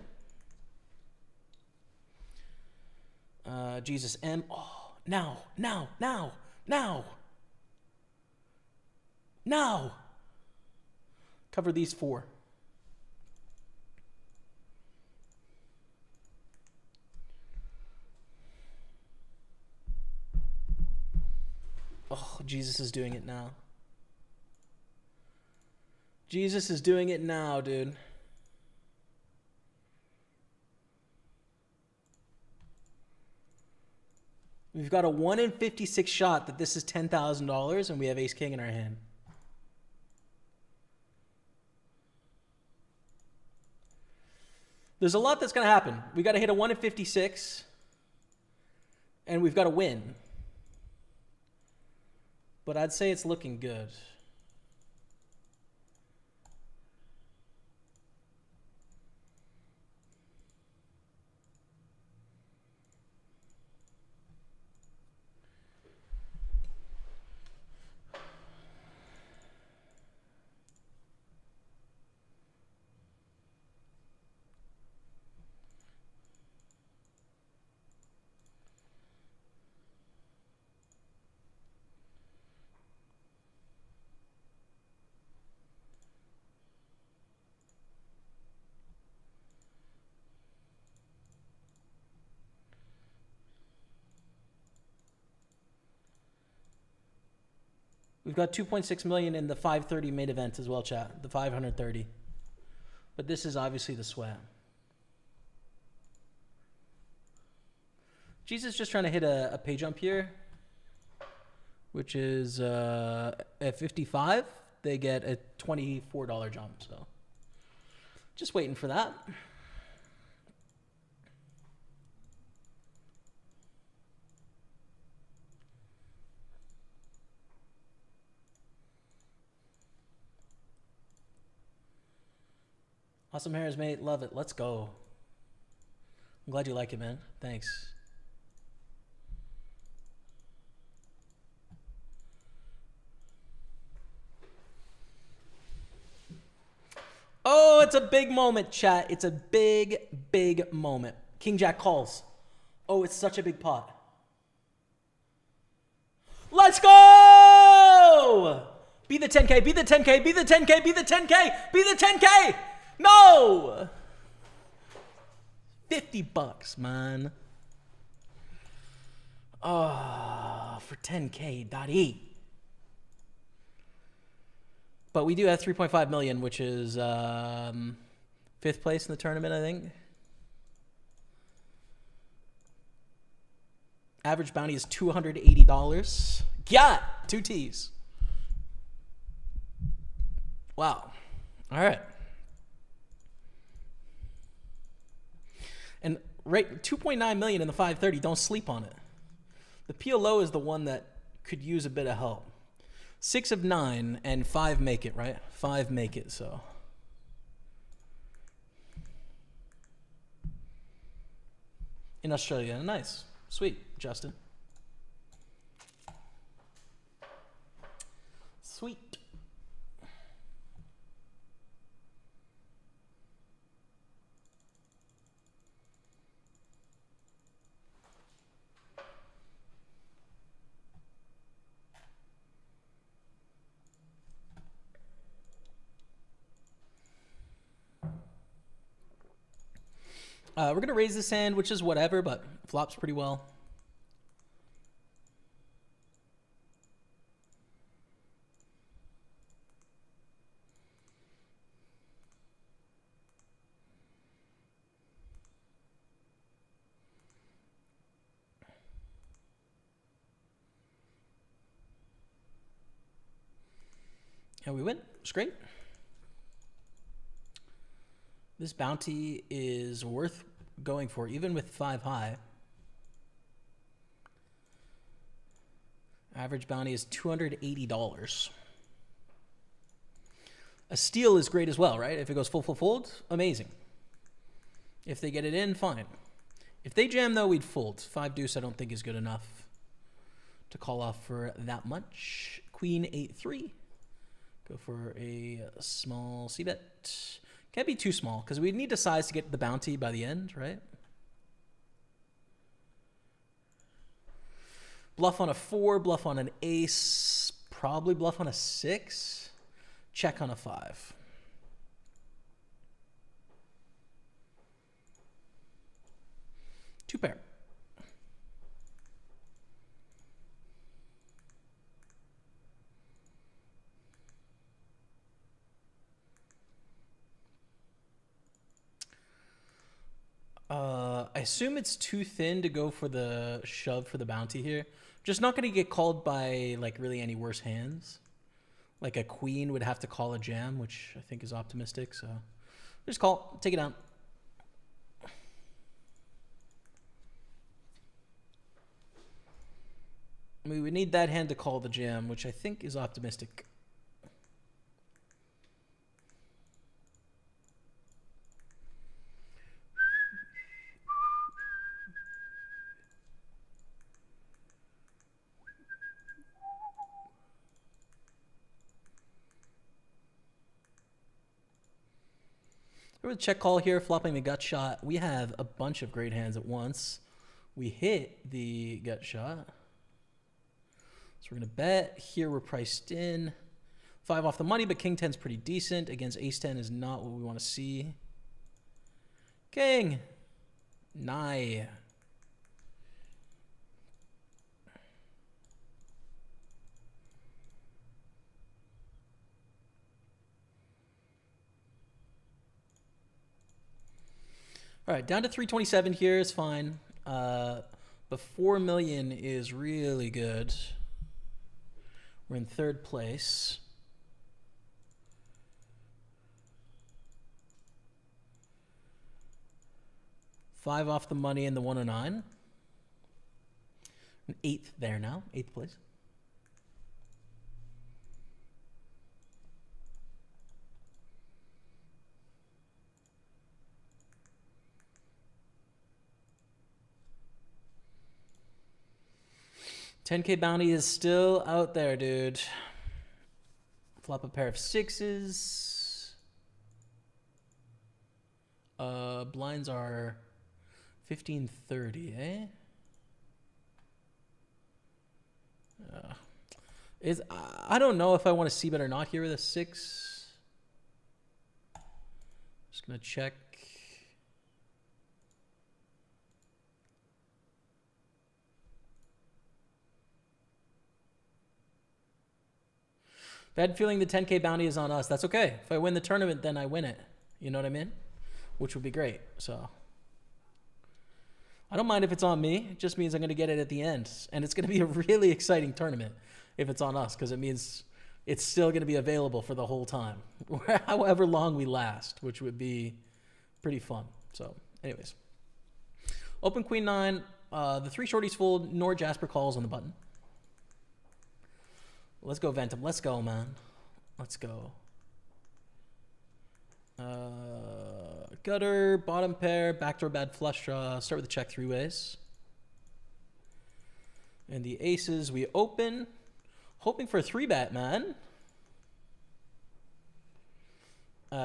Jesus M. Oh, now. Cover these 4. Oh, Jesus is doing it now. Jesus is doing it now, dude. We've got a 1 in 56 shot that this is $10,000 and we have ace king in our hand. There's a lot that's going to happen. We got to hit a 1 in 56 and we've got to win. But I'd say it's looking good. We've got 2.6 million in the 530 main event as well, chat. The 530. But this is obviously the sweat. Jesus just trying to hit a pay jump here, which is at 55. They get a $24 jump. So just waiting for that. Awesome hairs, mate. Love it. Let's go. I'm glad you like it, man. Thanks. Oh, it's a big moment, chat. It's a big, big moment. King Jack calls. Oh, it's such a big pot. Let's go! Be the 10K, be the 10K, be the 10K, be the 10K, be the 10K! No! $50, man. Oh, for 10K, Dottie. But we do have 3.5 million, which is 5th place in the tournament, I think. Average bounty is $280. Yeah, 2 T's. Wow. All right. And right, 2.9 million in the 530. Don't sleep on it. The PLO is the one that could use a bit of help. 6 of 9 and 5 make it, right? 5 make it, so. In Australia. Nice. Sweet, Justin. Sweet. We're going to raise this hand, which is whatever, but flops pretty well. And we win. It's great. This bounty is worth going for, even with 5 high. Average bounty is $280. A steal is great as well, right? If it goes full fold, amazing. If they get it in, fine. If they jam, though, we'd fold. 5 deuce I don't think is good enough to call off for that much. Queen 8-3. Go for a small c-bet. Can't be too small, because we need to size to get the bounty by the end, right? Bluff on a 4, bluff on an ace, probably bluff on a 6, check on a 5. Two pair. I assume it's too thin to go for the shove for the bounty here. Just not going to get called by like really any worse hands. Like a queen would have to call a jam, which I think is optimistic. So just call, take it down. I mean, we need that hand to call the jam, which I think is optimistic. With check call here, flopping the gut shot. We have a bunch of great hands at once. We hit the gut shot. So we're going to bet. Here we're priced in. 5 off the money, but king 10 is pretty decent. Against ace 10 is not what we want to see. King. Nine. All right, down to 327 here is fine. But 4 million is really good. We're in third place. Five off the money in the 109. An eighth there now, eighth place. $10K bounty is still out there, dude. Flop a pair of sixes. Blinds are 1530, eh? I don't know if I want to see bet or not here with a 6. Just gonna check. Bad feeling the 10K bounty is on us. That's okay. If I win the tournament, then I win it. You know what I mean? Which would be great. So I don't mind if it's on me. It just means I'm going to get it at the end. And it's going to be a really exciting tournament if it's on us, because it means it's still going to be available for the whole time, however long we last, which would be pretty fun. So anyways, open queen 9. The 3 shorties fold, nor Jasper calls on the button. Let's go, Ventum. Let's go, man. Let's go. Gutter, bottom pair, backdoor bad flush draw. Start with the check 3 ways. And the aces we open. Hoping for a 3-bet, man.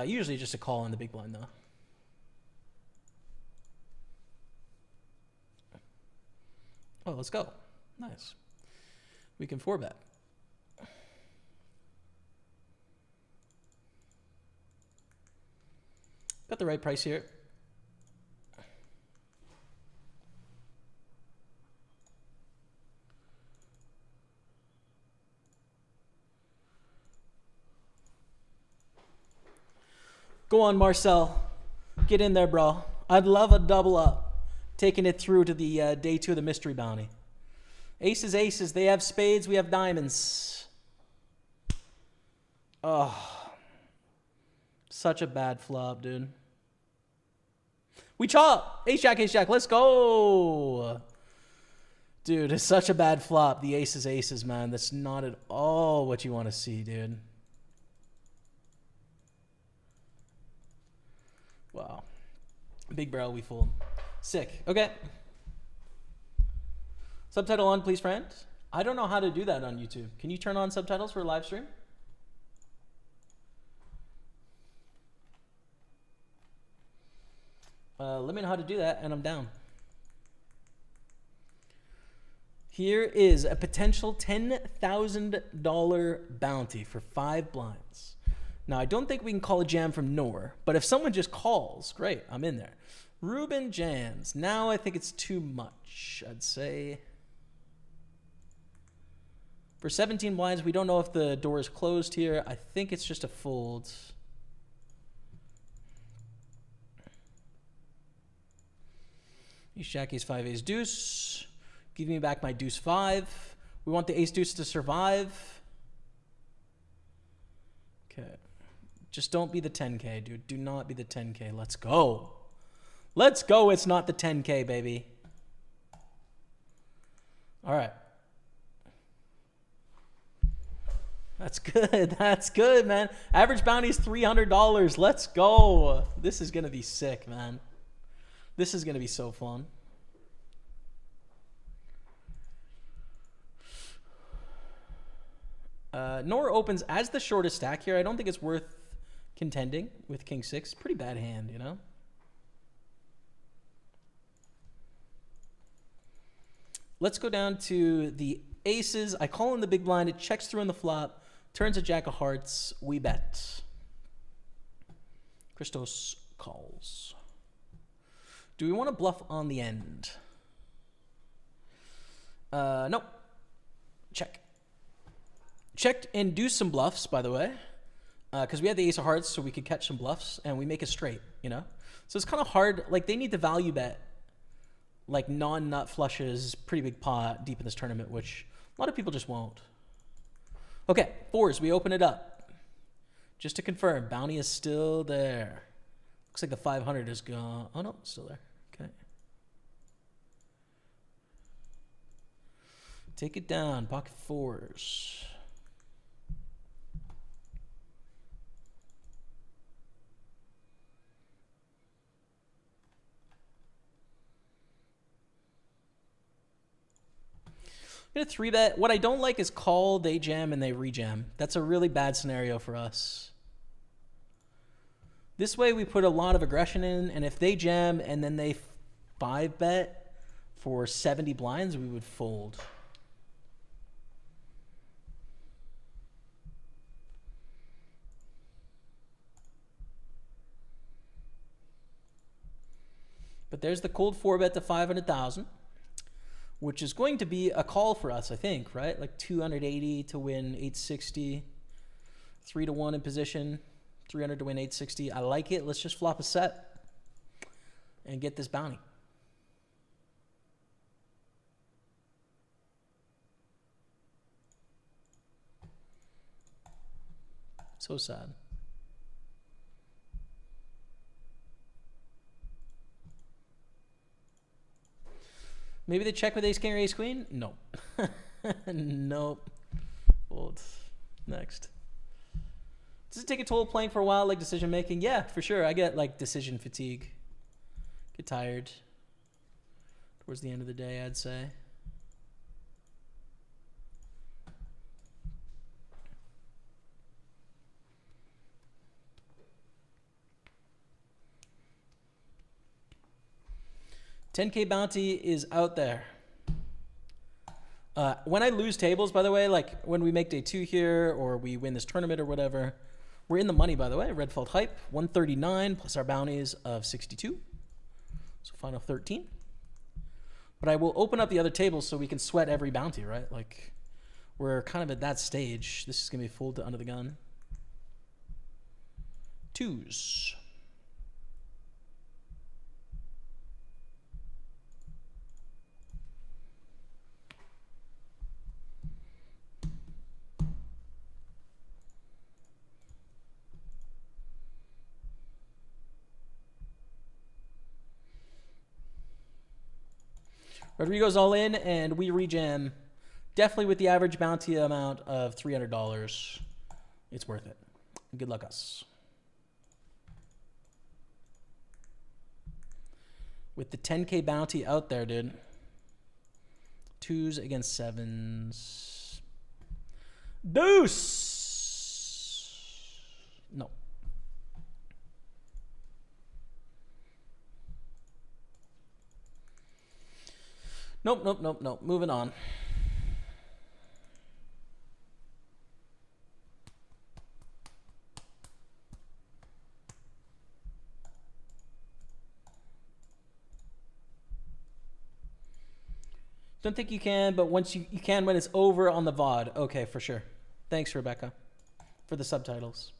Usually just a call in the big blind, though. Oh, let's go. Nice. We can 4-bet. Got the right price here. Go on, Marcel. Get in there, bro. I'd love a double up. Taking it through to the day 2 of the mystery bounty. Aces, aces. They have spades. We have diamonds. Oh, such a bad flop, dude. We chop. Ace jack. Let's go. Dude, it's such a bad flop. The ace is aces, man. That's not at all what you want to see, dude. Wow. Big barrel, we fold. Sick. Okay. Subtitle on, please, friend. I don't know how to do that on YouTube. Can you turn on subtitles for a live stream? Let me know how to do that, and I'm down. Here is a potential $10,000 bounty for 5 blinds. Now, I don't think we can call a jam from Nor, but if someone just calls, great, I'm in there. Ruben jams. Now I think it's too much, I'd say. For 17 blinds, we don't know if the door is closed here. I think it's just a fold. Ace jack, ace 5, ace deuce. Give me back my deuce 5. We want the ace deuce to survive. Okay. Just don't be the 10K, dude. Do not be the 10K. Let's go. Let's go. It's not the 10K, baby. All right. That's good. That's good, man. Average bounty is $300. Let's go. This is going to be sick, man. This is going to be so fun. Nor opens as the shortest stack here. I don't think it's worth contending with king 6. Pretty bad hand, you know? Let's go down to the aces. I call in the big blind. It checks through on the flop. Turns a jack of hearts. We bet. Christos calls. Do we want to bluff on the end? Nope. Check. Checked and do some bluffs, by the way. Because we had the ace of hearts, so we could catch some bluffs. And we make it straight, you know? So it's kind of hard. Like, they need to value bet. Like, non-nut flushes, pretty big pot deep in this tournament, which a lot of people just won't. Okay, 4s. We open it up. Just to confirm, bounty is still there. Looks like the 500 is gone. Oh, no, still there. Okay. Take it down. Pocket 4s. I'm going to 3-bet. What I don't like is call, they jam, and they rejam. That's a really bad scenario for us. This way we put a lot of aggression in, and if they jam and then they 5-bet for 70 blinds, we would fold. But there's the cold 4-bet to 500,000. Which is going to be a call for us, I think, right? Like 280 to win 860, 3-1 in position, 300 to win 860. I like it. Let's just flop a set and get this bounty. So sad. Maybe they check with ace king or ace queen? Nope. Nope. Fold. Next. Does it take a toll playing for a while, like decision making? Yeah, for sure. I get like decision fatigue. Get tired. Towards the end of the day, I'd say. $10K bounty is out there. When I lose tables, by the way, like when we make day 2 here or we win this tournament or whatever, we're in the money, by the way. Red felt hype, 139 plus our bounties of 62. So final 13. But I will open up the other tables so we can sweat every bounty, right? Like we're kind of at that stage. This is going to be fold to under the gun. 2s. Rodrigo's all in, and we rejam. Definitely with the average bounty amount of $300. It's worth it. Good luck, us. With the 10K bounty out there, dude. 2s against 7s. Deuce! No. Nope. Moving on. Don't think you can, but once you can when it's over on the VOD. Okay, for sure. Thanks, Rebecca, for the subtitles.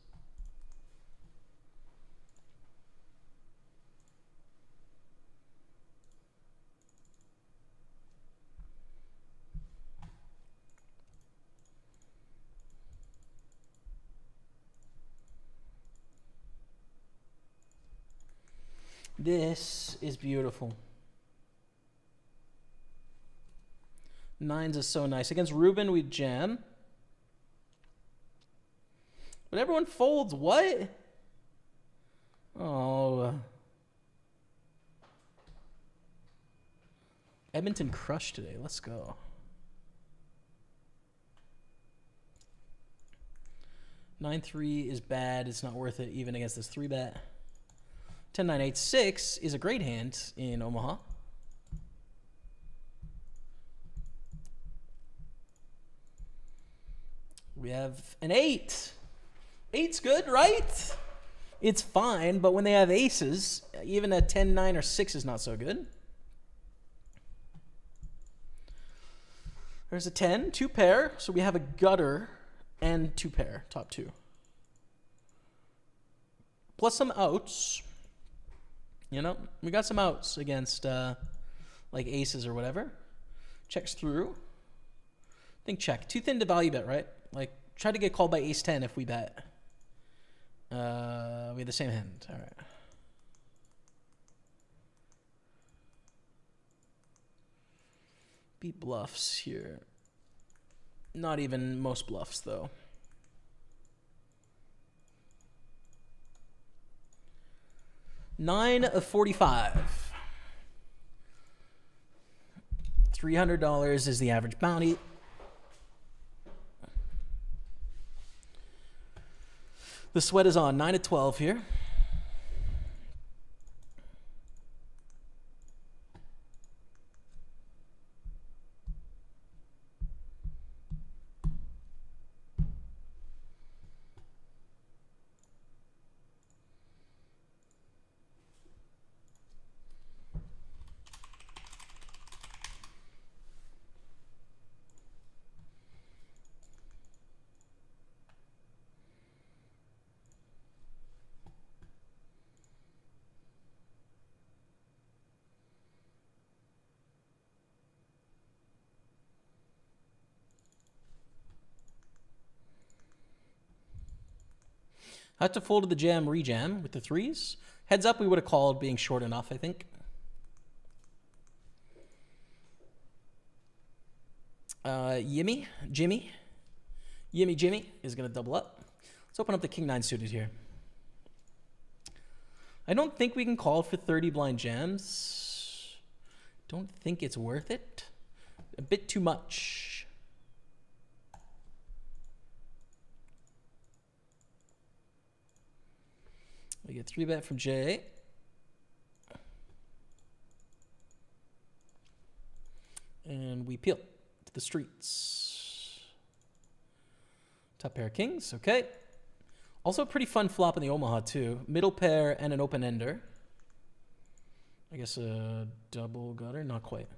This is beautiful. 9s is so nice. Against Ruben, we jam. But everyone folds. What? Oh. Edmonton crushed today. Let's go. 9-3 is bad. It's not worth it even against this 3-bet. 10-9-8-6 is a great hand in Omaha. We have an 8. 8's good, right? It's fine, but when they have aces, even a 10-9 or 6 is not so good. There's a 10, 2 pair, so we have a gutter and 2 pair, top 2. Plus some outs. You know, we got some outs against like aces or whatever. Checks through. I think check. Too thin to value bet, right? Like, try to get called by ace-10 if we bet. We have the same hand. All right. Beat bluffs here. Not even most bluffs, though. Nine of 45. $300 is the average bounty. The sweat is on. 9 of 12 here. Had to fold to the jam, rejam with the 3s. Heads up, we would have called being short enough, I think. Jimmy is going to double up. Let's open up the king-9 suited here. I don't think we can call for 30 blind jams. Don't think it's worth it. A bit too much. We get 3-bet from Jay. And we peel to the streets. Top pair of kings, okay. Also a pretty fun flop in the Omaha too. Middle pair and an open ender. I guess a double gutter, not quite.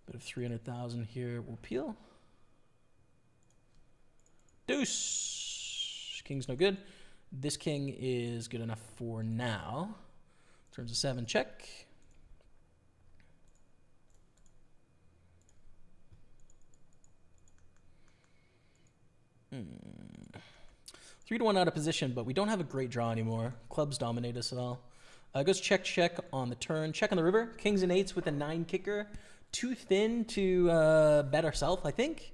Bit of 300,000 here. We'll peel. Deuce. King's no good. This king is good enough for now. Turns a 7, check. Three to 1 out of position, but we don't have a great draw anymore. Clubs dominate us all. Goes check, check on the turn. Check on the river. Kings and 8s with a 9 kicker. too thin to bet ourselves, I think.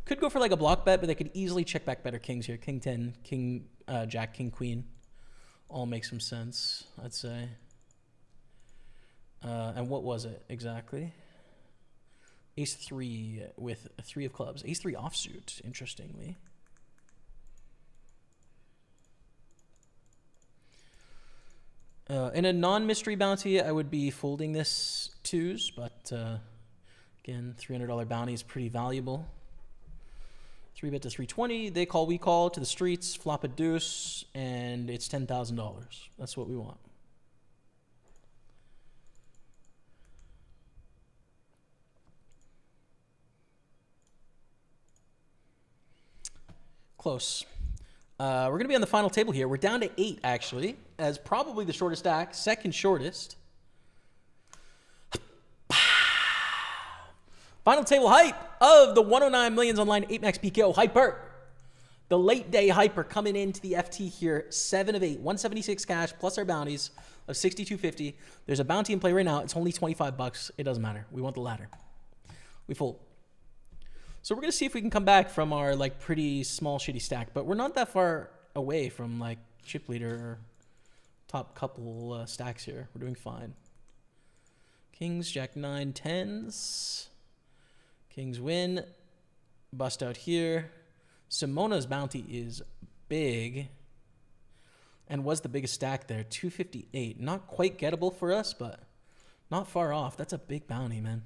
Could go for like a block bet, but they could easily check back better kings here. King 10, king, jack, king, queen. All make some sense, I'd say. And what was it exactly? Ace 3 with a 3 of clubs. Ace 3 offsuit, interestingly. In a non-mystery bounty, I would be folding this twos, but again, $300 bounty is pretty valuable. 3-bet to 320. They call, we call to the streets, flop a deuce, and it's $10,000. That's what we want. Close. We're going to be on the final table here. We're down to 8, actually, as probably the shortest stack, second shortest. Final table hype of the 109 millions online 8-max PKO hyper. The late day hyper coming into the FT here, 7 of 8, 176 cash plus our bounties of 62.50. There's a bounty in play right now. It's only $25. It doesn't matter. We want the ladder. We fold. So we're going to see if we can come back from our like pretty small shitty stack, but we're not that far away from like chip leader or top couple stacks here. We're doing fine. Kings, jack 9, 10s. Kings win. Bust out here. Simona's bounty is big and was the biggest stack there, 258. Not quite gettable for us, but not far off. That's a big bounty, man.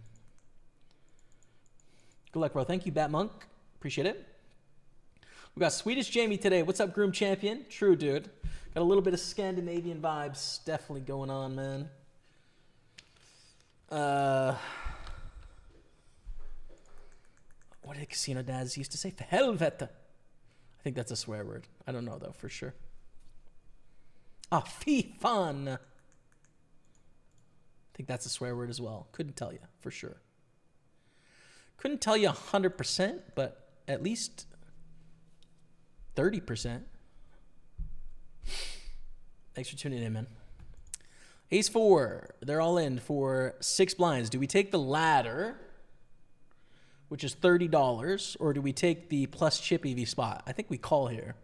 Good luck, bro. Thank you, Bat Monk. Appreciate it. We got Swedish Jamie today. What's up, Groom Champion? True, dude. Got a little bit of Scandinavian vibes definitely going on, man. What did Casino Dads used to say? For helvete. I think that's a swear word. I don't know, though, for sure. Ah, fy fan. I think that's a swear word as well. Couldn't tell you, for sure. Couldn't tell you 100%, but at least 30%. Thanks for tuning in, man. Ace 4. They're all in for 6 blinds. Do we take the ladder, which is $30, or do we take the plus chip EV spot? I think we call here.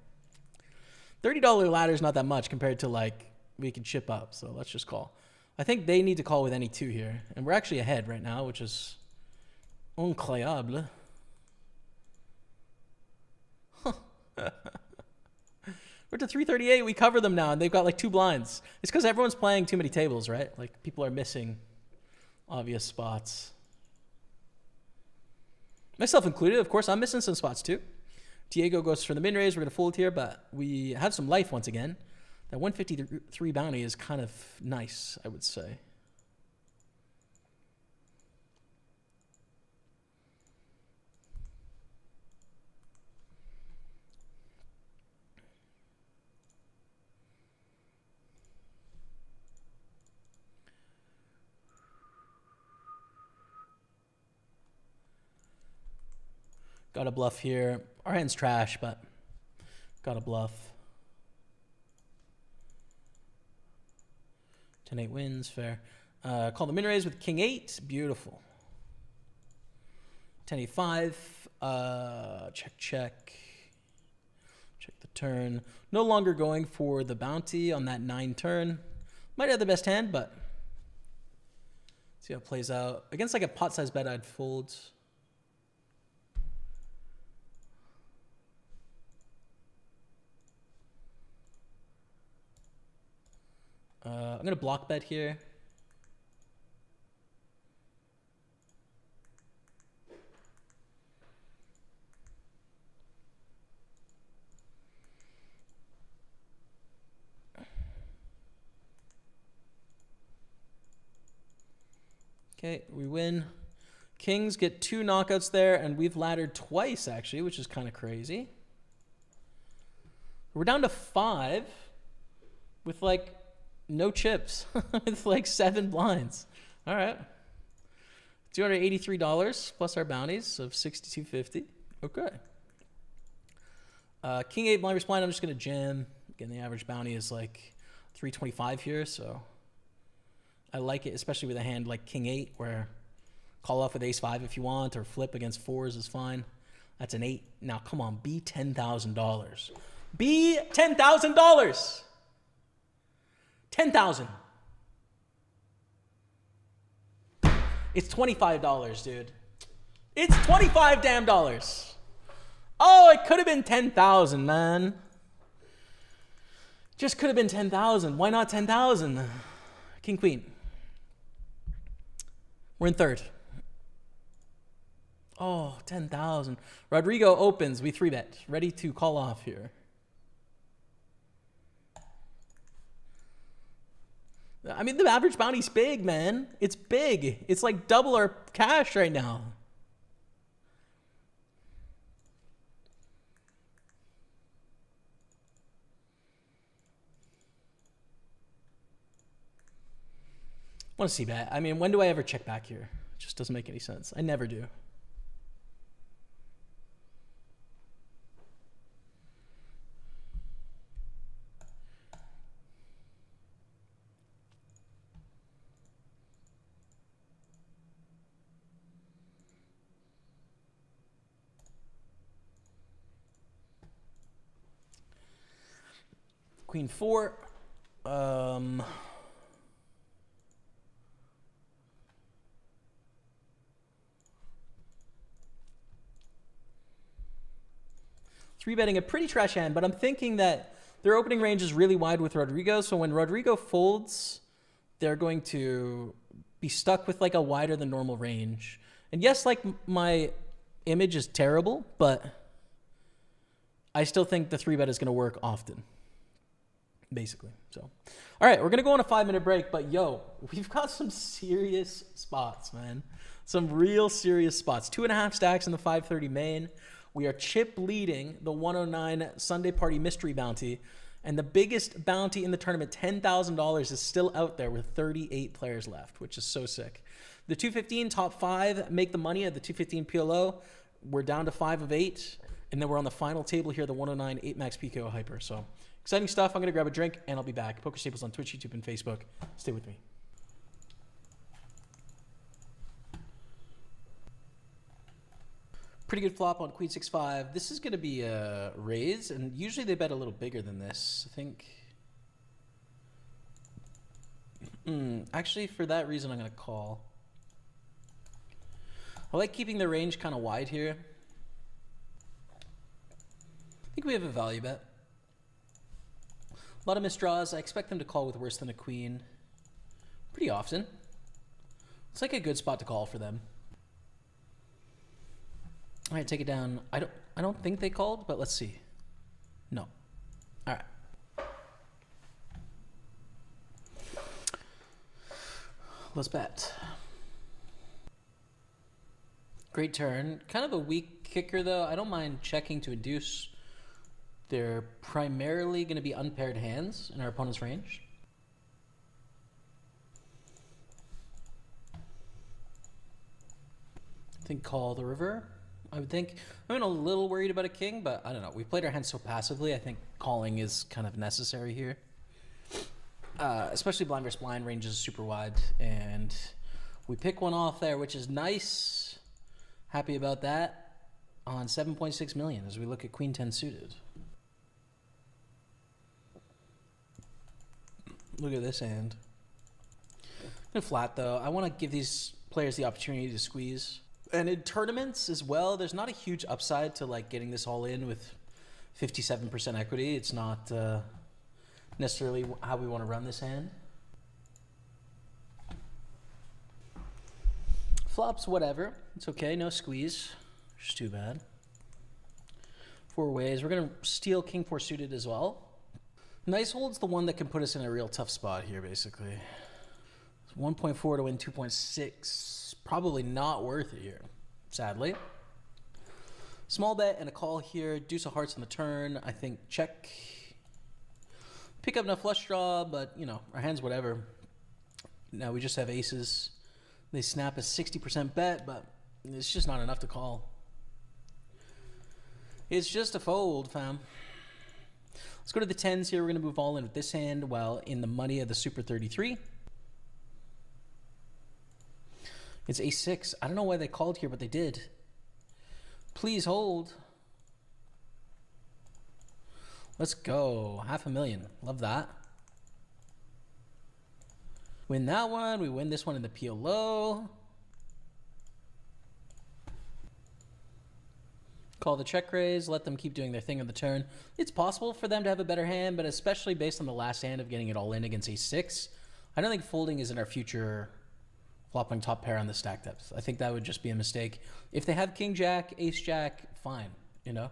$30 ladder is not that much compared to like we can chip up, so let's just call. I think they need to call with any 2 here, and we're actually ahead right now, which is incroyable. Huh. We're to 338. We cover them now, and they've got like 2 blinds. It's because everyone's playing too many tables, right? Like people are missing obvious spots. Myself included, of course. I'm missing some spots too. Diego goes for the min raise. We're going to fold here, but we have some life once again. That 153 bounty is kind of nice, I would say. Got a bluff here. Our hand's trash, but got a bluff. 10-8 wins, fair. Call the min raise with king 8. Beautiful. 10-8-5. Check, check. Check the turn. No longer going for the bounty on that 9 turn. Might have the best hand, but see how it plays out. Against like a pot-sized bet, I'd fold. I'm going to block bet here. Okay, we win. Kings get 2 knockouts there, and we've laddered twice, actually, which is kind of crazy. We're down to 5 with like no chips. With like 7 blinds. All right. $283 plus our bounties of $62.50. Okay. King 8 blind versus blind. I'm just going to jam. Again, the average bounty is like $325 here, so I like it, especially with a hand like King 8 where Call off with ace-5 if you want, or flip against fours is fine. That's an 8. Now, come on, be $10,000. Be $10,000. 10,000. It's $25, dude. It's 25 damn dollars. Oh, it could have been 10,000, man. Just could have been 10,000. Why not 10,000? King, queen. We're in third. Oh, 10,000. Rodrigo opens. We 3-bet. Ready to call off here. I mean, the average bounty's big, man. It's big. It's like double our cash right now. I want to see that. I mean, when do I ever check back here? It just doesn't make any sense. I never do. Queen 4. Three-betting a pretty trash hand, but I'm thinking that their opening range is really wide with Rodrigo, so when Rodrigo folds, they're going to be stuck with like a wider than normal range. And yes, like my image is terrible, but I still think the 3-bet is going to work often, basically. So, all right, we're going to go on a 5-minute break, but yo, we've got some serious spots, man. Some real serious spots. 2.5 stacks in the 530 main. We are chip leading the 109 Sunday Party Mystery Bounty, and the biggest bounty in the tournament, $10,000, is still out there with 38 players left, which is so sick. The 215 top 5 make the money at the 215 PLO. We're down to 5 of 8, and then we're on the final table here, the 109 8 max PKO hyper. So exciting stuff. I'm going to grab a drink, and I'll be back. Pokerstaples on Twitch, YouTube, and Facebook. Stay with me. Pretty good flop on Queen 6-5. This is going to be a raise, and usually they bet a little bigger than this. I think. Actually, for that reason, I'm going to call. I like keeping the range kind of wide here. I think we have a value bet. A lot of misdraws. I expect them to call with worse than a queen pretty often. It's like a good spot to call for them. All right, take it down. I don't think they called, but let's see. No. All right. Let's bet. Great turn. Kind of a weak kicker, though. I don't mind checking to induce. They're primarily going to be unpaired hands in our opponent's range. I think call the river. I would think. I'm a little worried about a king, but I don't know. We played our hands so passively. I think calling is kind of necessary here. Especially blind versus blind, range is super wide. And we pick one off there, which is nice. Happy about that. On 7.6 million as we look at Queen 10 suited. Look at this hand. I'm gonna flat though. I want to give these players the opportunity to squeeze. And in tournaments as well, there's not a huge upside to like getting this all in with 57% equity. It's not necessarily how we want to run this hand. Flops, whatever. It's okay. No squeeze. Just too bad. 4 ways. We're going to steal King 4 suited as well. Nice hold's the one that can put us in a real tough spot here, basically. 1.4 to win 2.6. Probably not worth it here, sadly. Small bet and a call here. Deuce of hearts on the turn. I think check. Pick up enough flush draw, but, you know, our hand's whatever. Now we just have aces. They snap a 60% bet, but it's just not enough to call. It's just a fold, fam. Let's go to the 10s here. We're going to move all in with this hand while in the money of the Super 33. It's A6. I don't know why they called here, but they did. Please hold. Let's go. $500,000. Love that. Win that one. We win this one in the PLO. Call the check raise. Let them keep doing their thing on the turn. It's possible for them to have a better hand, but especially based on the last hand of getting it all in against A6, I don't think folding is in our future flopping top pair on the stack depth. I think that would just be a mistake. If they have king jack, ace jack, fine, you know.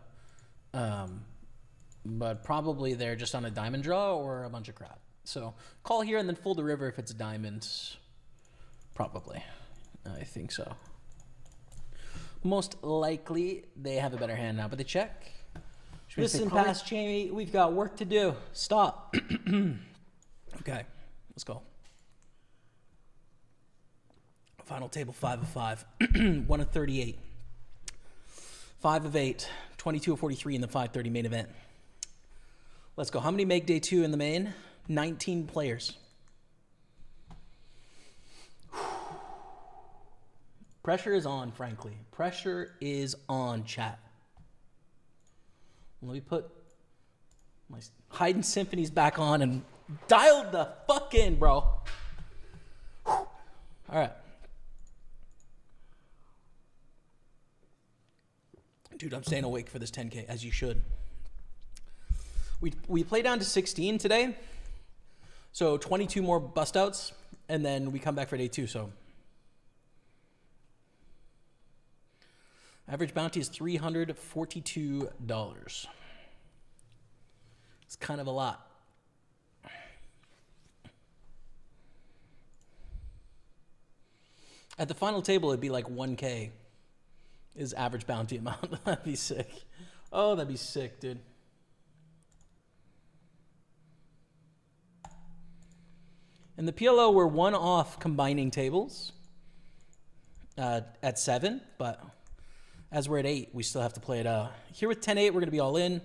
But probably they're just on a diamond draw or a bunch of crap. So call here and then fold the river if it's a diamond. Probably. I think so. Most likely they have a better hand now, but they check. Listen, past Jamie, we've got work to do. Stop. Okay, let's go. Final table, 5 of 5. 1 of 38. 5 of 8. 22 of 43 in the 530 main event. Let's go. How many make day 2 in the main? 19 players. Pressure is on, frankly. Pressure is on, chat. Let me put my Haydn Symphonies back on and dial the fuck in, bro. All right. Dude, I'm staying awake for this 10K, as you should. We play down to 16 today. So 22 more bust outs, and then we come back for day 2, so... Average bounty is $342. It's kind of a lot. At the final table, it'd be like 1K is average bounty amount. That'd be sick. Oh, that'd be sick, dude. In the PLO, we're 1 off combining tables at 7, but... As we're at 8, we still have to play it out. Here with 10-8, we're going to be all in.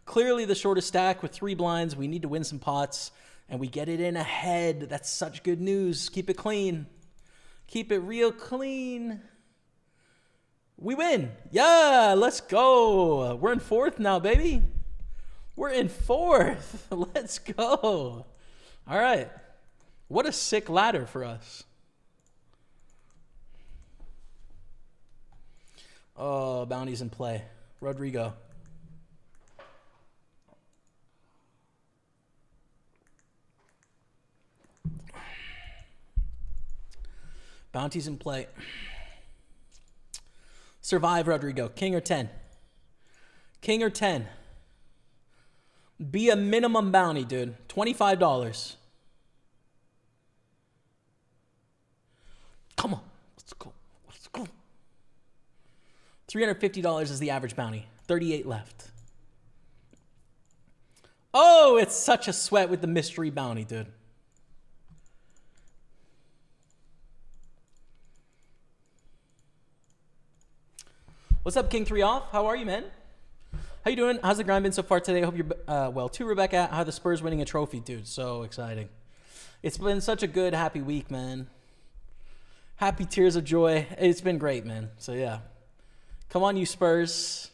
Clearly the shortest stack with 3 blinds. We need to win some pots, and we get it in ahead. That's such good news. Keep it clean. Keep it real clean. We win. Yeah, let's go. We're in 4th now, baby. We're in 4th. Let's go. All right. What a sick ladder for us. Oh, bounty's in play. Rodrigo. Bounty's in play. Survive, Rodrigo. King or 10? King or 10? Be a minimum bounty, dude. $25. Come on. Let's go. Let's go. $350 is the average bounty. 38 left. Oh, it's such a sweat with the mystery bounty, dude. What's up, King 3 off? How are you, man? How you doing? How's the grind been so far today? I hope you're well too, Rebecca. How are the Spurs winning a trophy, dude? So exciting. It's been such a good, happy week, man. Happy tears of joy. It's been great, man. So, yeah. Come on, you Spurs.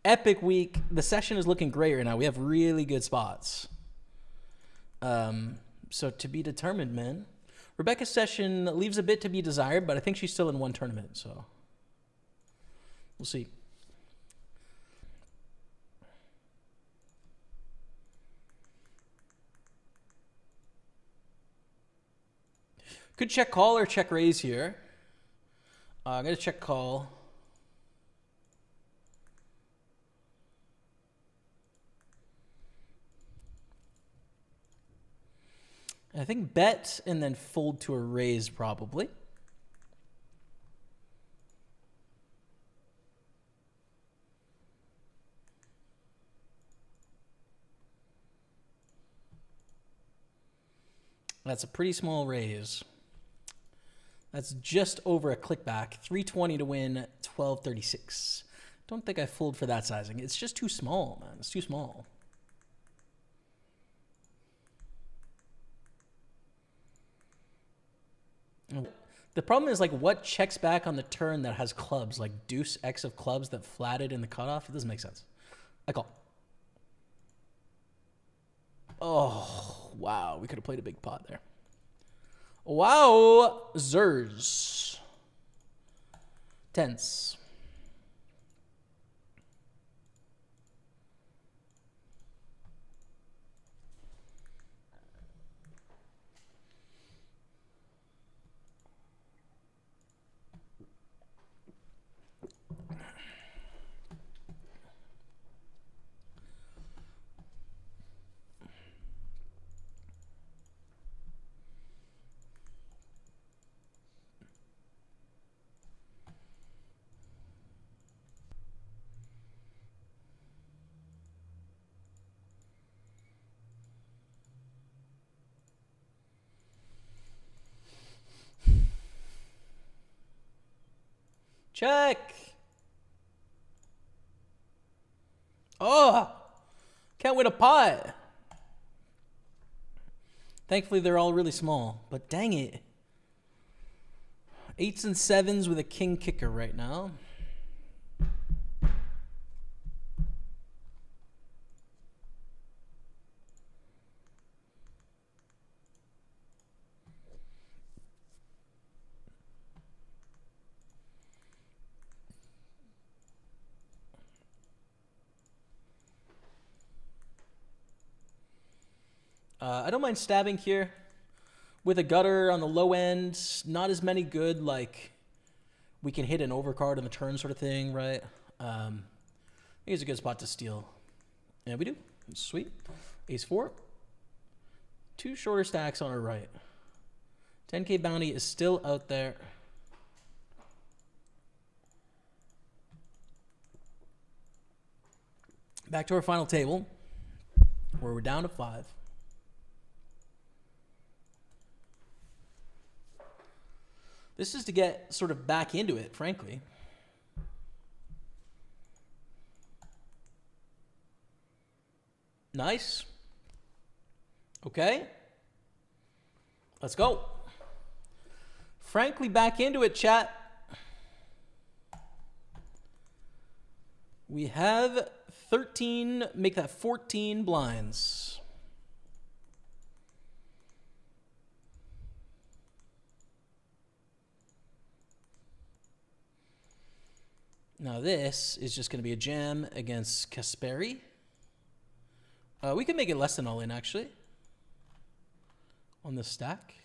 Epic week. The session is looking great right now. We have really good spots. So to be determined, man. Rebecca's session leaves a bit to be desired, but I think she's still in 1 tournament, so we'll see. Could check call or check raise here. I'm going to check call. I think bet and then fold to a raise probably. That's a pretty small raise. That's just over a click back. 320 to win, 1236. Don't think I fold for that sizing. It's just too small, man. It's too small. The problem is, like, what checks back on the turn that has clubs? Like, deuce X of clubs that flatted in the cutoff? It doesn't make sense. I call. Oh, wow. We could have played a big pot there. Wow. Zers. Tense. Check. Oh, can't win a pot. Thankfully, they're all really small, but dang it. 8s and 7s with a king kicker right now. I don't mind stabbing here with a gutter on the low end. Not as many good, like, we can hit an overcard on the turn sort of thing, right? I think it's a good spot to steal. Yeah, we do. Sweet. Ace 4. 2 shorter stacks on our right. 10K bounty is still out there. Back to our final table, where we're down to 5. This is to get sort of back into it, frankly. Nice. Okay. Let's go. Frankly, back into it, chat. We have 13, make that 14 blinds. Now this is just going to be a jam against Kasperi. We can make it less than all in, actually, on this stack.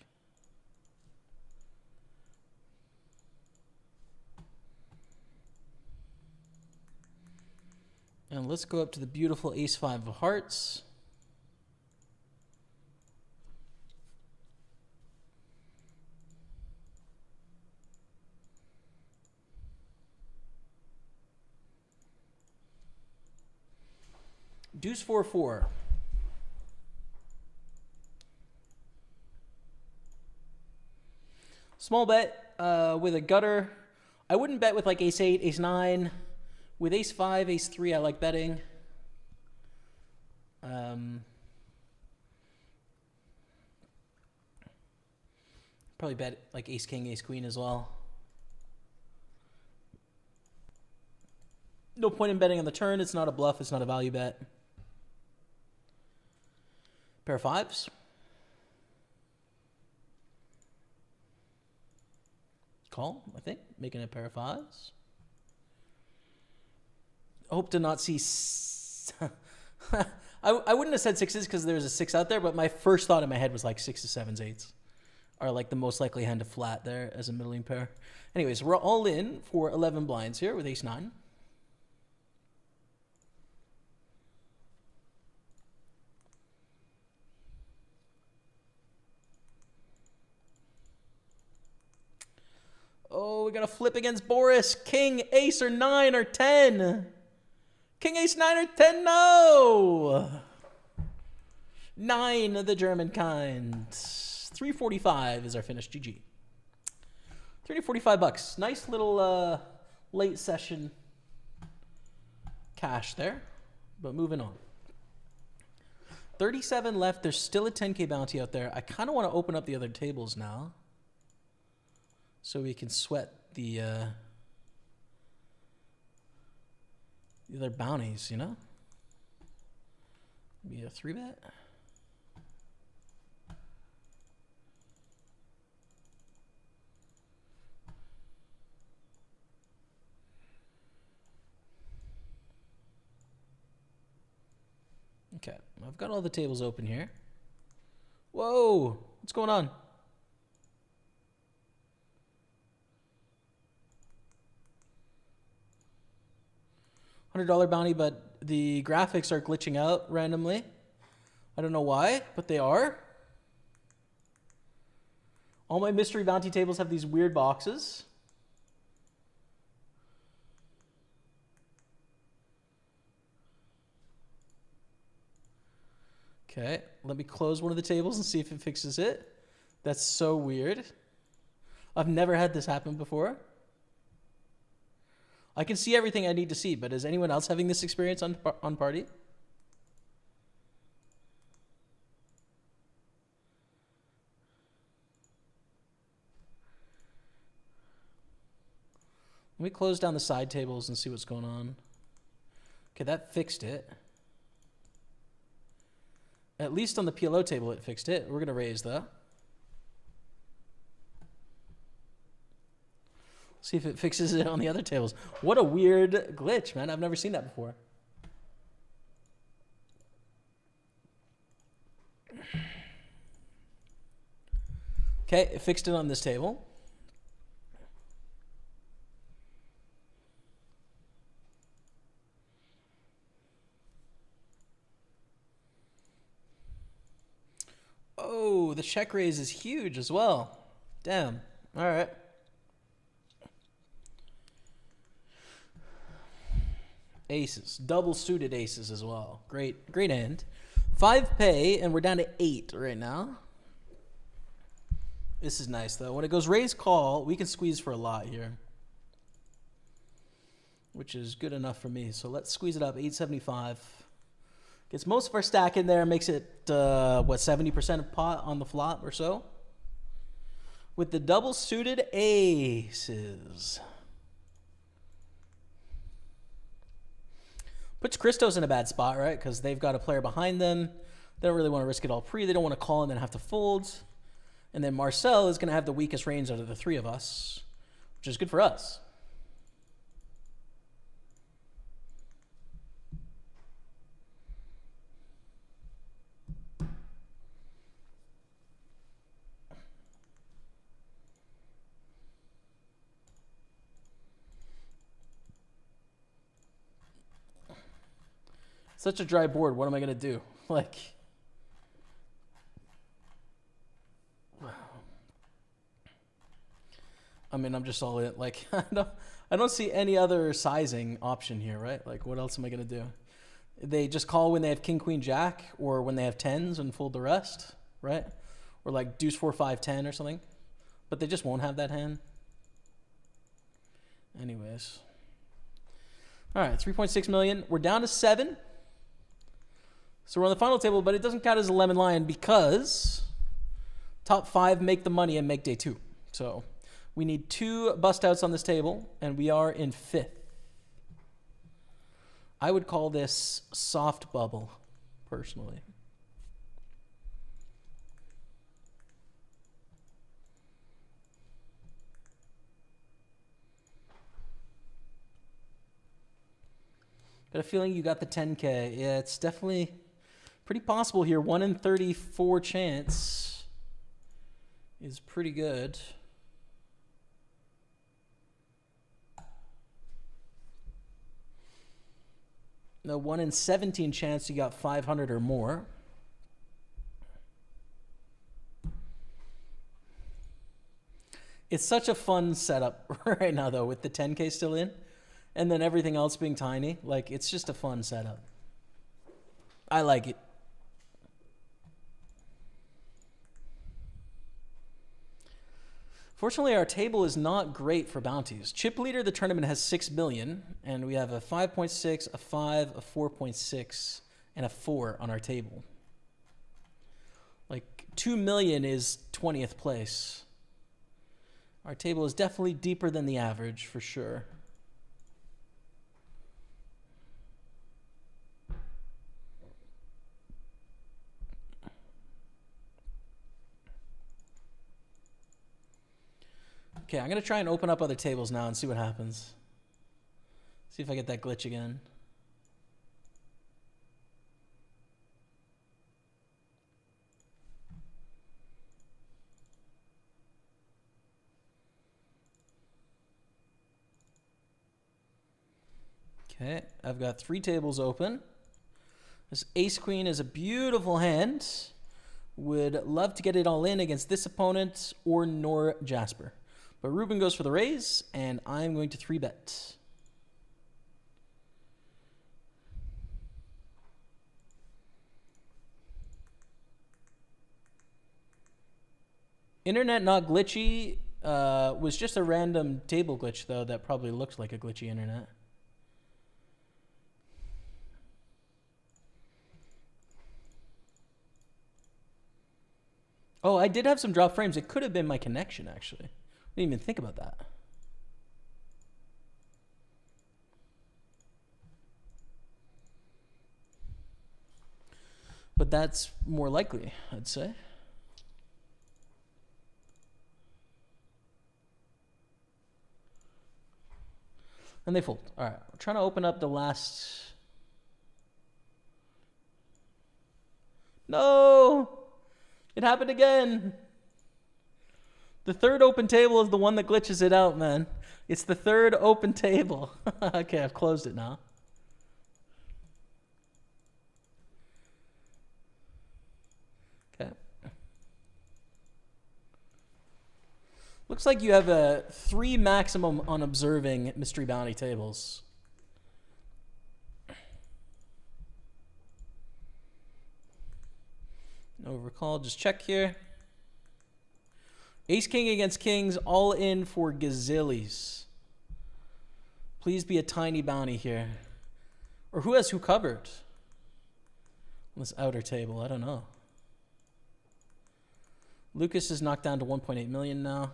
And let's go up to the beautiful ace-5 of hearts. Deuce 4-4. Small bet with a gutter. I wouldn't bet with like ace 8, ace 9. With ace 5, ace 3, I like betting. Probably bet like ace king, ace queen as well. No point in betting on the turn. It's not a bluff. It's not a value bet. Pair of 5s. Call, I think. Making a pair of 5s. Hope to not see... I wouldn't have said 6s because there's a 6 out there, but my first thought in my head was like 6s, 7s, 8s are like the most likely hand to flat there as a middling pair. Anyways, we're all in for 11 blinds here with ace 9. Oh, we got to flip against Boris. King, ace, or 9, or 10. King, ace, 9, or 10, no. 9, the German kind. 345 is our finish. GG. 345 bucks. Nice little late session cash there. But moving on. 37 left. There's still a 10K bounty out there. I kind of want to open up the other tables now. so we can sweat the other bounties, you know? Be a 3-bet. Okay, I've got all the tables open here. Whoa, what's going on? $100 bounty, but the graphics are glitching out randomly. I don't know why, but they are. All my mystery bounty tables have these weird boxes. Okay, let me close one of the tables and see if it fixes it. That's so weird. I've never had this happen before. I can see everything I need to see, but is anyone else having this experience on Party? Let me close down the side tables and see what's going on. Okay, that fixed it. At least on the PLO table it fixed it. We're going to raise though. See if it fixes it on the other tables. What a weird glitch, man. I've never seen that before. Okay, it fixed it on this table. Oh, the check raise is huge as well. Damn. All right. Aces, double suited aces as well. Great hand. 5 pay, and we're down to 8 right now. This is nice though. When it goes raise call, we can squeeze for a lot here, which is good enough for me. So let's squeeze it up. 875 gets most of our stack in there. Makes it what, 70% of pot on the flop or so. With the double suited aces. Puts Christos in a bad spot, right? Because they've got a player behind them. They don't really want to risk it all pre. They don't want to call and then have to fold. And then Marcel is going to have the weakest range out of the three of us, which is good for us. Such a dry board. What am I going to do? Like, I mean, I'm just all in. Like, I don't see any other sizing option here, right? Like, what else am I going to do? They just call when they have king, queen, jack, or when they have tens and fold the rest, right? Or like deuce, 4, 5, 10 or something. But they just won't have that hand. Anyways. All right, 3.6 million. We're down to 7. So we're on the final table, but it doesn't count as a lemon lion because top 5 make the money and make day 2. So we need 2 bust outs on this table, and we are in 5th. I would call this soft bubble, personally. Got a feeling you got the 10K. Yeah, it's definitely pretty possible here. 1 in 34 chance is pretty good. No, 1 in 17 chance you got 500 or more. It's such a fun setup right now, though, with the 10K still in. And then everything else being tiny. Like, it's just a fun setup. I like it. Fortunately, our table is not great for bounties. Chip leader of the tournament has 6 million, and we have a 5.6, a 5, a 4.6, and a 4 on our table. Like, 2 million is 20th place. Our table is definitely deeper than the average, for sure. Okay, I'm going to try and open up other tables now and see what happens. See if I get that glitch again. Okay, I've got 3 tables open. This ace-queen is a beautiful hand. Would love to get it all in against this opponent or nor Jasper. But Ruben goes for the raise, and I'm going to 3-bet. Internet not glitchy was just a random table glitch, though, that probably looked like a glitchy internet. Oh, I did have some drop frames. It could have been my connection, actually. I didn't even think about that. But that's more likely, I'd say. And they fold. All right, we're trying to open up the last... No! It happened again. The third open table is the one that glitches it out, man. It's the third open table. Okay, I've closed it now. Okay. Looks like you have a 3 maximum on observing mystery bounty tables. No recall, just check here. Ace king against kings, all in for gazillies. Please be a tiny bounty here. Or who has who covered? On this outer table, I don't know. Lucas is knocked down to 1.8 million now.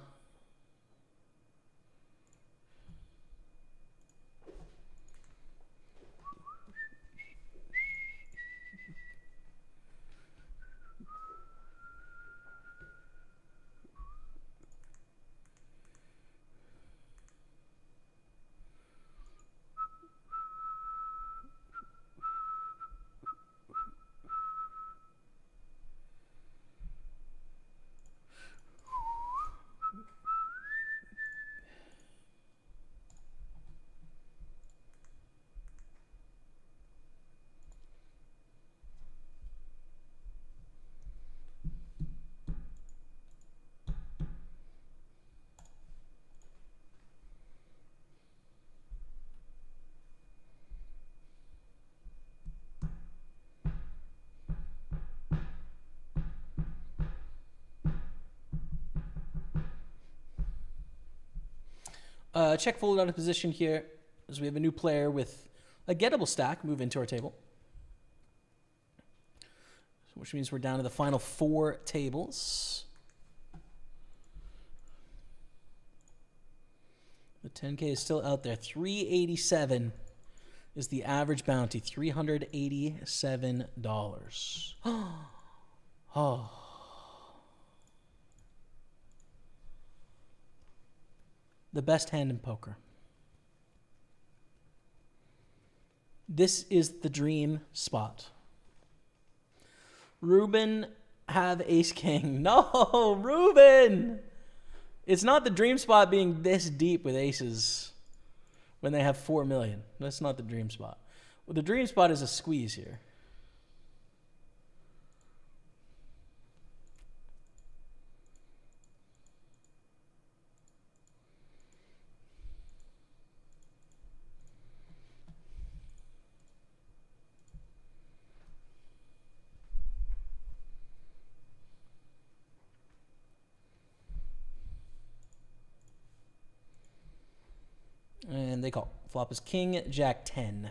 Check fold out of position here as we have a new player with a gettable stack move into our table. Which means we're down to the final 4 tables. The 10K is still out there. 387 is the average bounty. $387. Oh. The best hand in poker. This is the dream spot. Ruben have ace king. No, Ruben! It's not the dream spot being this deep with aces when they have 4 million. That's not the dream spot. Well, the dream spot is a squeeze here. And they call. Flop is king, jack 10.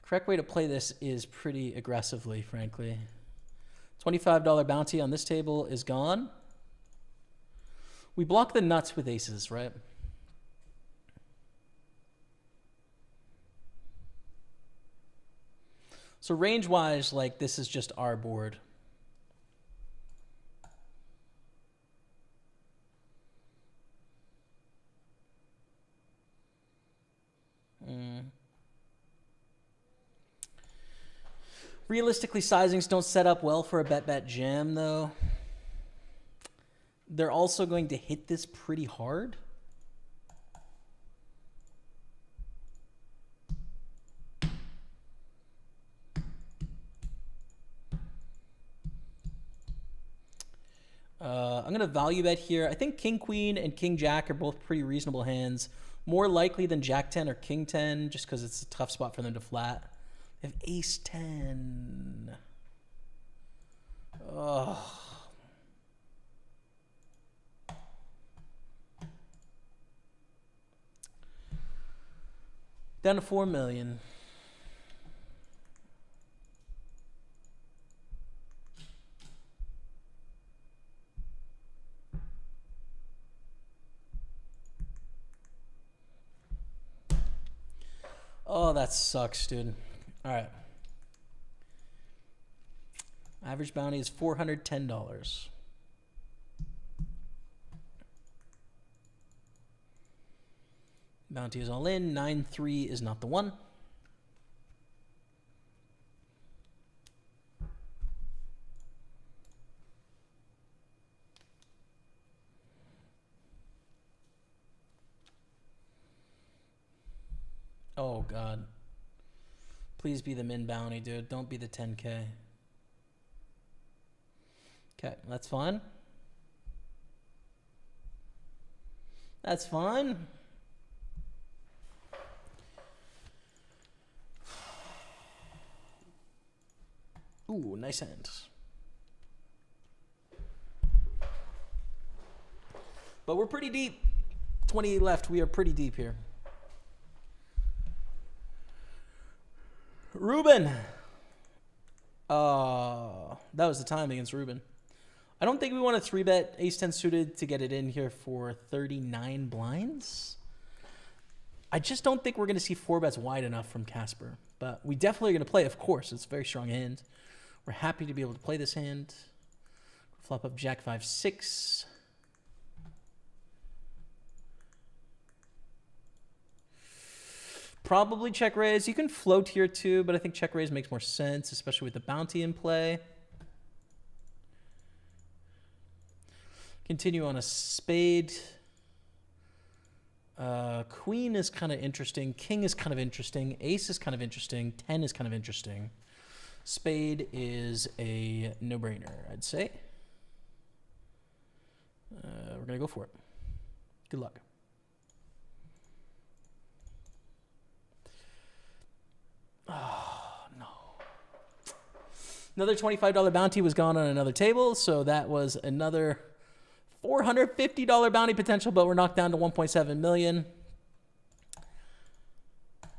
Correct way to play this is pretty aggressively, frankly. $25 bounty on this table is gone. We block the nuts with aces, right? So range-wise, like, this is just our board. Realistically, sizings don't set up well for a bet jam, though. They're also going to hit this pretty hard. I'm going to value bet here. I think King Queen and King Jack are both pretty reasonable hands. More likely than Jack 10 or King 10, just because it's a tough spot for them to flat. They have Ace 10. Oh. Down to 4 million. Oh, that sucks, dude. All right. Average bounty is $410. Bounty is all in. 9-3 is not the one. Oh, God. Please be the min bounty, dude. Don't be the 10K. Okay, that's fine. That's fine. Ooh, nice hand. But we're pretty deep. 28 left. We are pretty deep here. Ruben. That was the time against Ruben. I don't think we want to 3-bet ace-10 suited to get it in here for 39 blinds. I just don't think we're going to see 4-bets wide enough from Casper. But we definitely are going to play, of course. It's a very strong hand. We're happy to be able to play this hand. Flop up Jack 5-6. Probably check raise. You can float here too, but I think check raise makes more sense, especially with the bounty in play. Continue on a spade. Queen is kind of interesting. King is kind of interesting. Ace is kind of interesting. 10 is kind of interesting. Spade is a no-brainer, I'd say. We're going to go for it. Good luck. Oh, no. Another $25 bounty was gone on another table, so that was another $450 bounty potential, but we're knocked down to 1.7 million.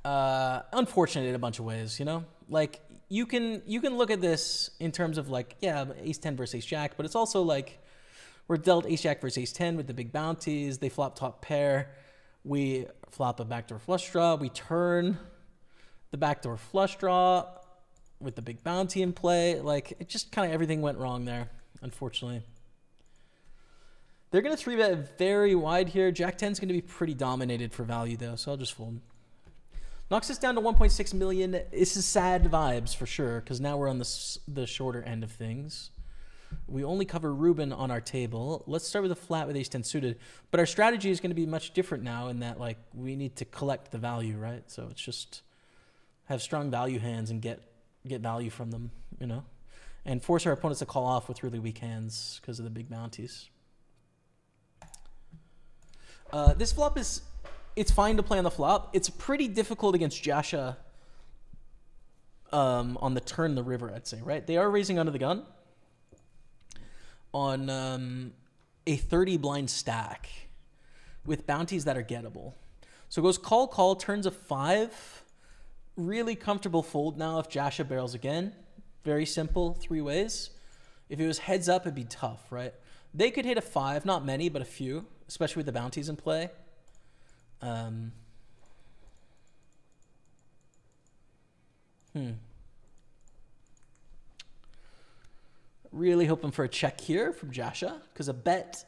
Unfortunate in a bunch of ways, you know? Like, you can look at this in terms of, like, yeah, ace-10 versus ace-jack, but it's also like we're dealt ace-jack versus ace-10 with the big bounties. They flop top pair. We flop a backdoor flush draw. We turn the backdoor flush draw with the big bounty in play. Like, it just kind of everything went wrong there, unfortunately. They're going to 3-bet very wide here. Jack 10 is going to be pretty dominated for value, though, so I'll just fold. Knocks us down to 1.6 million. This is sad vibes for sure, because now we're on the shorter end of things. We only cover Ruben on our table. Let's start with a flat with ace-10 suited. But our strategy is going to be much different now in that, like, we need to collect the value, right? So it's just have strong value hands and get value from them, you know, and force our opponents to call off with really weak hands because of the big bounties. This flop it's fine to play on the flop. It's pretty difficult against Jasha on the turn the river, I'd say, right? They are raising under the gun on a 30 blind stack with bounties that are gettable. So it goes call, call, turns a 5. really comfortable fold now if Jasha barrels again. Very simple, 3 ways. If it was heads up, it'd be tough, right? They could hit a 5, not many, but a few, especially with the bounties in play. Really hoping for a check here from Jasha, because a bet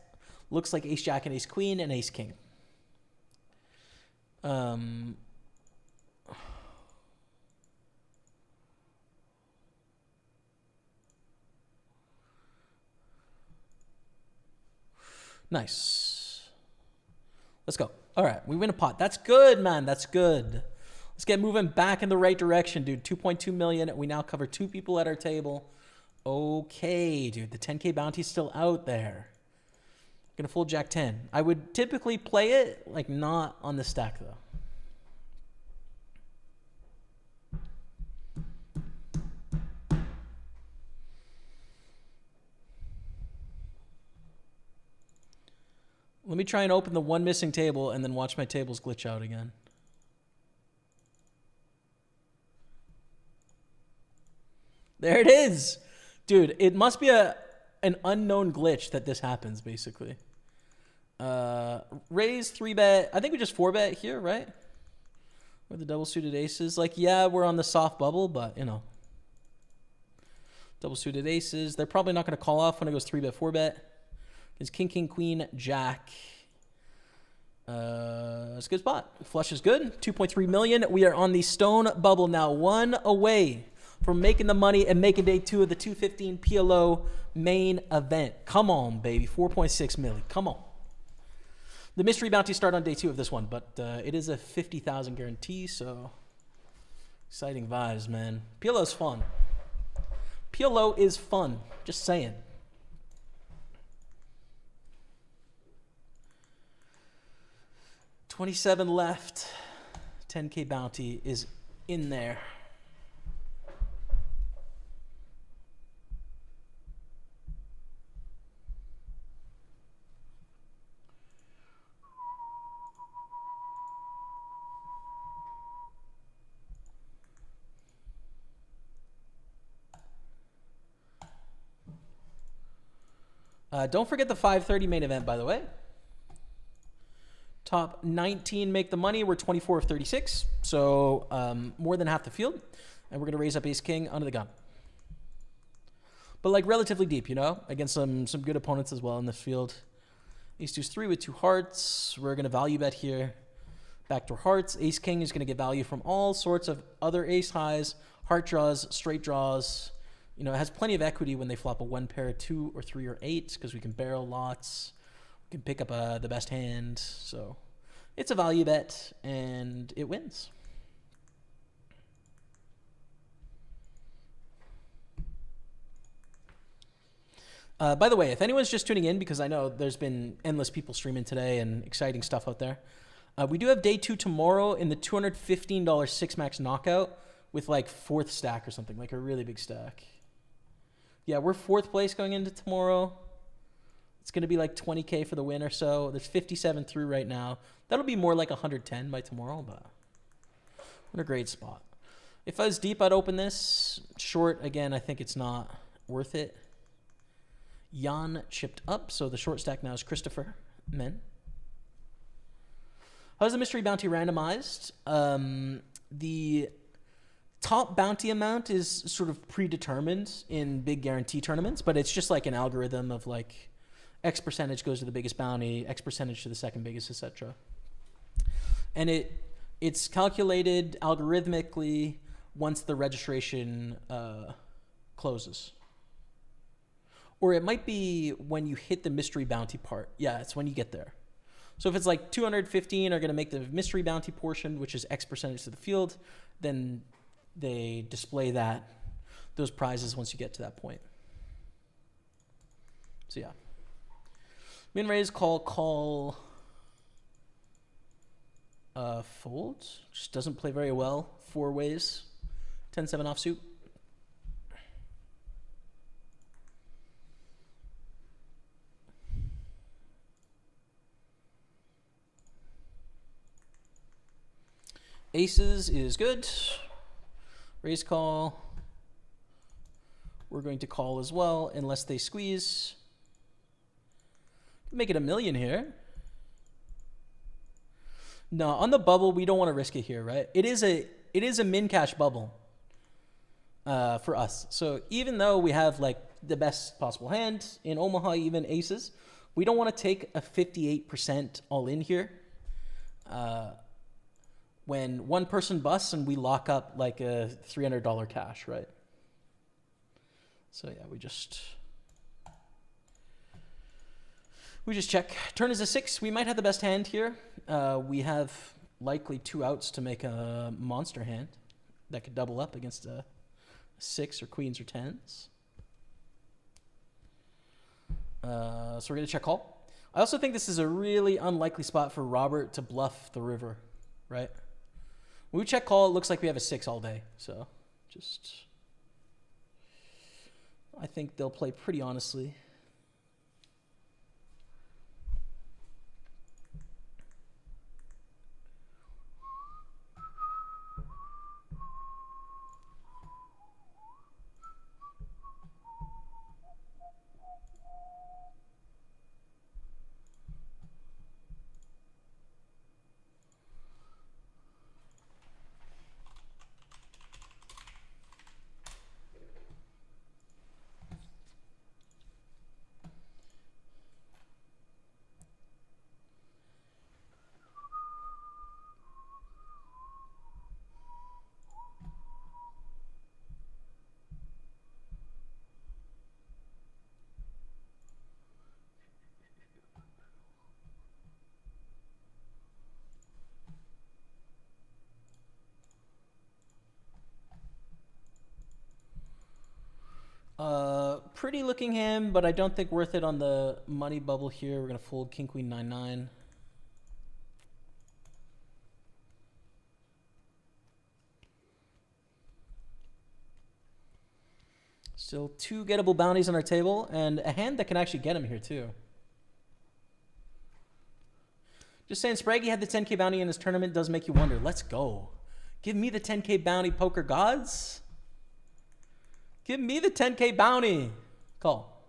looks like ace jack and ace queen and ace king. Nice. Let's go. All right, we win a pot. That's good, man. That's good. Let's get moving back in the right direction, dude. 2.2 million. We now cover 2 people at our table. Okay, dude. The 10K bounty's still out there. Gonna fold jack 10. I would typically play it, like, not on the stack, though. Let me try and open the one missing table and then watch my tables glitch out again. There it is. Dude, it must be an unknown glitch that this happens, basically. Raise 3-bet. I think we just 4-bet here, right? With the double suited aces. Like, yeah, we're on the soft bubble, but, you know. Double suited aces. They're probably not going to call off when it goes 3-bet, 4-bet. It's king, king, queen, jack. That's a good spot. Flush is good. 2.3 million. We are on the stone bubble now. 1 away from making the money and making day 2 of the 215 PLO main event. Come on, baby. 4.6 million. Come on. The mystery bounty start on day 2 of this one, but it is a 50,000 guarantee, so exciting vibes, man. PLO's fun. PLO is fun. Just saying. 27 left. 10K bounty is in there. Don't forget the 5:30 main event, by the way. Top 19 make the money. We're 24 of 36, so more than half the field. And we're going to raise up ace-king under the gun. But, like, relatively deep, you know, against some good opponents as well in this field. Ace-deuce 3 with 2 hearts. We're going to value bet here. Backdoor hearts. Ace-king is going to get value from all sorts of other ace-highs, heart draws, straight draws. You know, it has plenty of equity when they flop a 1 pair, 2 or 3 or 8, because we can barrel lots. We can pick up the best hand. So it's a value bet, and it wins. By the way, if anyone's just tuning in, because I know there's been endless people streaming today and exciting stuff out there, we do have day 2 tomorrow in the $215 six-max knockout with, like, 4th stack or something, like a really big stack. Yeah, we're 4th place going into tomorrow. It's going to be like 20K for the win or so. There's 57 through right now. That'll be more like 110 by tomorrow, but what a great spot. If I was deep, I'd open this. Short, again, I think it's not worth it. Jan chipped up, so the short stack now is Christopher Men. How's the mystery bounty randomized? The top bounty amount is sort of predetermined in big guarantee tournaments, but it's just like an algorithm of like X percentage goes to the biggest bounty, X percentage to the second biggest, etc. And it's calculated algorithmically once the registration closes. Or it might be when you hit the mystery bounty part. Yeah, it's when you get there. So if it's like 215 are going to make the mystery bounty portion, which is X percentage to the field, then they display those prizes once you get to that point. So yeah. Min raise, call, fold. Just doesn't play very well. 4 ways. 10-7 offsuit. Aces is good. Raise call. We're going to call as well unless they squeeze. Make it $1 million here. No, on the bubble, we don't want to risk it here, right? It is a min cash bubble for us. So even though we have like the best possible hand in Omaha, even aces, we don't want to take a 58% all in here. When one person busts and we lock up like a $300 cash, right? So yeah, we just check. Turn is a 6. We might have the best hand here. We have likely 2 outs to make a monster hand that could double up against a 6 or queens or 10s. So we're going to check call. I also think this is a really unlikely spot for Robert to bluff the river, right? When we check call, it looks like we have a 6 all day. So I think they'll play pretty honestly. Pretty looking hand, but I don't think worth it on the money bubble here. We're going to fold king, queen, 9-9. Still 2 gettable bounties on our table, and a hand that can actually get him here too. Just saying, Spraggy had the 10K bounty in his tournament. Does make you wonder. Let's go. Give me the 10K bounty, poker gods. Give me the 10K bounty. Call.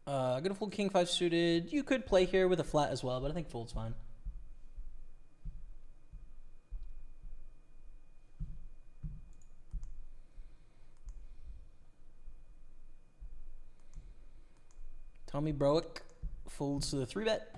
Gonna fold king 5 suited. You could play here with a flat as well, but I think fold's fine. Tommy Broick folds to the 3-bet.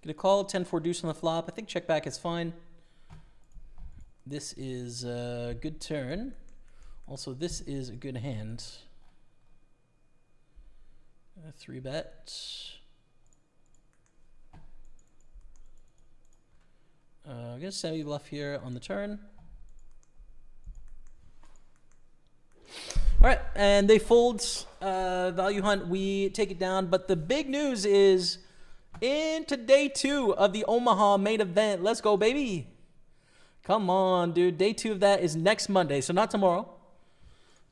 Get a call, 10-4 deuce on the flop. I think check back is fine. This is a good turn. Also, this is a good hand. 3-bet. I'm going to semi-bluff here on the turn. All right, and they fold. Value hunt, we take it down. But the big news is into day 2 of the Omaha main event. Let's go, baby. Come on, dude. Day 2 of that is next Monday. So not tomorrow,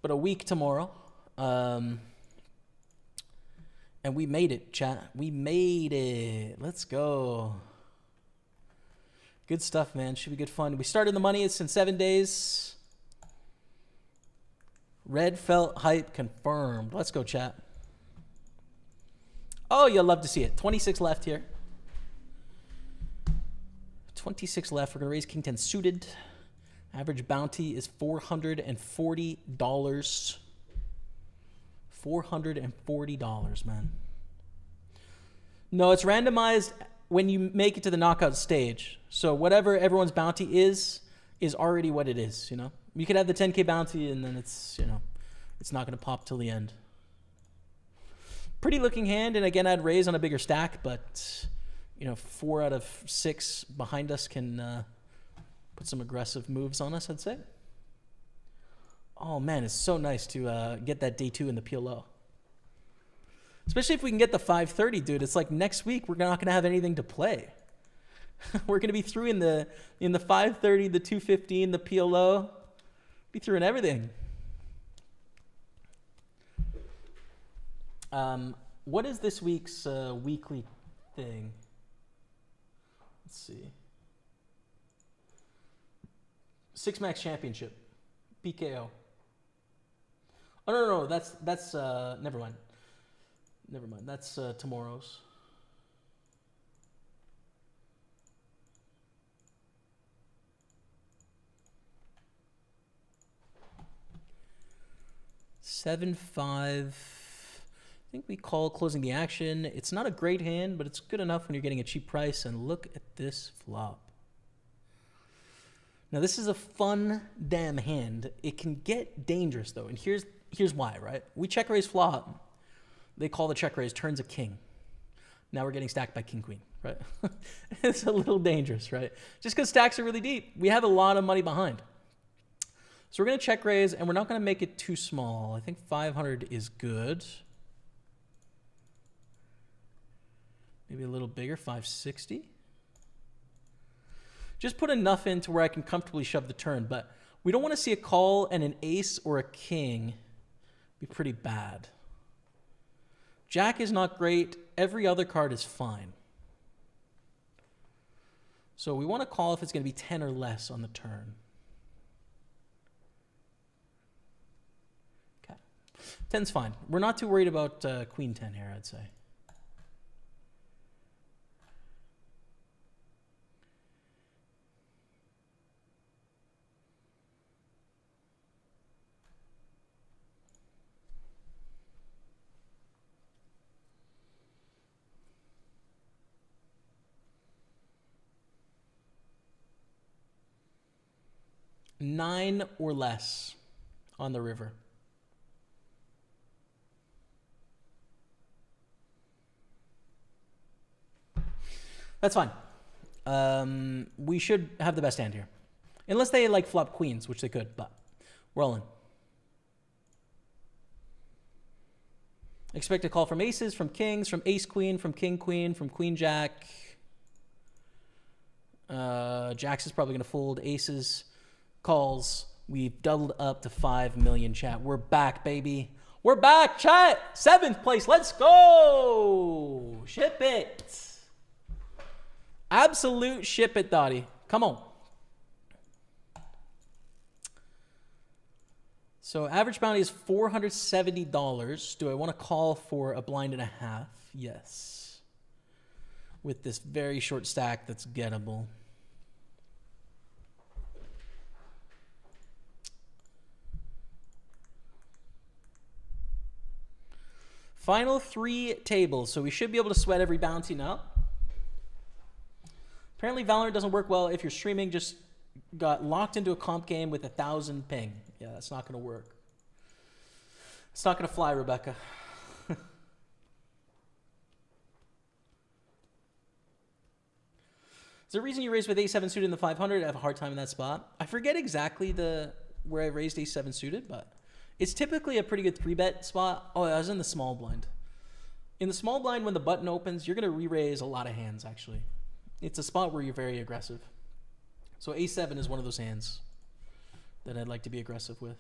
but a week tomorrow. And we made it, chat. We made it. Let's go. Good stuff, man. Should be good fun. We started the money. It's in 7 days. Red felt hype confirmed. Let's go, chat. Oh, you'll love to see it. 26 left here. 26 left. We're going to raise King 10 suited. Average bounty is $440. $440, man. No, it's randomized when you make it to the knockout stage. So whatever everyone's bounty is already what it is, you know? You could have the 10K bounty and then it's, you know, it's not going to pop till the end. Pretty looking hand, and again, I'd raise on a bigger stack, but, you know, 4 out of 6 behind us can put some aggressive moves on us, I'd say. Oh, man, it's so nice to get that day 2 in the PLO. Especially if we can get the 530, dude. It's like next week we're not going to have anything to play. We're going to be through in the 530, the 215, the PLO. Be through in everything. What is this week's weekly thing? Let's see. 6 Max Championship. PKO. Oh, no. That's never mind. Never mind. That's tomorrow's. Seven, 5. I think we call closing the action. It's not a great hand, but it's good enough when you're getting a cheap price. And look at this flop. Now, this is a fun damn hand. It can get dangerous, though. And here's why, right? We check raise flop. They call the check raise, turns a king. Now we're getting stacked by king, queen, right? It's a little dangerous, right? Just because stacks are really deep. We have a lot of money behind. So we're going to check raise, and we're not going to make it too small. I think 500 is good. Maybe a little bigger, 560. Just put enough in to where I can comfortably shove the turn, but we don't want to see a call and an ace or a king be pretty bad. Jack is not great. Every other card is fine. So we want to call if it's going to be 10 or less on the turn. Okay. 10's fine. We're not too worried about queen 10 here, I'd say. Nine or less on the river. That's fine. We should have the best hand here. Unless they like flop queens, which they could, but we're all in. Expect a call from aces, from kings, from ace queen, from king queen, from queen jack. Jacks is probably going to fold. Aces. Calls. We've doubled up to 5 million, chat. We're back, baby. We're back, chat. 7th place. Let's go. Ship it. Absolute ship it, Dottie. Come on. So average bounty is $470. Do I want to call for a blind and a half? Yes. With this very short stack that's gettable. Final 3 tables, so we should be able to sweat every bounty now. Apparently Valorant doesn't work well if you're streaming, just got locked into a comp game with 1,000 ping. Yeah, that's not going to work. It's not going to fly, Rebecca. Is there a reason you raised with A7 suited in the 500? I have a hard time in that spot. I forget exactly where I raised A7 suited, but it's typically a pretty good 3-bet spot. Oh, I was in the small blind. In the small blind, when the button opens, you're going to re-raise a lot of hands, actually. It's a spot where you're very aggressive. So A7 is one of those hands that I'd like to be aggressive with.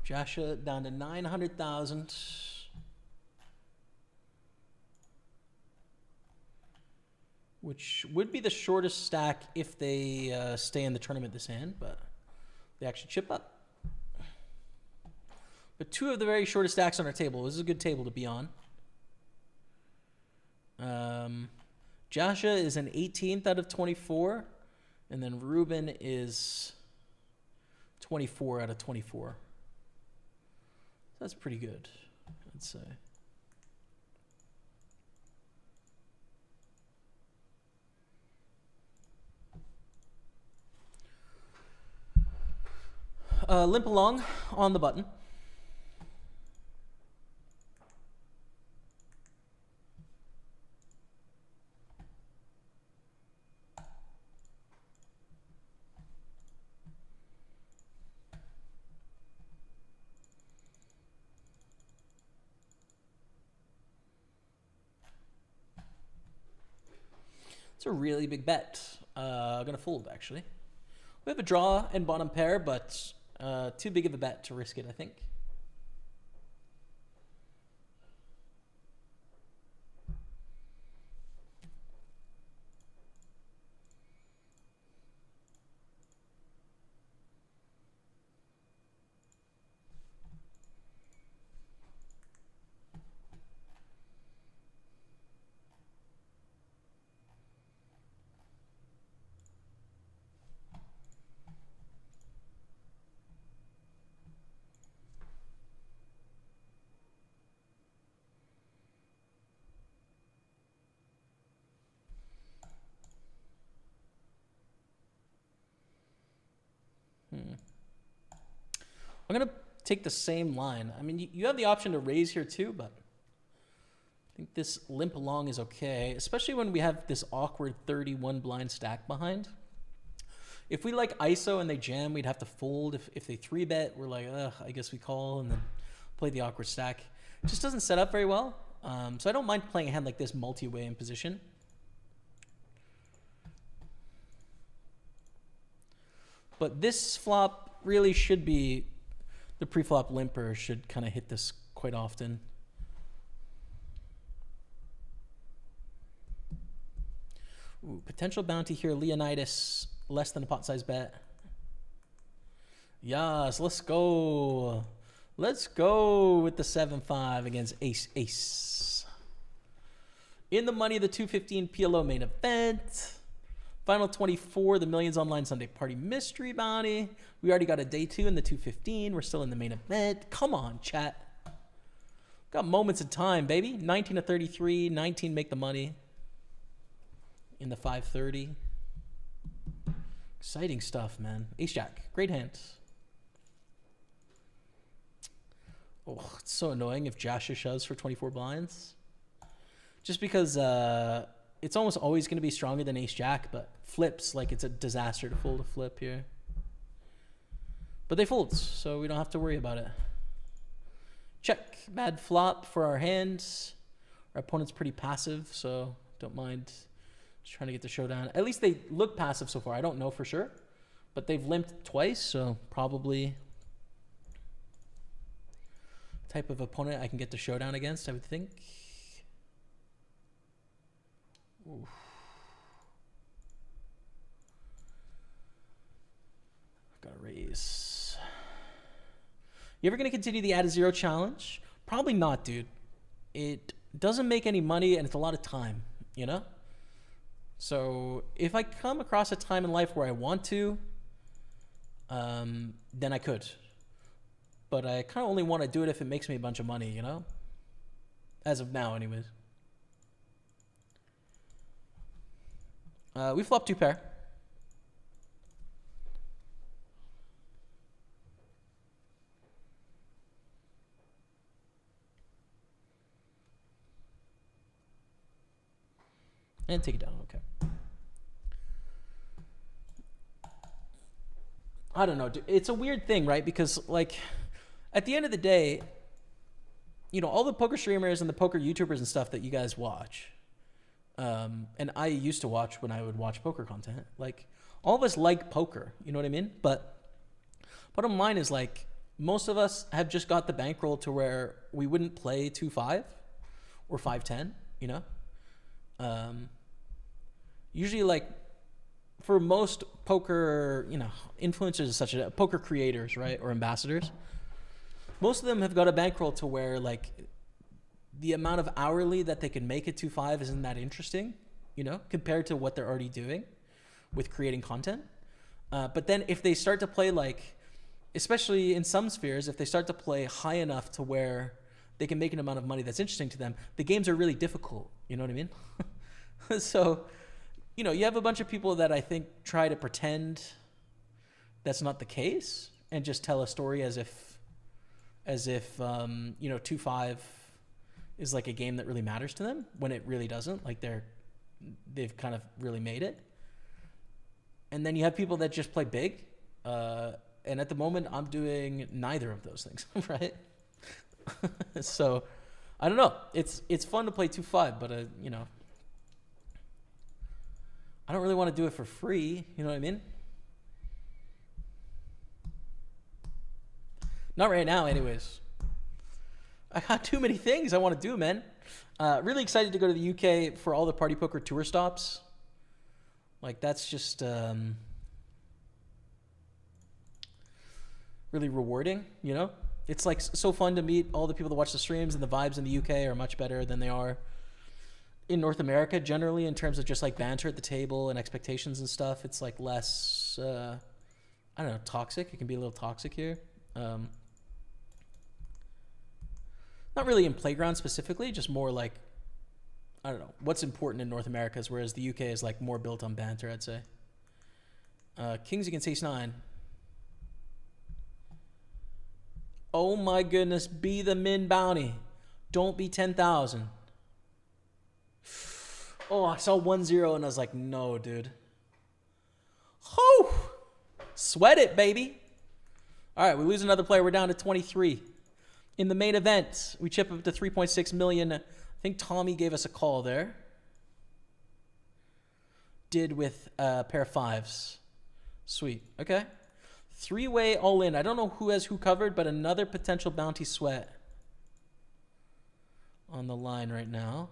Joshua down to 900,000. Which would be the shortest stack if they stay in the tournament this hand, but they actually chip up. But 2 of the very shortest stacks on our table. This is a good table to be on. Joshua is an 18th out of 24, and then Ruben is 24 out of 24. That's pretty good, I'd say. Limp along on the button. It's a really big bet. I'm going to fold, actually. We have a draw and bottom pair, but too big of a bet to risk it, I think. I'm going to take the same line. I mean, you have the option to raise here too, but I think this limp along is okay, especially when we have this awkward 31 blind stack behind. If we like ISO and they jam, we'd have to fold. If they 3-bet, we're like, I guess we call and then play the awkward stack. It just doesn't set up very well. So I don't mind playing a hand like this multi-way in position. But this flop really should be, the pre-flop limper should kind of hit this quite often. Ooh, potential bounty here, Leonidas, less than a pot size bet. Yes, let's go. Let's go with the 7-5 against ace. In the money, the 215 PLO main event. Final 24, the Millions Online Sunday Party Mystery Bounty. We already got a day 2 in the 215. We're still in the main event. Come on, chat. Got moments of time, baby. 19 to 33, 19 make the money. In the 530. Exciting stuff, man. Ace-Jack, great hand. Oh, it's so annoying if Joshua shoves for 24 blinds. Just because it's almost always going to be stronger than Ace-Jack, but flips, like it's a disaster to fold a flip here. But they fold, so we don't have to worry about it. Check. Bad flop for our hands. Our opponent's pretty passive, so don't mind just trying to get the showdown. At least they look passive so far. I don't know for sure, but they've limped twice, so probably type of opponent I can get the showdown against, I would think. Oof. Gotta raise. You ever gonna continue the add a zero challenge? Probably not, dude. It doesn't make any money, and it's a lot of time, you know? So if I come across a time in life where I want to, then I could. But I kind of only want to do it if it makes me a bunch of money, you know? As of now, anyways. We flopped 2 pair. And take it down, okay. I don't know, dude. It's a weird thing, right? Because, like, at the end of the day, you know, all the poker streamers and the poker YouTubers and stuff that you guys watch, and I used to watch when I would watch poker content, like, all of us like poker, you know what I mean? But bottom line is, like, most of us have just got the bankroll to where we wouldn't play 2-5 or 5-10, you know? Usually, like, for most poker, you know, influencers such as poker creators, right, or ambassadors, most of them have got a bankroll to where, like, the amount of hourly that they can make at 2-5 isn't that interesting, you know, compared to what they're already doing with creating content. But then if they start to play, like, especially in some spheres, if they start to play high enough to where they can make an amount of money that's interesting to them, the games are really difficult. You know what I mean? So, you know, you have a bunch of people that I think try to pretend that's not the case and just tell a story as if you know, 2-5 is like a game that really matters to them when it really doesn't. Like, they've kind of really made it. And then you have people that just play big. And at the moment, I'm doing neither of those things, right? So, I don't know. It's fun to play 2-5, but you know, I don't really want to do it for free. You know what I mean? Not right now, anyways. I got too many things I want to do, man. Really excited to go to the UK for all the Party Poker tour stops. Like, that's just really rewarding, you know? It's like so fun to meet all the people that watch the streams, and the vibes in the UK are much better than they are in North America generally, in terms of just like banter at the table and expectations and stuff. It's like less, I don't know, toxic. It can be a little toxic here. Not really in Playground specifically, just more like, I don't know, what's important in North America is, whereas the UK is like more built on banter, I'd say. Kings against ace-9. Oh my goodness, be the min bounty. Don't be 10,000. Oh, I saw 1-0 and I was like, no, dude. Whew. Sweat it, baby. All right, we lose another player. We're down to 23. In the main event, we chip up to 3.6 million. I think Tommy gave us a call there. Did with a pair of 5s. Sweet. Okay. 3-way all in. I don't know who has who covered, but another potential bounty sweat on the line right now.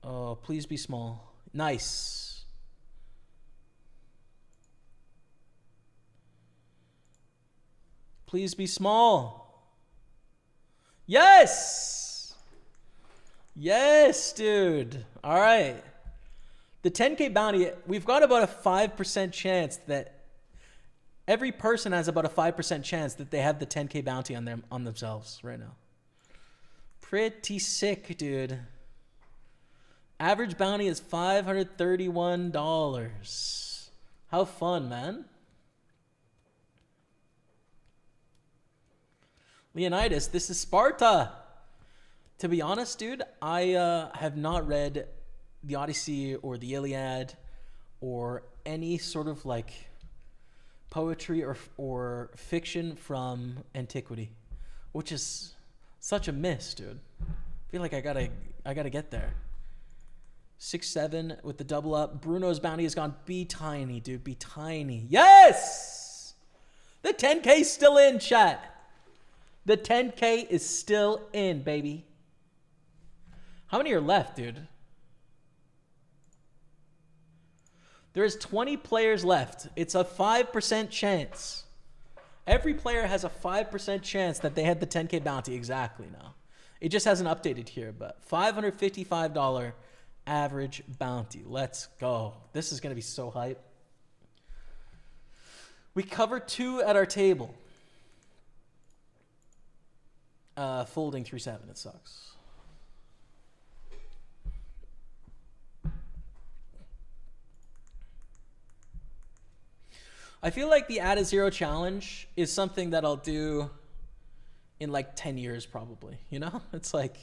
Oh, please be small. Nice. Please be small. Yes! Yes, dude. All right. The 10K bounty, we've got about a 5% chance that every person has about a 5% chance that they have the 10K bounty on themselves right now. Pretty sick, dude. Average bounty is $531. How fun, man. Leonidas, this is Sparta. To be honest, dude, I have not read the Odyssey or the Iliad or any sort of like poetry or fiction from antiquity, which is such a miss, dude. I feel like I gotta get there. 6-7 with the double up. Bruno's bounty has gone be tiny, dude. Be tiny. Yes! The 10K's still in, chat. The 10K is still in, baby. How many are left, dude? There is 20 players left. It's a 5% chance. Every player has a 5% chance that they had the 10K bounty exactly now. It just hasn't updated here, but $555 average bounty. Let's go. This is going to be so hype. We cover 2 at our table. Folding 3-7. It sucks. I feel like the add a zero challenge is something that I'll do in like 10 years probably, you know? It's like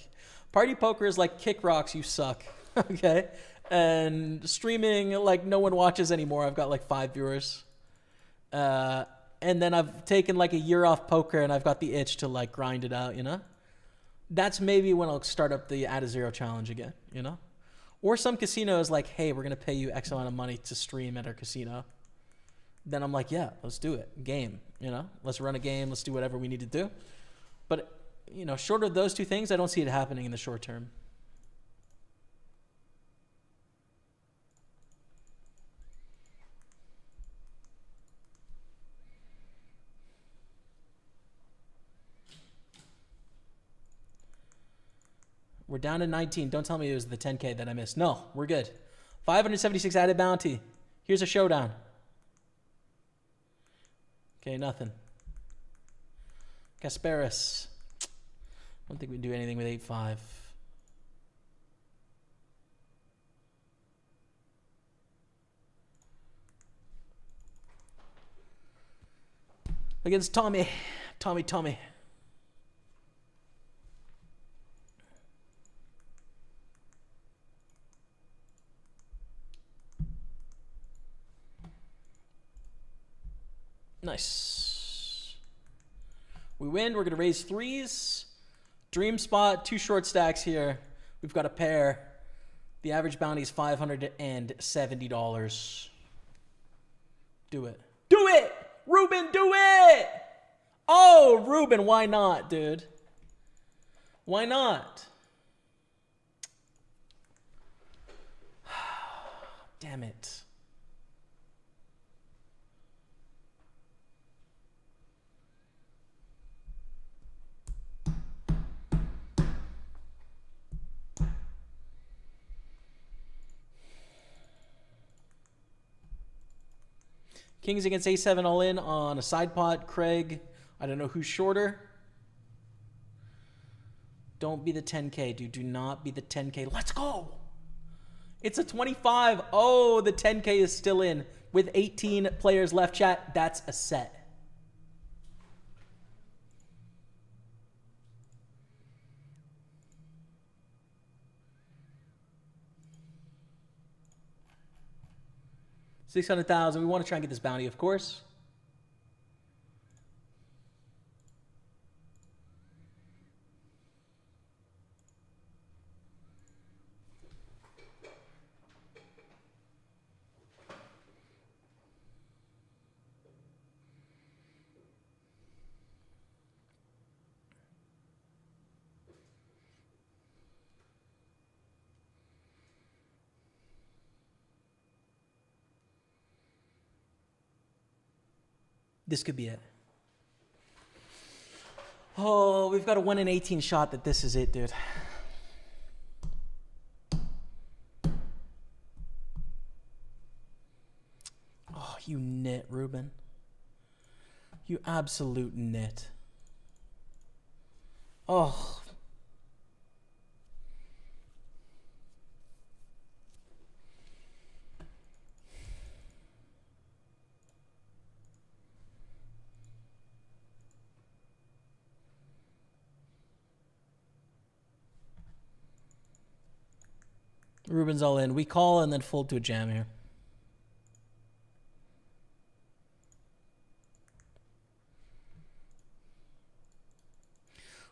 party poker is like kick rocks, you suck. Okay? And streaming, like no one watches anymore. I've got like 5 viewers. And then I've taken like a year off poker and I've got the itch to like grind it out, you know? That's maybe when I'll start up the add a zero challenge again, you know? Or some casino is like, hey, we're going to pay you X amount of money to stream at our casino. Then I'm like, yeah, let's do it. Game, you know? Let's run a game. Let's do whatever we need to do. But, you know, short of those 2 things, I don't see it happening in the short term. We're down to 19. Don't tell me it was the 10K that I missed. No, we're good. 576 added bounty. Here's a showdown. Okay, nothing. Kasparis. I don't think we can do anything with 8-5. Against Tommy. Tommy. Nice. We win. We're going to raise 3s. Dream spot. 2 short stacks here. We've got a pair. The average bounty is $570. Do it. Do it! Ruben, do it! Oh, Ruben, why not, dude? Why not? Damn it. Kings against A7 all in on a side pot. Craig, I don't know who's shorter. Don't be the 10K, dude. Do not be the 10K. Let's go. It's a 25. Oh, the 10K is still in. With 18 players left, chat. That's a set. $600,000. We want to try and get this bounty, of course. This could be it. Oh, we've got a 1 in 18 shot that this is it, dude. Oh, you nit, Ruben. You absolute nit. Oh. Ruben's all in. We call and then fold to a jam here.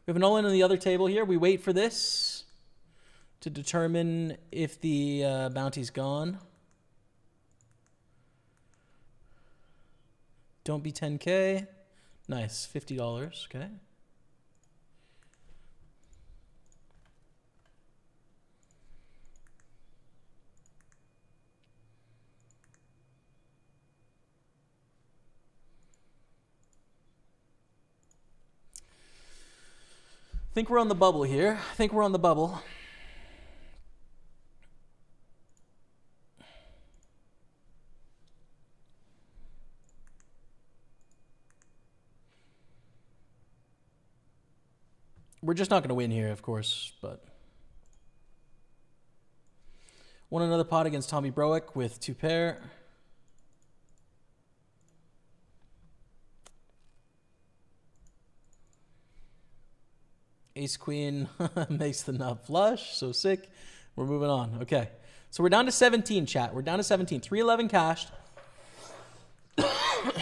We have an all-in on the other table here. We wait for this to determine if the bounty's gone. Don't be 10K. Nice. $50. Okay. think we're on the bubble here. I think we're on the bubble. We're just not going to win here, of course, but won another pot against Tommy Broek with 2 pair. Ace Queen makes the nut flush. So sick. We're moving on. Okay. So we're down to 17, chat. We're down to 17. 311 cashed.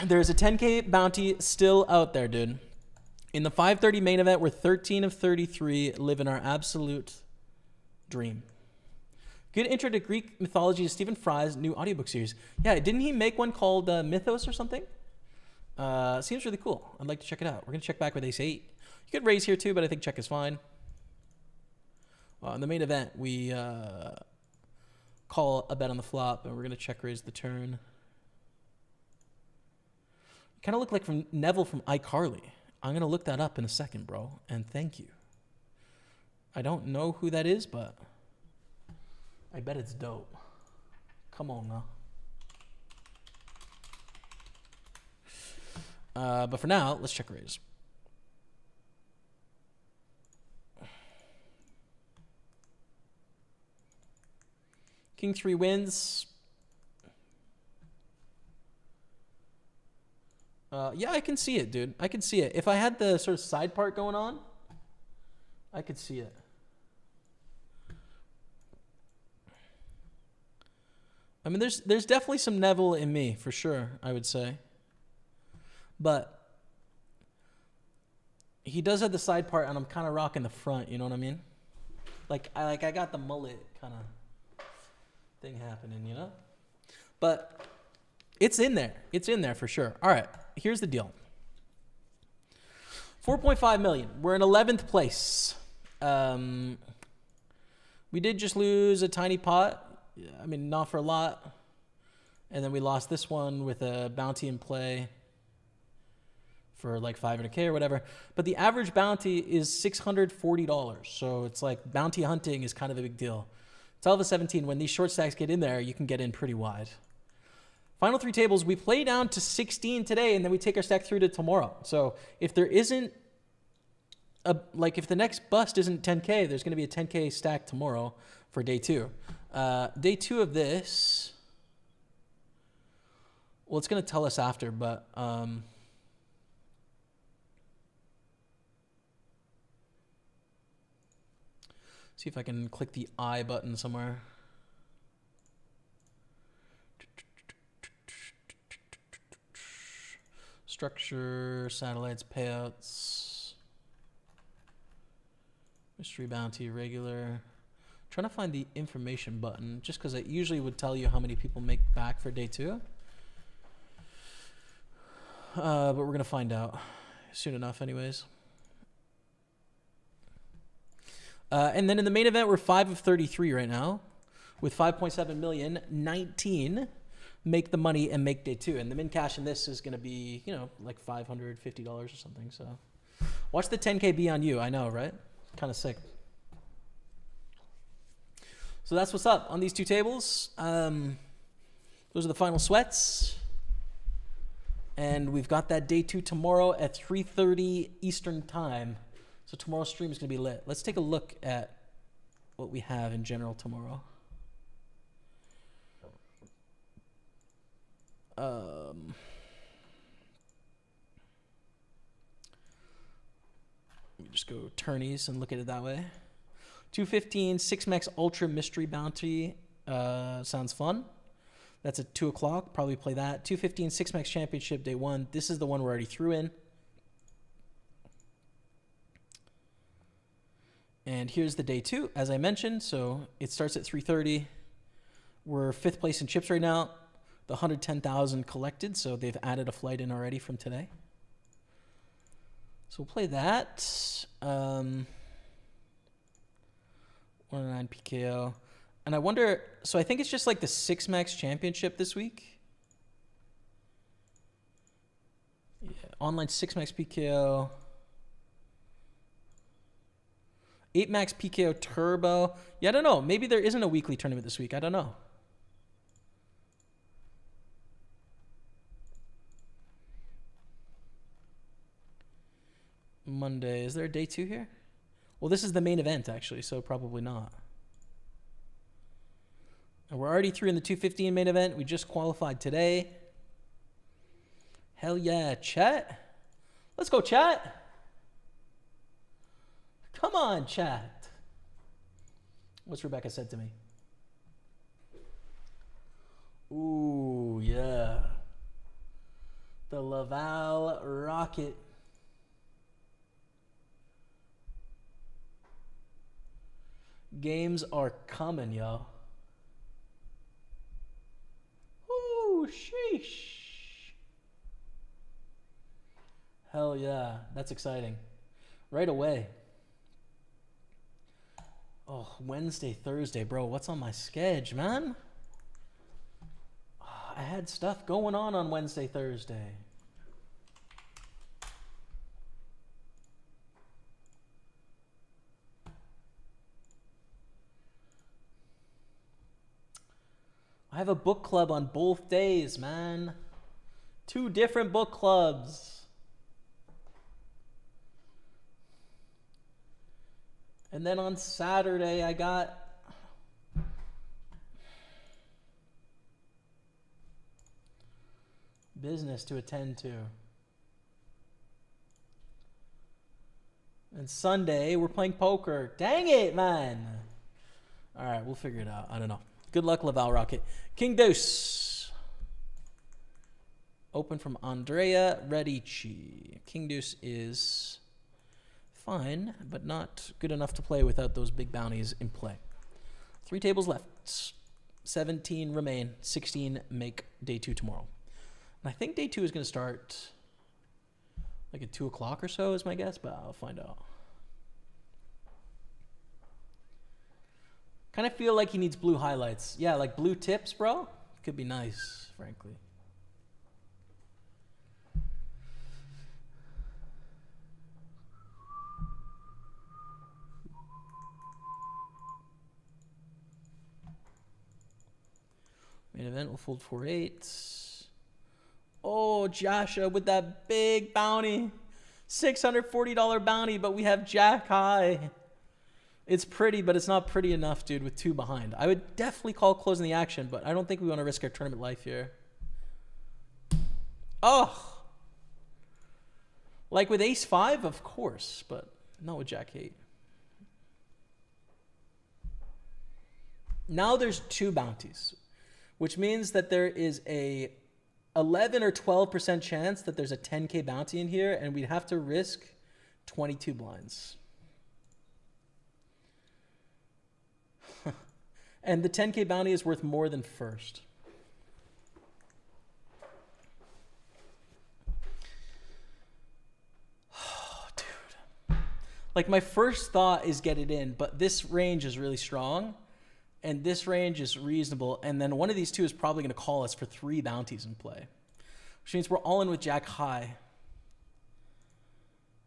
There's a 10K bounty still out there, dude. In the 5:30 main event, we're 13 of 33, living our absolute dream. Good intro to Greek mythology is Stephen Fry's new audiobook series. Yeah, didn't he make one called Mythos or something? Seems really cool. I'd like to check it out. We're going to check back with ace 8. You could raise here too, but I think check is fine. In the main event, we call a bet on the flop, and we're going to check raise the turn. Kind of look like from Neville from iCarly. I'm going to look that up in a second, bro, and thank you. I don't know who that is, but I bet it's dope. Come on now. But for now, let's check raise. King 3 wins. Yeah, I can see it, dude. I can see it. If I had the sort of side part going on, I could see it. I mean, there's definitely some Neville in me, for sure, I would say. But he does have the side part, and I'm kind of rocking the front, you know what I mean? I got the mullet kind of thing happening, you know? But it's in there. It's in there for sure. All right, here's the deal. 4.5 million. We're in 11th place. We did just lose a tiny pot. I mean, not for a lot. And then we lost this one with a bounty in play for like 500K or whatever. But the average bounty is $640. So it's like bounty hunting is kind of a big deal. It's all of a 17. When these short stacks get in there, you can get in pretty wide. Final 3 tables, we play down to 16 today, and then we take our stack through to tomorrow. So if there isn't if the next bust isn't 10K, there's going to be a 10K stack tomorrow for day 2. Day 2 of this, well, it's going to tell us after, but see if I can click the I button somewhere. Structure, satellites, payouts, mystery bounty, regular. Trying to find the information button, just because it usually would tell you how many people make back for day 2. But we're going to find out soon enough anyways. And then in the main event, we're 5 of 33 right now with 5.7 million, 19 make the money and make day 2. And the min cash in this is going to be, like $550 or something. So watch the 10K be on you. I know, right? Kind of sick. So that's what's up on these 2 tables. Those are the final sweats. And we've got that day 2 tomorrow at 3:30 Eastern time. So tomorrow's stream is going to be lit. Let's take a look at what we have in general tomorrow. Let me just go tourneys and look at it that way. 215 6max Ultra Mystery Bounty sounds fun. That's at 2 o'clock. Probably play that. 215 6max Championship Day 1. This is the one we already threw in. And here's the day 2, as I mentioned. So it starts at 3:30. We're 5th place in chips right now. The 110,000 collected, so they've added a flight in already from today. So we'll play that. 109 PKO. And I wonder, so I think it's just like the 6max Championship this week. Yeah, online 6max PKO. 8 Max PKO Turbo. Yeah, I don't know. Maybe there isn't a weekly tournament this week. I don't know. Monday. Is there a day 2 here? Well, this is the main event, actually, so probably not. And we're already through in the 215 main event. We just qualified today. Hell yeah, chat. Let's go, chat. Come on, chat. What's Rebecca said to me? Ooh, yeah. The Laval Rocket. Games are coming, yo. Ooh, sheesh. Hell yeah, that's exciting. Right away. Oh, Wednesday, Thursday, bro. What's on my schedule, man? I had stuff going on Wednesday, Thursday. I have a book club on both days, man. 2 different book clubs. And then on Saturday, I got business to attend to. And Sunday, we're playing poker. Dang it, man. All right, we'll figure it out. I don't know. Good luck, Laval Rocket. King Deuce. Open from Andrea Radici. King Deuce is fine, but not good enough to play without those big bounties in play. 3 tables left. 17 remain. 16 make day 2 tomorrow. And I think day 2 is going to start like at 2 o'clock or so is my guess, but I'll find out. Kind of feel like he needs blue highlights. Yeah, like blue tips, bro. Could be nice, frankly. Main event will fold 4-8. Oh, Joshua with that big bounty. $640 bounty, but we have jack high. It's pretty, but it's not pretty enough, dude, with 2 behind. I would definitely call closing the action, but I don't think we want to risk our tournament life here. Oh! Like with ace-5, of course, but not with jack-8. Now there's 2 bounties, which means that there is a 11 or 12% chance that there's a 10K bounty in here, and we'd have to risk 22 blinds. And the 10K bounty is worth more than first. Oh, dude. Like, my first thought is get it in, but this range is really strong, and this range is reasonable, and then one of these 2 is probably going to call us for 3 bounties in play, which means we're all in with jack high.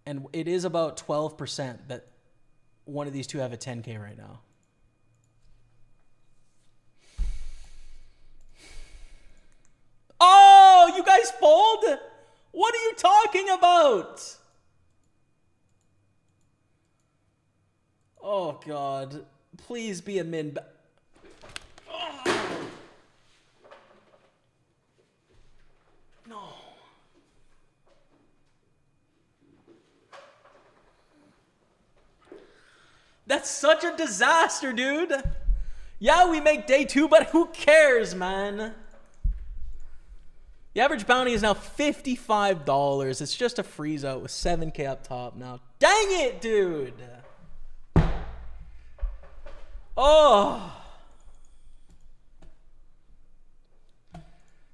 And it is about 12% that one of these 2 have a 10K right now. Oh, you guys fold? What are you talking about? Oh, God. Please be a min. Oh. No. That's such a disaster, dude. Yeah, we make day 2, but who cares, man? The average bounty is now $55. It's just a freeze out with 7K up top now. Dang it, dude. Oh.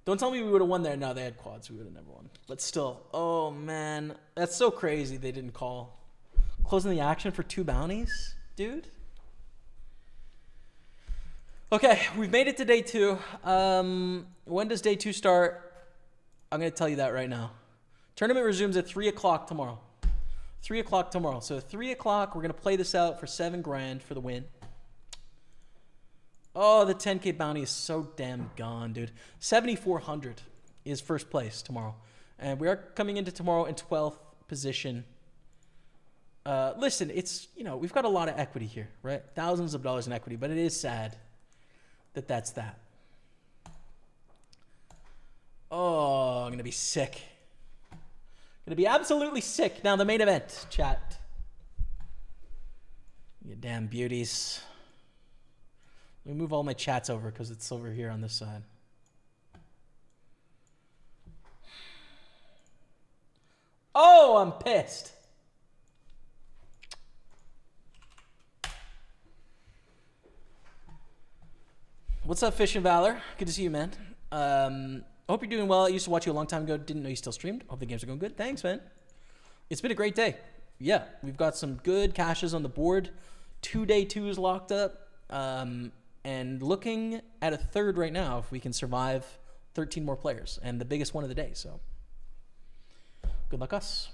Don't tell me we would have won there. No, they had quads. We would have never won. But still. Oh, man. That's so crazy they didn't call. Closing the action for 2 bounties, dude. Okay, we've made it to day 2. When does day 2 start? I'm going to tell you that right now. Tournament resumes at 3 o'clock tomorrow. 3 o'clock tomorrow. So 3 o'clock, we're going to play this out for $7,000 for the win. Oh, the 10K bounty is so damn gone, dude. 7,400 is first place tomorrow. And we are coming into tomorrow in 12th position. Listen, it's, we've got a lot of equity here, right? Thousands of dollars in equity, but it is sad that that's that. Oh, I'm going to be sick. Going to be absolutely sick. Now, the main event, chat. You damn beauties. Let me move all my chats over because it's over here on this side. Oh, I'm pissed. What's up, Fish and Valor? Good to see you, man. Hope you're doing well. I used to watch you a long time ago. Didn't know you still streamed. Hope the games are going good. Thanks, man. It's been a great day. Yeah, we've got some good cashes on the board. 2 day twos locked up. And looking at a third right now if we can survive 13 more players. And the biggest one of the day, so good luck us.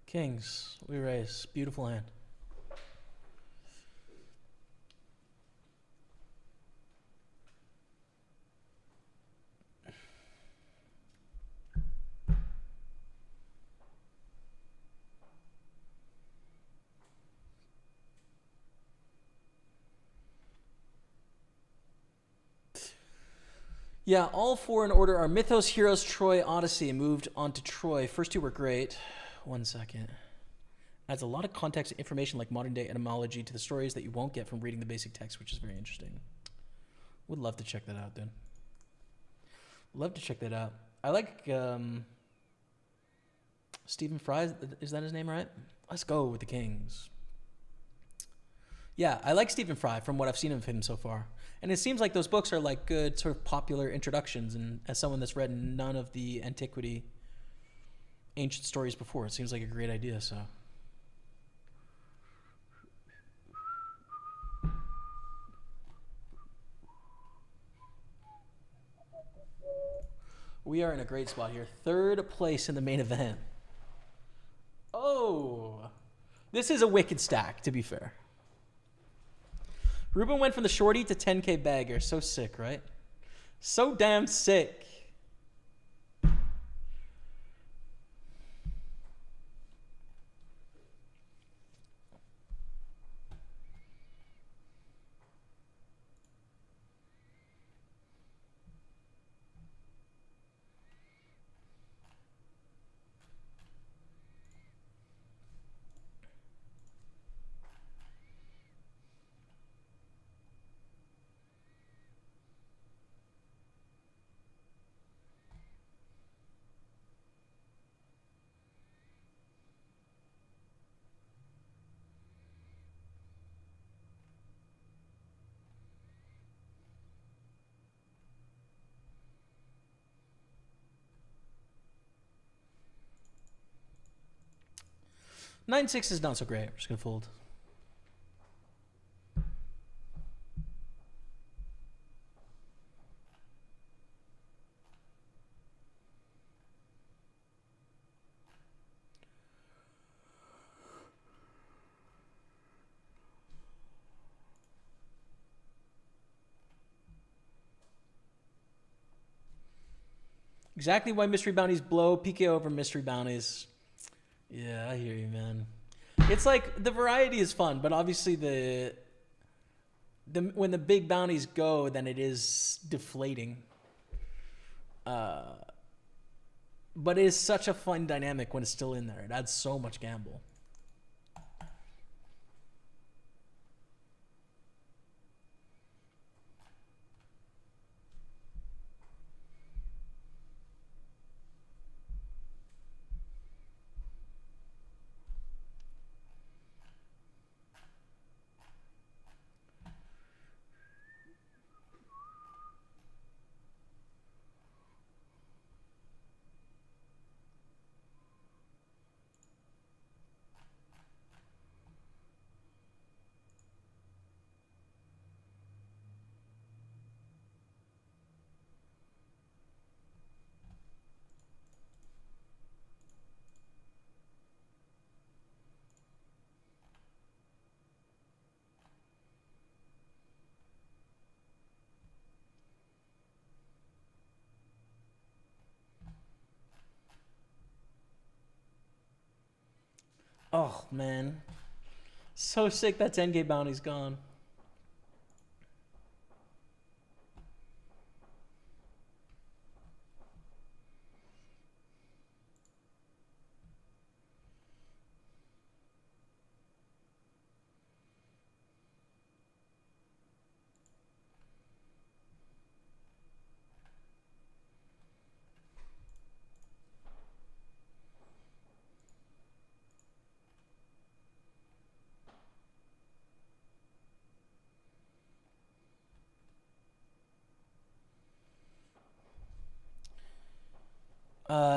Kings, we raise. Beautiful hand. Yeah, all four in order are Mythos, Heroes, Troy, Odyssey. Moved on to Troy. First two were great. 1 second. Adds a lot of context and information like modern day etymology to the stories that you won't get from reading the basic text, which is very interesting. Would love to check that out, dude. Love to check that out. I like Stephen Fry. Is that his name, right? Let's go with the Kings. Yeah, I like Stephen Fry from what I've seen of him so far. And it seems like those books are like good sort of popular introductions. And as someone that's read none of the antiquity ancient stories before, it seems like a great idea, so. We are in a great spot here. Third place in the main event. Oh, this is a wicked stack, to be fair. Ruben went from the shorty to 10K bagger. So sick, right? So damn sick. Nine six is not so great. We're just gonna fold. Exactly why mystery bounties blow. PK over mystery bounties. Yeah, I hear you, man. It's like the variety is fun, but obviously the when the big bounties go, then it is deflating. But it is such a fun dynamic when it's still in there. It adds so much gamble. Oh, man. So sick that 10K bounty's gone.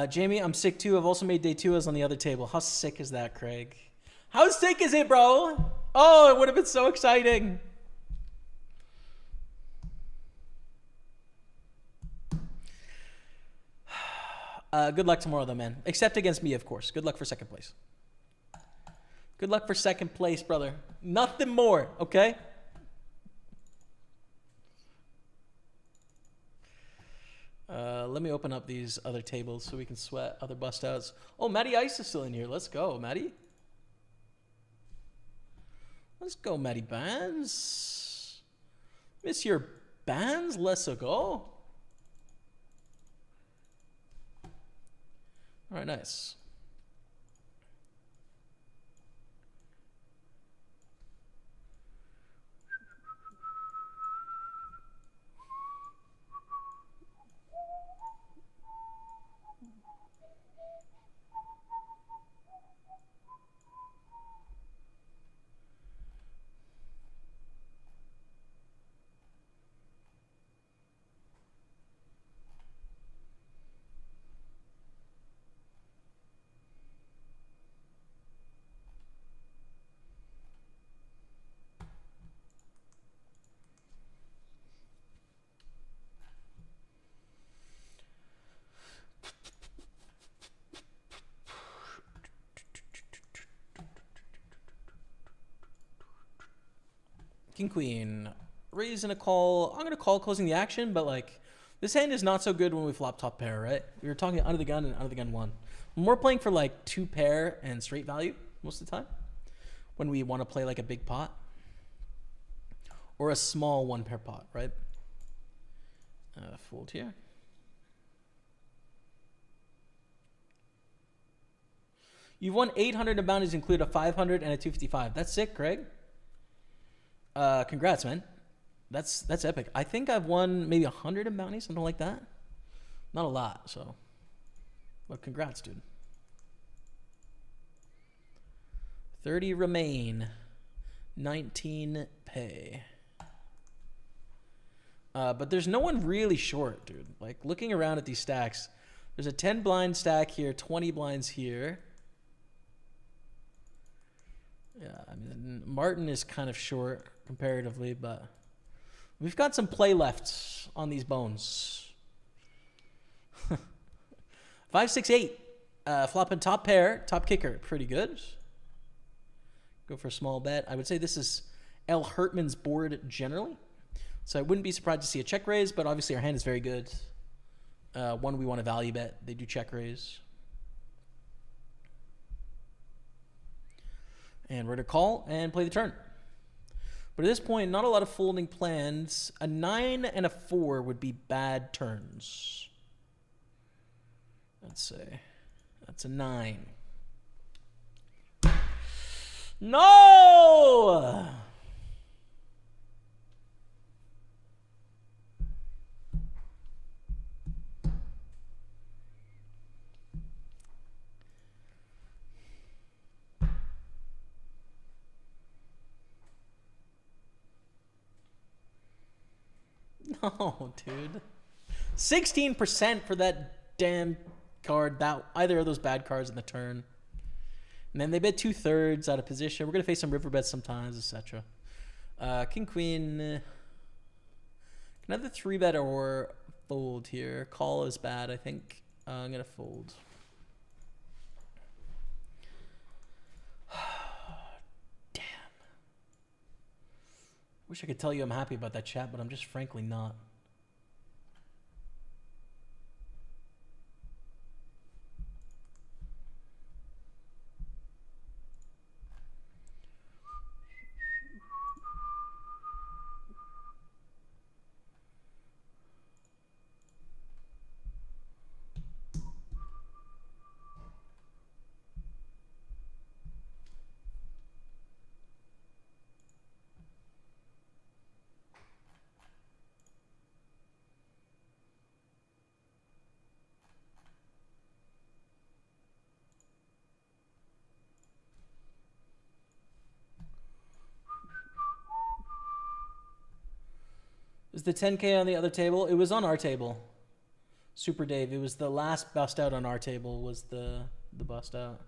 Jamie, I'm sick too. I've also made day 2. I was on the other table. How sick is that, Craig? How sick is it, bro? Oh, it would have been so exciting. Good luck tomorrow, though, man. Except against me, of course. Good luck for second place. Good luck for second place, brother. Nothing more, okay? Let me open up these other tables so we can sweat other bust outs. Oh, Matty Ice is still in here. Let's go, Matty. Let's go, Matty Bands. Miss your bands. Let's go. All right, nice. King Queen, raising a call. I'm gonna call closing the action, but like this hand is not so good when we flop top pair, right? We were talking under the gun and under the gun 1. When we're playing for like 2 pair and straight value most of the time, when we want to play like a big pot or a small 1 pair pot, right? Fold here. You've won 800 in bounties, include a 500 and a 255. That's sick, Craig. Congrats, man. That's epic. I think I've won maybe 100 in bounties, something like that. Not a lot, so. But congrats, dude. 30 remain. 19 pay. But there's no one really short, dude. Like, looking around at these stacks, there's a 10 blind stack here, 20 blinds here. Yeah, I mean, Martin is kind of short comparatively, but we've got some play left on these bones. 5, 6, 8. Flopping top pair, top kicker. Pretty good. Go for a small bet. I would say this is L. Hertman's board generally. So I wouldn't be surprised to see a check raise, but obviously our hand is very good. One we want to value bet. They do check raise. And we're to call and play the turn. But at this point, not a lot of folding plans. A 9 and a 4 would be bad turns. Let's say that's a 9. No! No, dude. 16% for that damn card. That either of those bad cards in the turn. And then they bet 2/3 out of position. We're gonna face some river bets sometimes, etc. King Queen. Another 3-bet or fold here. Call is bad, I think. I'm gonna fold. Damn. Wish I could tell you I'm happy about that chat, but I'm just frankly not. Is the 10K on the other table? It was on our table. Super Dave. It was the last bust out on our table was the bust out.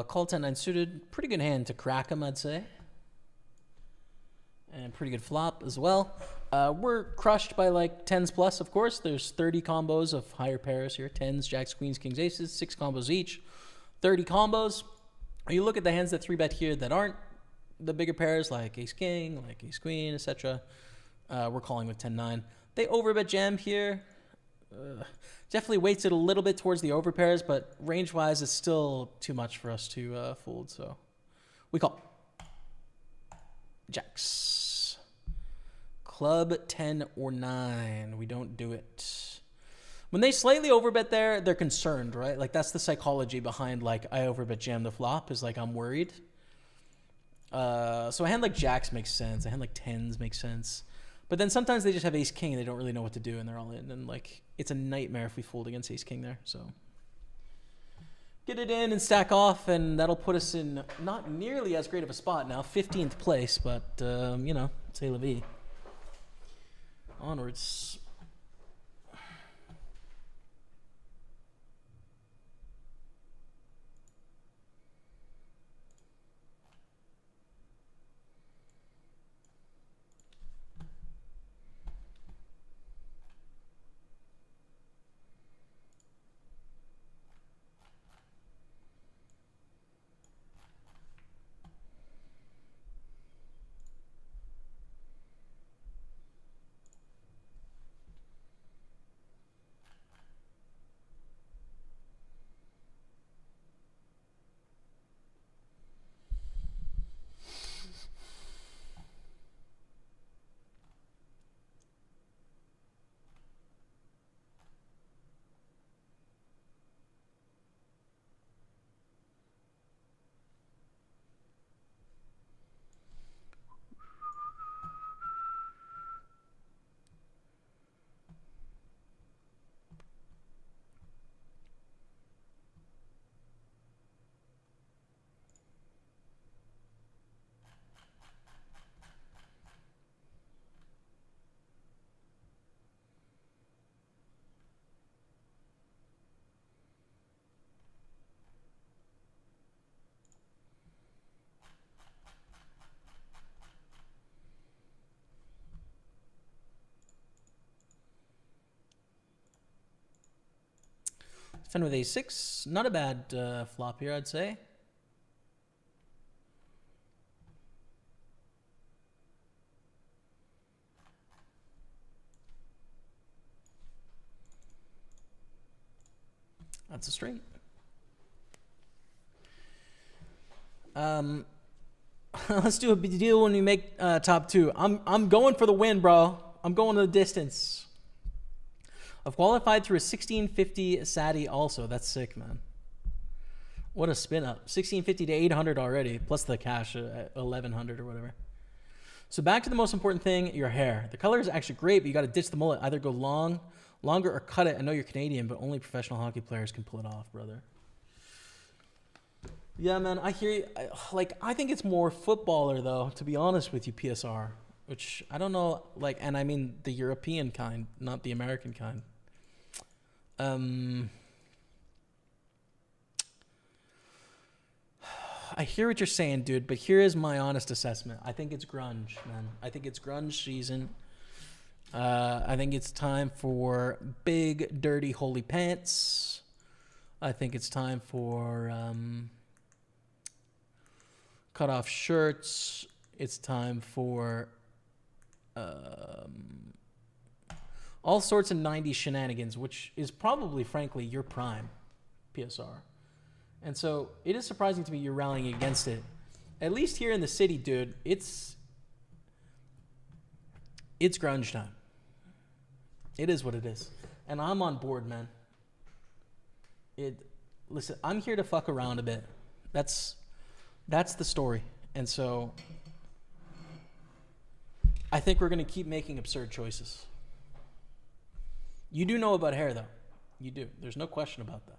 Call 10-9 suited. Pretty good hand to crack him, I'd say. And pretty good flop as well. We're crushed by like 10s plus, of course. There's 30 combos of higher pairs here. 10s, jacks, queens, kings, aces. 6 combos each. 30 combos. You look at the hands that 3-bet here that aren't the bigger pairs, like ace-king, like ace-queen, etc. We're calling with 10-9. They overbet jam here. Definitely weights it a little bit towards the overpairs, but range-wise, it's still too much for us to fold. So we call. Jacks. Club 10 or 9. We don't do it. When they slightly overbet there, they're concerned, right? Like that's the psychology behind like I overbet jam the flop is like I'm worried. So a hand like jacks makes sense. A hand like 10s makes sense. But then sometimes they just have ace king and they don't really know what to do and they're all in. And like it's a nightmare if we fold against ace king there. So get it in and stack off, and that'll put us in not nearly as great of a spot now. 15th place, but you know, c'est la vie. Onwards. Defend with a6. Not a bad flop here, I'd say. That's a straight. Let's do a big deal when we make top two. I'm going for the win, bro. I'm going to the distance. I've qualified through a 1650 Sadi also. That's sick, man. What a spin up. 1650 to 800 already, plus the cash at 1100 or whatever. So back to the most important thing, your hair. The color is actually great, but you got to ditch the mullet. Either go longer or cut it. I know you're Canadian, but only professional hockey players can pull it off, brother. Yeah, man, I hear you. I think it's more footballer, though, to be honest with you, PSR. Which, I don't know, and I mean the European kind, not the American kind. I hear what you're saying, dude, but here is my honest assessment. I think it's grunge, man. I think it's grunge season. I think it's time for big, dirty, holy pants. I think it's time for cut-off shirts. It's time for all sorts of 90s shenanigans, which is probably, frankly, your prime, PSR. And so it is surprising to me you're rallying against it. At least here in the city, dude, it's grunge time. It is what it is. And I'm on board, man. Listen, I'm here to fuck around a bit. That's the story. And so I think we're going to keep making absurd choices. You do know about hair, though. You do. There's no question about that.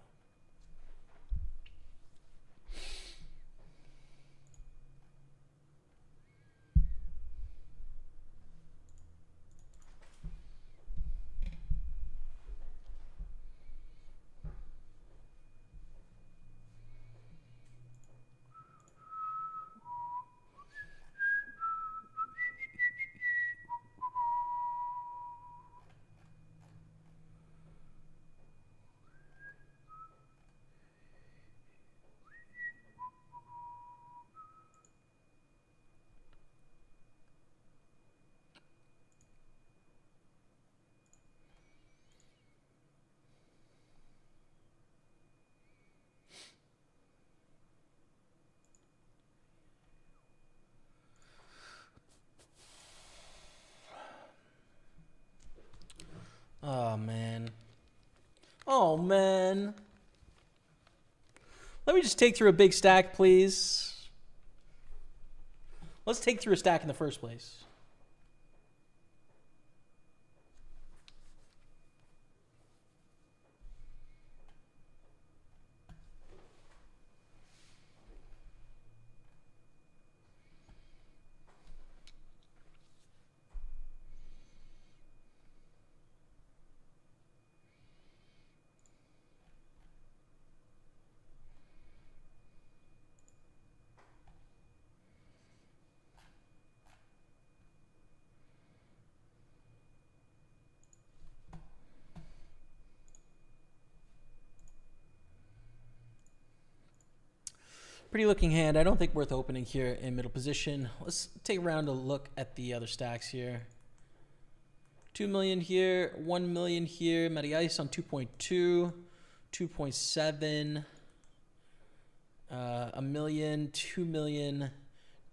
Oh, man. Oh, man. Let me just take through a big stack, please. Let's take through a stack in the first place. Pretty looking hand. I don't think worth opening here in middle position. Let's take a round to look at the other stacks here. 2 million here, 1 million here. Mariais on 2.2, 2.7, a million, 2 million,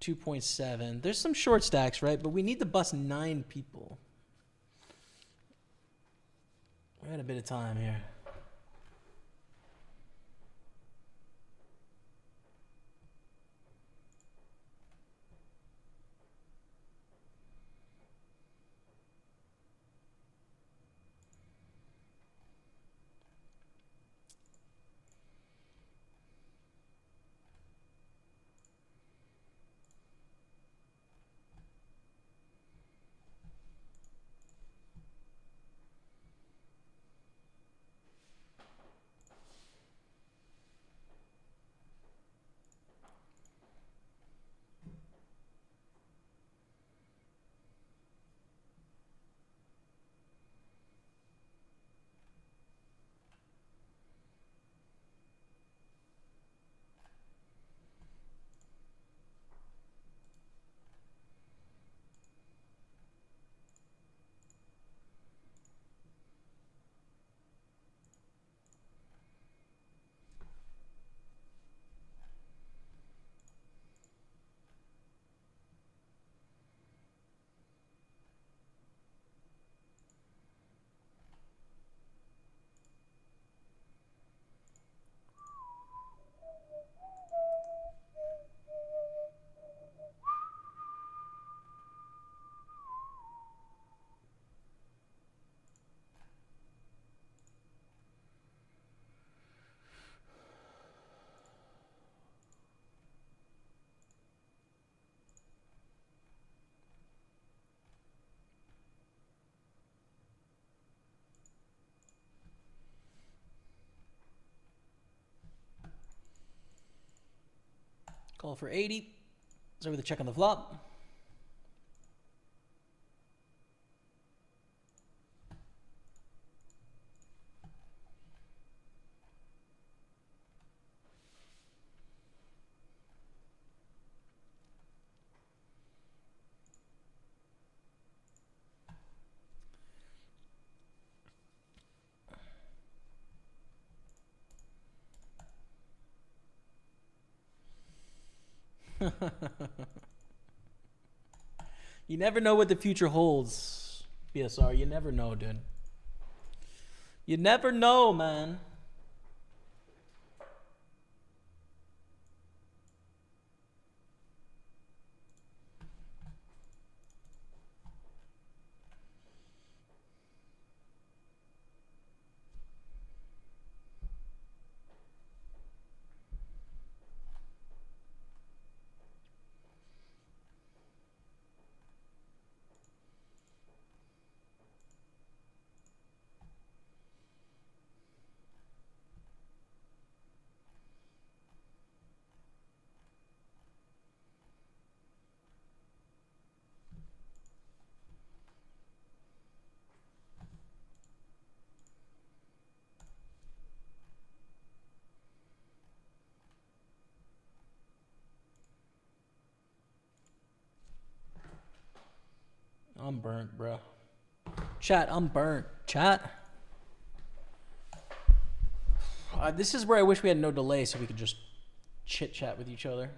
2.7. There's some short stacks, right? But we need to bust 9 people. We had a bit of time here. Call for 80. It's over the check on the flop. You never know what the future holds, BSR. You never know, dude. You never know, man. I'm burnt, bro. Chat, I'm burnt. Chat. This is where I wish we had no delay so we could just chit-chat with each other.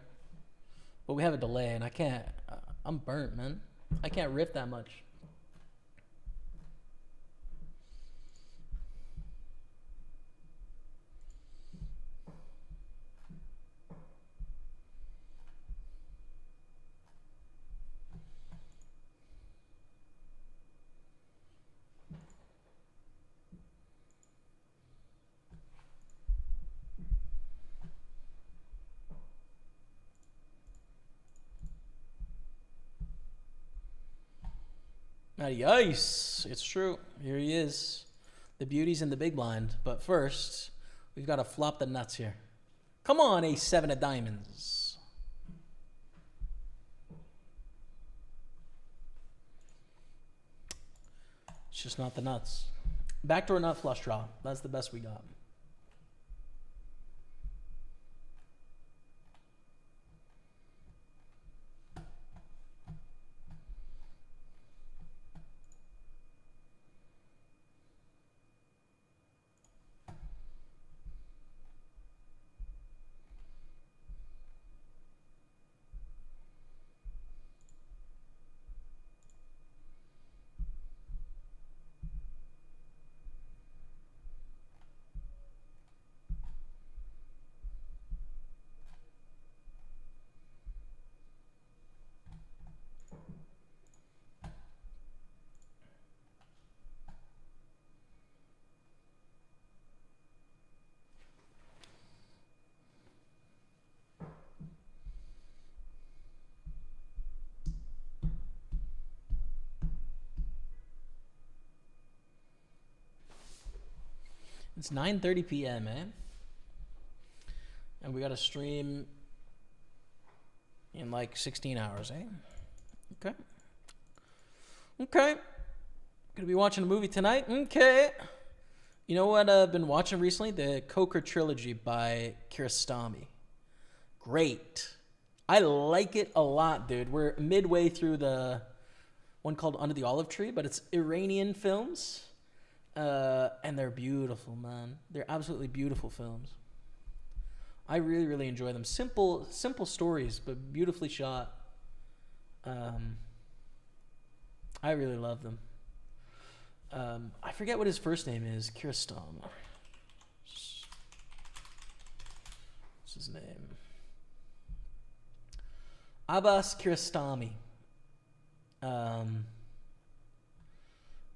But we have a delay, and I can't. I'm burnt, man. I can't riff that much. Nice. It's true. Here he is. The beauty's in the big blind. But first, we've got to flop the nuts here. Come on, A7 of diamonds. It's just not the nuts. Backdoor nut flush draw. That's the best we got. It's 9:30 p.m., man. And we got to stream in like 16 hours, eh? Okay. Okay. Gonna be watching a movie tonight. Okay. You know what I've been watching recently? The Poker trilogy by Kiarostami. Great. I like it a lot, dude. We're midway through the one called Under the Olive Tree, but it's Iranian films. And they're beautiful, man. They're absolutely beautiful films. I really, really enjoy them. Simple stories, but beautifully shot. I really love them. I forget what his first name is. Kiarostami. What's his name? Abbas Kiarostami.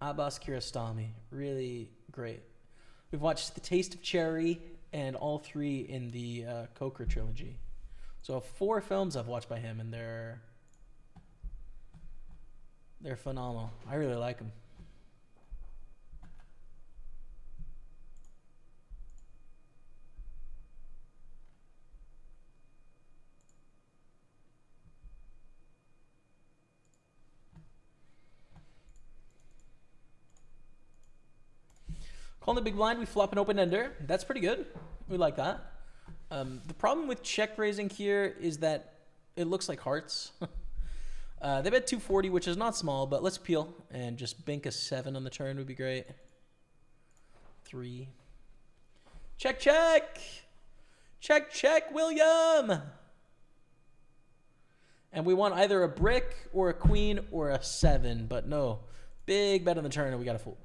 Abbas Kiarostami. Really great. We've watched The Taste of Cherry and all three in the Poker trilogy. So 4 films I've watched by him, and they're phenomenal. I really like them. Calling the big blind, we flop an open ender. That's pretty good. We like that. The problem with check raising here is that it looks like hearts. They bet 240, which is not small, but let's peel and just bink a 7 on the turn would be great. 3. Check, check. Check, check, William. And we want either a brick or a queen or a 7, but no. Big bet on the turn and we got a fold.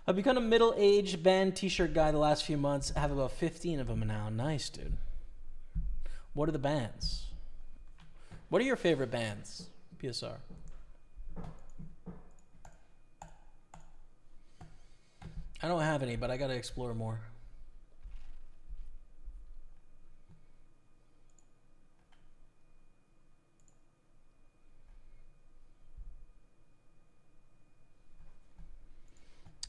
I've become a middle-aged band t-shirt guy the last few months. I have about 15 of them now. Nice, dude. What are the bands? What are your favorite bands, PSR? I don't have any, but I got to explore more.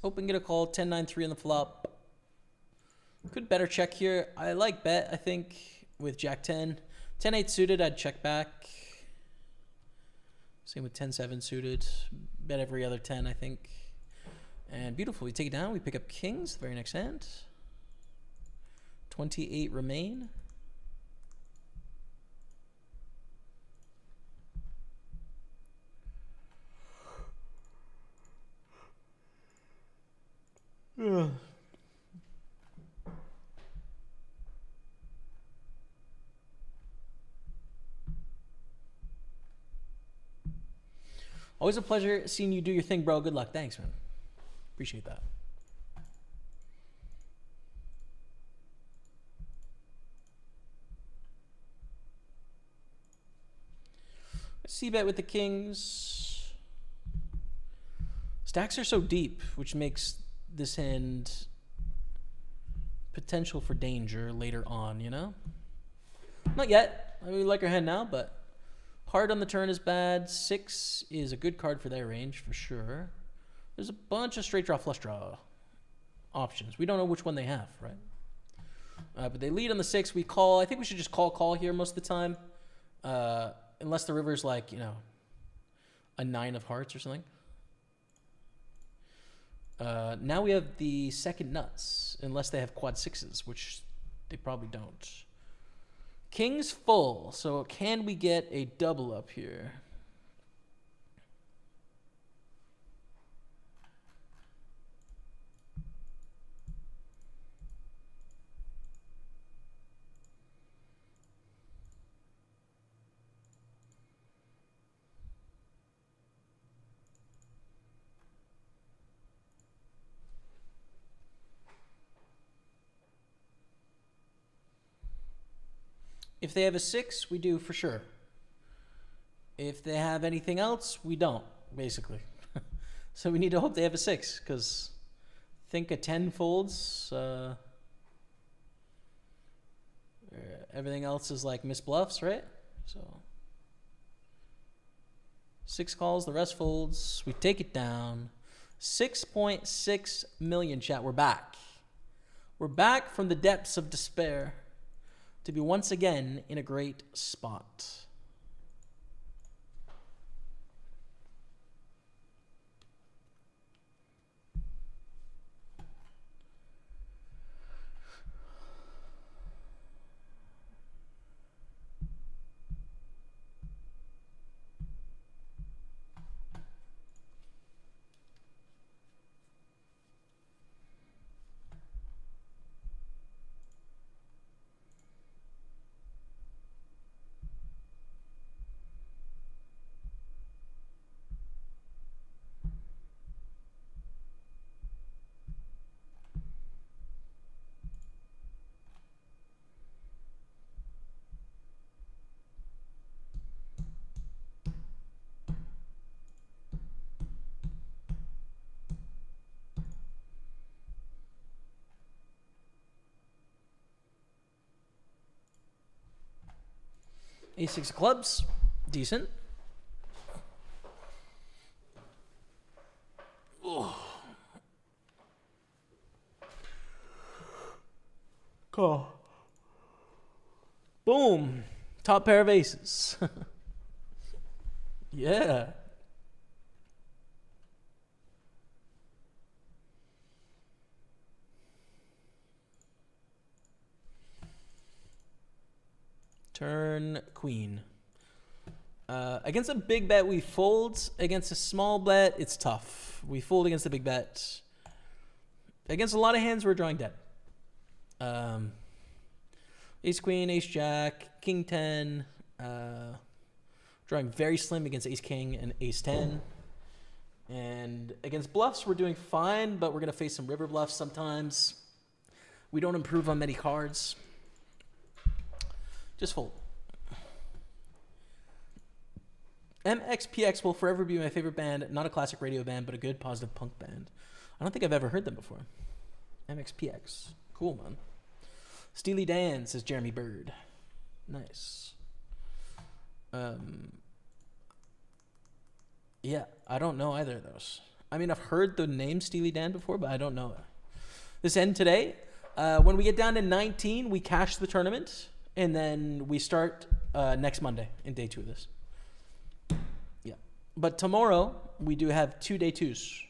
Open, get a call, 10-9-3 on the flop. Could better check here. I like bet, I think, with Jack 10. 10-8 suited, I'd check back. Same with 10-7 suited. Bet every other 10, I think. And beautiful, we take it down. We pick up kings, the very next hand. 28 remain. Ugh. Always a pleasure seeing you do your thing, bro. Good luck. Thanks, man. Appreciate that. C-bet with the kings. Stacks are so deep, which makes this hand potential for danger later on, you know? Not yet. I mean, we like our hand now, but hard on the turn is bad. 6 is a good card for their range, for sure. There's a bunch of straight draw, flush draw options. We don't know which one they have, right? But they lead on the 6. We call. I think we should just call here most of the time. Unless the river's like, you know, a 9 of hearts or something. Now we have the second nuts, unless they have quad 6s, which they probably don't. King's full, so can we get a double up here? If they have a 6, we do for sure. If they have anything else, we don't, basically. So we need to hope they have a 6, because I think a 10 folds. Everything else is like misbluffs, right? So 6 calls, the rest folds. We take it down. 6.6 million, chat. We're back. We're back from the depths of despair to be once again in a great spot. Ace-6 of clubs, decent. Call. Boom. Top pair of aces. Yeah. Turn queen. Against a big bet, we fold. Against a small bet, it's tough. We fold against a big bet. Against a lot of hands, we're drawing dead. Ace queen, ace jack, king 10. Drawing very slim against ace king and ace 10. And against bluffs, we're doing fine, but we're going to face some river bluffs sometimes. We don't improve on many cards. Just fold. MXPX will forever be my favorite band. Not a classic radio band, but a good positive punk band. I don't think I've ever heard them before. MXPX. Cool, man. Steely Dan, says Jeremy Bird. Nice. Yeah, I don't know either of those. I mean, I've heard the name Steely Dan before, but I don't know it. This end today. When we get down to 19, we cash the tournament. And then we start next Monday in day 2 of this. Yeah. But tomorrow, we do have 2 day 2s.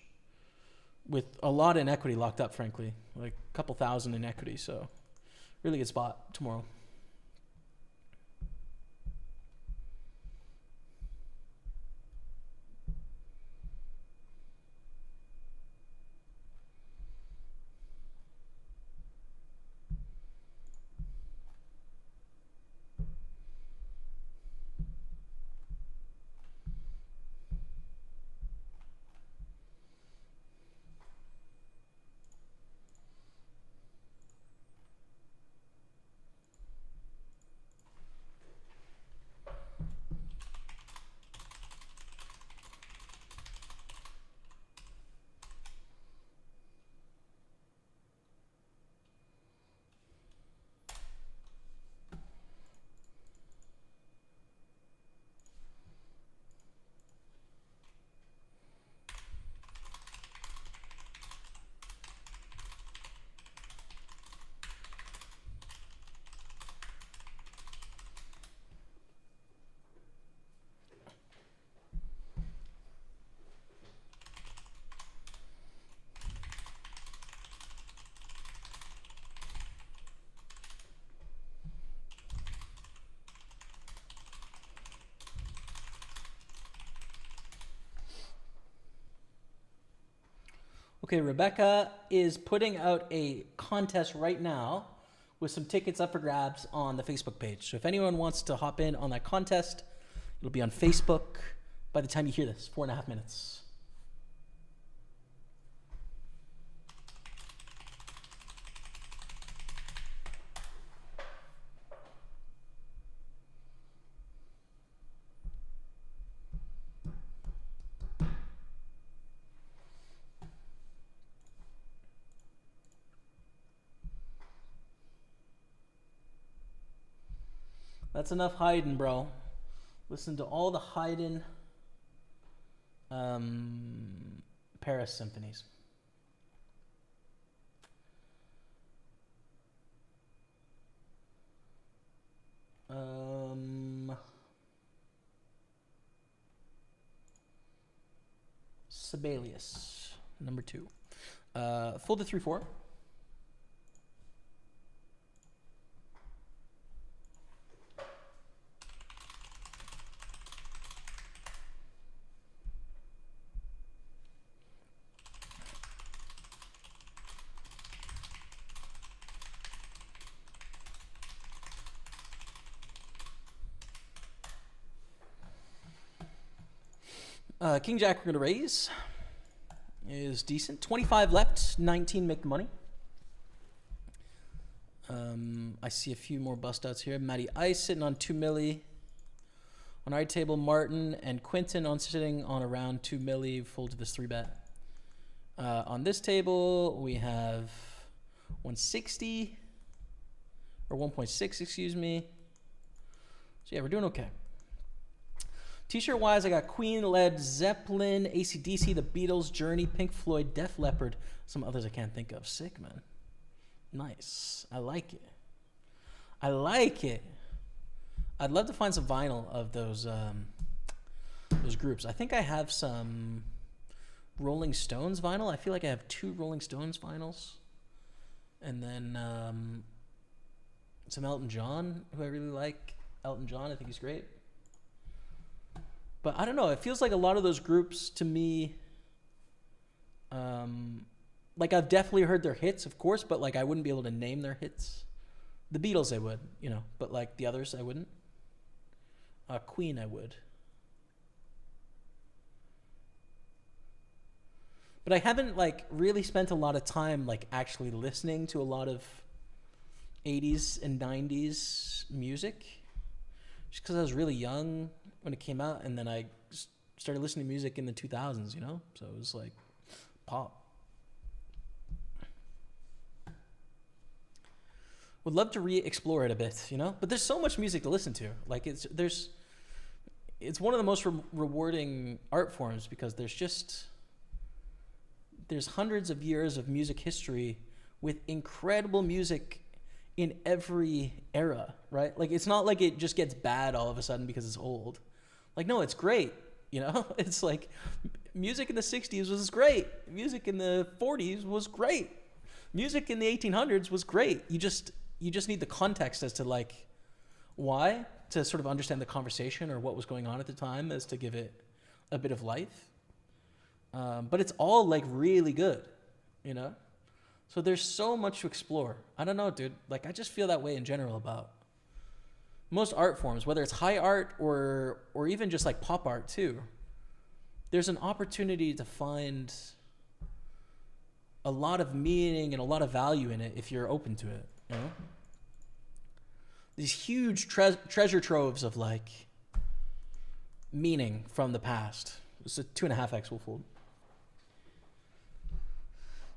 With a lot in equity locked up, frankly. Like a couple thousand in equity. So, really good spot tomorrow. Okay, Rebecca is putting out a contest right now with some tickets up for grabs on the Facebook page. So if anyone wants to hop in on that contest, it'll be on Facebook by the time you hear this, 4.5 minutes. That's enough hiding, bro. Listen to all the hiding Paris symphonies. Sibelius, number 2. Fold to 3-4. King Jack we're going to raise. Is decent. 25 left, 19 make the money. I see a few more bust outs here. Matty Ice sitting on 2 milli. On our table, Martin and Quinton on sitting on around 2 milli. Fold to this 3-bet. On this table, we have 160 or 1.6, excuse me. So yeah, we're doing okay. T-shirt wise, I got Queen, Led Zeppelin, AC/DC, The Beatles, Journey, Pink Floyd, Def Leppard, some others I can't think of. Sick, man. Nice. I like it. I like it. I'd love to find some vinyl of those groups. I think I have some Rolling Stones vinyl. I feel like I have 2 Rolling Stones vinyls. And then some Elton John, who I really like. Elton John, I think he's great. But I don't know. It feels like a lot of those groups to me, like I've definitely heard their hits, of course, but like I wouldn't be able to name their hits. The Beatles I would, you know, but like the others I wouldn't. Queen I would. But I haven't like really spent a lot of time like actually listening to a lot of 80s and 90s music. Just because I was really young when it came out, and then I started listening to music in the 2000s, you know? So it was like pop. Would love to re-explore it a bit, you know? But there's so much music to listen to. Like it's one of the most rewarding art forms because there's hundreds of years of music history with incredible music in every era, right? Like it's not like it just gets bad all of a sudden because it's old. Like, no, it's great, you know? It's like music in the 60s was great. Music in the 40s was great. Music in the 1800s was great. You just need the context as to like why, to sort of understand the conversation or what was going on at the time as to give it a bit of life. But it's all like really good, you know? So there's so much to explore. I don't know, dude. Like I just feel that way in general about most art forms, whether it's high art or even just like pop art too. There's an opportunity to find a lot of meaning and a lot of value in it if you're open to it, you know? These huge treasure troves of like meaning from the past. It's a 2.5x will fold.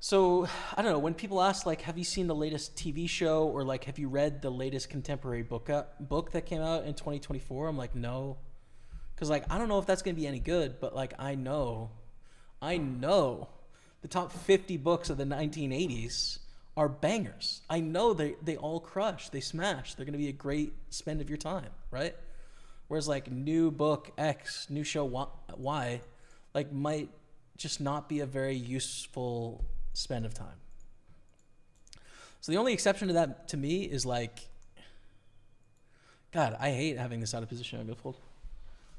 So, I don't know, when people ask, like, have you seen the latest TV show or, like, have you read the latest contemporary book that came out in 2024? I'm like, no. Because, like, I don't know if that's going to be any good, but, like, I know the top 50 books of the 1980s are bangers. I know they all crush. They smash. They're going to be a great spend of your time, right? Whereas, like, new book X, new show Y, like, might just not be a very useful spend of time. So the only exception to that to me is like, God, I hate having this out of position. I'm gonna fold.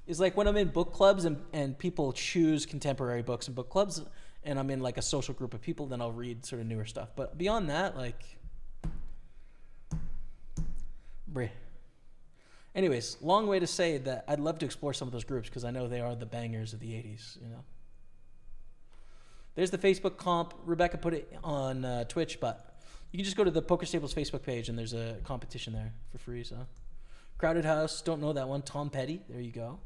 Is like when I'm in book clubs and people choose contemporary books in book clubs, and I'm in like a social group of people, then I'll read sort of newer stuff. But beyond that, like, anyways, long way to say that I'd love to explore some of those groups because I know they are the bangers of the 80s, you know. There's the Facebook comp. Rebecca put it on Twitch, but you can just go to the Pokerstaples Facebook page and there's a competition there for free. So, Crowded House, don't know that one. Tom Petty, there you go.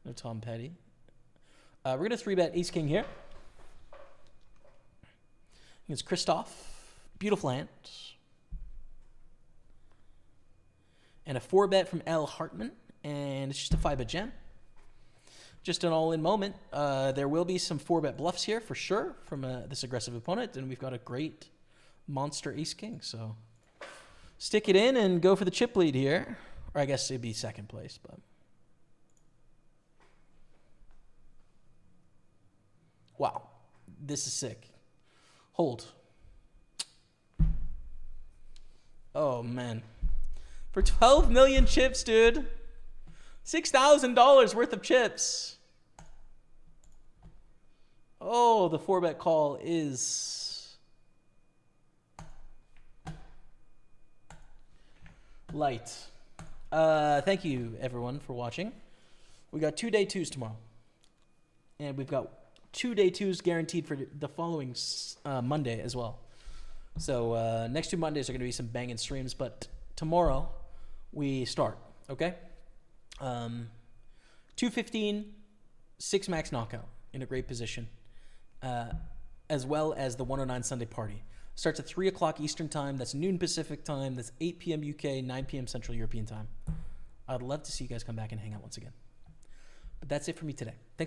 No Tom Petty. We're gonna 3-bet Ace King here. It's Christoph, beautiful hand, and a 4-bet from L Hartman, and it's just a 5-bet jam. just an all-in moment. There will be some 4-bet bluffs here for sure from this aggressive opponent, and we've got a great monster ace-king. So stick it in and go for the chip lead here. Or I guess it'd be second place, but... Wow. This is sick. Hold. Oh, man. For 12 million chips, dude. $6,000 worth of chips. Oh, the 4-bet call is light. Thank you, everyone, for watching. We got 2 day 2s tomorrow. And we've got 2 day 2s guaranteed for the following Monday as well. So next 2 Mondays are going to be some banging streams, but tomorrow we start, okay? 215, 6 max knockout in a great position, as well as the 109 Sunday party. Starts at 3 o'clock Eastern time. That's noon Pacific time. That's 8 p.m. UK, 9 p.m. Central European time. I'd love to see you guys come back and hang out once again. But that's it for me today. Thanks.